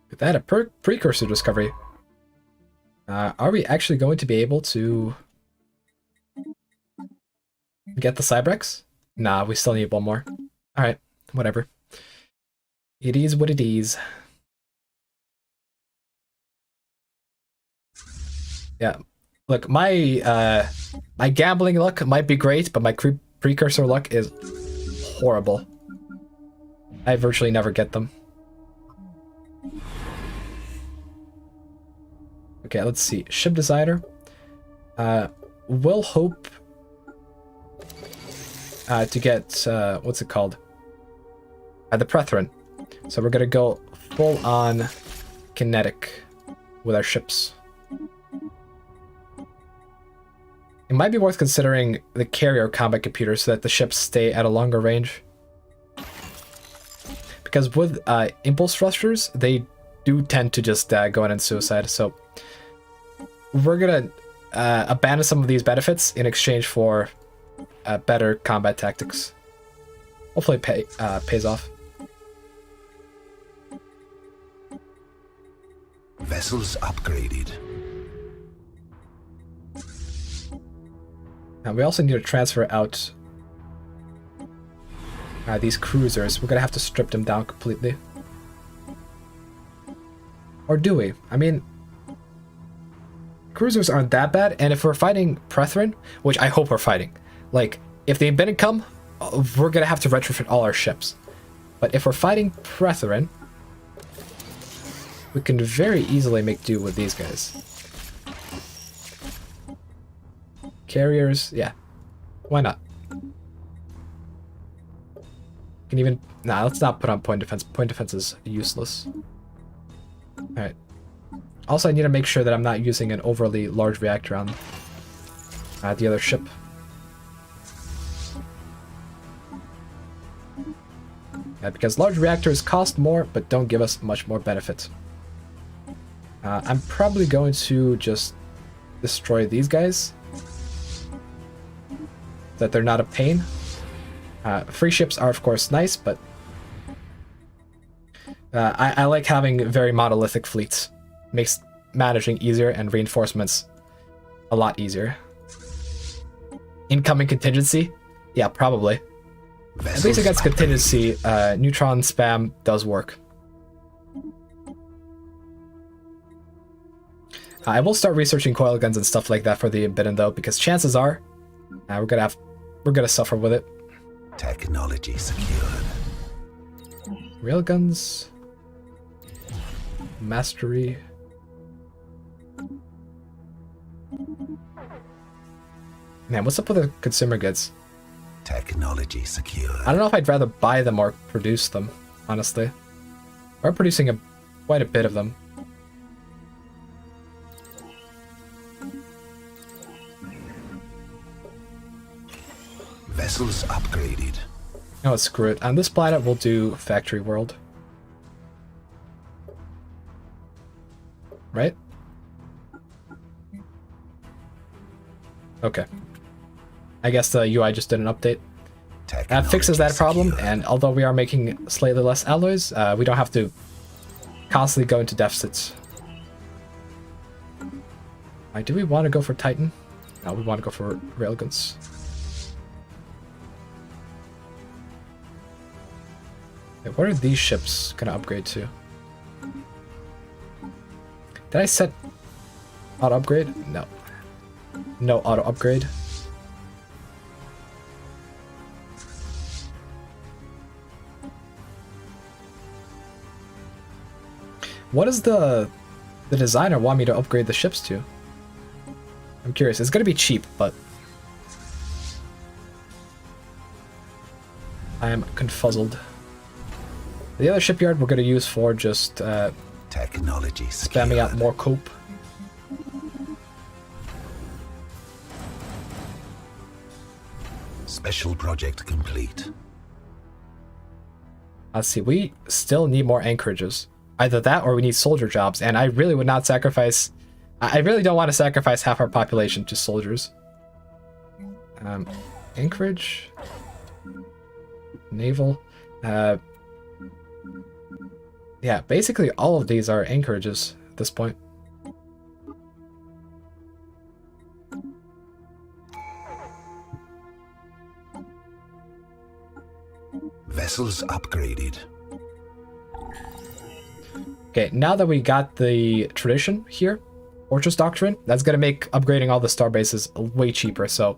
Look at that, a precursor discovery. Are we actually going to be able to get the Cybrex? Nah, we still need one more. Alright, whatever. It is what it is. Yeah. Look, my my gambling luck might be great, but my precursor luck is horrible. I virtually never get them. Okay, let's see. Ship designer. We'll hope to get what's it called? The Prethrin. So we're gonna go full on kinetic with our ships. It might be worth considering the carrier combat computer so that the ships stay at a longer range. Because with impulse thrusters, they do tend to just go in and suicide. So we're gonna abandon some of these benefits in exchange for better combat tactics. Hopefully it pays off. Vessels upgraded. And we also need to transfer out these cruisers. We're gonna have to strip them down completely. Or do we? I mean, cruisers aren't that bad, and if we're fighting Prethrin, which I hope we're fighting, like, if the Embedded come, we're gonna have to retrofit all our ships. But if we're fighting Prethrin, we can very easily make do with these guys. Carriers, yeah. Why not? Can even... Nah, let's not put on point defense. Point defense is useless. Alright. Also, I need to make sure that I'm not using an overly large reactor on the other ship. Yeah, because large reactors cost more, but don't give us much more benefit. I'm probably going to just destroy these guys. That they're not a pain. Free ships are, of course, nice, but I like having very monolithic fleets. Makes managing easier and reinforcements a lot easier. Incoming contingency? Yeah, probably. At least against contingency, neutron spam does work. I will start researching coil guns and stuff like that for the Embidden though, because chances are we're gonna suffer with it. Technology secured. Railguns. Mastery. Man, what's up with the consumer goods? Technology secured. I don't know if I'd rather buy them or produce them, honestly. We're producing quite a bit of them. Vessels upgraded. Oh, screw it. On this planet, we'll do Factory World. Right? Okay. I guess the UI just did an update. That fixes that problem, and although we are making slightly less alloys, we don't have to constantly go into deficits. Do we want to go for Titan? No, we want to go for Railguns. Okay, what are these ships gonna upgrade to? Did I set auto upgrade? No. No auto upgrade. What does the designer want me to upgrade the ships to? I'm curious. It's gonna be cheap, but I am confuzzled. The other shipyard we're gonna use for just technology spamming out more cope. Special project complete. Let's see. We still need more anchorages. Either that or we need soldier jobs, and I really would not sacrifice... I really don't want to sacrifice half our population to soldiers. Anchorage? Naval? Yeah, basically all of these are anchorages at this point. Vessels upgraded. Okay, now that we got the tradition here, Fortress Doctrine, that's gonna make upgrading all the star bases way cheaper, so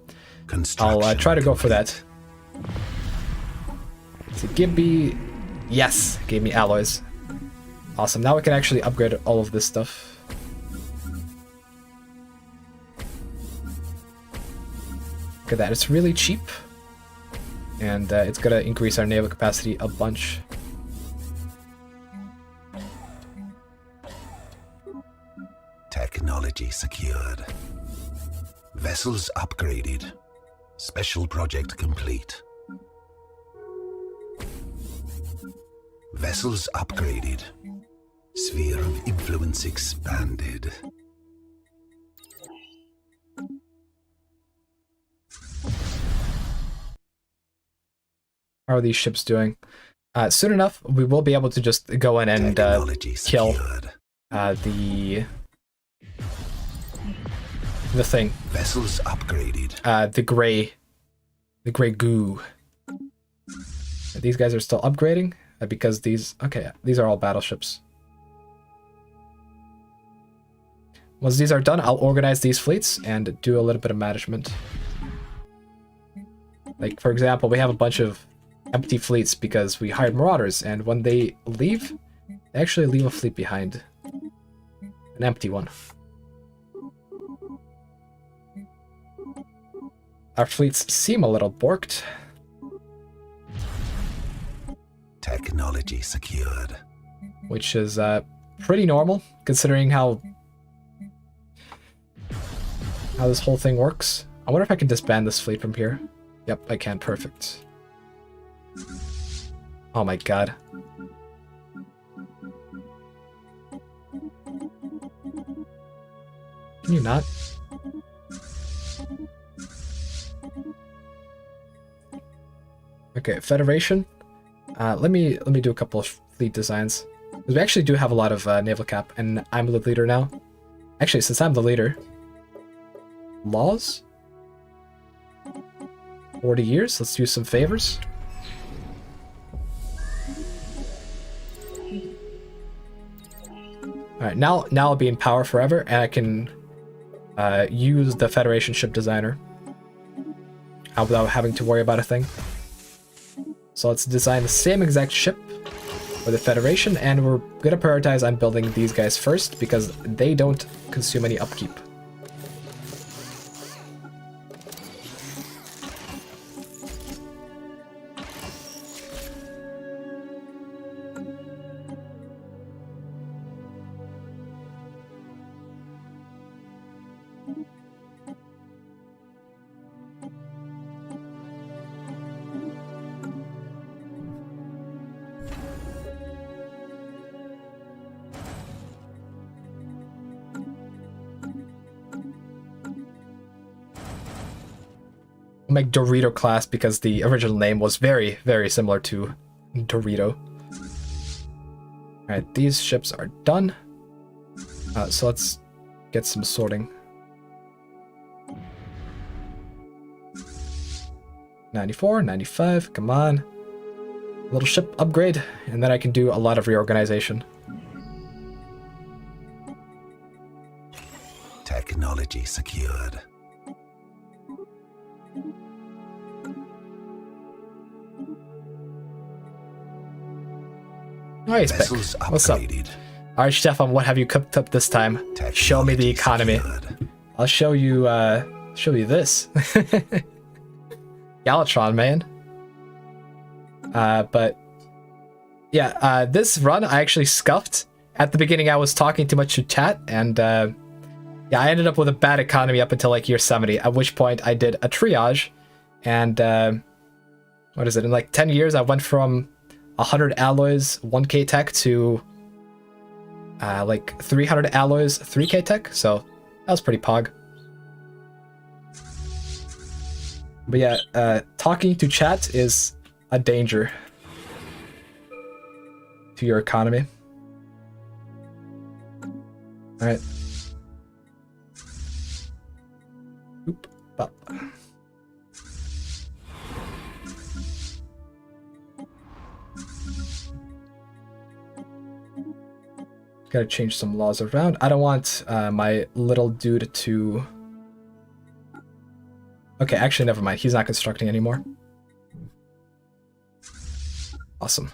I'll try to go for that. So give me... Yes, gave me alloys. Awesome, now we can actually upgrade all of this stuff. Look at that, it's really cheap. And it's gonna increase our naval capacity a bunch. Technology secured. Vessels upgraded. Special project complete. Vessels upgraded. Sphere of influence expanded. How are these ships doing? Soon enough, we will be able to just go in and kill the thing. Vessels upgraded. The gray goo. These guys are still upgrading because these are all battleships. Once these are done, I'll organize these fleets and do a little bit of management. Like, for example, we have a bunch of empty fleets because we hired marauders, and when they leave, they actually leave a fleet behind. An empty one. Our fleets seem a little borked. Technology secured. Which is pretty normal, considering how this whole thing works. I wonder if I can disband this fleet from here. Yep, I can. Perfect. Oh my god. Can you not? Okay, Federation. Let me do a couple of fleet designs. Because we actually do have a lot of naval cap, and I'm the leader now. Actually, since I'm the leader, laws. 40 years. Let's do some favors. All right, now I'll be in power forever, and I can use the Federation ship designer without having to worry about a thing. So let's design the same exact ship for the Federation, and we're gonna prioritize on building these guys first because they don't consume any upkeep. Make Dorito class because the original name was very, very similar to Dorito. Alright, these ships are done. So let's get some sorting. 94, 95, come on. Little ship upgrade, and then I can do a lot of reorganization. Technology secured. Hi, Spec. What's up? Alright, Stefan, what have you cooked up this time? Show me the economy. Secured. I'll show you this. Galatron, man. But yeah, this run I actually scuffed. At the beginning I was talking too much to chat, and yeah, I ended up with a bad economy up until like year 70, at which point I did a triage, and what is it, in like 10 years I went from 100 alloys, 1k tech to like 300 alloys, 3k tech, so that was pretty pog. But yeah, talking to chat is a danger to your economy. Alright. Oop, up. Gotta change some laws around. I don't want my little dude to... Okay, actually, never mind. He's not constructing anymore. Awesome.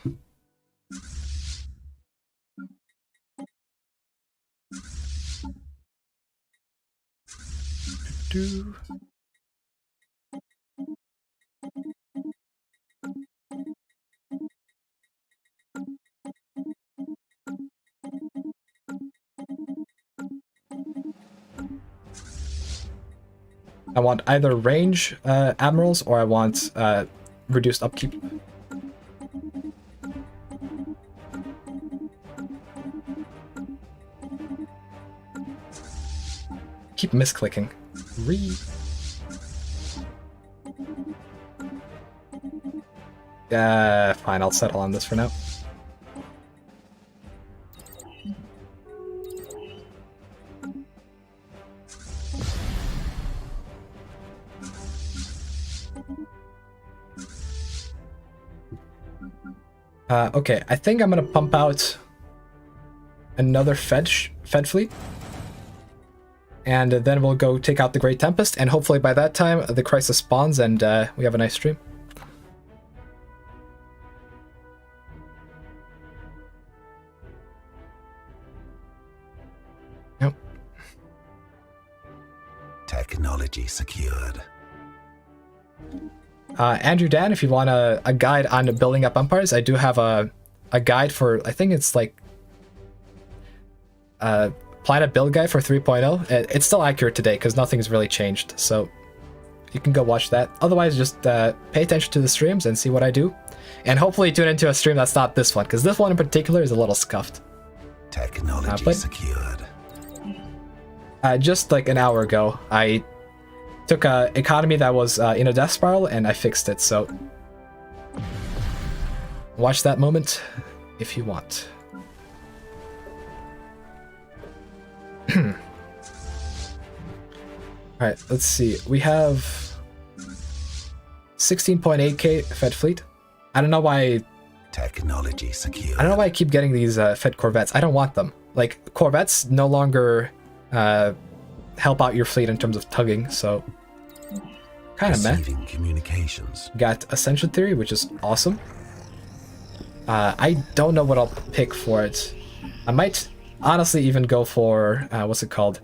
I want either range admirals or I want reduced upkeep. Keep misclicking. Fine, I'll settle on this for now. Okay, I think I'm gonna pump out another Fed fleet. And then we'll go take out the Great Tempest, and hopefully by that time the Crisis spawns and we have a nice stream. Yep. Technology secured. Andrew Dan, if you want a guide on building up empires, I do have a guide for, I think it's like Planet Build Guide for 3.0. It's still accurate today because nothing's really changed, so you can go watch that. Otherwise, just pay attention to the streams and see what I do. And hopefully tune into a stream that's not this one, because this one in particular is a little scuffed. Technology secured. Just like an hour ago, I took an economy that was in a death spiral and I fixed it, so watch that moment if you want. Alright, let's see. We have 16.8k Fed fleet. I don't know why... Technology secure. I don't know why I keep getting these Fed Corvettes. I don't want them. Like, Corvettes no longer help out your fleet in terms of tugging, so... Kind of meh. Communications. Got Ascension Theory, which is awesome. I don't know what I'll pick for it. I might honestly even go for... what's it called?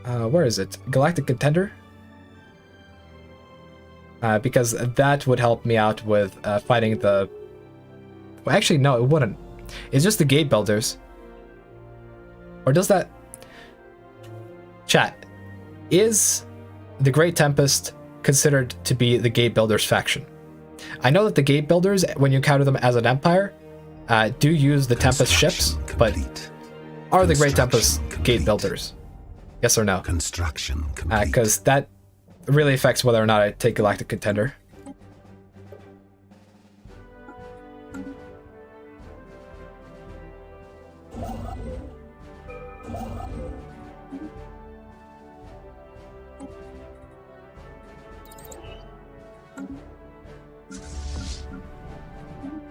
Where is it? Galactic Contender? Because that would help me out with fighting the... Well, actually, no, it wouldn't. It's just the Gate Builders. Or does that... Chat. Is the Great Tempest considered to be the Gate Builders faction? I know that the Gate Builders, when you encounter them as an empire, do use the Tempest ships, but are the Great Tempest Gate Builders? Yes or no? Construction complete. Because that really affects whether or not I take Galactic Contender.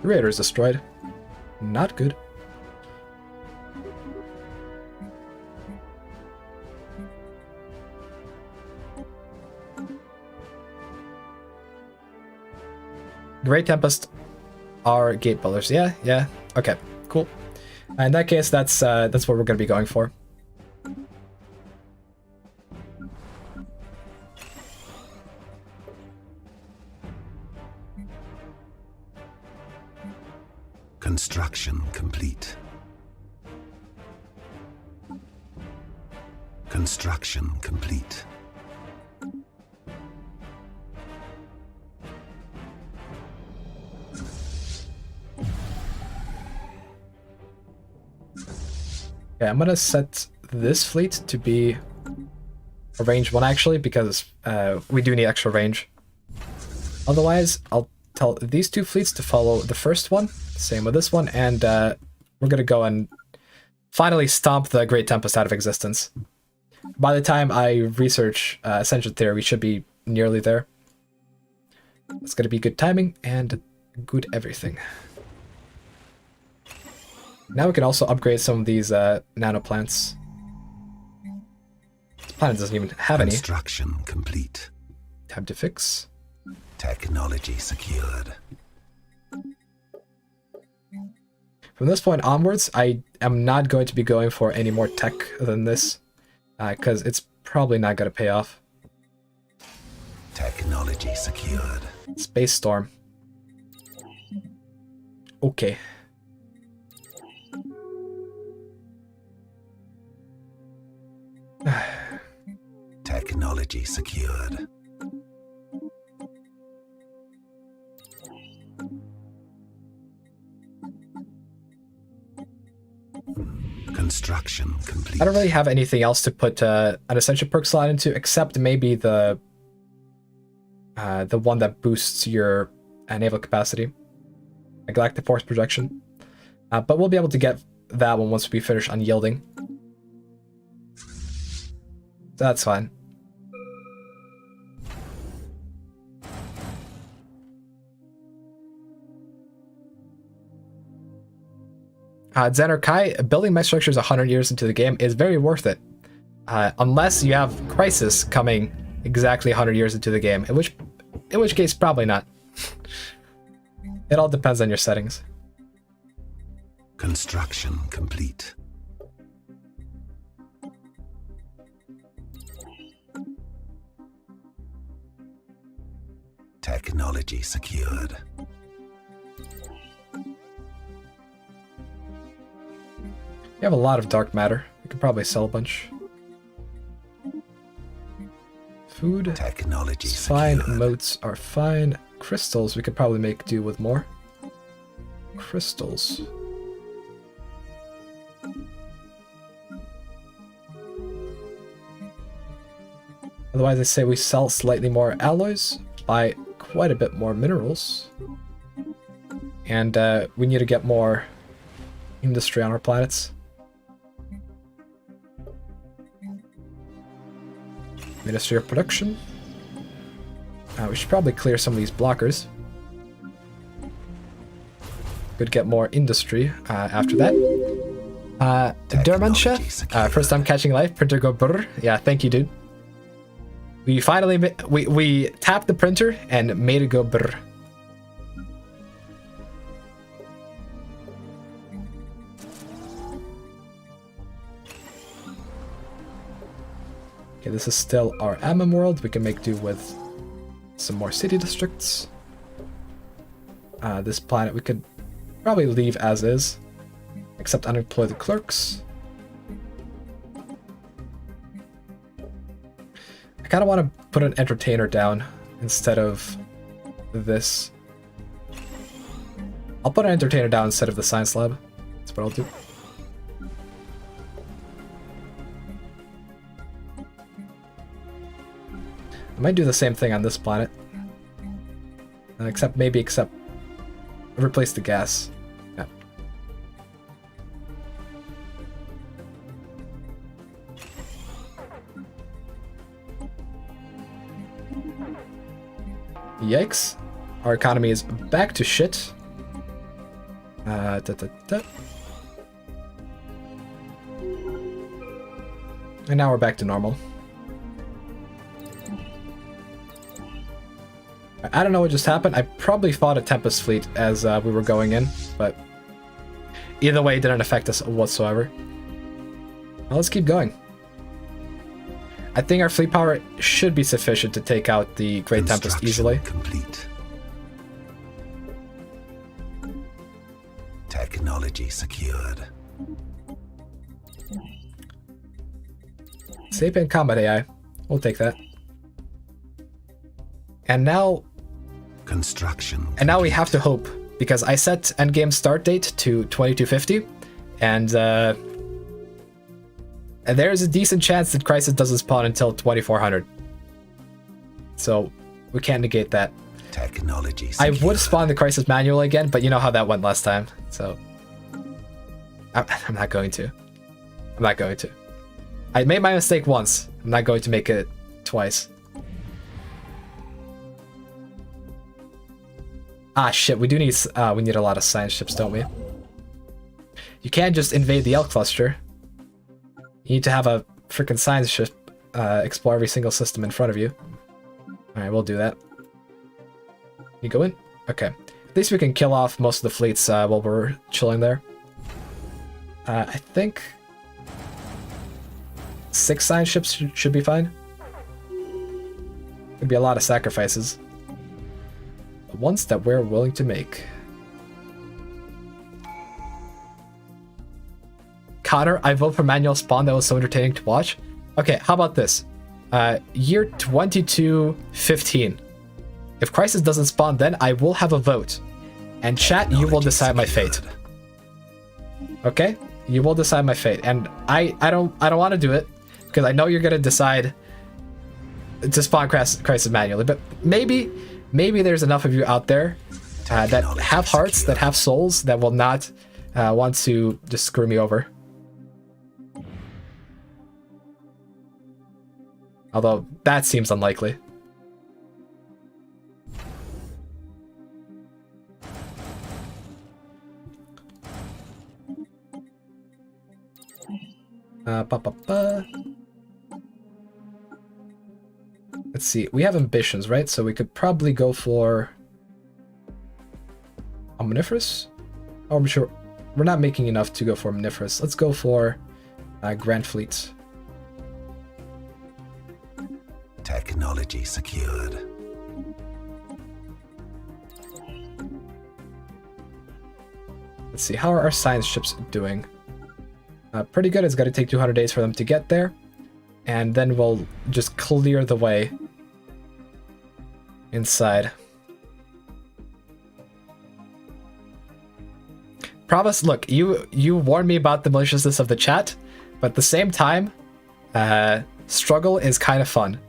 The Raider is destroyed. Not good. Great Tempest are Gate Builders. Yeah. Okay, cool. In that case, that's what we're gonna be going for. Construction complete. Construction complete. Okay, I'm gonna set this fleet to be a range 1 actually, because we do need extra range. Otherwise, I'll tell these two fleets to follow the first one. Same with this one, and we're gonna go and finally stomp the Great Tempest out of existence. By the time I research Ascension Theory, we should be nearly there. It's gonna be good timing and good everything. Now we can also upgrade some of these nano plants. This planet doesn't even have any. Construction complete. Time to fix. Technology secured. From this point onwards, I am not going to be going for any more tech than this, because it's probably not going to pay off. Technology secured. Space Storm. Okay. Technology secured. Construction complete. I don't really have anything else to put an Ascension perk slot into, except maybe the one that boosts your naval capacity, a Galactic Force Projection. But we'll be able to get that one once we finish unyielding. That's fine. Xander Kai, building my structures 100 years into the game is very worth it. Unless you have Crisis coming exactly 100 years into the game, in which case probably not. It all depends on your settings. Construction complete. Technology secured. We have a lot of dark matter. We could probably sell a bunch. Food. Technology It's fine. secured. Motes are fine. Crystals, we could probably make do with more. Crystals. Otherwise, I say we sell slightly more alloys, buy quite a bit more minerals. And we need to get more industry on our planets. Ministry of Production. We should probably clear some of these blockers. Could get more industry after that. Dermansha, first time catching life, printer go brr. Yeah, thank you, dude. We finally we tapped the printer and made it go brr. Okay, this is still our Ammon world. We can make do with some more city districts. This planet we could probably leave as is, except unemploy the clerks. I kind of want to put an entertainer down instead of this. I'll put an entertainer down instead of the science lab. That's what I'll do. I might do the same thing on this planet. Except replace the gas. Yeah. Yikes. Our economy is back to shit. And now we're back to normal. I don't know what just happened. I probably fought a Tempest fleet as we were going in, but either way, it didn't affect us whatsoever. Well, let's keep going. I think our fleet power should be sufficient to take out the Great Tempest easily. Complete. Technology secured. Sapient Combat AI. We'll take that. And now we have to hope, because I set endgame start date to 2250, and there's a decent chance that Crisis doesn't spawn until 2400. So we can't negate that. Technology I secured. would spawn the Crisis manual again, but you know how that went last time, so I'm not going to. I'm not going to. I made my mistake once. I'm not going to make it twice. Ah, shit, we do need a lot of science ships, don't we? You can't just invade the L cluster. You need to have a freaking science ship explore every single system in front of you. Alright, we'll do that. You go in? Okay. At least we can kill off most of the fleets while we're chilling there. I think 6 science ships should be fine. Could be a lot of sacrifices. But ones that we're willing to make. Connor, I vote for manual spawn. That was so entertaining to watch. Okay, how about this? Year 2215. If Crisis doesn't spawn, then I will have a vote. And chat, you will decide my fate. Okay? You will decide my fate. And I don't want to do it because I know you're gonna decide to spawn Crisis manually. But maybe there's enough of you out there that have hearts, that have souls, that will not want to just screw me over. Although that seems unlikely. Let's see. We have ambitions, right? So we could probably go for Omniferous. Oh, I'm sure we're not making enough to go for Omniferous. Let's go for Grand Fleet. Technology secured. Let's see, how are our science ships doing? Pretty good. It's going to take 200 days for them to get there. And then we'll just clear the way inside. Promise, look, you warned me about the maliciousness of the chat, but at the same time, struggle is kind of fun.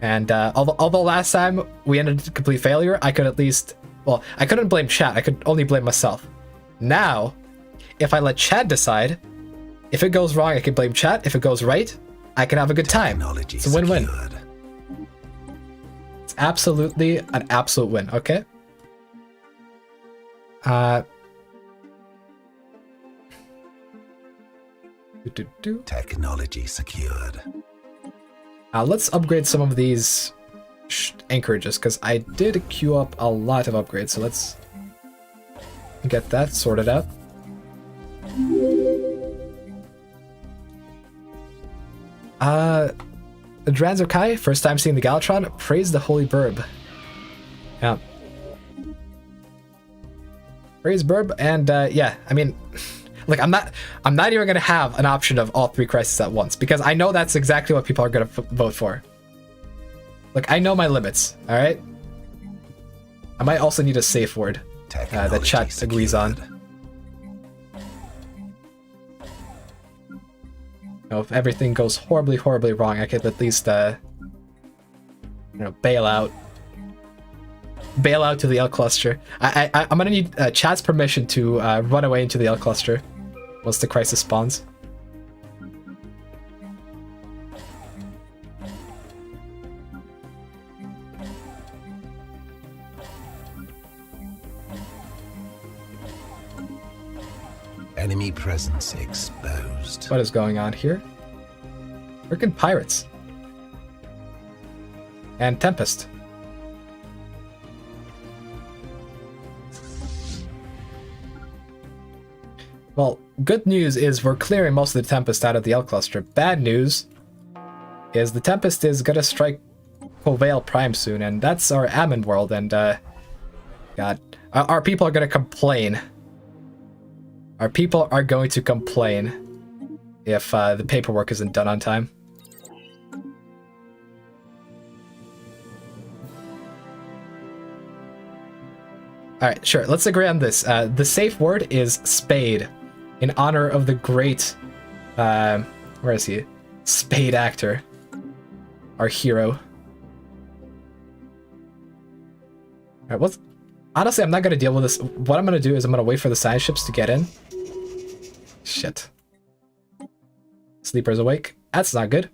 And although last time we ended in complete failure, I could at least... Well, I couldn't blame chat. I could only blame myself. Now, if I let chat decide, if it goes wrong, I can blame chat. If it goes right, I can have a good time. It's a win-win. It's absolutely an absolute win, okay? Technology secured. Let's upgrade some of these anchorages, because I did queue up a lot of upgrades, so let's get that sorted out. Dranzokai, first time seeing the Galatron, praise the Holy Burb. Yeah. Praise Burb, and yeah, I mean, like I'm not even gonna have an option of all 3 crises at once, because I know that's exactly what people are gonna vote for. Like, I know my limits, alright? I might also need a safe word that chat agrees on. You know, if everything goes horribly, horribly wrong, I could at least, you know, bail out to the L cluster. I'm gonna need chat's permission to run away into the L cluster once the crisis spawns. Enemy presence exposed. What is going on here? Freaking pirates. And Tempest. Well, good news is we're clearing most of the Tempest out of the L cluster. Bad news is the Tempest is gonna strike Covale Prime soon, and that's our Anon world, and God, our people are gonna complain. Our people are going to complain if the paperwork isn't done on time. Alright, sure, let's agree on this. The safe word is spade, in honor of the great, where is he? Spade actor. Our hero. Alright, honestly, I'm not gonna deal with this. What I'm gonna do is I'm gonna wait for the science ships to get in. Shit. Sleeper's awake. That's not good.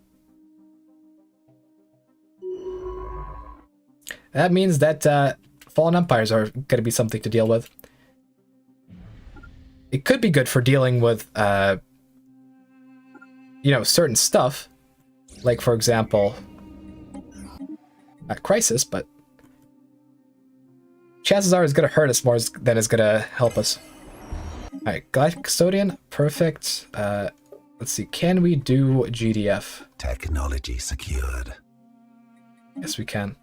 That means that Fallen Empires are gonna be something to deal with. it could be good for dealing with, you know, certain stuff. Like, for example, a crisis, but chances are it's going to hurt us more than it's going to help us. Alright, Galactic Custodian, perfect. Let's see, can we do GDF? Technology secured. Yes, we can.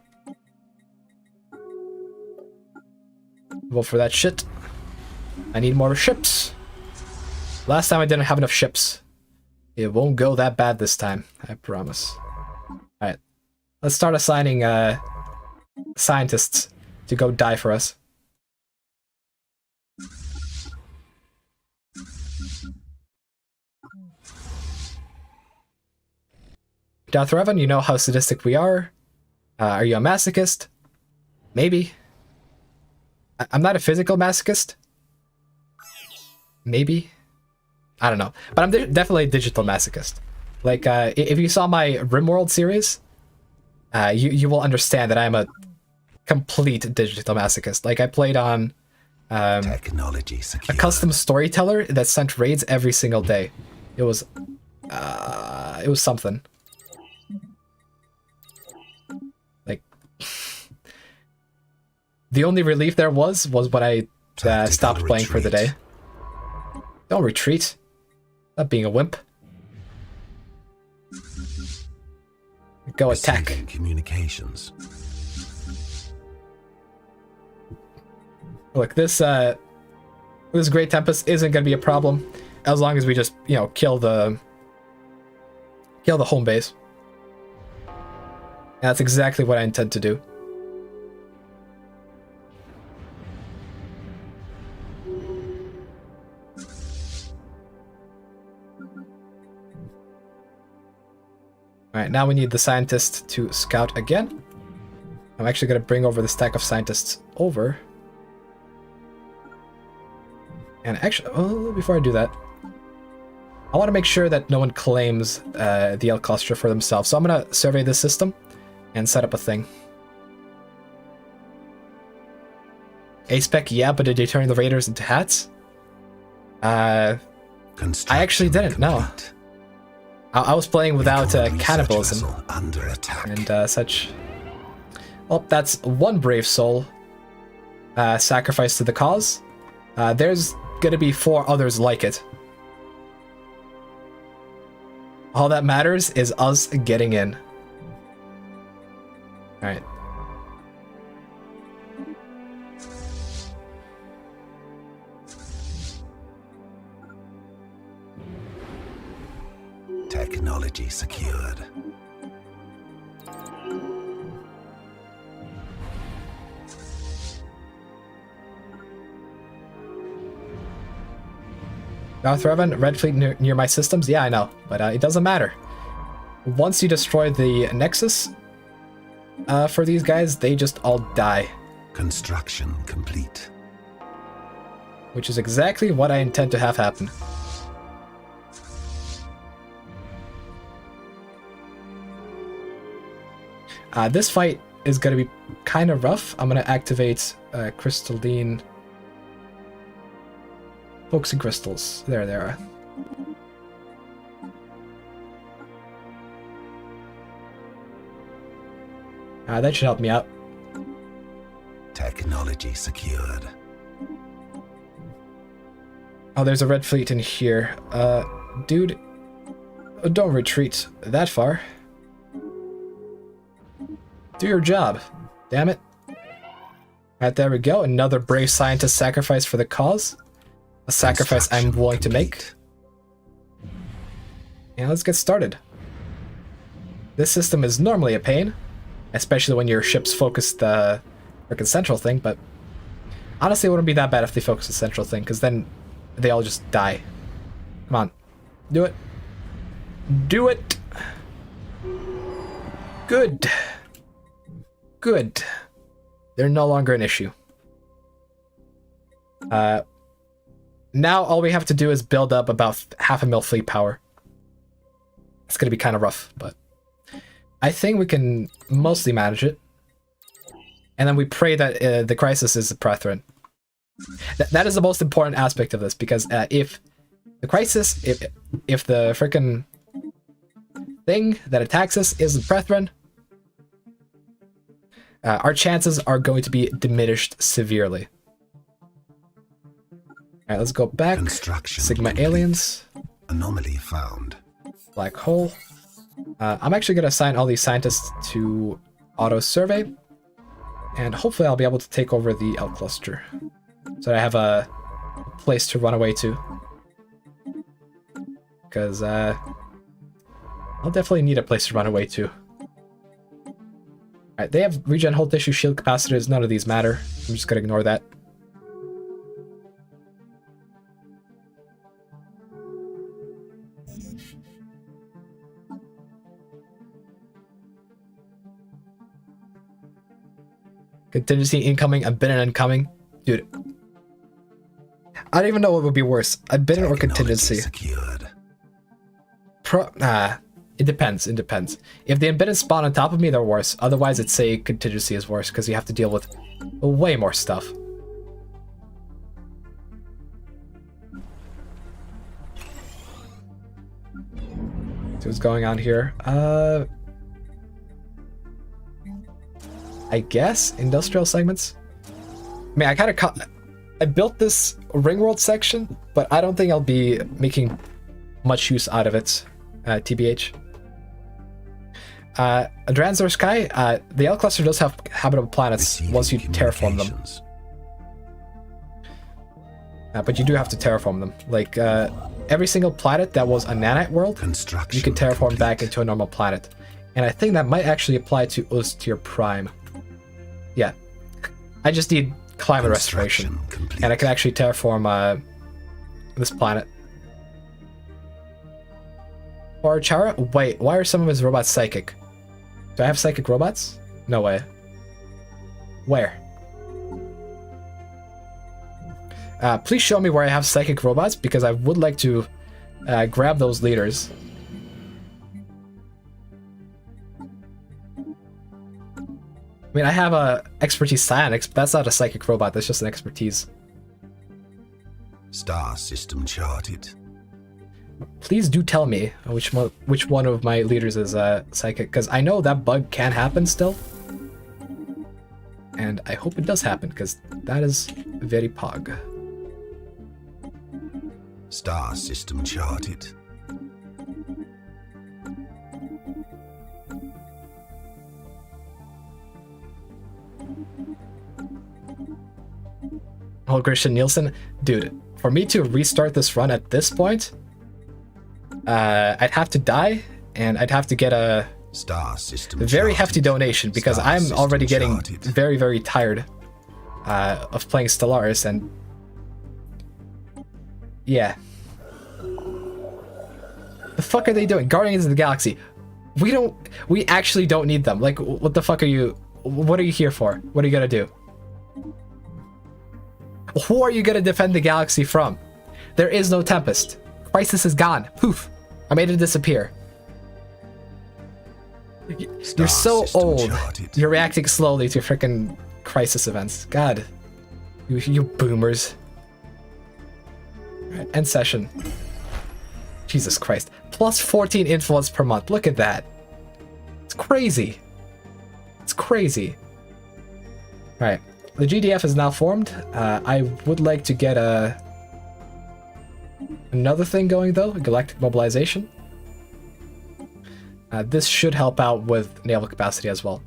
Vote for that shit. I need more ships. Last time I didn't have enough ships. It won't go that bad this time, I promise. Alright, let's start assigning scientists to go die for us. Darth Revan, you know how sadistic we are. Are you a masochist? Maybe. I'm not a physical masochist. Maybe. I don't know. But I'm definitely a digital masochist. Like, if you saw my RimWorld series, you will understand that I'm a complete digital masochist. Like, I played on Technology a secured. custom storyteller that sent raids every single day. It was something. Like, the only relief there was when I stopped playing for the day. Don't retreat. Not being a wimp. Go attack. Receiving communications. Look, this Great Tempest isn't gonna be a problem as long as we just, you know, kill the home base. And that's exactly what I intend to do. Alright, now we need the scientists to scout again. I'm actually going to bring over the stack of scientists over. And actually, oh, before I do that, I want to make sure that no one claims the L cluster for themselves. So I'm going to survey this system and set up a thing. A-spec, yeah, but did they turn the raiders into hats? I actually didn't, no. I was playing without cannibalism under attack. and such. Well, that's one brave soul sacrificed to the cause. There's gonna be 4 others like it. All that matters is us getting in. Alright. Technology secured. Darth Revan, Red Fleet near my systems? Yeah, I know, but it doesn't matter. Once you destroy the Nexus for these guys, they just all die. Construction complete. Which is exactly what I intend to have happen. This fight is going to be kind of rough. I'm going to activate crystalline focusing crystals. There they are. That should help me out. Technology secured. Oh, there's a red fleet in here. Dude, don't retreat that far. Do your job. Damn it. Alright, there we go. Another brave scientist sacrifice for the cause. A sacrifice I'm willing to make. And let's get started. This system is normally a pain, especially when your ships focus the frickin' central thing, but honestly it wouldn't be that bad if they focus the central thing, because then they all just die. Come on. Do it. Do it! Good. Good. They're no longer an issue. Now all we have to do is build up about 0.5 mil fleet power. It's gonna be kind of rough, but I think we can mostly manage it. And then we pray that the crisis is a Prathrin. That is the most important aspect of this, because if the crisis, if the freaking thing that attacks us isn't brethren, our chances are going to be diminished severely. Alright, let's go back. Sigma complete. aliens. Anomaly found. Black hole. I'm actually going to assign all these scientists to auto survey, and hopefully I'll be able to take over the L cluster, so that I have a place to run away to. Because I'll definitely need a place to run away to. Alright, they have regen, whole tissue, shield capacitors. None of these matter. I'm just going to ignore that. Contingency incoming, unbidden incoming. Dude. I don't even know what would be worse. Unbidden or contingency. Secured. It depends. It depends. If the unbidden spawn on top of me, they're worse. Otherwise, I'd say contingency is worse, because you have to deal with way more stuff. So what's going on here? I guess industrial segments. I mean, I built this Ringworld section, but I don't think I'll be making much use out of it. TBH. Adranzor Sky. The L cluster does have habitable planets once you terraform them. But you do have to terraform them. Like every single planet that was a nanite world, you can terraform back into a normal planet. And I think that might actually apply to Ostier Prime. Yeah, I just need climate restoration, and I can actually terraform this planet. Or Chara? Wait, why are some of his robots psychic? Do I have psychic robots? No way. Where? Please show me where I have psychic robots, because I would like to grab those leaders. I mean, I have a expertise psionics, but that's not a psychic robot, that's just an expertise. Star system charted. Please do tell me which one of my leaders is psychic, because I know that bug can happen still. And I hope it does happen, because that is very pog. Star system charted. Oh, Christian Nielsen, dude, for me to restart this run at this point, I'd have to die, and I'd have to get a very hefty donation, because I'm already getting very, very tired of playing Stellaris, and yeah. The fuck are they doing? Guardians of the Galaxy. We actually don't need them. Like, what the fuck are you here for? What are you gonna do? Who are you gonna defend the galaxy from? There is no Tempest. Crisis is gone. Poof. I made it disappear. You're so old. You're reacting slowly to freaking crisis events. God. You boomers. Right, end session. Jesus Christ. Plus 14 influence per month. Look at that. It's crazy. It's crazy. Alright. The GDF is now formed. I would like to get another thing going though, galactic mobilization. This should help out with naval capacity as well.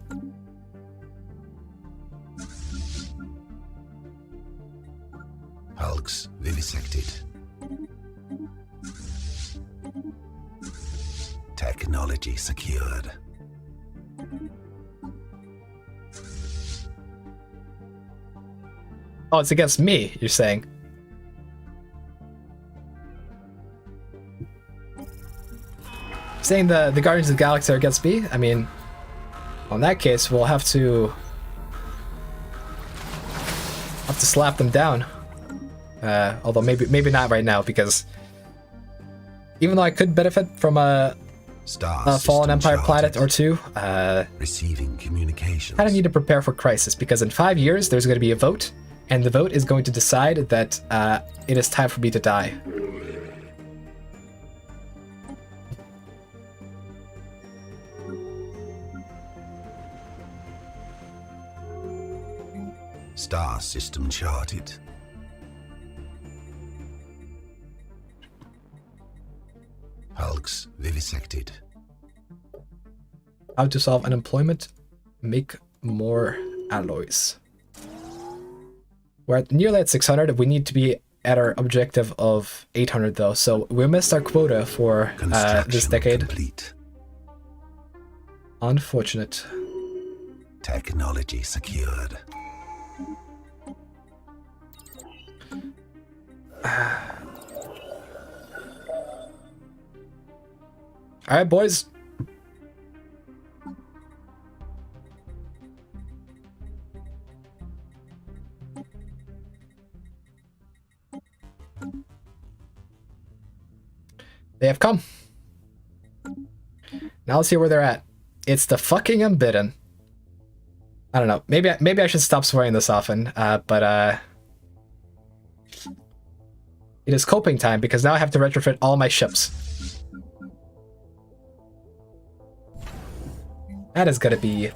Hulks vivisected. Technology secured. Oh, it's against me, you're saying? Saying the Guardians of the Galaxy are against me? I mean, in that case, we'll have to slap them down. Although maybe not right now, because even though I could benefit from a fallen Empire planet or two, receiving communications. I kind of need to prepare for crisis, because in 5 years there's going to be a vote, And the vote is going to decide that it is time for me to die. Star system charted. Hulks vivisected. How to solve unemployment? Make more alloys. We're nearly at 600. We need to be at our objective of 800 though, so we missed our quota for this decade. Complete. Unfortunate. Technology secured. Alright, boys. They have come. Now let's see where they're at. It's the fucking unbidden. I don't know. Maybe I should stop swearing this often. But it is coping time because now I have to retrofit all my ships. That is gonna be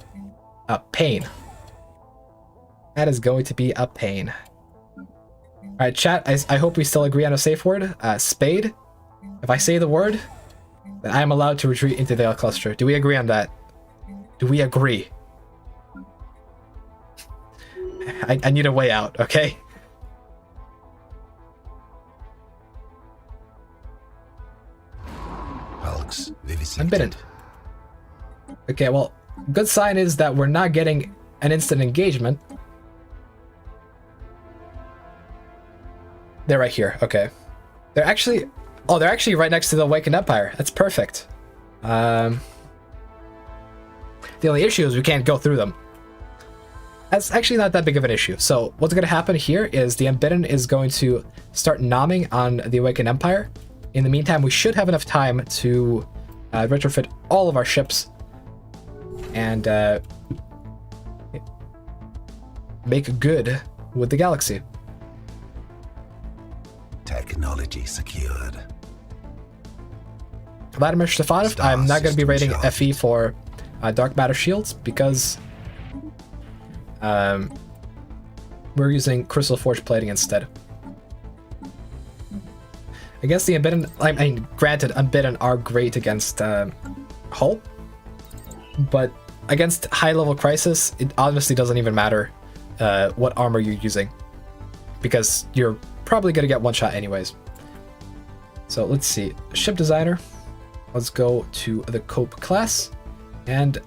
a pain. That is going to be a pain. All right, chat. I hope we still agree on a safe word. Spade. If I say the word, then I am allowed to retreat into the L cluster. Do we agree on that? Do we agree? I need a way out, okay? Hulks vivisected. Unbidden. Okay, well, good sign is that we're not getting an instant engagement. They're right here, okay. They're actually... Oh, they're actually right next to the Awakened Empire. That's perfect. The only issue is we can't go through them. That's actually not that big of an issue. So what's going to happen here is the Unbidden is going to start nomming on the Awakened Empire. In the meantime, we should have enough time to retrofit all of our ships and make good with the galaxy. Technology secured. Vladimir Stefanov, Star I'm not going to be system rating charged. FE for Dark Matter Shields because we're using Crystal Forge plating instead. I guess the Unbidden, I mean, granted, Unbidden are great against Hull, but against high-level Crisis, it honestly doesn't even matter what armor you're using because you're probably going to get one shot anyways. So let's see. Ship Designer. Let's go to the Cope class. And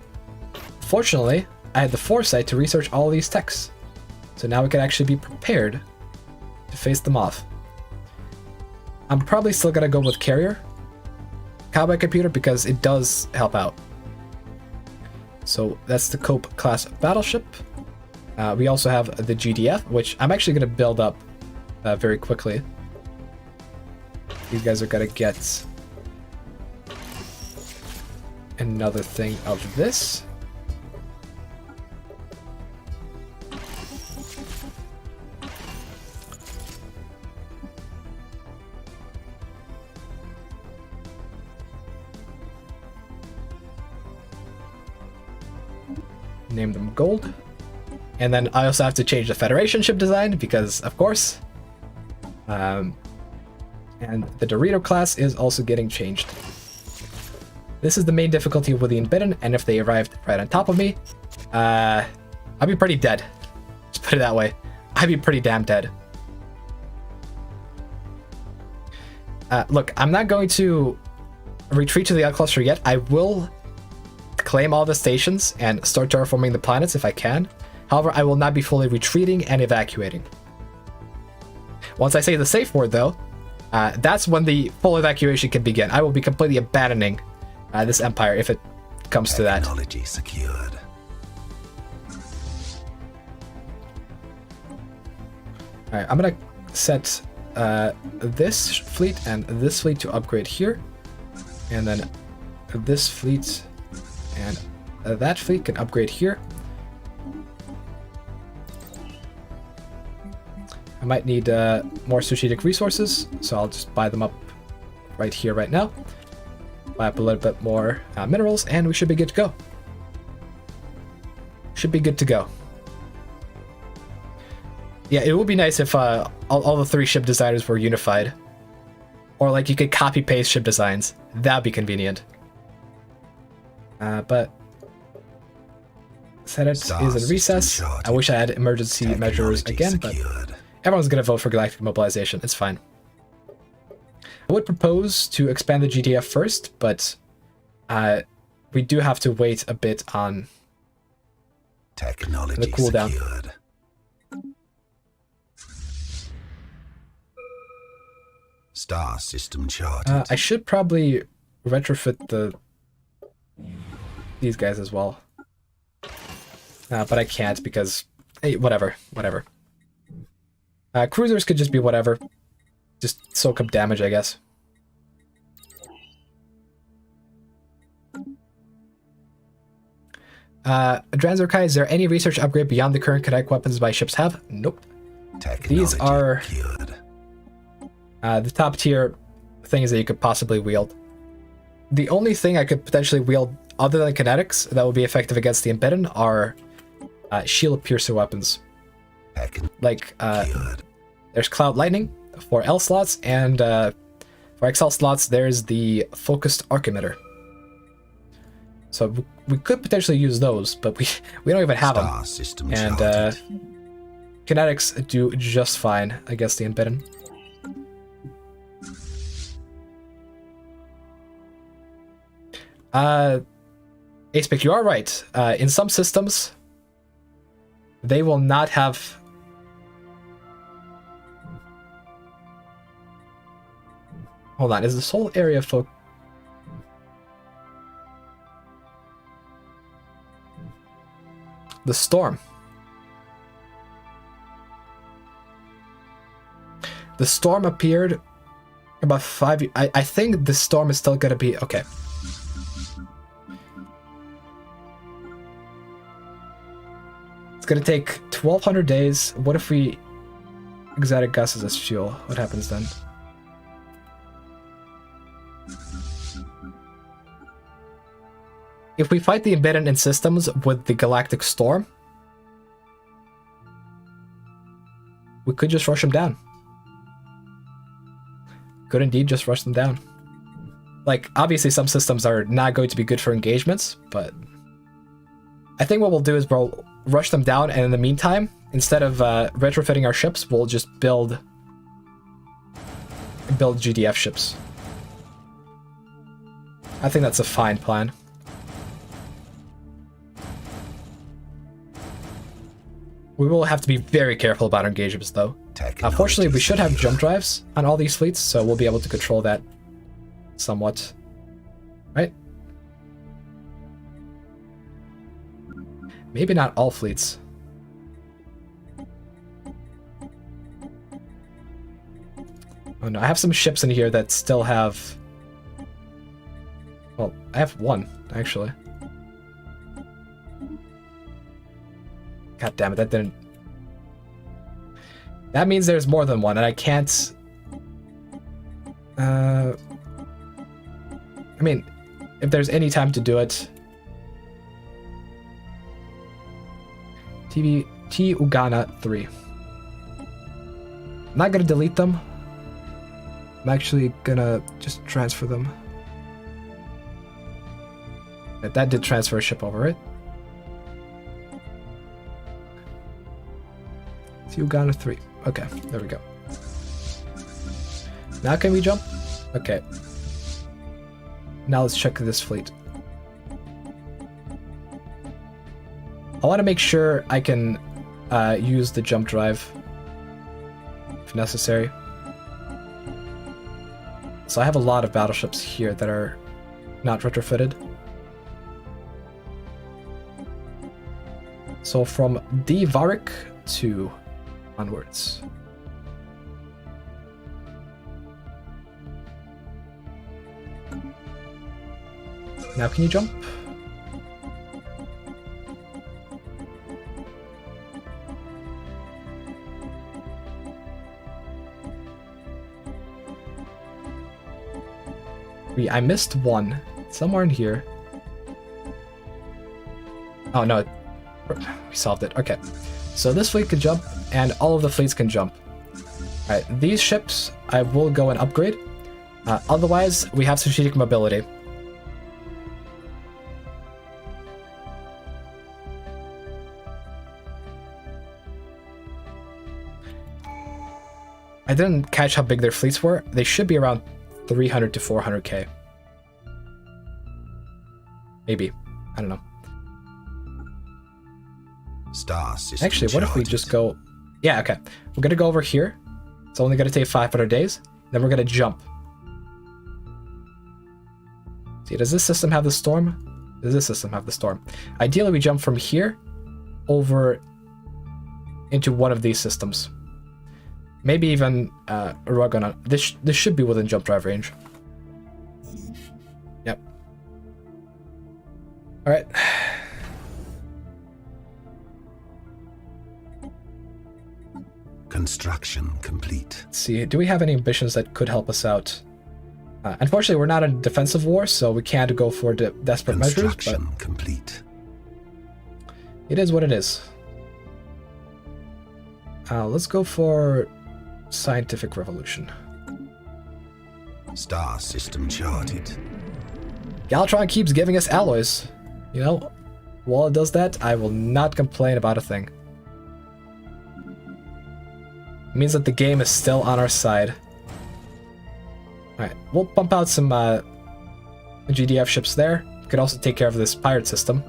fortunately, I had the foresight to research all these techs. So now we can actually be prepared to face them off. I'm probably still going to go with Carrier Cowboy Computer because it does help out. So that's the Cope class battleship. We also have the GDF, which I'm actually going to build up very quickly. These guys are going to get another thing of this. Name them gold. And then I also have to change the Federation ship design because, of course. And the Dorito class is also getting changed. This is the main difficulty with the Unbidden, and if they arrived right on top of me, I'd be pretty dead. Let's put it that way. I'd be pretty damn dead. Look, I'm not going to retreat to the L cluster yet. I will claim all the stations and start terraforming the planets if I can. However, I will not be fully retreating and evacuating. Once I say the safe word, though, that's when the full evacuation can begin. I will be completely abandoning this empire if it comes to that. Technology secured. Alright, I'm gonna set this fleet and this fleet to upgrade here. And then this fleet and that fleet can upgrade here. might need more strategic resources, so I'll just buy them up right here, right now. Buy up a little bit more minerals, and we should be good to go. Should be good to go. Yeah, it would be nice if all the 3 ship designers were unified. Or like you could copy-paste ship designs. That'd be convenient. But Senate is in recess. I wish I had emergency measures again, but everyone's gonna vote for galactic mobilization. It's fine. I would propose to expand the GDF first, but we do have to wait a bit on Technology the cooldown. secured. Star system charted. I should probably retrofit these guys as well. But I can't because, hey, whatever. Cruisers could just be whatever. Just soak up damage, I guess. Dranzorkai, is there any research upgrade beyond the current kinetic weapons my ships have? Nope. These are the top tier things that you could possibly wield. The only thing I could potentially wield other than kinetics that would be effective against the Embedden are shield piercer weapons. Like, there's Cloud Lightning for L slots, and for XL slots, there's the Focused Arc Emitter. So we could potentially use those, but we don't even have them. And kinetics do just fine against the Embedden. Acepic, you are right. In some systems, they will not have... Hold on, is this whole area the storm. The storm appeared about 5... I think the storm is still gonna be... Okay. It's gonna take 1,200 days. What if we exotic gases as fuel? What happens then? If we fight the Embedden in systems with the Galactic Storm, we could just rush them down. Could indeed just rush them down. Like, obviously some systems are not going to be good for engagements, but I think what we'll do is we'll rush them down, and in the meantime, instead of retrofitting our ships, we'll just build GDF ships. I think that's a fine plan. We will have to be very careful about our engagements, though. Fortunately, we should have jump drives on all these fleets, so we'll be able to control that somewhat. Right? Maybe not all fleets. Oh no, I have some ships in here that still have... Well, I have one, actually. God damn it, that didn't... That means there's more than one, and I can't... I mean, if there's any time to do it... T Ugana 3. I'm not gonna delete them. I'm actually gonna just transfer them. That did transfer a ship over it. Ugana 3. Okay, there we go. Now can we jump? Okay. Now let's check this fleet. I want to make sure I can use the jump drive if necessary. So I have a lot of battleships here that are not retrofitted. So from D Varric to onwards. Now can you jump? I missed one. Somewhere in here. Oh, no. We solved it. Okay. So this fleet can jump, and all of the fleets can jump. Alright, these ships I will go and upgrade. Otherwise, we have strategic mobility. I didn't catch how big their fleets were. They should be around 300 to 400k. Maybe. I don't know. Star system Actually, what if we charted. just go... Yeah, okay. We're going to go over here. It's only going to take 500 days. Then we're going to jump. See, does this system have the storm? Does this system have the storm? Ideally, we jump from here over into one of these systems. Maybe even Aragon. This should be within jump drive range. Yep. All right. Construction complete. Let's see, do we have any ambitions that could help us out? Unfortunately, we're not in a defensive war, so we can't go for desperate measures, but Construction complete. it is what it is. Let's go for scientific revolution. Star system charted. Galvatron keeps giving us alloys. You know, while it does that, I will not complain about a thing. It means that the game is still on our side. Alright, we'll pump out some GDF ships there. Could also take care of this pirate system.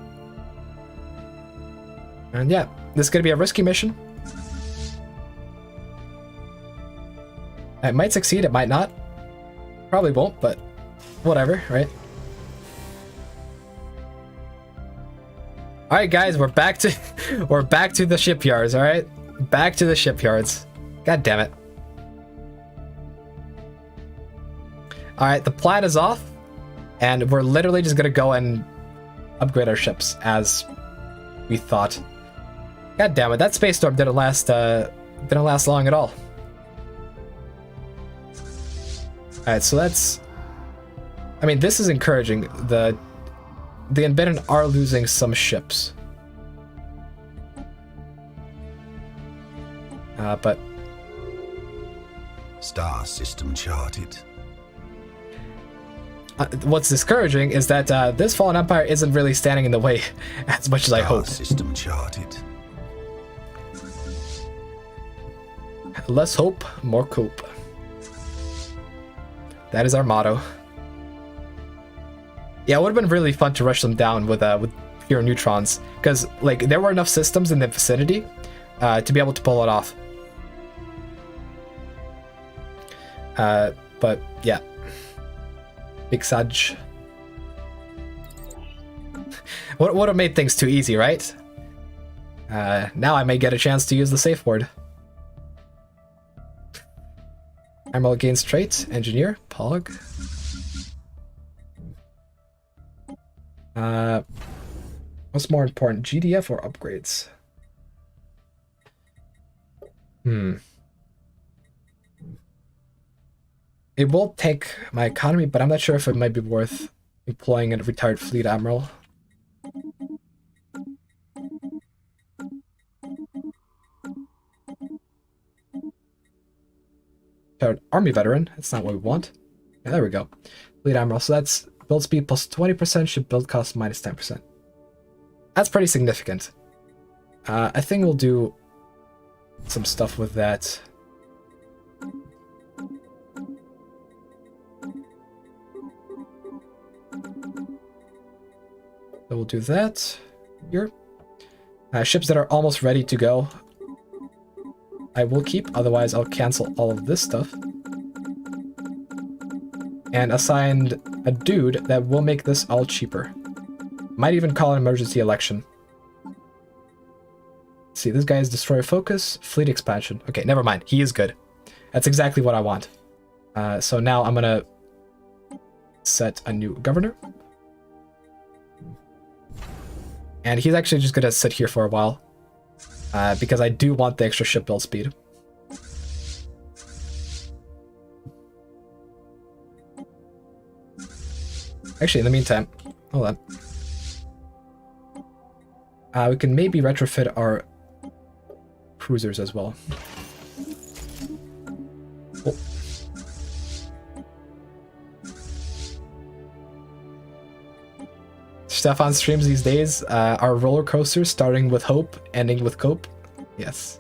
And yeah, this is going to be a risky mission. It might succeed, it might not. Probably won't, but whatever, right? Alright guys, we're back to the shipyards, alright? Back to the shipyards. God damn it. Alright, the plan is off, and we're literally just gonna go and upgrade our ships as we thought. God damn it, that space storm didn't last long at all. Alright, so that's... I mean, this is encouraging. The Unbidden are losing some ships. But... Star system charted. what's discouraging is that this Fallen Empire isn't really standing in the way as much as I hoped. System charted. Less hope, more cope. That is our motto. Yeah, it would have been really fun to rush them down with pure neutrons, because like there were enough systems in the vicinity to be able to pull it off. But yeah, big Saj. What would have made things too easy, right? Now I may get a chance to use the safe word. Admiral gains trait, engineer, Pog. What's more important, GDF or upgrades? It will take my economy, but I'm not sure if it might be worth employing a retired fleet admiral. Retired army veteran, that's not what we want. Yeah, there we go. Fleet admiral, so that's build speed plus 20%, ship build cost minus 10%. That's pretty significant. I think we'll do some stuff with that. So we'll do that here. Ships that are almost ready to go, I will keep, otherwise I'll cancel all of this stuff. And assigned a dude that will make this all cheaper. Might even call an emergency election. Let's see, this guy is destroyer focus, fleet expansion. Okay, never mind, he is good. That's exactly what I want. So now I'm gonna set a new governor. And he's actually just gonna sit here for a while. Because I do want the extra ship build speed. Actually, in the meantime, hold on. We can maybe retrofit our cruisers as well. Oh. Stefan streams these days are roller coasters starting with hope, ending with cope. Yes.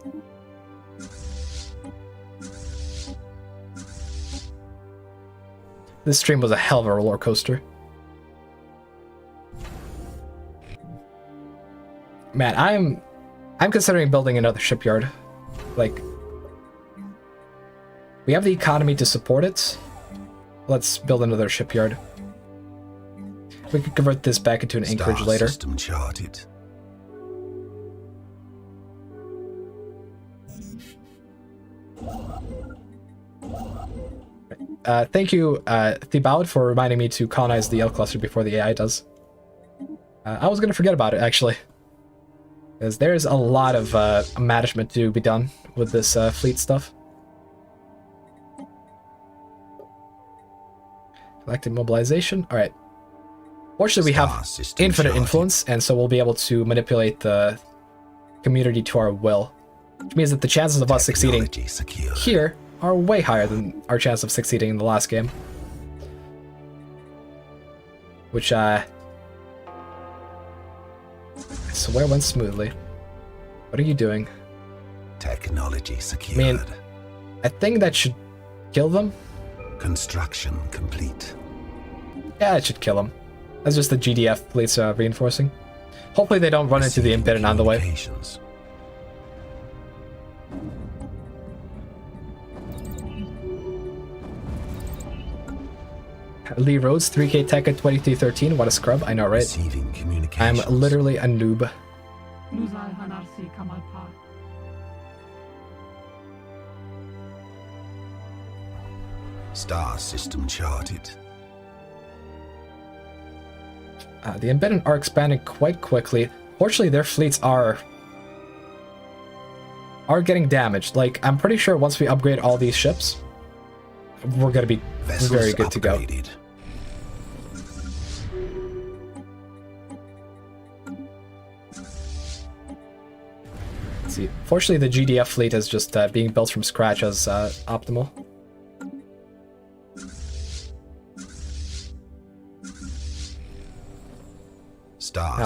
This stream was a hell of a roller coaster. Man, I'm considering building another shipyard. Like, we have the economy to support it. Let's build another shipyard. We could convert this back into an anchorage later. System charted. Thank you, Thibaud, for reminding me to colonize the L cluster before the AI does. I was gonna forget about it, actually. Because there's a lot of management to be done with this fleet stuff. Collective mobilization. Alright. Fortunately, we have infinite influence, and so we'll be able to manipulate the community to our will. Which means that the chances of us succeeding here are way higher than our chance of succeeding in the last game. Which, I swear went smoothly. What are you doing? Technology secured. I mean, I think that should kill them. Construction complete. Yeah, it should kill them. That's just the GDF fleets reinforcing. Hopefully they don't run into the Embittered on the way. Lee Rhodes, 3K Tech at 2313. What a scrub. I know, right? I'm literally a noob. Star system charted. The Embedded are expanding quite quickly. Fortunately, their fleets are getting damaged. Like, I'm pretty sure once we upgrade all these ships, we're gonna be very good to go. Let's see. Fortunately, the GDF fleet is just being built from scratch as optimal.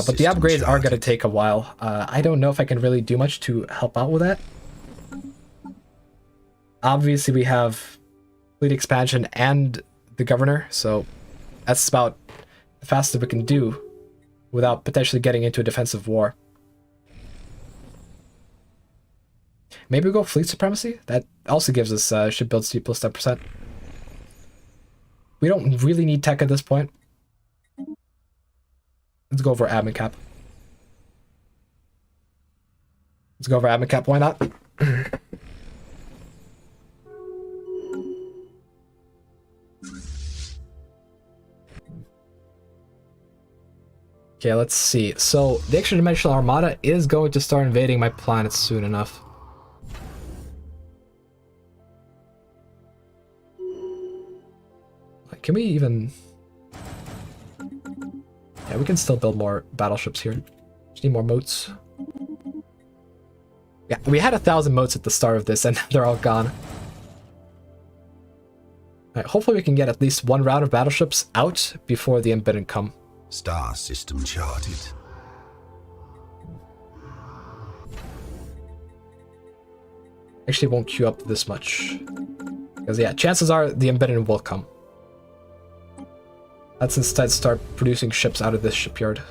But the upgrades are going to take a while. I don't know if I can really do much to help out with that. Obviously, we have fleet expansion and the governor, so that's about the fastest we can do without potentially getting into a defensive war. Maybe we go fleet supremacy? That also gives us ship build speed plus 10%. We don't really need tech at this point. Let's go over admin cap. Let's go over admin cap, why not? Okay, let's see. So, the extra-dimensional armada is going to start invading my planets soon enough. Can we even... Yeah, we can still build more battleships here. Just need more moats. Yeah, we had 1,000 moats at the start of this, and they're all gone. Alright, hopefully we can get at least one round of battleships out before the Embittered come. Star system charted. Actually won't queue up this much. Because yeah, chances are the Embittered will come. Let's instead start producing ships out of this shipyard.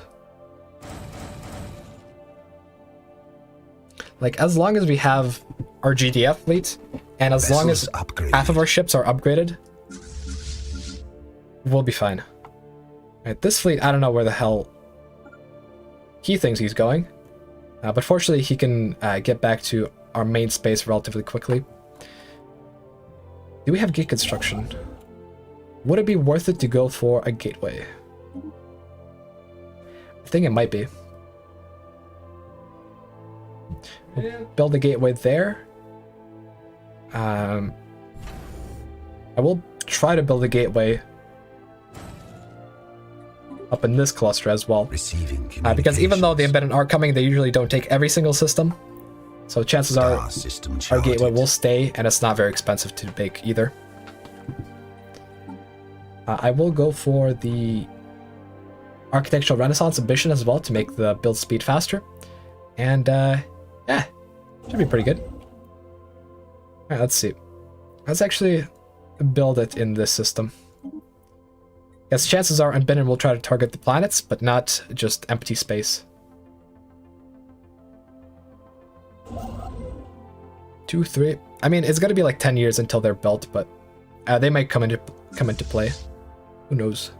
Like, as long as we have our GDF fleet, and as long as half of our ships are upgraded, we'll be fine. Alright, this fleet, I don't know where the hell he thinks he's going. But fortunately, he can get back to our main space relatively quickly. Do we have gate construction? Would it be worth it to go for a gateway? I think it might be. We'll build a gateway there. I will try to build a gateway up in this cluster as well. Receiving Because even though the communications. embedded are coming, they usually don't take every single system. So chances are Star system our charted. gateway will stay, and it's not very expensive to make either. I will go for the Architectural Renaissance ambition as well to make the build speed faster. And yeah, should be pretty good. Alright, let's see. Let's actually build it in this system. Yes, chances are Unbidden will try to target the planets, but not just empty space. 2, 3. I mean, it's gonna be like 10 years until they're built, but they might come into play. Who knows?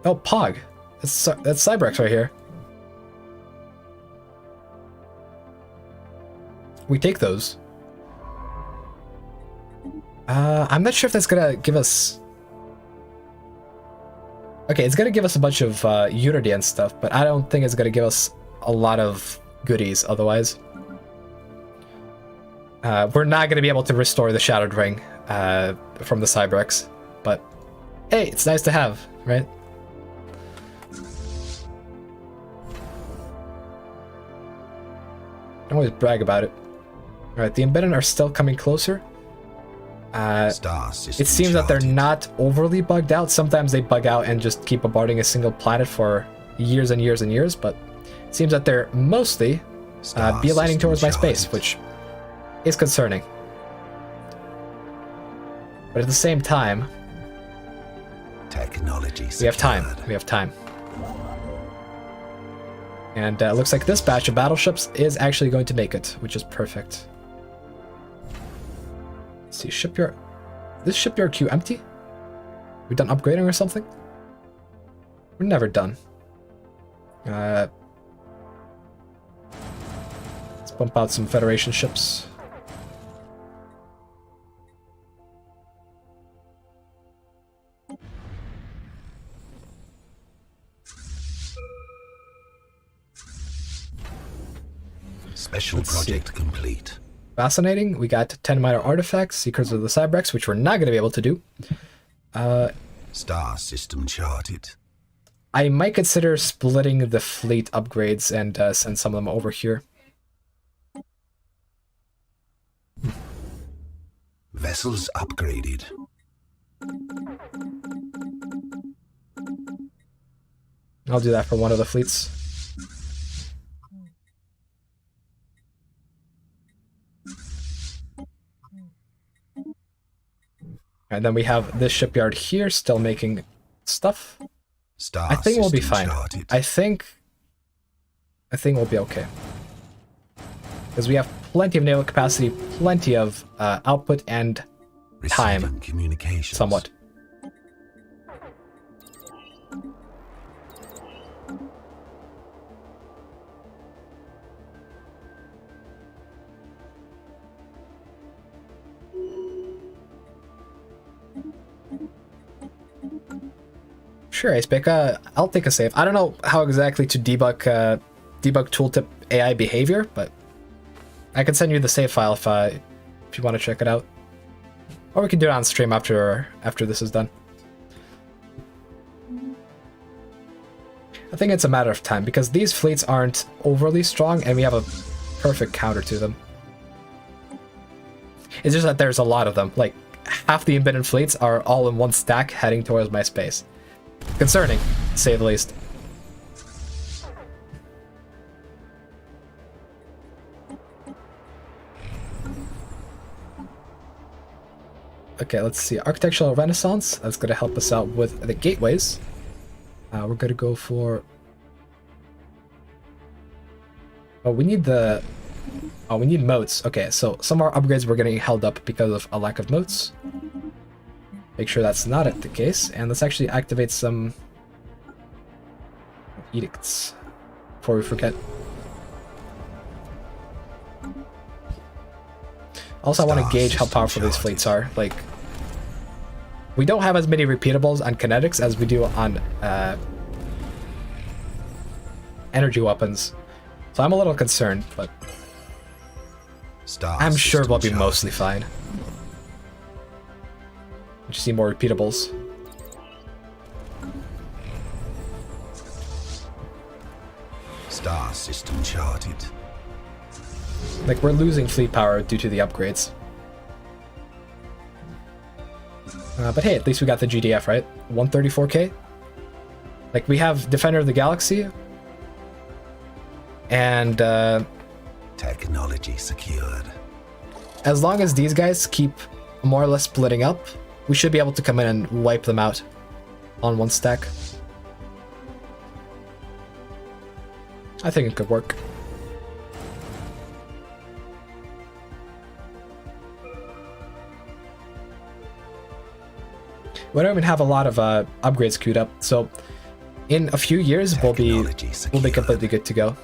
Oh, Pog. That's Cybrex right here. We take those. I'm not sure if that's gonna give us... Okay, it's gonna give us a bunch of Unity and stuff, but I don't think it's gonna give us a lot of goodies otherwise. We're not gonna be able to restore the Shadowed Ring from the Cybrex, but hey, it's nice to have, right? I always brag about it. Alright, the Embedded are still coming closer. Star system It seems that they're charted. not overly bugged out. Sometimes they bug out and just keep bombarding a single planet for years and years and years, but it seems that they're mostly Star beelining system towards my space, charted. which is concerning. But at the same time, Technology we have time. secured. We have time. And it looks like this batch of battleships is actually going to make it, which is perfect. Let's see, shipyard. This shipyard queue empty? We done upgrading or something? We're never done. Let's bump out some Federation ships. Special Let's see. project complete. Fascinating. We got 10 minor artifacts, Seekers of the Cybrex, which we're not going to be able to do. Star system charted. I might consider splitting the fleet upgrades and send some of them over here. Vessels upgraded. I'll do that for one of the fleets. And then we have this shipyard here still making stuff. Star I think we'll be system fine. charted. I think we'll be okay. Because we have plenty of naval capacity, plenty of output, and time, Receiving communications. somewhat. Sure, Acepick. I'll take a save. I don't know how exactly to debug tooltip AI behavior, but I can send you the save file if you want to check it out, or we can do it on stream after this is done. I think it's a matter of time because these fleets aren't overly strong, and we have a perfect counter to them. It's just that there's a lot of them. Like half the embedded fleets are all in one stack heading towards my space. Concerning, to say the least. Okay, let's see. Architectural Renaissance. That's going to help us out with the gateways. We're going to go for... Oh, we need the... Oh, we need moats. Okay, so some of our upgrades were getting held up because of a lack of moats. Make sure that's not the case. And let's actually activate some edicts before we forget. Also, I want to gauge how powerful these fleets are. Like, we don't have as many repeatables on kinetics as we do on energy weapons. So I'm a little concerned, but Star I'm sure we'll be system mostly fine. Just need more repeatables. Star system charted. Like, we're losing fleet power due to the upgrades. But hey, at least we got the GDF, right? 134k? Like, we have Defender of the Galaxy. And, Technology secured. as long as these guys keep more or less splitting up, we should be able to come in and wipe them out on one stack. I think it could work. We don't even have a lot of upgrades queued up, so in a few years we'll be completely good to go.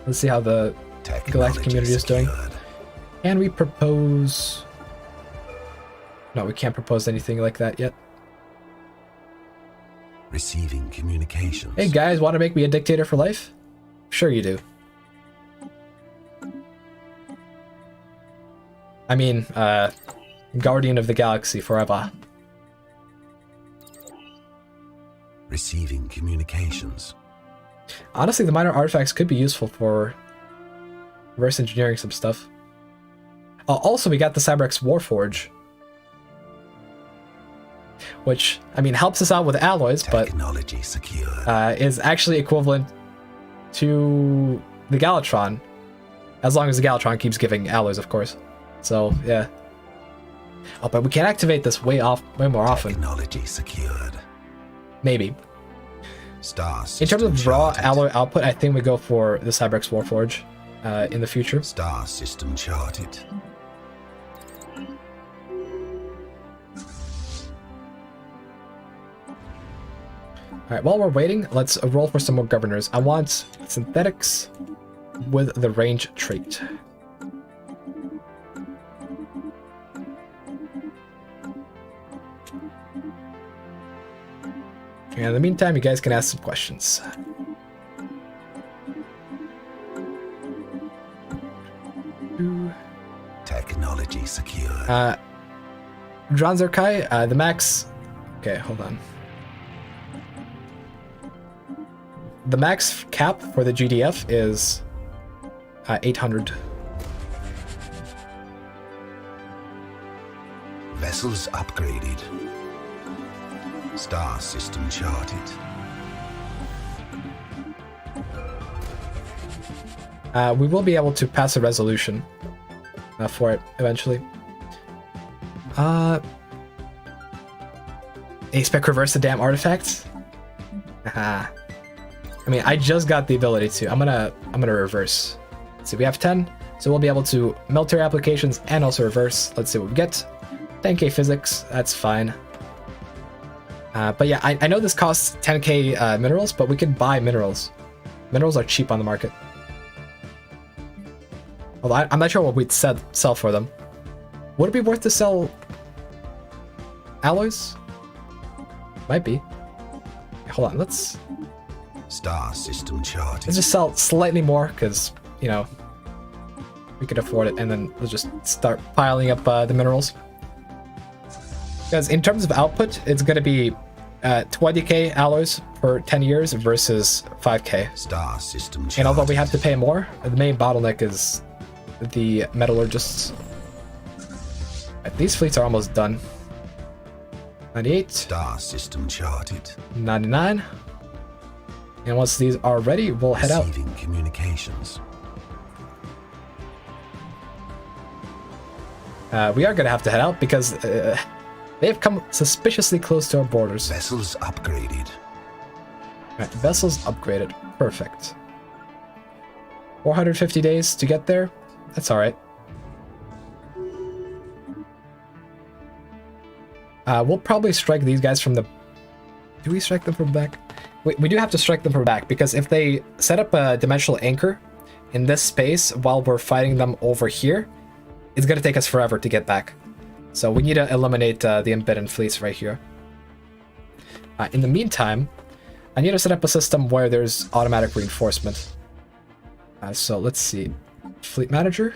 Let's see how the galactic community is doing. Can we propose? No, we can't propose anything like that yet. Receiving communications. Hey guys, want to make me a dictator for life? Sure you do. I mean, Guardian of the Galaxy forever. Receiving communications. Honestly, the minor artifacts could be useful for reverse engineering some stuff. Also, we got the Cyberx Warforge, which, I mean, helps us out with alloys, but Technology secured. is actually equivalent to the Galvatron, as long as the Galvatron keeps giving alloys, of course. So, yeah. Oh, but we can activate this way more often. Technology secured. Maybe. Star In terms of system raw charted. alloy output, I think we go for the Cyberx Warforge in the future. Star system charted. Alright, while we're waiting, let's roll for some more governors. I want synthetics with the range trait. And in the meantime, you guys can ask some questions. Technology secured. Dranzerkai, the max... Okay, hold on. The max cap for the GDF is 800. Vessels upgraded. Star system charted. We will be able to pass a resolution for it eventually. A-Spec reverse the damn artifacts? Haha. I mean, I just got the ability to. I'm gonna reverse. Let's see, we have 10, so we'll be able to military applications and also reverse. Let's see what we get. 10k physics, that's fine. But yeah, I know this costs 10k minerals, but we could buy minerals. Minerals are cheap on the market. Although I'm not sure what we'd sell for them. Would it be worth to sell alloys? Might be. Hold on, let's Star system charted. just sell slightly more, because, you know, we could afford it, and then we'll just start piling up the minerals. Because in terms of output, it's going to be 20k alloys per 10 years versus 5k. Star system charted. And although we have to pay more, the main bottleneck is the metallurgists. Right, these fleets are almost done. 98, Star system charted. 99. And once these are ready, we'll head out. Receiving communications. We are going to have to head out because they've come suspiciously close to our borders. Vessels upgraded. Right, vessels upgraded. Perfect. 450 days to get there. That's alright. We'll probably strike these guys from the... Do we strike them from back? We do have to strike them from back, because if they set up a dimensional anchor in this space while we're fighting them over here, it's going to take us forever to get back. So we need to eliminate the unbidden fleets right here. In the meantime, I need to set up a system where there's automatic reinforcement. So let's see. Fleet manager.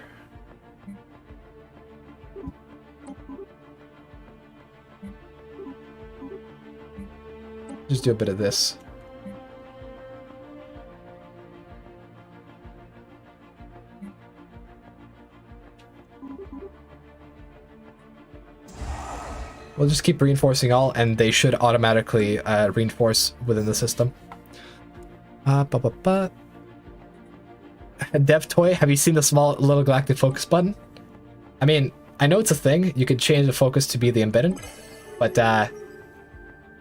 Just do a bit of this. We'll just keep reinforcing all, and they should automatically reinforce within the system. Dev toy, have you seen the small little galactic focus button? I mean, I know it's a thing. You could change the focus to be the embedded, but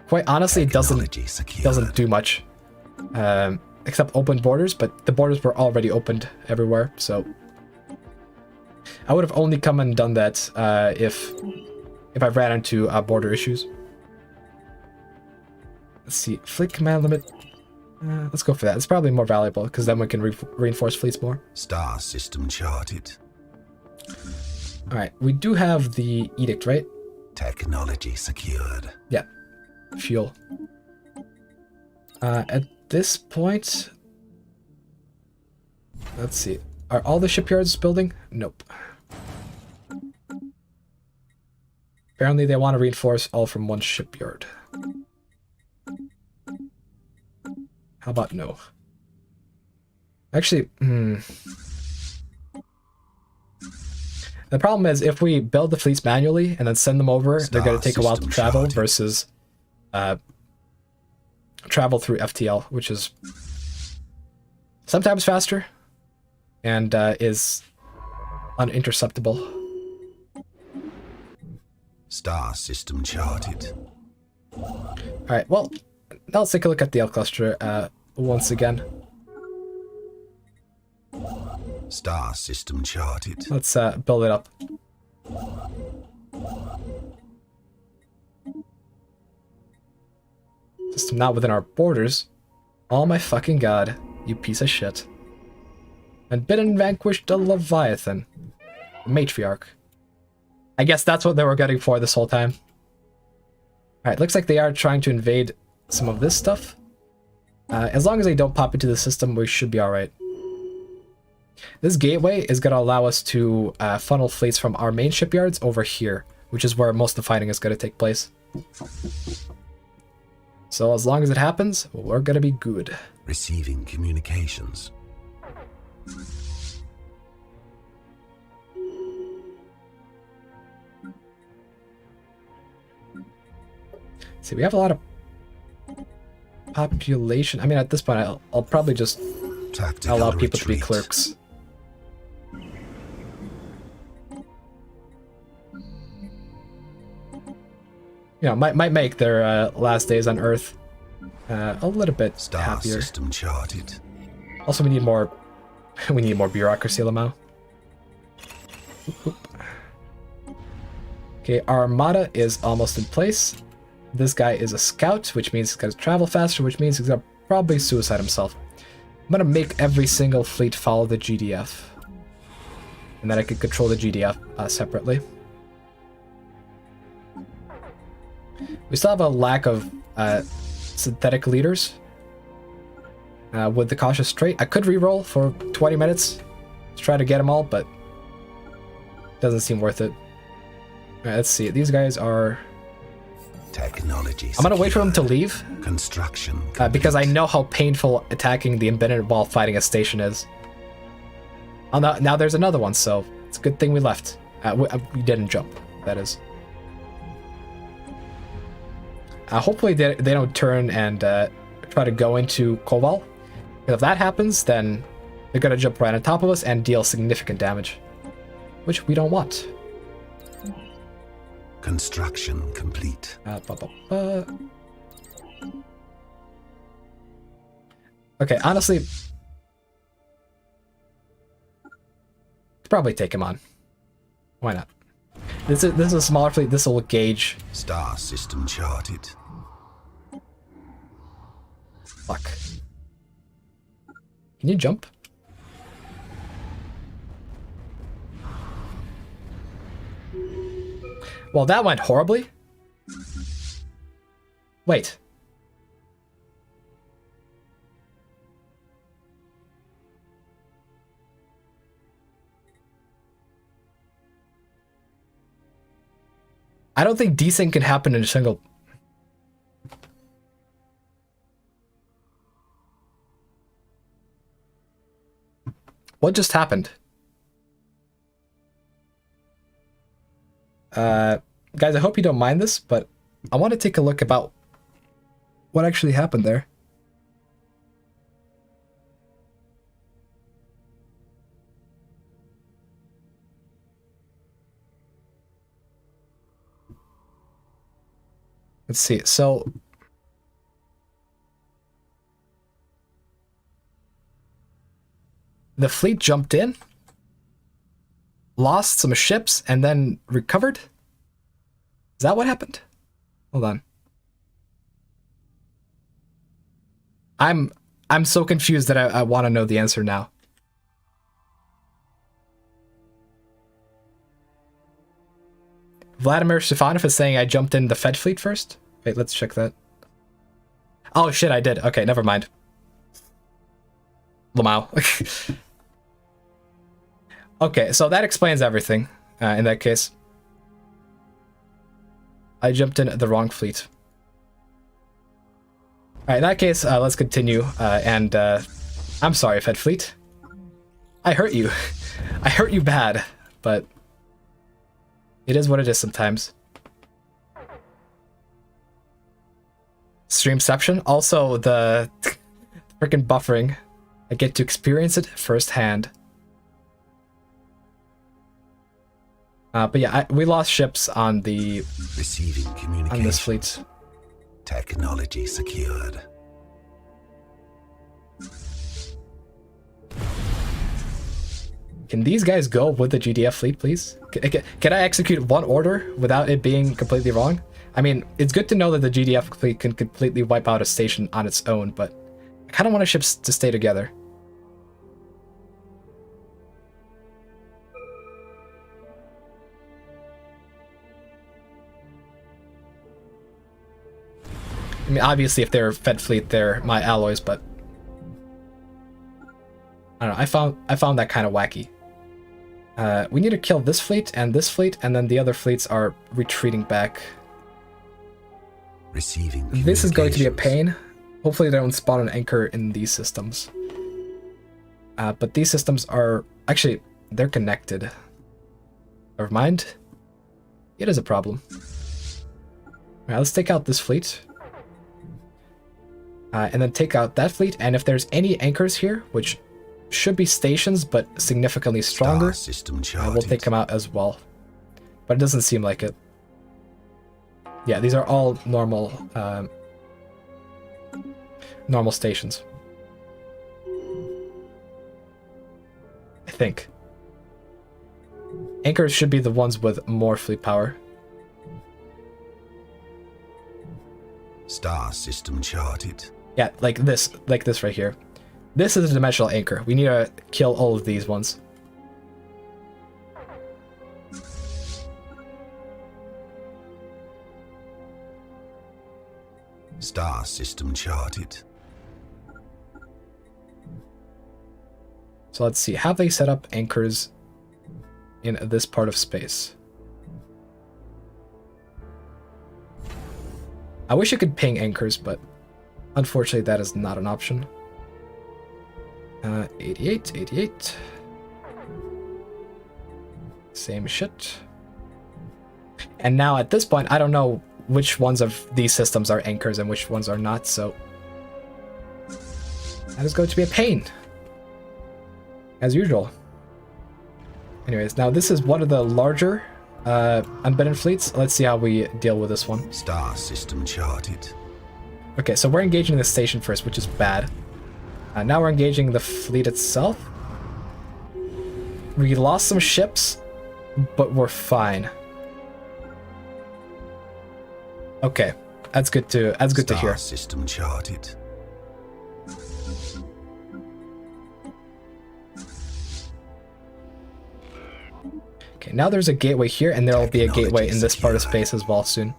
quite honestly, it doesn't do much, except open borders. But the borders were already opened everywhere, so I would have only come and done that if I ran into border issues. Let's see, fleet command limit. Let's go for that. It's probably more valuable because then we can reinforce fleets more. Star system charted. All right, we do have the edict, right? Technology secured. Yeah, fuel. At this point, let's see. Are all the shipyards building? Nope. Apparently, they want to reinforce all from one shipyard. How about no? Actually, the problem is if we build the fleets manually and then send them over, they're going to take a while to travel versus travel through FTL, which is sometimes faster and is uninterceptable. Star system charted. All right, well, now let's take a look at the L cluster once again. Star system charted. Let's build it up. System not within our borders. Oh my fucking god, you piece of shit. And bidden vanquished the Leviathan. Matriarch. I guess that's what they were getting for this whole time. Alright, looks like they are trying to invade some of this stuff. As long as they don't pop into the system, we should be alright. This gateway is going to allow us to funnel fleets from our main shipyards over here, which is where most of the fighting is going to take place. So as long as it happens, we're going to be good. Receiving communications. See, we have a lot of population. I mean, at this point, I'll probably just allow people to be clerks. You know, might make their last days on Earth a little bit happier. System charted. Also, we need more. We need more bureaucracy, Lamau. Okay, our armada is almost in place. This guy is a scout, which means he's going to travel faster, which means he's going to probably suicide himself. I'm going to make every single fleet follow the GDF. And then I can control the GDF separately. We still have a lack of synthetic leaders with the cautious trait. I could reroll for 20 minutes to try to get them all, but doesn't seem worth it. Alright, let's see. These guys are... Technology. I'm gonna wait for them to leave. Construction. Because I know how painful attacking the embedded while fighting a station is. Oh, now there's another one, so it's a good thing we left. We didn't jump, that is. Hopefully they don't turn and try to go into Koval. If that happens, then they're gonna jump right on top of us and deal significant damage, which we don't want. Construction complete. Okay, honestly, probably take him on. Why not? This is a smaller fleet. This will gauge. Star system charted. Fuck. Can you jump? Well, that went horribly. Wait. I don't think desync can happen in a single... What just happened? Guys, I hope you don't mind this, but I want to take a look about what actually happened there. Let's see. So the fleet jumped in, lost some ships, and then recovered? Is that what happened? Hold on. I'm so confused that I want to know the answer now. Vladimir Stefanov is saying I jumped in the Fed fleet first? Wait, let's check that. Oh shit, I did. Okay, never mind. Lamau. Okay, so that explains everything, in that case. I jumped in the wrong fleet. Alright, in that case, let's continue, and I'm sorry, Fed Fleet. I hurt you. I hurt you bad, but it is what it is sometimes. Streamception, also the freaking buffering. I get to experience it firsthand. But yeah, we lost ships on the Receiving communication. on this fleet. Technology secured. Can these guys go with the GDF fleet, please? Can I execute one order without it being completely wrong? I mean, it's good to know that the GDF fleet can completely wipe out a station on its own, but I kind of want our ships to stay together. I mean, obviously, if they're Fed fleet, they're my alloys, but I don't know. I found that kind of wacky. We need to kill this fleet, and then the other fleets are retreating back. Receiving. This is going to be a pain. Hopefully, they don't spawn an anchor in these systems. But these systems are actually they're connected. Never mind. It is a problem. All right, let's take out this fleet. And then take out that fleet, and if there's any anchors here, which should be stations but significantly stronger, we'll take them out as well. But it doesn't seem like it. Yeah, these are all normal normal stations. I think. Anchors should be the ones with more fleet power. Star system charted. Yeah, like this right here. This is a dimensional anchor. We need to kill all of these ones. Star system charted. So let's see. Have they set up anchors in this part of space? I wish you could ping anchors, but unfortunately that is not an option. 88, 88. Same shit. And now at this point, I don't know which ones of these systems are anchors and which ones are not, so that is going to be a pain. As usual. Anyways, now this is one of the larger unbidden fleets. Let's see how we deal with this one. Star system charted. Okay, so we're engaging the station first, which is bad. Now we're engaging the fleet itself. We lost some ships, but we're fine. Okay, that's good to hear. Star system charted. Okay, now there's a gateway here, and there will be a gateway in this part of space as well soon.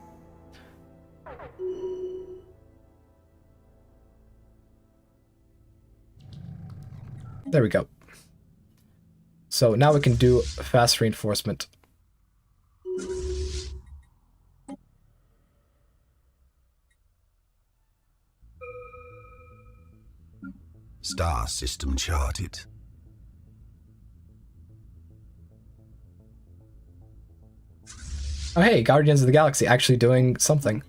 There we go. So now we can do fast reinforcement. Star system charted. Oh hey, Guardians of the Galaxy actually doing something.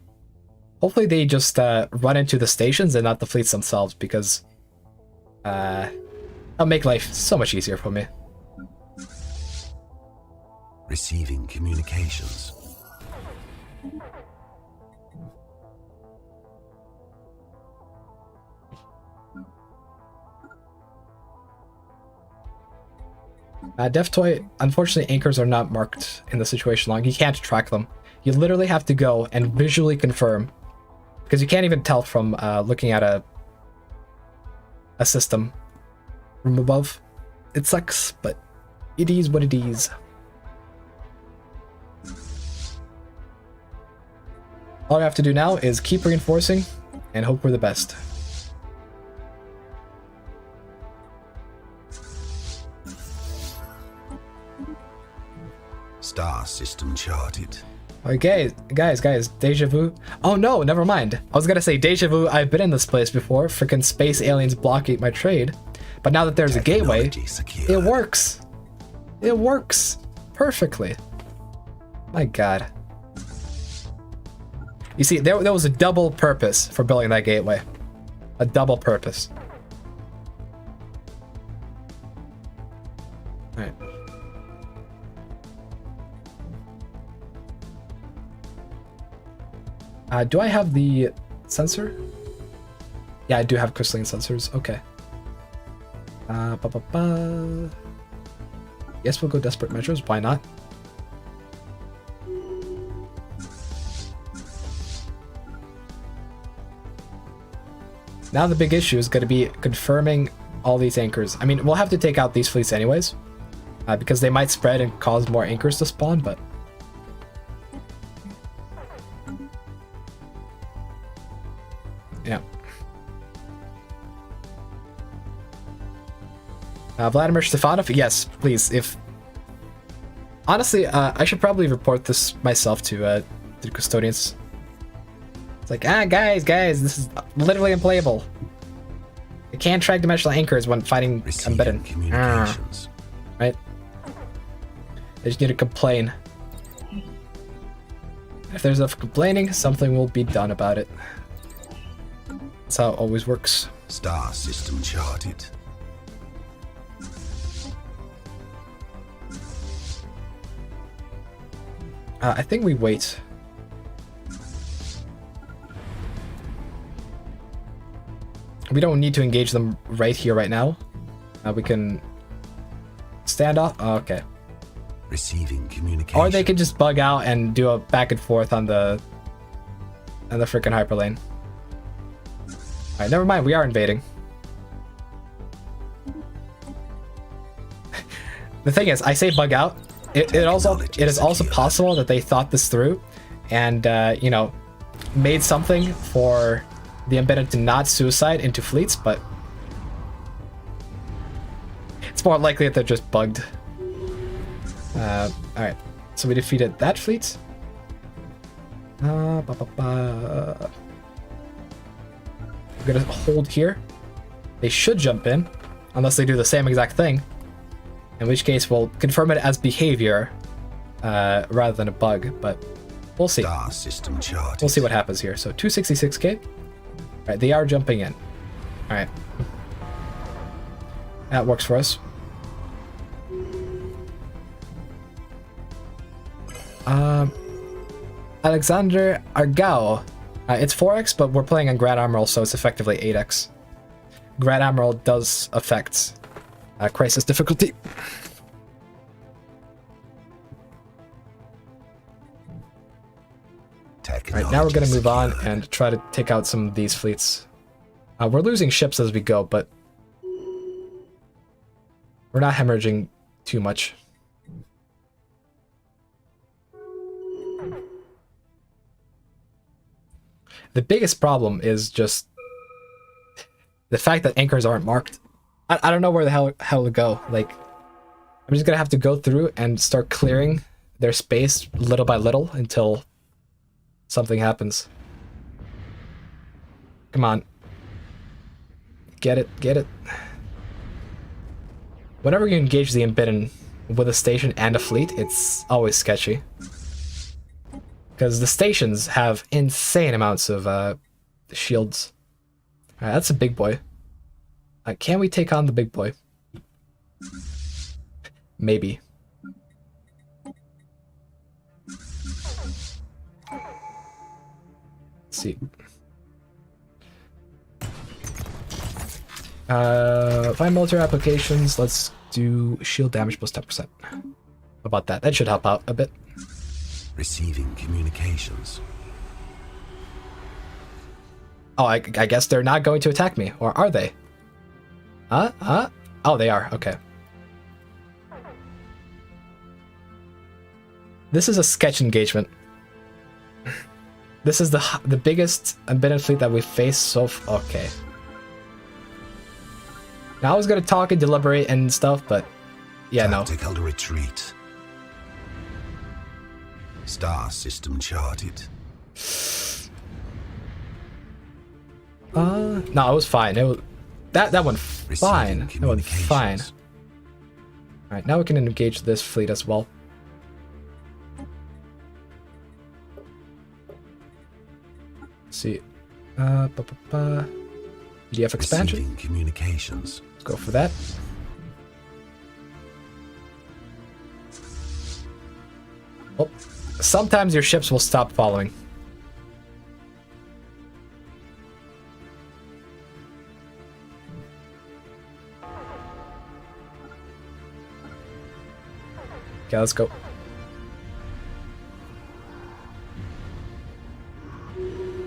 Hopefully they just run into the stations and not the fleets themselves, because that'll make life so much easier for me. Receiving communications. DevToy, unfortunately, anchors are not marked in the situation log. You can't track them. You literally have to go and visually confirm, because you can't even tell from looking at a system from above. It sucks, but it is what it is. All I have to do now is keep reinforcing and hope for the best. Star system charted. Okay, guys, deja vu. Oh no, never mind. I was gonna say deja vu, I've been in this place before. Freaking space aliens blocking my trade. But now that there's a gateway, Secured. it works. It works perfectly. My god. You see, there was a double purpose for building that gateway. A double purpose. Alright. Do I have the sensor? Yeah, I do have crystalline sensors. Okay. Yes, we'll go desperate measures. Why not? Now the big issue is going to be confirming all these anchors. I mean, we'll have to take out these fleets anyways, because they might spread and cause more anchors to spawn, but... yeah. Vladimir Stefanov, yes, please. If honestly, I should probably report this myself to the custodians. It's like, guys, this is literally unplayable. I can't track dimensional anchors when fighting unbidden. Communications. Right? I just need to complain. If there's enough complaining, something will be done about it. That's how it always works. Star system charted. I think we wait. We don't need to engage them right here, right now. We can stand off. Oh, okay. Receiving communication. Or they could just bug out and do a back and forth on the freaking hyperlane. Alright, never mind. We are invading. The thing is, I say bug out. It is also possible that they thought this through, and you know, made something for the embedded to not suicide into fleets, but it's more likely that they're just bugged. Alright, so we defeated that fleet. We're gonna hold here. They should jump in, unless they do the same exact thing. In which case, we'll confirm it as behavior rather than a bug, but we'll see. Star system charted. We'll see what happens here. So 266k. All right, they are jumping in. All right, that works for us. Alexander Argao. It's 4x, but we're playing on Grand Admiral, so it's effectively 8x. Grand Admiral does affect crisis difficulty. Alright, now we're going to move on and try to take out some of these fleets. We're losing ships as we go, but we're not hemorrhaging too much. The biggest problem is just the fact that anchors aren't marked. I don't know where the hell to go. Like, I'm just gonna have to go through and start clearing their space little by little until something happens. Come on. Get it. Whenever you engage the Unbidden with a station and a fleet, it's always sketchy. Because the stations have insane amounts of shields. Alright, that's a big boy. Can we take on the big boy? Maybe. Let's see. Find military applications. Let's do shield damage plus 10%. How about that? That should help out a bit. Receiving communications. Oh, I guess they're not going to attack me. Or are they? Huh? Oh, they are. Okay. This is a sketch engagement. This is the biggest embedded fleet that we've faced so far. Okay. Now I was gonna talk and deliberate and stuff, but yeah, no. Tactical retreat. Star system charted. No, it was fine. It was that one fine. That one fine. All right, now we can engage this fleet as well. Let's see. PDF expansion. Receiving communications. Let's go for that. Oh, sometimes your ships will stop following. Okay, let's go.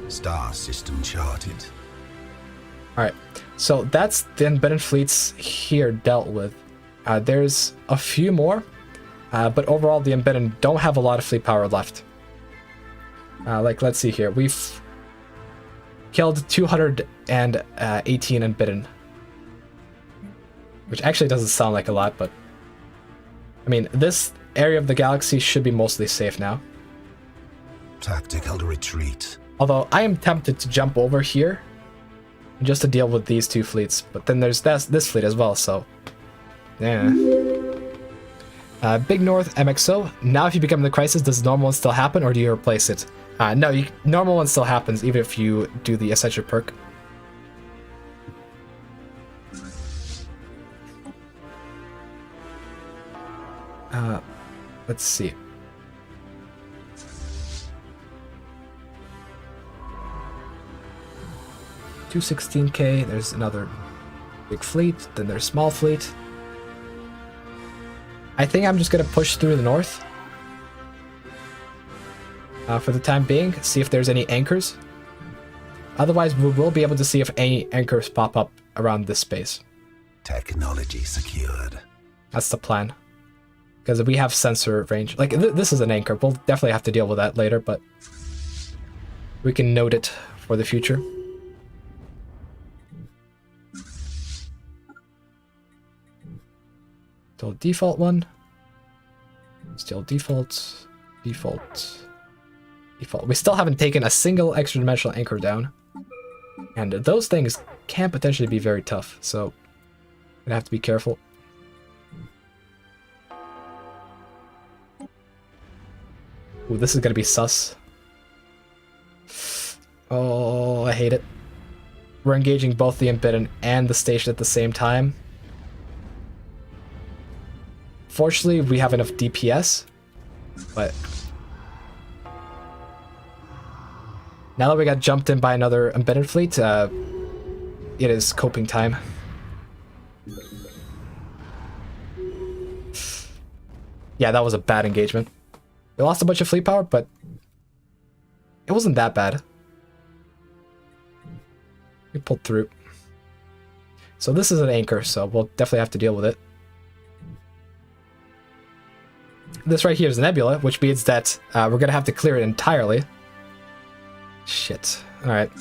Star system charted. Alright, so that's the embedded fleets here dealt with. There's a few more, but overall the embedded don't have a lot of fleet power left. Like, let's see here. We've killed 218 embedded. Which actually doesn't sound like a lot, but I mean, this area of the galaxy should be mostly safe now. Tactical retreat. Although I am tempted to jump over here just to deal with these two fleets, but then there's this fleet as well, so yeah. Big North MXO. Now if you become the crisis, does normal one still happen, or do you replace it? No, normal one still happens even if you do the essential perk. Let's see. $216K, there's another big fleet, then there's small fleet. I think I'm just gonna push through the north. For the time being, see if there's any anchors. Otherwise, we will be able to see if any anchors pop up around this space. Technology secured. That's the plan. Because we have sensor range. Like, this is an anchor. We'll definitely have to deal with that later, but we can note it for the future. Still default one. Still default. Default. Default. We still haven't taken a single extra dimensional anchor down. And those things can potentially be very tough, so gonna have to be careful. Ooh, this is gonna be sus. Oh, I hate it. We're engaging both the Embidden and the station at the same time. Fortunately, we have enough DPS, but now that we got jumped in by another embedded fleet, it is coping time. Yeah, that was a bad engagement. We lost a bunch of fleet power, but it wasn't that bad. We pulled through. So this is an anchor, so we'll definitely have to deal with it. This right here is a nebula, which means that we're gonna have to clear it entirely. Shit. Alright.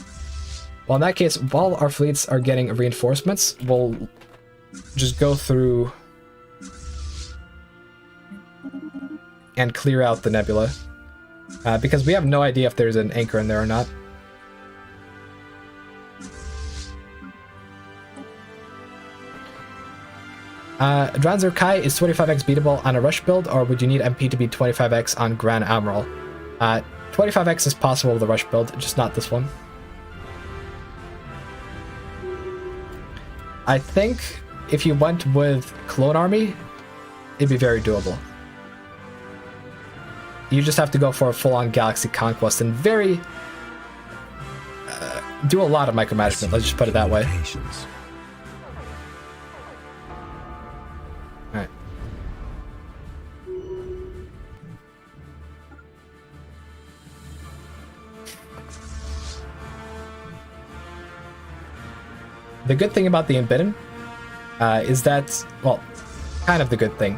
Well, in that case, while our fleets are getting reinforcements, we'll just go through and clear out the nebula. Because we have no idea if there's an anchor in there or not. Dranzer Kai, is 25x beatable on a rush build, or would you need MP to be 25x on Grand Admiral? 25x is possible with the rush build, just not this one. I think if you went with Clone Army, it'd be very doable. You just have to go for a full-on Galaxy Conquest and do a lot of micromanagement, let's just put it that way. Alright. The good thing about the Unbidden is that, well, kind of the good thing,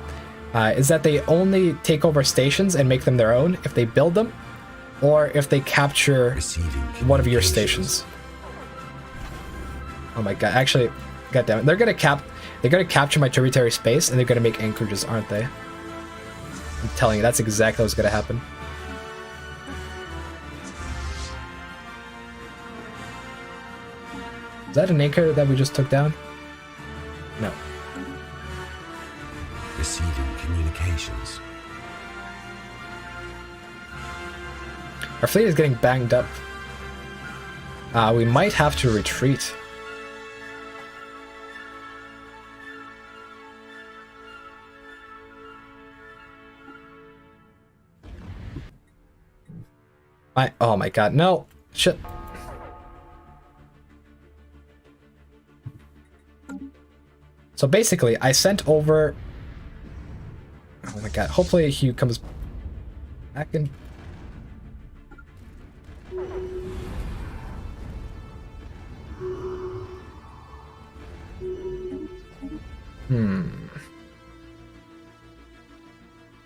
is that they only take over stations and make them their own if they build them, or if they capture one of your stations. Oh my god! Actually, goddammit, they're gonna capture my tributary space, and they're gonna make anchorages, aren't they? I'm telling you, that's exactly what's gonna happen. Is that an anchor that we just took down? No. Receiving communications. Our fleet is getting banged up. We might have to retreat. Oh my god, no! Shit. So basically, I sent over... Oh my god, hopefully he comes back in...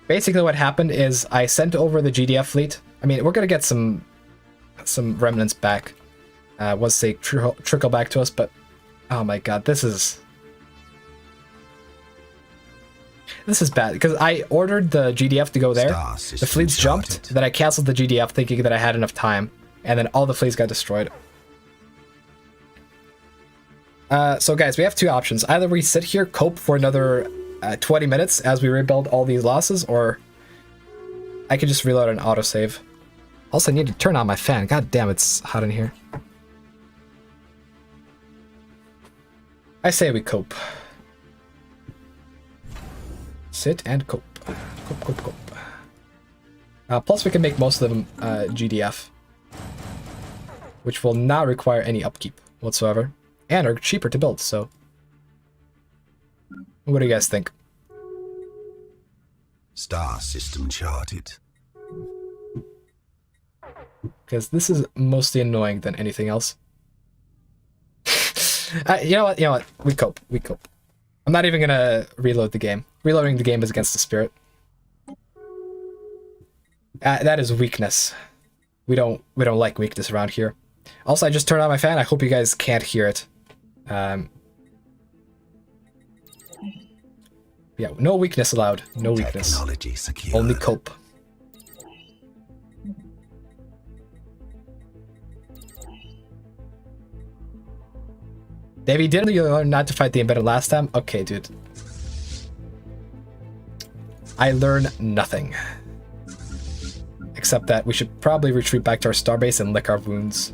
Basically what happened is I sent over the GDF fleet. I mean, we're gonna get some remnants back once they trickle back to us, but oh my god, this is bad because I ordered the GDF to go there. The fleets jumped, then I canceled the GDF thinking that I had enough time, and then all the fleets got destroyed. So guys, we have two options. Either we sit here, cope for another 20 minutes as we rebuild all these losses, or I can just reload an autosave. Also, I need to turn on my fan. God damn, it's hot in here. I say we cope. Sit and cope. Cope. Plus, we can make most of them GDF, which will not require any upkeep whatsoever, and are cheaper to build, so... What do you guys think? Star system charted. Because this is mostly annoying than anything else. You know what? We cope. I'm not even gonna reload the game. Reloading the game is against the spirit. That is weakness. We don't like weakness around here. Also, I just turned on my fan. I hope you guys can't hear it. Yeah, no weakness allowed. No weakness. Technology secured. Only cope. Davey, didn't you learn not to fight the embedded last time? Okay, dude. I learned nothing. Except that we should probably retreat back to our starbase and lick our wounds.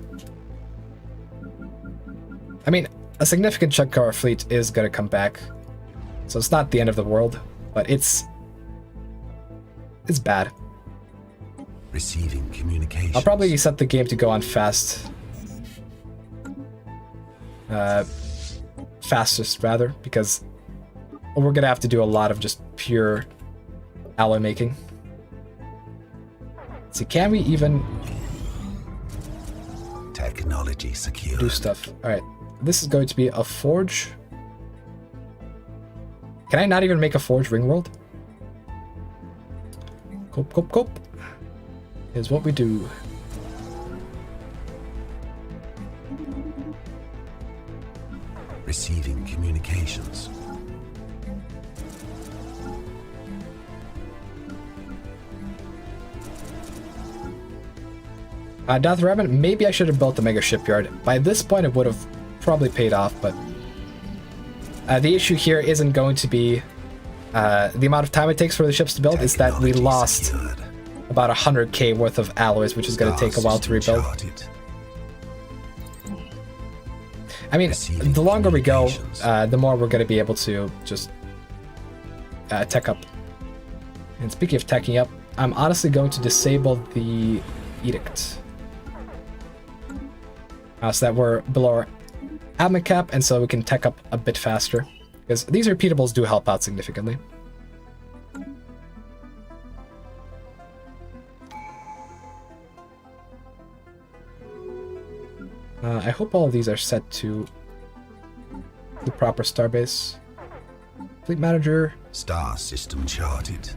I mean, a significant chunk of our fleet is gonna come back. So it's not the end of the world, but it's bad. Receiving communications. I'll probably set the game to go on fast. Fastest, rather, because we're gonna have to do a lot of just pure alloy making. See, can we even Technology secured. do stuff? Alright, this is going to be a forge. Can I not even make a forge ring world? Cope. Is what we do. Receiving communications. Death Rabbit, maybe I should have built the mega shipyard. By this point, it would have probably paid off, but the issue here isn't going to be the amount of time it takes for the ships to build. It's that we lost about 100k worth of alloys, which is going to take a while to rebuild. I mean, the longer we go, the more we're going to be able to just tech up. And speaking of teching up, I'm honestly going to disable the edict. So that we're below our admin cap, and so we can tech up a bit faster. Because these repeatables do help out significantly. I hope all of these are set to the proper starbase. Fleet manager. Star system charted.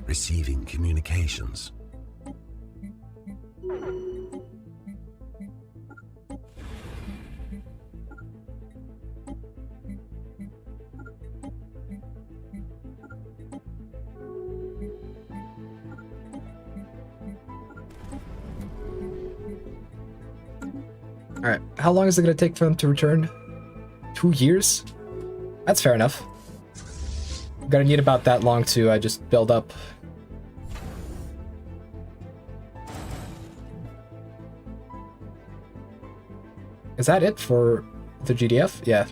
Receiving communications. Alright, how long is it going to take for them to return? 2 years? That's fair enough. I'm going to need about that long to just build up. Is that it for the GDF? Yeah.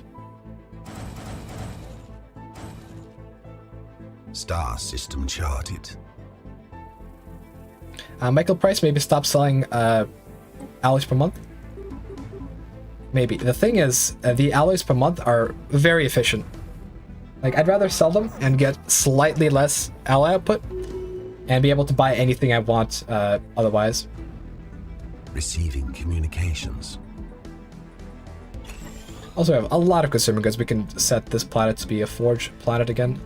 Star system charted. Michael Price maybe stop selling alloys per month. Maybe. The thing is, the alloys per month are very efficient. Like, I'd rather sell them and get slightly less alloy output and be able to buy anything I want otherwise. Receiving communications. Also, we have a lot of consumer goods. We can set this planet to be a forge planet again.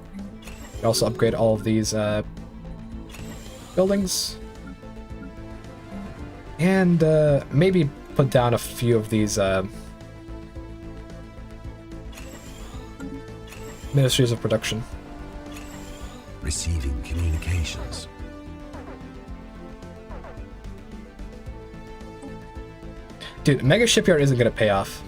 We also upgrade all of these buildings. And maybe put down a few of these ministries of production. Receiving communications. Dude, Mega Shipyard isn't going to pay off.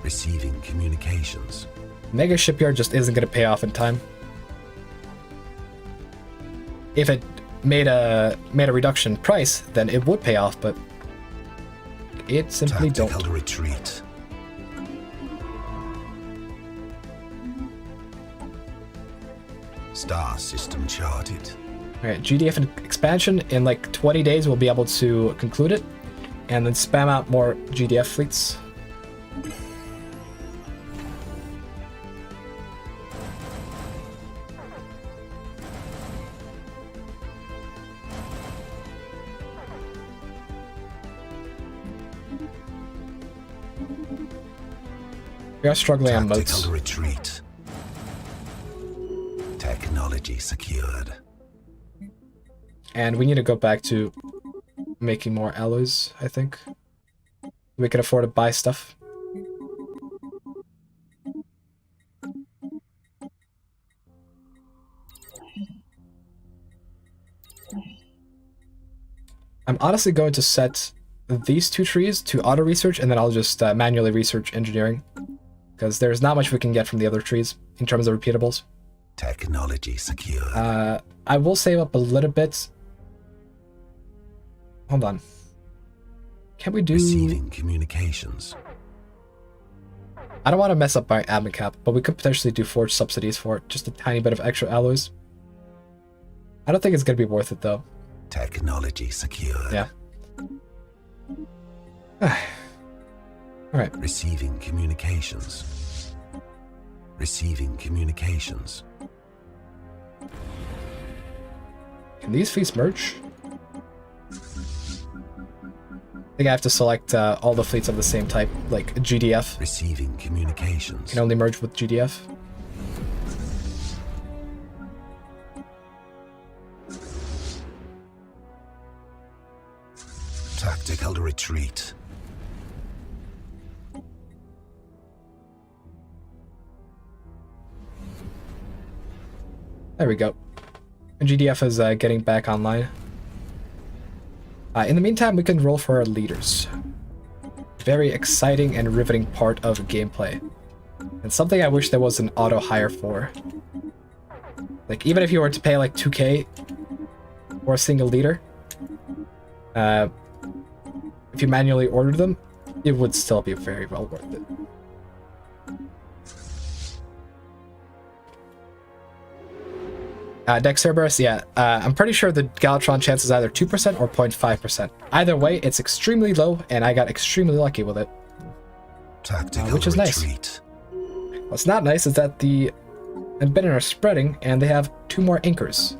Receiving communications. Mega Shipyard just isn't going to pay off in time. If it made a reduction in price, then it would pay off, but it simply Tactical don't. retreat. Star system charted. Alright, GDF expansion. In like 20 days, we'll be able to conclude it, and then spam out more GDF fleets. We are struggling on moats. Tactical retreat. Technology secured. And we need to go back to making more alloys, I think. We can afford to buy stuff. I'm honestly going to set these two trees to auto research, and then I'll just manually research engineering. Because there's not much we can get from the other trees in terms of repeatables. Technology secured. I will save up a little bit. Hold on. Can we do... Receiving communications. I don't want to mess up my admin cap, but we could potentially do forge subsidies for it. Just a tiny bit of extra alloys. I don't think it's going to be worth it, though. Technology secured. Yeah. Alright. Receiving communications. Receiving communications. Can these fleets merge? I think I have to select all the fleets of the same type, like GDF. Receiving communications. Can only merge with GDF. Tactical retreat. There we go. GDF is getting back online. In the meantime, we can roll for our leaders. Very exciting and riveting part of gameplay. And something I wish there was an auto hire for. Like, even if you were to pay like 2k for a single leader, if you manually ordered them, it would still be very well worth it. Dex Cerberus, yeah. I'm pretty sure the Galatron chance is either 2% or 0.5%. Either way, it's extremely low, and I got extremely lucky with it. Tactical Which is nice. retreat. What's not nice is that the Unbidden are spreading, and they have 2 more anchors.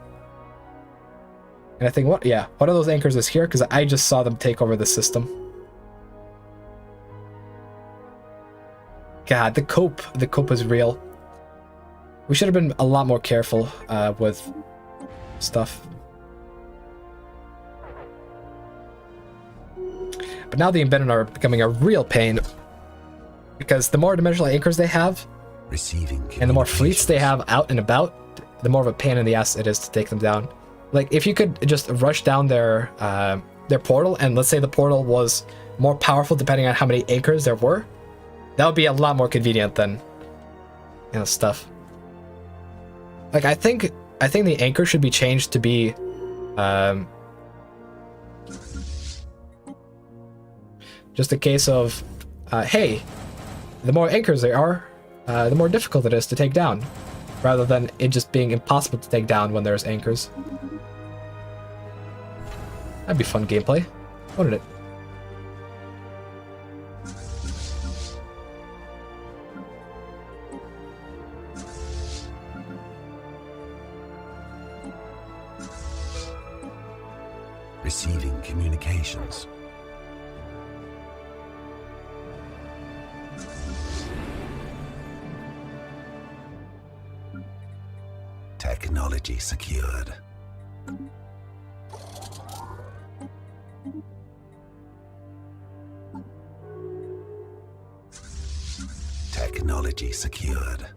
And I think, one of those anchors is here, because I just saw them take over the system. God, the cope is real. We should have been a lot more careful with stuff. But now the Unbidden are becoming a real pain, because the more dimensional anchors they have, and the more fleets they have out and about, the more of a pain in the ass it is to take them down. Like, if you could just rush down their portal, and let's say the portal was more powerful depending on how many anchors there were, that would be a lot more convenient than, stuff. Like, I think the anchor should be changed to be just a case of hey, the more anchors there are, the more difficult it is to take down, rather than it just being impossible to take down when there's anchors. That'd be fun gameplay, wouldn't it? Receiving communications. Technology secured. Technology secured.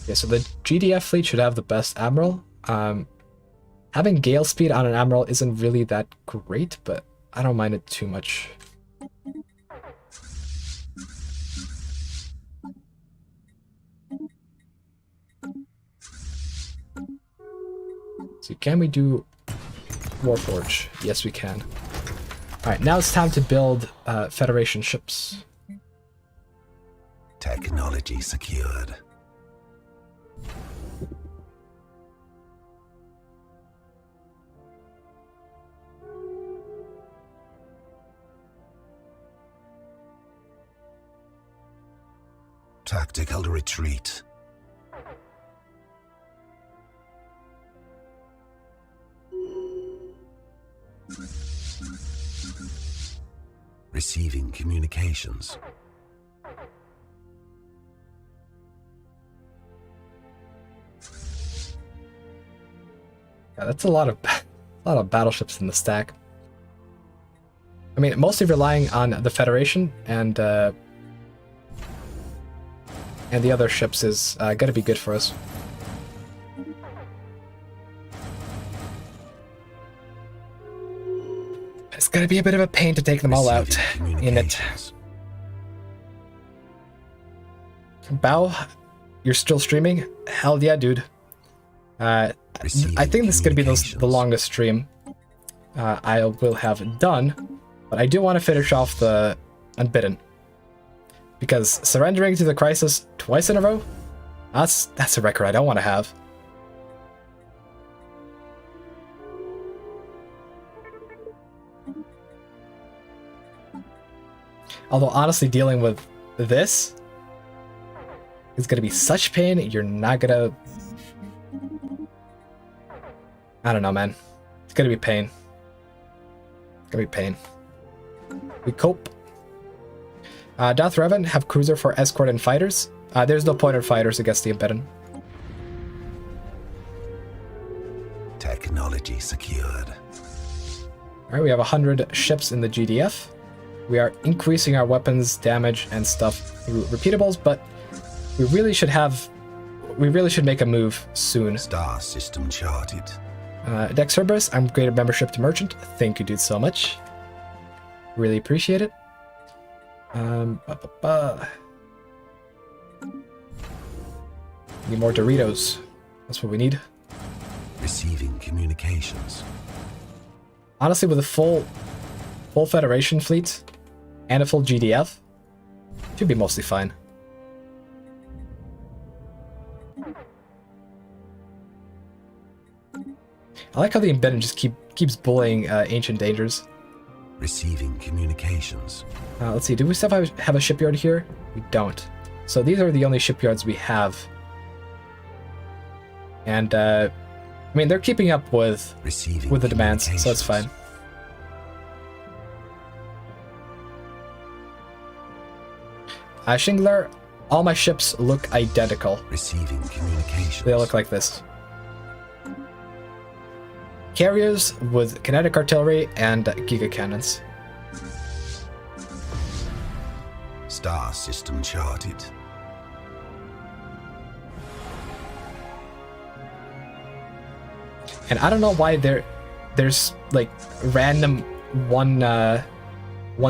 Yeah, so the GDF fleet should have the best admiral. Having gale speed on an admiral isn't really that great, but I don't mind it too much. So can we do Warforge? Yes, we can. Alright, now it's time to build Federation ships. Technology secured. Tactical retreat. Receiving communications. Yeah, that's a lot of battleships in the stack. I mean, mostly relying on the Federation and the other ships is gonna be good for us. It's gonna be a bit of a pain to take them all out in it. Bao, you're still streaming? Hell yeah, dude. I think this is gonna be the longest stream I will have done, but I do want to finish off the Unbidden. Because surrendering to the Crisis twice in a row, that's a record I don't want to have. Although honestly, dealing with this is gonna be such pain, you're not gonna... I don't know, man. It's gonna be pain. It's gonna be pain. We cope. Darth Revan have cruiser for escort and fighters. There's no point in fighters against the Unbidden. Technology secured. Alright, we have 100 ships in the GDF. We are increasing our weapons, damage, and stuff through repeatables, but we really should make a move soon. Star system charted. Dex Cerberus, I'm graded membership to Merchant. Thank you, dude, so much. Really appreciate it. Need more Doritos. That's what we need. Receiving communications. Honestly, with a full Federation fleet and a full GDF, should be mostly fine. I like how the Embedded just keeps bullying Ancient Dangers. Receiving communications. Let's see, do we still have a shipyard here? We don't. So these are the only shipyards we have. And, I mean, they're keeping up with the demands, so that's fine. Shingler, all my ships look identical. Receiving communications. They look like this. Carriers with kinetic artillery and giga cannons. Star system charted. And I don't know why there's like random one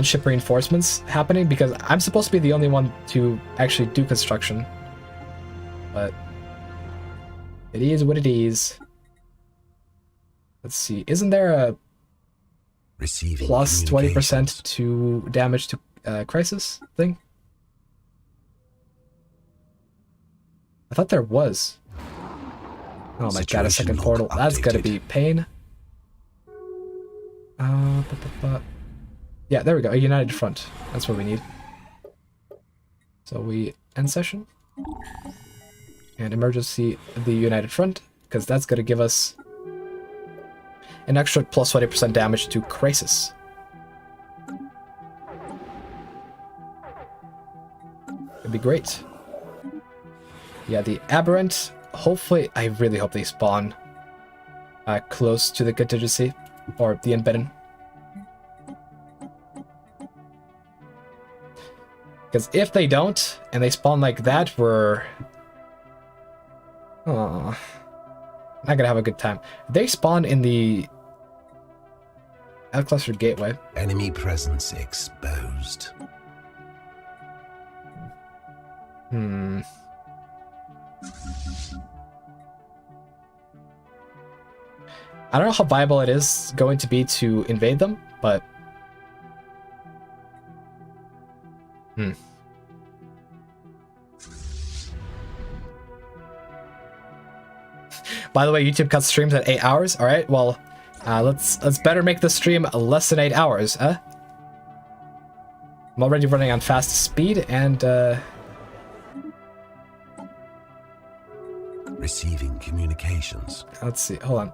ship reinforcements happening, because I'm supposed to be the only one to actually do construction. But it is what it is. Let's see, isn't there a Receiving plus 20% to damage to crisis thing? I thought there was. Oh my god, a second portal. That's gonna be pain. Yeah, there we go. A united front. That's what we need. So we end session. And emergency the united front, because that's gonna give us an extra plus 20% damage to crisis. It'd be great. Yeah, the Aberrant. Hopefully, I really hope they spawn close to the contingency or the Unbidden. Because if they don't, and they spawn like that, we're not gonna have a good time. They spawn in the L-Cluster Gateway. Enemy presence exposed. I don't know how viable it is going to be to invade them, but By the way, YouTube cuts streams at 8 hours. All right, well, let's better make the stream less than 8 hours, huh? I'm already running on fast speed, and Receiving communications. let's see. Hold on.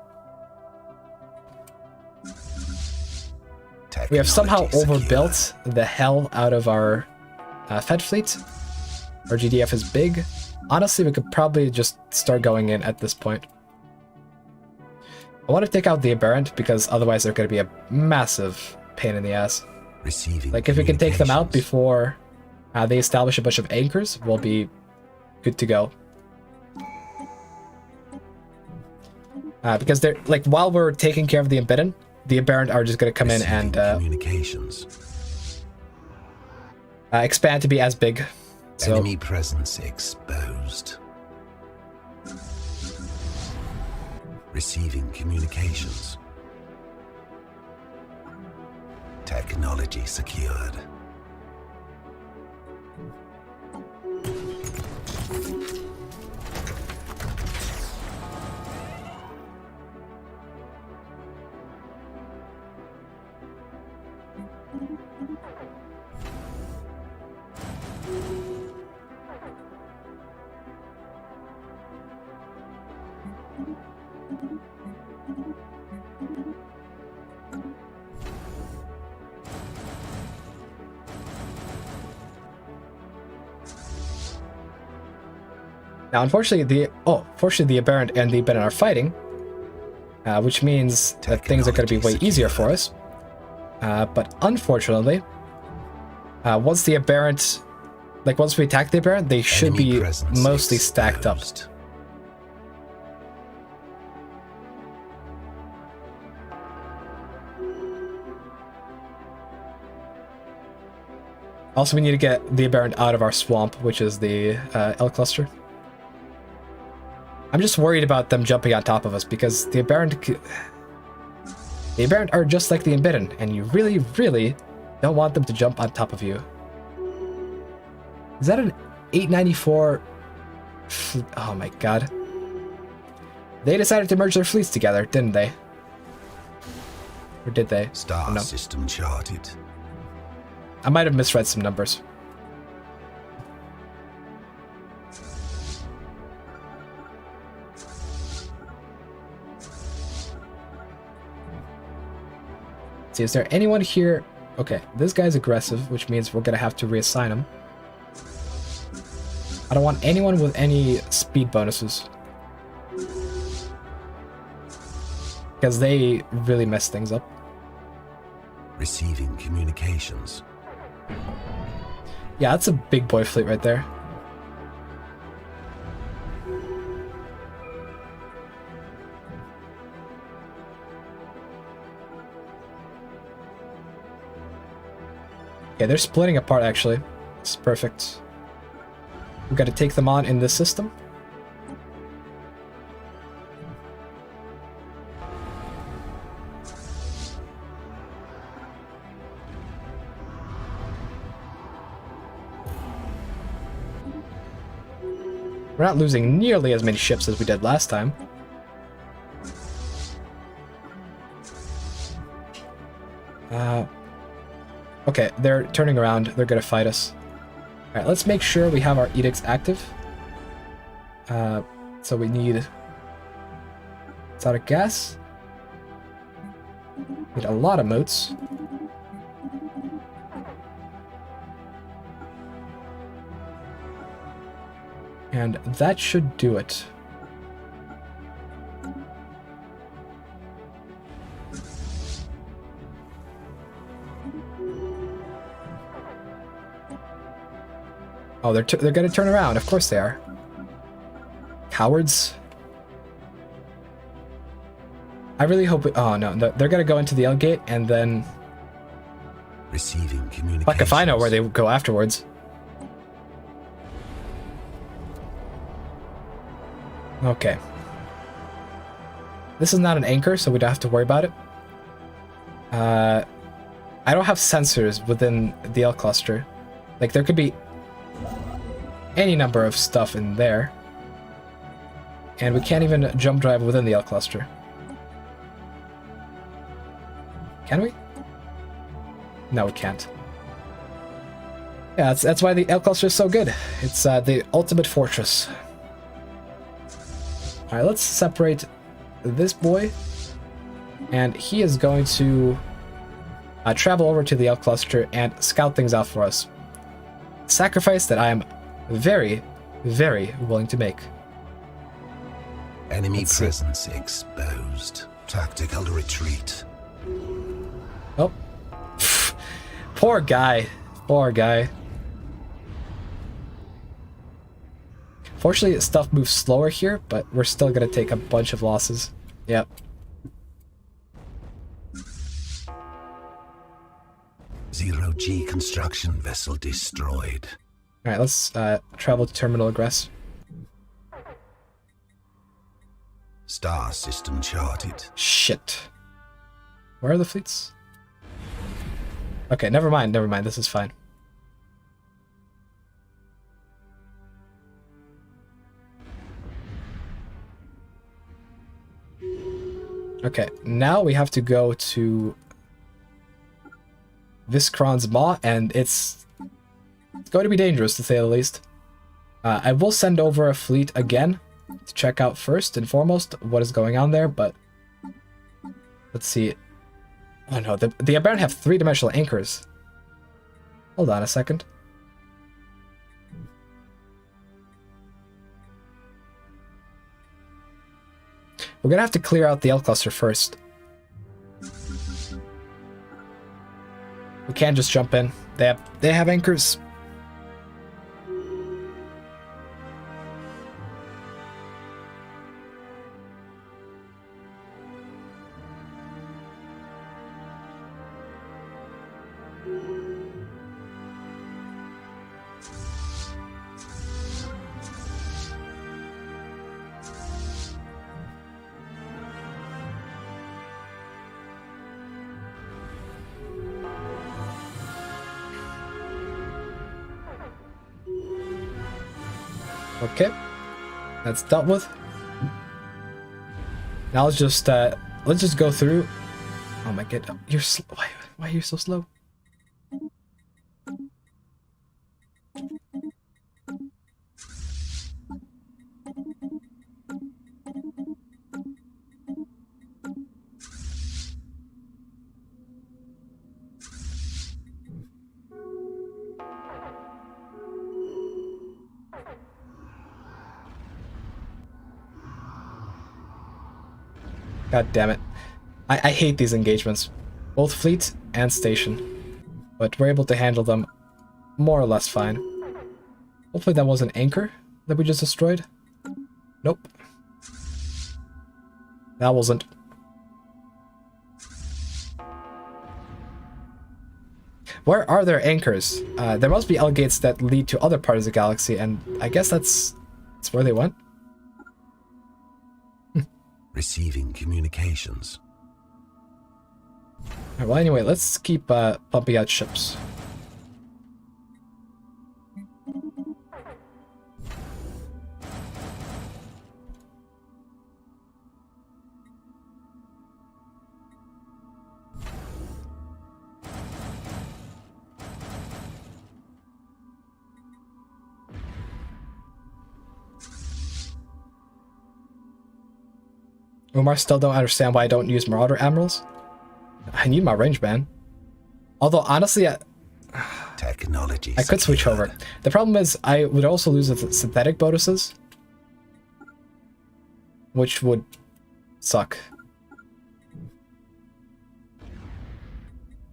We have somehow overbuilt the hell out of our Fed fleet. Our GDF is big. Honestly, we could probably just start going in at this point. I want to take out the Aberrant, because otherwise they're going to be a massive pain in the ass. Receiving Like, if we can take them out before they establish a bunch of anchors, we'll be good to go. Because they're like, while we're taking care of the Unbidden, the Aberrant are just going to come in and expand to be as big. So, enemy presence exposed. Receiving communications. Technology secured. now, unfortunately, the Aberrant and the Unbidden are fighting, which means that things are going to be way easier for us. But unfortunately, once the Aberrant, once we attack the Aberrant, they should be mostly stacked up. Also, we need to get the Aberrant out of our swamp, which is the L cluster. I'm just worried about them jumping on top of us because the Aberrant are just like the Unbidden, and you really, really don't want them to jump on top of you. Is that an 894? Oh my god. They decided to merge their fleets together, didn't they? Or did they? Star system charted. I might have misread some numbers. See, is there anyone here? Okay, this guy's aggressive, which means we're gonna have to reassign him. I don't want anyone with any speed bonuses, because they really mess things up. Receiving communications. Yeah, that's a big boy fleet right there. Okay, they're splitting apart actually. It's perfect. We've got to take them on in this system. We're not losing nearly as many ships as we did last time. Okay, they're turning around. They're gonna fight us. Alright, let's make sure we have our edicts active. So we need... It's out of gas. Need a lot of moats. And that should do it. Oh, they're gonna turn around. Of course they are. Cowards. I really hope... Oh, no. They're gonna go into the L gate and then... Receiving communications. Fuck if I know where they go afterwards. Okay. This is not an anchor, so we don't have to worry about it. I don't have sensors within the L cluster. Like, there could be any number of stuff in there. And we can't even jump drive within the L cluster. Can we? No, we can't. Yeah, that's why the L cluster is so good. It's the ultimate fortress. Alright, let's separate this boy. And he is going to travel over to the L cluster and scout things out for us. Sacrifice that I am very, very willing to make. Enemy presence exposed. Tactical retreat. Oh. Poor guy. Poor guy. Fortunately, stuff moves slower here, but we're still gonna take a bunch of losses. Yep. Zero G construction vessel destroyed. Alright, let's travel to Terminal Aggress. Star system charted. Shit. Where are the fleets? Okay, never mind, this is fine. Okay, now we have to go to Viscron's Maw, and it's going to be dangerous, to say the least. I will send over a fleet again to check out first and foremost what is going on there, but let's see. Oh no, the Aberrant have 3-dimensional anchors. Hold on a second. We're gonna have to clear out the L cluster first. We can't just jump in. They have anchors. Okay, that's dealt with. Now let's just go through. Oh my god, you're why are you so slow? God damn it. I hate these engagements. Both fleet and station. But we're able to handle them more or less fine. Hopefully that was an anchor that we just destroyed. Nope. That wasn't. Where are there anchors? There must be L gates that lead to other parts of the galaxy, and I guess that's where they went. Receiving communications. Right, well, anyway, let's keep pumping out ships. Umar still don't understand why I don't use Marauder Admirals. I need my range, man. Although, honestly, Technology I could switch over. The problem is, I would also lose the synthetic bonuses. Which would suck.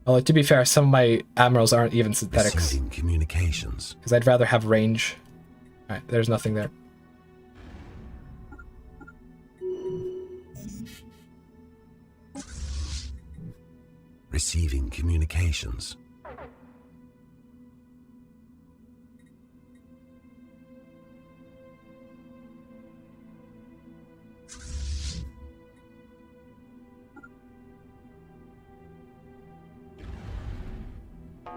Although, to be fair, some of my Admirals aren't even synthetics. Receiving communications. Because I'd rather have range. Alright, there's nothing there. Receiving communications.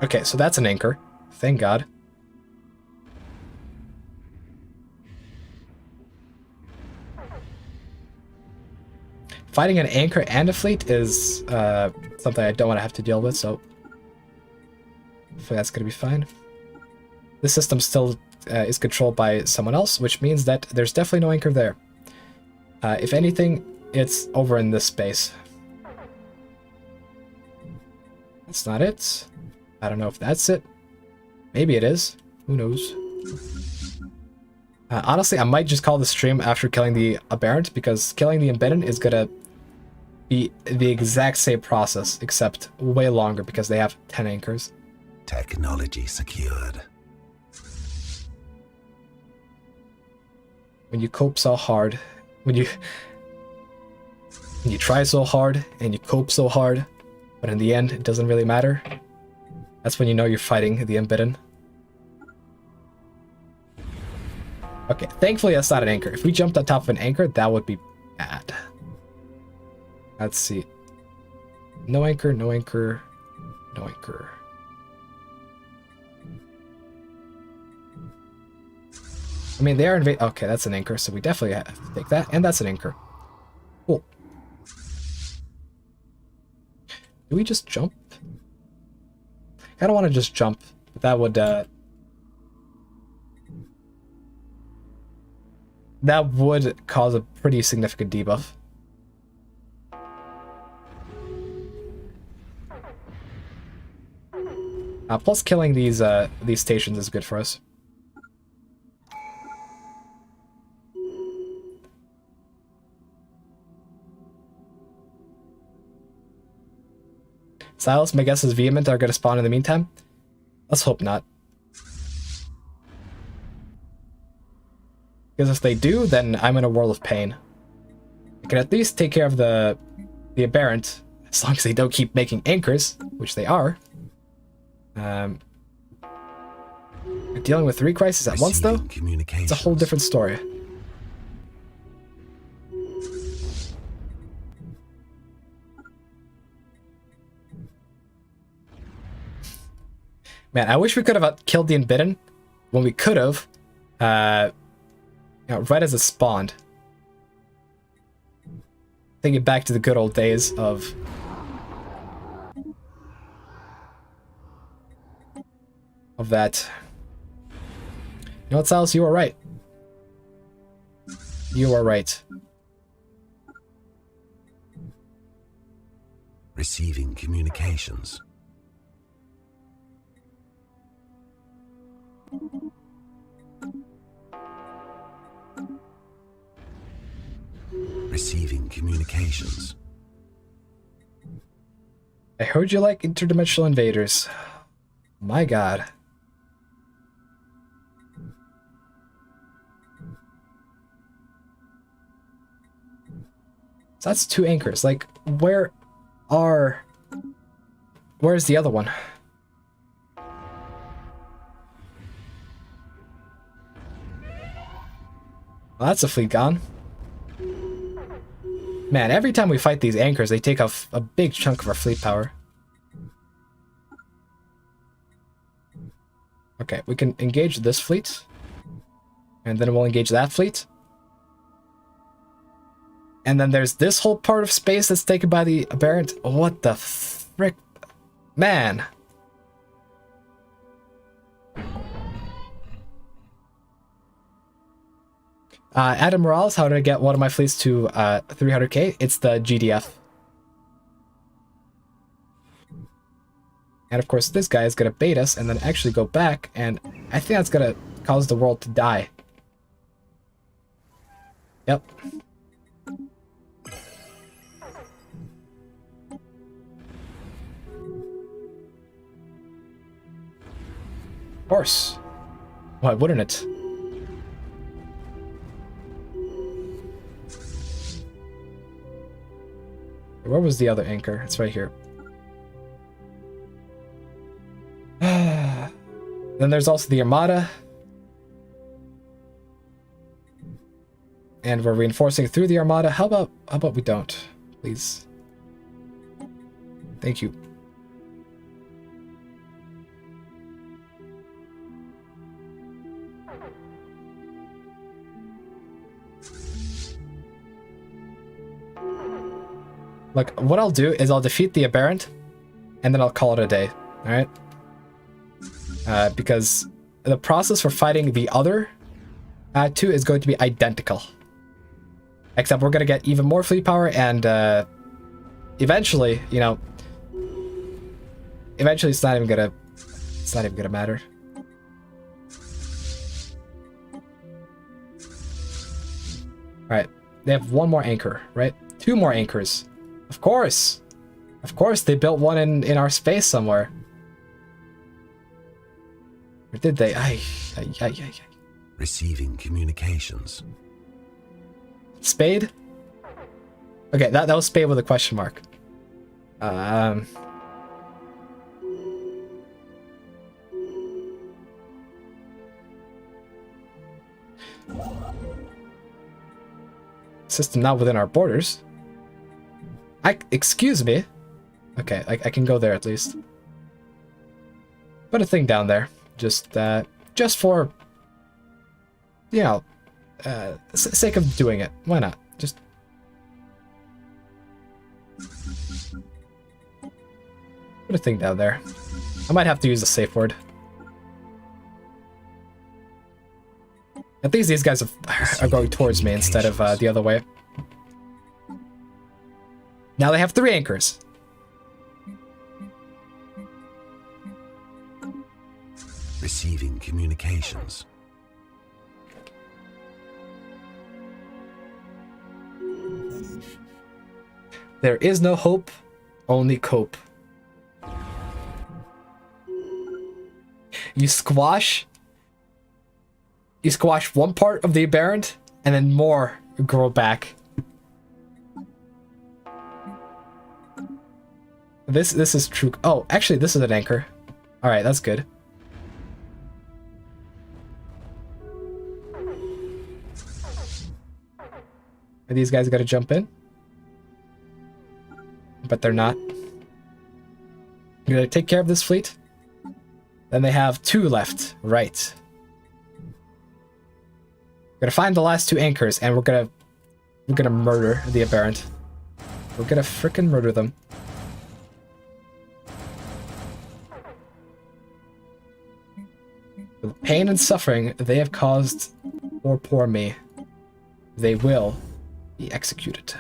Okay, so that's an anchor. Thank God. Fighting an anchor and a fleet is something I don't want to have to deal with, so hopefully that's going to be fine. This system still is controlled by someone else, which means that there's definitely no anchor there. If anything, it's over in this space. That's not it. I don't know if that's it. Maybe it is. Who knows? Honestly, I might just call the stream after killing the Aberrant, because killing the Embedden is gonna be the exact same process, except way longer because they have 10 anchors. Technology secured. When you cope so hard, when you try so hard and you cope so hard, but in the end it doesn't really matter, that's when you know you're fighting the Embedden. Okay, thankfully that's not an anchor. If we jumped on top of an anchor, that would be bad. Let's see. No anchor, no anchor, no anchor. I mean, they are invading. Okay, that's an anchor, so we definitely have to take that. And that's an anchor. Cool. Do we just jump? I don't want to just jump. That would, that would cause a pretty significant debuff. Plus, killing these stations is good for us. Silas, my guess is Vehement are going to spawn in the meantime. Let's hope not. Because if they do, then I'm in a world of pain. I can at least take care of the Aberrant, as long as they don't keep making anchors, which they are. Dealing with 3 crises at once, though? It's a whole different story. Man, I wish we could have killed the Embedden when we could have. You know, right as it spawned. Thinking back to the good old days of that. You know what, Silas? You are right. You are right. Receiving communications. Receiving communications. I heard you like interdimensional invaders. My god. So that's 2 anchors. Like, where's the other one? Well, that's a fleet gone. Man, every time we fight these anchors, they take off a big chunk of our fleet power. Okay, we can engage this fleet. And then we'll engage that fleet. And then there's this whole part of space that's taken by the aberrant. What the frick? Man. Adam Morales, how did I get one of my fleets to 300k? It's the GDF. And of course, this guy is going to bait us and then actually go back, and I think that's going to cause the world to die. Yep. Of course. Why wouldn't it? Where was the other anchor? It's right here. Then there's also the Armada. And we're reinforcing through the Armada. How about we don't, please? Thank you. Look, what I'll do is I'll defeat the Aberrant, and then I'll call it a day, alright? Because the process for fighting the other two is going to be identical. Except we're going to get even more fleet power, and eventually, you know, eventually it's not even gonna matter. Alright, they have 1 more anchor, right? 2 more anchors. Of course! Of course, they built one in our space somewhere. Or did they? Ay. Receiving communications. Spade? Okay, that was Spade with a question mark. System not within our borders. Excuse me. Okay, I can go there at least. Put a thing down there. Just for, you know, sake of doing it. Why not? Just put a thing down there. I might have to use a safe word. At least these guys are going towards me instead of the other way. Now they have 3 anchors. Receiving communications. There is no hope, only cope. You squash one part of the aberrant, and then more grow back. This is true. Oh, actually, this is an anchor. All right, that's good. Are these guys gotta jump in? But they're not. You're gonna take care of this fleet? Then they have 2 left. Right. We're gonna find the last 2 anchors, and we're gonna murder the Aberrant. We're gonna frickin' murder them. The pain and suffering they have caused poor me, they will be executed.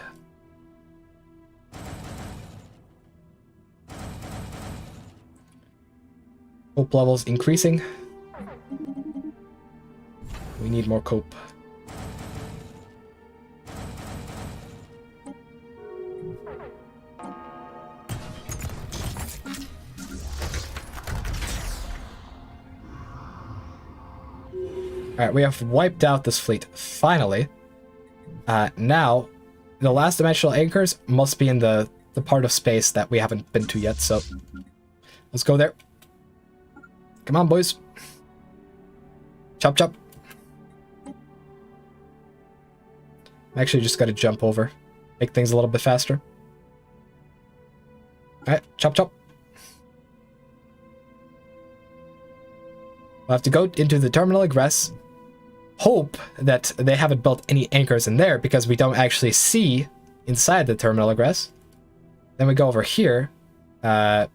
Cope levels increasing. We need more cope. Alright, we have wiped out this fleet, finally. Now, the last dimensional anchors must be in the part of space that we haven't been to yet, so let's go there. Come on, boys. Chop, chop. I'm actually just gotta jump over, make things a little bit faster. Alright, chop, chop. We'll have to go into the terminal egress, hope that they haven't built any anchors in there because we don't actually see inside the terminal egress. Then we go over here. I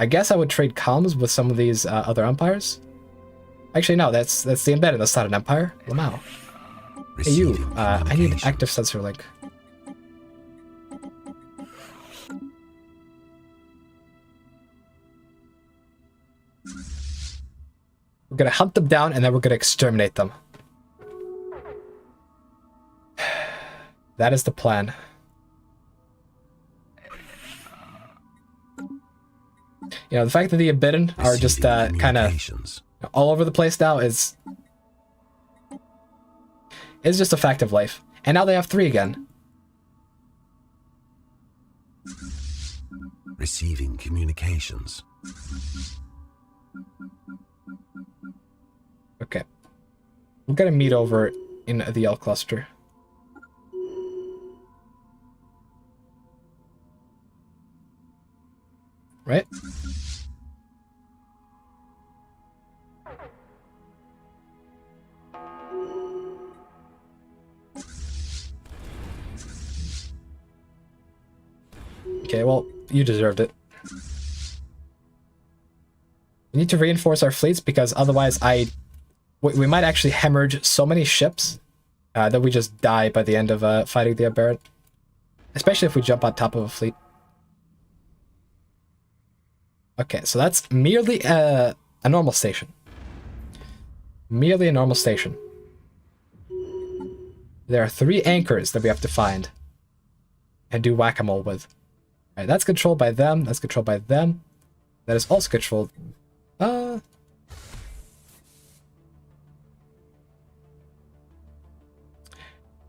guess I would trade comms with some of these other empires. Actually, no, that's the embedded. That's not an empire. Lamau. Hey, you. I need an active sensor link. We're gonna hunt them down, and then we're gonna exterminate them. That is the plan. You know, the fact that the Abidden are just kind of all over the place now is just a fact of life. And now they have 3 again. Receiving communications. Okay. We're gonna meet over in the L cluster. Right? Okay, well, you deserved it. We need to reinforce our fleets because otherwise we might actually hemorrhage so many ships that we just die by the end of fighting the Aberrant. Especially if we jump on top of a fleet. Okay, so that's merely a normal station. Merely a normal station. There are 3 anchors that we have to find and do whack-a-mole with. Alright, that's controlled by them. That's controlled by them. That is also controlled...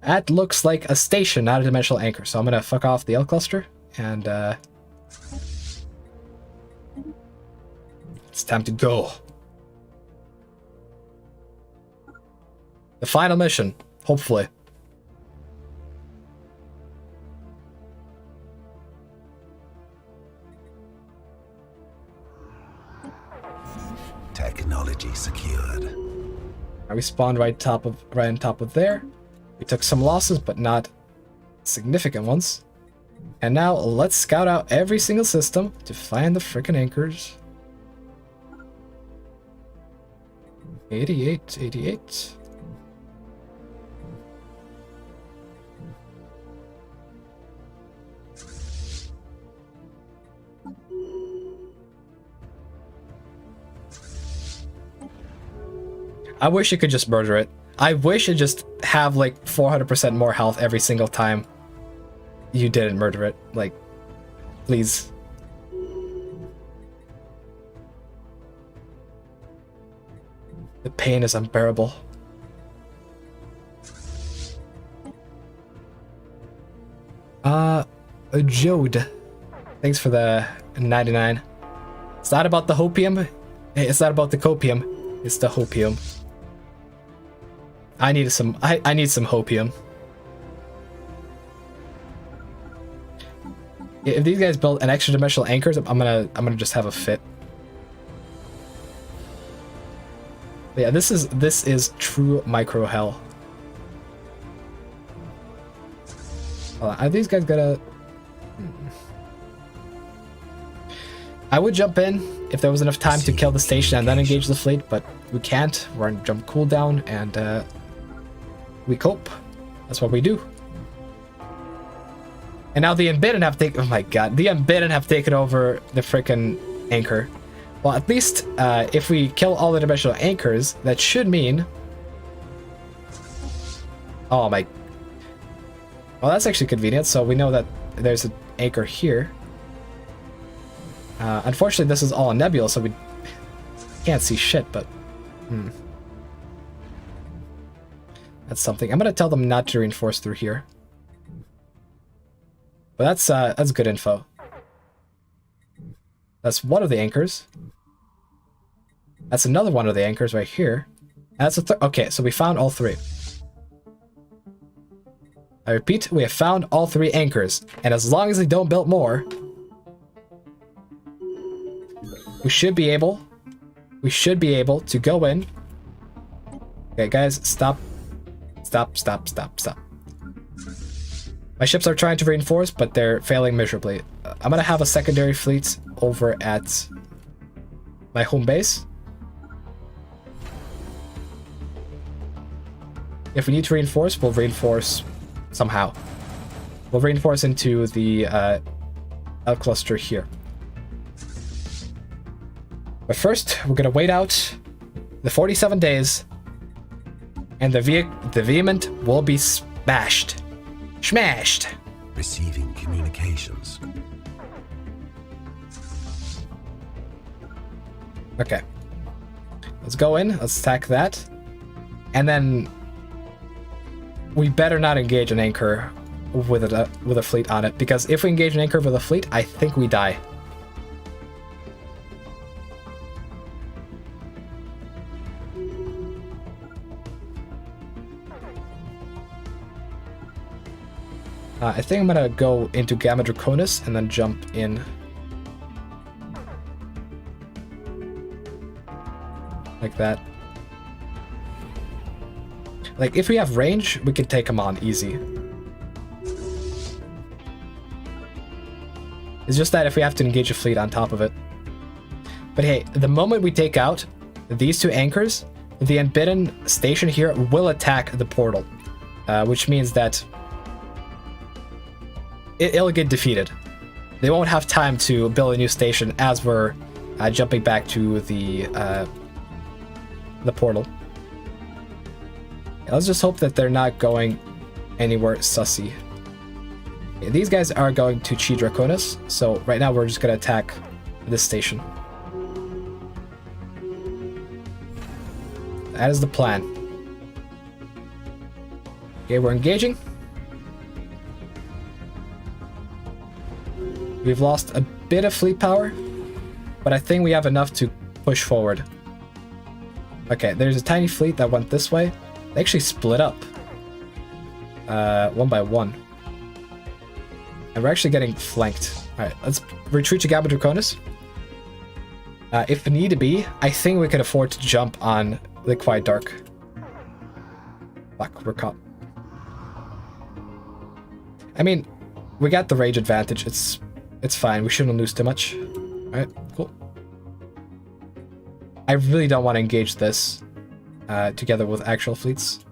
That looks like a station, not a dimensional anchor. So I'm gonna fuck off the L cluster, and it's time to go. The final mission, hopefully. Technology secured. We spawned right on top of there. We took some losses, but not significant ones. And now let's scout out every single system to find the frickin' anchors. 88, 88. I wish you could just murder it. I wish it just have like 400% more health every single time you didn't murder it. Like, please. The pain is unbearable. Jode. Thanks for the 99. It's not about the hopium. It's not about the copium. It's the hopium. I need some hopium. If these guys build an extra dimensional anchors, I'm gonna just have a fit. But yeah, this is true micro hell. Are these guys gonna... I would jump in if there was enough time to kill the station and then engage the fleet, but we can't. We're on jump cooldown, and we cope. That's what we do. And now the Unbidden have taken... Oh my god. The Unbidden have taken over the frickin' anchor. Well, at least if we kill all the dimensional anchors, that should mean... Oh my... Well, that's actually convenient. So we know that there's an anchor here. Unfortunately, this is all a nebula, so we can't see shit, but... That's something. I'm gonna tell them not to reinforce through here. But that's good info. That's one of the anchors. That's another one of the anchors right here. That's a okay, so we found all three. I repeat, we have found all three anchors, and as long as they don't build more, we should be able to go in. Okay, guys, stop. My ships are trying to reinforce, but they're failing miserably. I'm gonna have a secondary fleet over at my home base. If we need to reinforce, we'll reinforce somehow. We'll reinforce into the L cluster here. But first, we're gonna wait out the 47 days, and the Vehement will be smashed. Smashed! Receiving communications. Okay. Let's go in, let's attack that. And then we better not engage an anchor with a fleet on it, because if we engage an anchor with a fleet, I think we die. I think I'm gonna go into Gamma Draconis and then jump in. Like that. Like, if we have range, we can take him on easy. It's just that if we have to engage a fleet on top of it. But hey, the moment we take out these two anchors, the Unbidden station here will attack the portal. Which means that it'll get defeated. They won't have time to build a new station as we're jumping back to the portal. Let's just hope that they're not going anywhere sussy. Okay, these guys are going to Chi Draconis, so right now we're just gonna attack this station. That is the plan. Okay, we're engaging. We've lost a bit of fleet power, but I think we have enough to push forward. Okay, there's a tiny fleet that went this way. They actually split up. One by one. And we're actually getting flanked. Alright, let's retreat to Gamma Draconis. If need to be, I think we could afford to jump on the Quiet Dark. Fuck, we're caught. I mean, we got the rage advantage. It's fine. We shouldn't lose too much. Alright, cool. I really don't want to engage this together with actual fleets.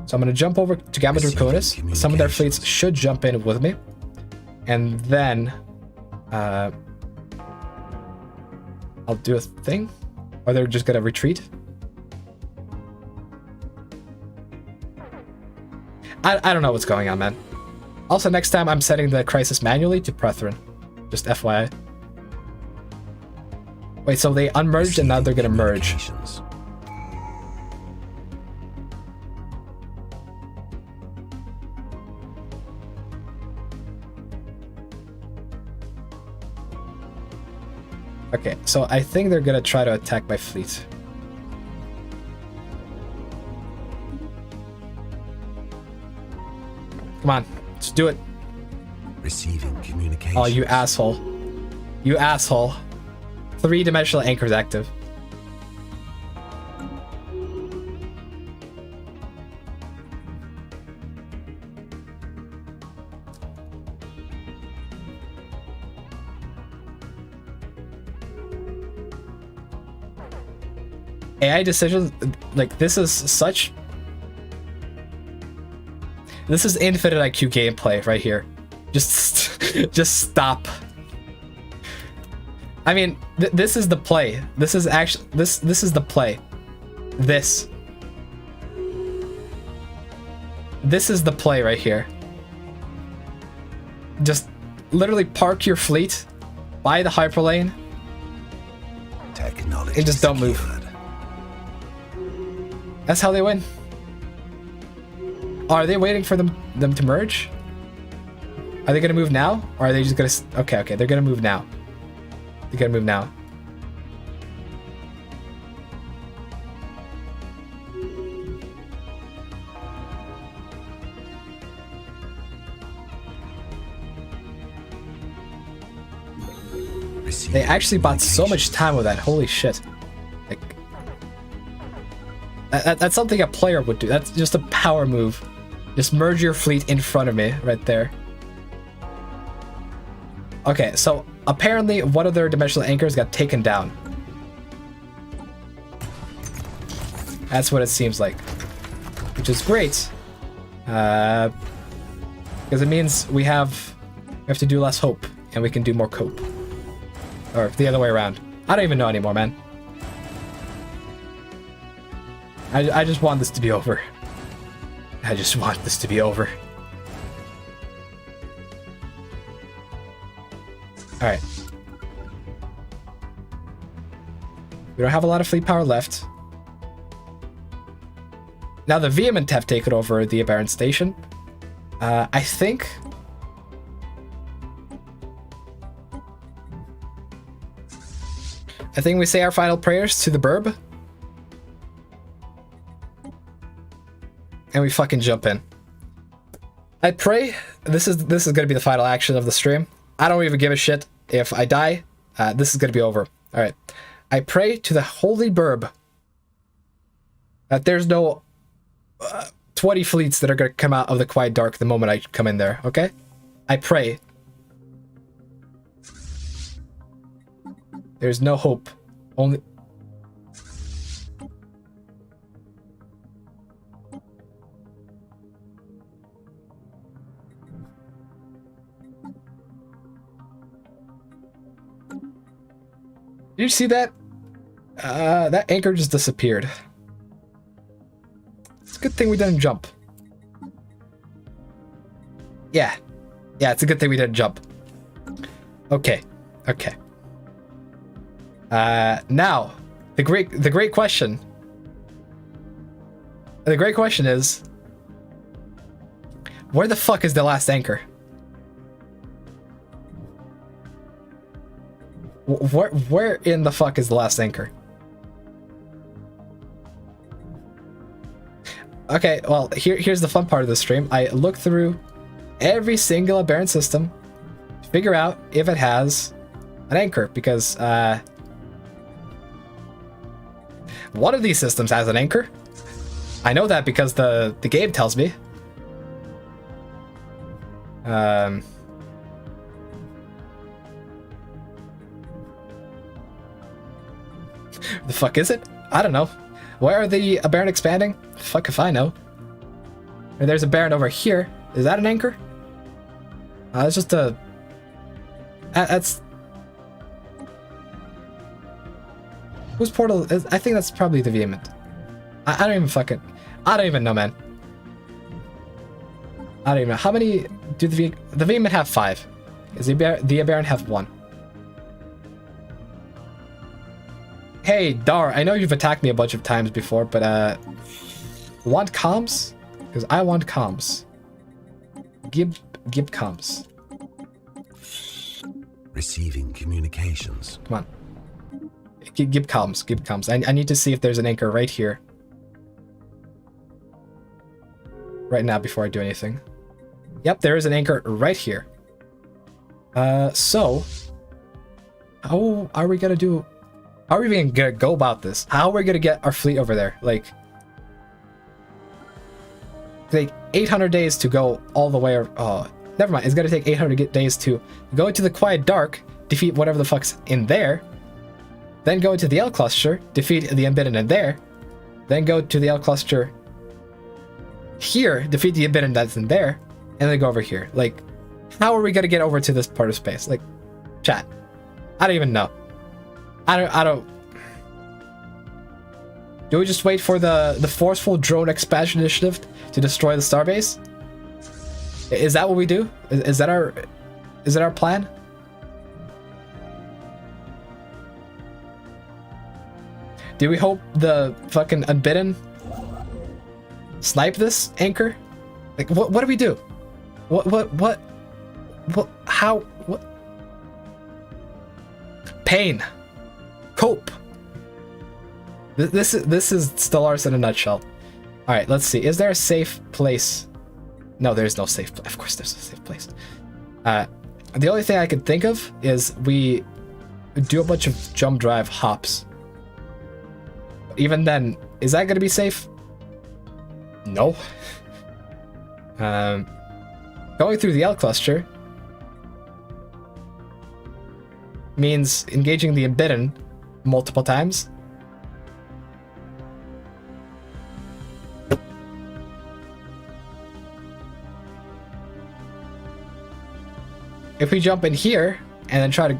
So I'm going to jump over to Gamma Draconis. Some of their fleets should jump in with me. And then I'll do a thing. Or they're just going to retreat. I don't know what's going on, man. Also, next time I'm setting the crisis manually to Prethrin. Just FYI. Wait, so they unmerged and now they're gonna merge. Okay, so I think they're gonna try to attack my fleet. Come on, let's do it. Receiving communications. Oh, you asshole. You asshole. 3-dimensional anchors active. AI decisions, like, this is such... This is infinite IQ gameplay right here. Just, just stop. I mean, this is the play. This is actually, this is the play. This is the play right here. Just literally park your fleet by the hyperlane and just don't move. That's how they win. Are they waiting for them to merge? Are they gonna move now? Or are they just gonna... Okay, they're gonna move now. They're gonna move now. They actually bought so much time with that. Holy shit. Like, that's something a player would do. That's just a power move. Just merge your fleet in front of me right there. Okay, so apparently one of their dimensional anchors got taken down. That's what it seems like. Which is great. Because it means we have to do less hope and we can do more cope. Or the other way around. I don't even know anymore, man. I just want this to be over. I just want this to be over. Alright. We don't have a lot of fleet power left. Now the Vehement have taken over the Aberrant Station. I think... we say our final prayers to the burb. And we fucking jump in. I pray this is gonna be the final action of the stream. I don't even give a shit if I die. This is gonna be over. All right. I pray to the holy burb that there's no 20 fleets that are gonna come out of the quiet dark the moment I come in there. Okay? I pray. There's no hope. Only... Did you see that? That anchor just disappeared. It's a good thing we didn't jump. Yeah. Yeah, it's a good thing we didn't jump. Okay. Okay. Now, the great question. The great question is, where the fuck is the last anchor? Where in the fuck is the last anchor? Okay, well, here's the fun part of the stream. I look through every single Aberrant system to figure out if it has an anchor, because one of these systems has an anchor. I know that because the game tells me. The fuck is it? I don't know. Where are the Aberrant expanding? Fuck if I know. And there's a Aberrant over here. Is that an anchor? It's just a... That's... Whose portal is... I think that's probably the Vehement. I don't even fucking... I don't even know, man. I don't even know. How many do the Vehement have? 5. Does the Aberrant have 1? Hey, Dar, I know you've attacked me a bunch of times before, but, want comms? Because I want comms. Give comms. Receiving communications. Come on. Give comms, give comms. I need to see if there's an anchor right here. Right now, before I do anything. Yep, there is an anchor right here. So... How are we gonna do? How are we even gonna go about this? How are we gonna get our fleet over there? Like 800 days to go all the way. Oh, never mind. It's gonna take 800 days to go into the Quiet Dark, defeat whatever the fuck's in there, then go into the L cluster, defeat the Unbidden in there, then go to the L cluster here, defeat the Unbidden that's in there, and then go over here. Like, how are we gonna get over to this part of space? Like, chat, I don't even know. I don't. Do we just wait for the forceful drone expansion initiative to destroy the starbase? Is that what we do? Is that our plan? Do we hope the fucking Unbidden snipe this anchor? Like, what do we do? What? How? What? Pain. Cope. This is Stellaris in a nutshell. All right, let's see. Is there a safe place? No, there's no safe place. Of course, there's a safe place. The only thing I could think of is we do a bunch of jump drive hops. Even then, is that going to be safe? No. Going through the L cluster means engaging the Unbidden multiple times. If we jump in here and then try to,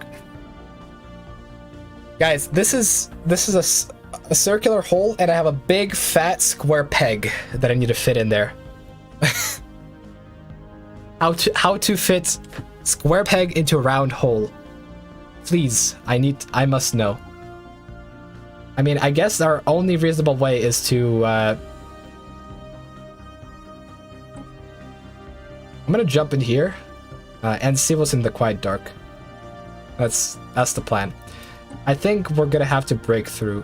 guys, this is a circular hole, and I have a big fat square peg that I need to fit in there. How to fit square peg into a round hole? Please, I must know. I mean, I guess our only reasonable way is to I'm gonna jump in here and see what's in the Quiet Dark. That's the plan. I think we're gonna have to break through.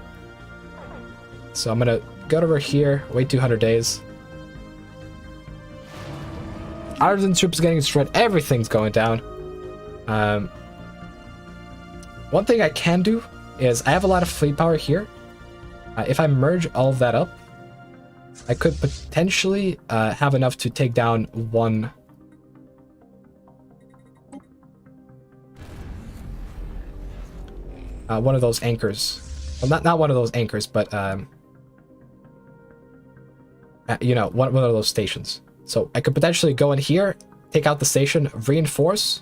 So I'm gonna go over here, wait 200 days. Artisan troops getting destroyed, everything's going down. One thing I can do is I have a lot of fleet power here. If I merge all of that up, I could potentially have enough to take down one of those anchors. Well, not one of those anchors, but you know, one of those stations. So I could potentially go in here, take out the station, reinforce,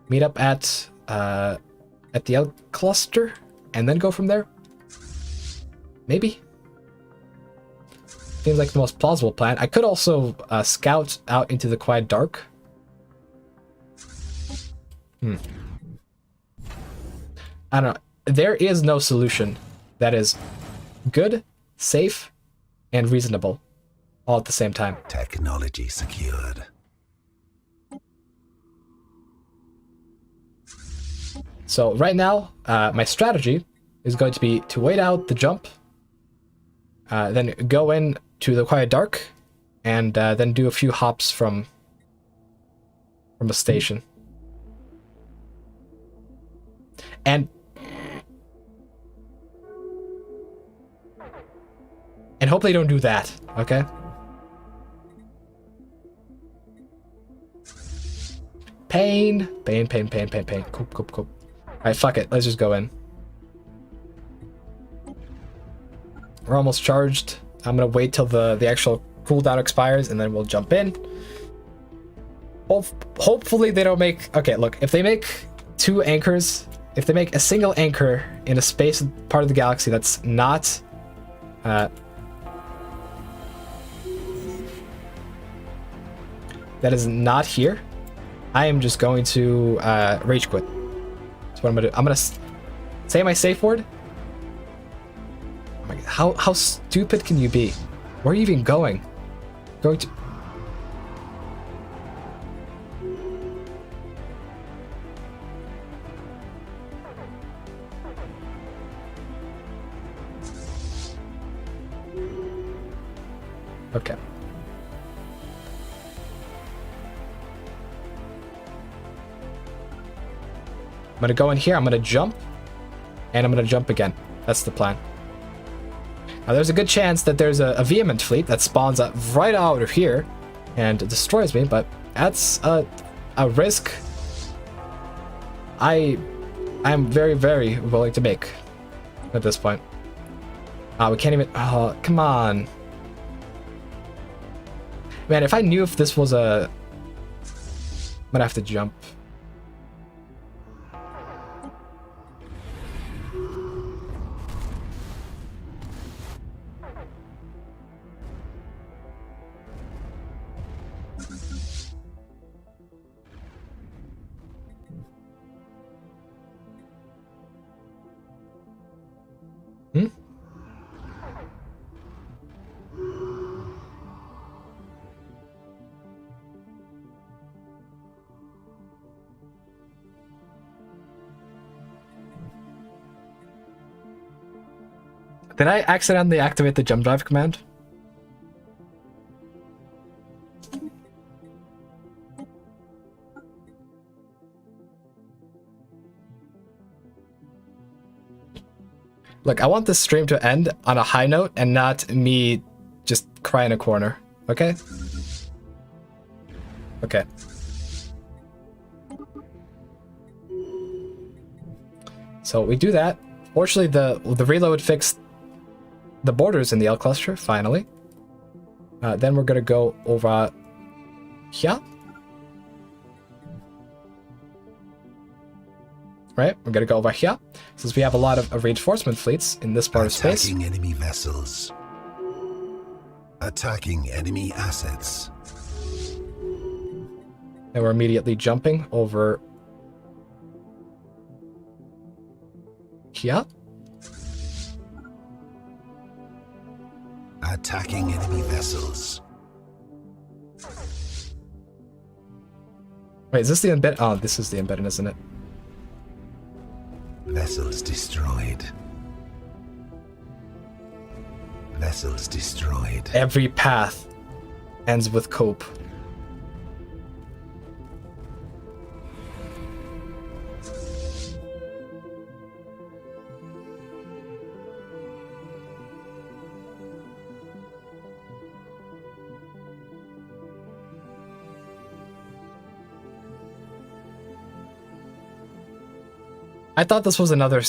meet up at the L cluster, and then go from there. Maybe. Seems like the most plausible plan. I could also scout out into the Quiet Dark. I don't know. There is no solution that is good, safe, and reasonable all at the same time. Technology secured. So right now, my strategy is going to be to wait out the jump, then go in to the Quiet Dark, and then do a few hops from a station. And hopefully don't do that, okay? Pain. Coop. Alright, fuck it. Let's just go in. We're almost charged. I'm gonna wait till the actual cooldown expires, and then we'll jump in. Hopefully they don't make... Okay, look. If they make two anchors... If they make a single anchor in a space part of the galaxy that's not... that is not here, I am just going to rage quit. That's what I'm gonna do. I'm gonna say my safe word. Oh my God, how stupid can you be? Where are you even going? Going to... Okay. I'm gonna go in here, I'm gonna jump, and I'm gonna jump again. That's the plan. Now there's a good chance that there's a vehement fleet that spawns up right out of here and destroys me, but that's a risk I'm very, very willing to make at this point. We can't even... Oh, come on. Man, if I knew if this was a... I'm gonna have to jump. Hmm? Did I accidentally activate the jump drive command? Look, I want this stream to end on a high note and not me just cry in a corner, okay? Okay. So we do that. Fortunately, the reload fixed the borders in the L cluster, finally. Then we're gonna go over here. Right, we're gonna go over here, since we have a lot of reinforcement fleets in this part of space. Attacking enemy vessels. Attacking enemy assets. And we're immediately jumping over here. Attacking enemy vessels. Wait, is this the embed? Oh, this is the embedded, isn't it? Vessels destroyed. Vessels destroyed. Every path ends with cope. I thought this was another...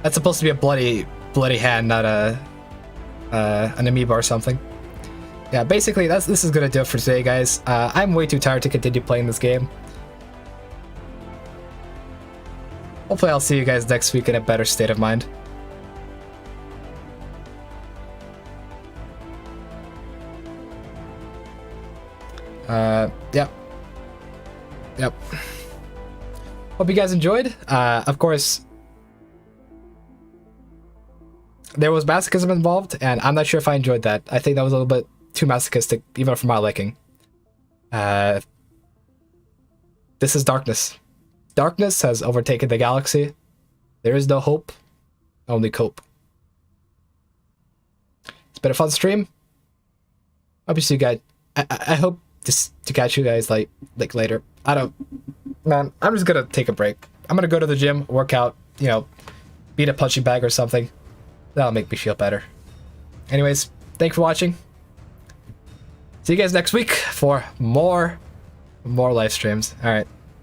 That's supposed to be a bloody hand, not an amoeba or something. Yeah, basically this is gonna do it for today, guys. I'm way too tired to continue playing this game. Hopefully I'll see you guys next week in a better state of mind. Yep. Yep. Hope you guys enjoyed. Of course, there was masochism involved, and I'm not sure if I enjoyed that. I think that was a little bit too masochistic, even for my liking. This is darkness. Darkness has overtaken the galaxy. There is no hope, only cope. It's been a fun stream. Hope you see you guys. I hope just to catch you guys like later. Man, I'm just gonna take a break. I'm gonna go to the gym, work out, you know, beat a punching bag or something. That'll make me feel better. Anyways, thanks for watching. See you guys next week for more live streams. All right.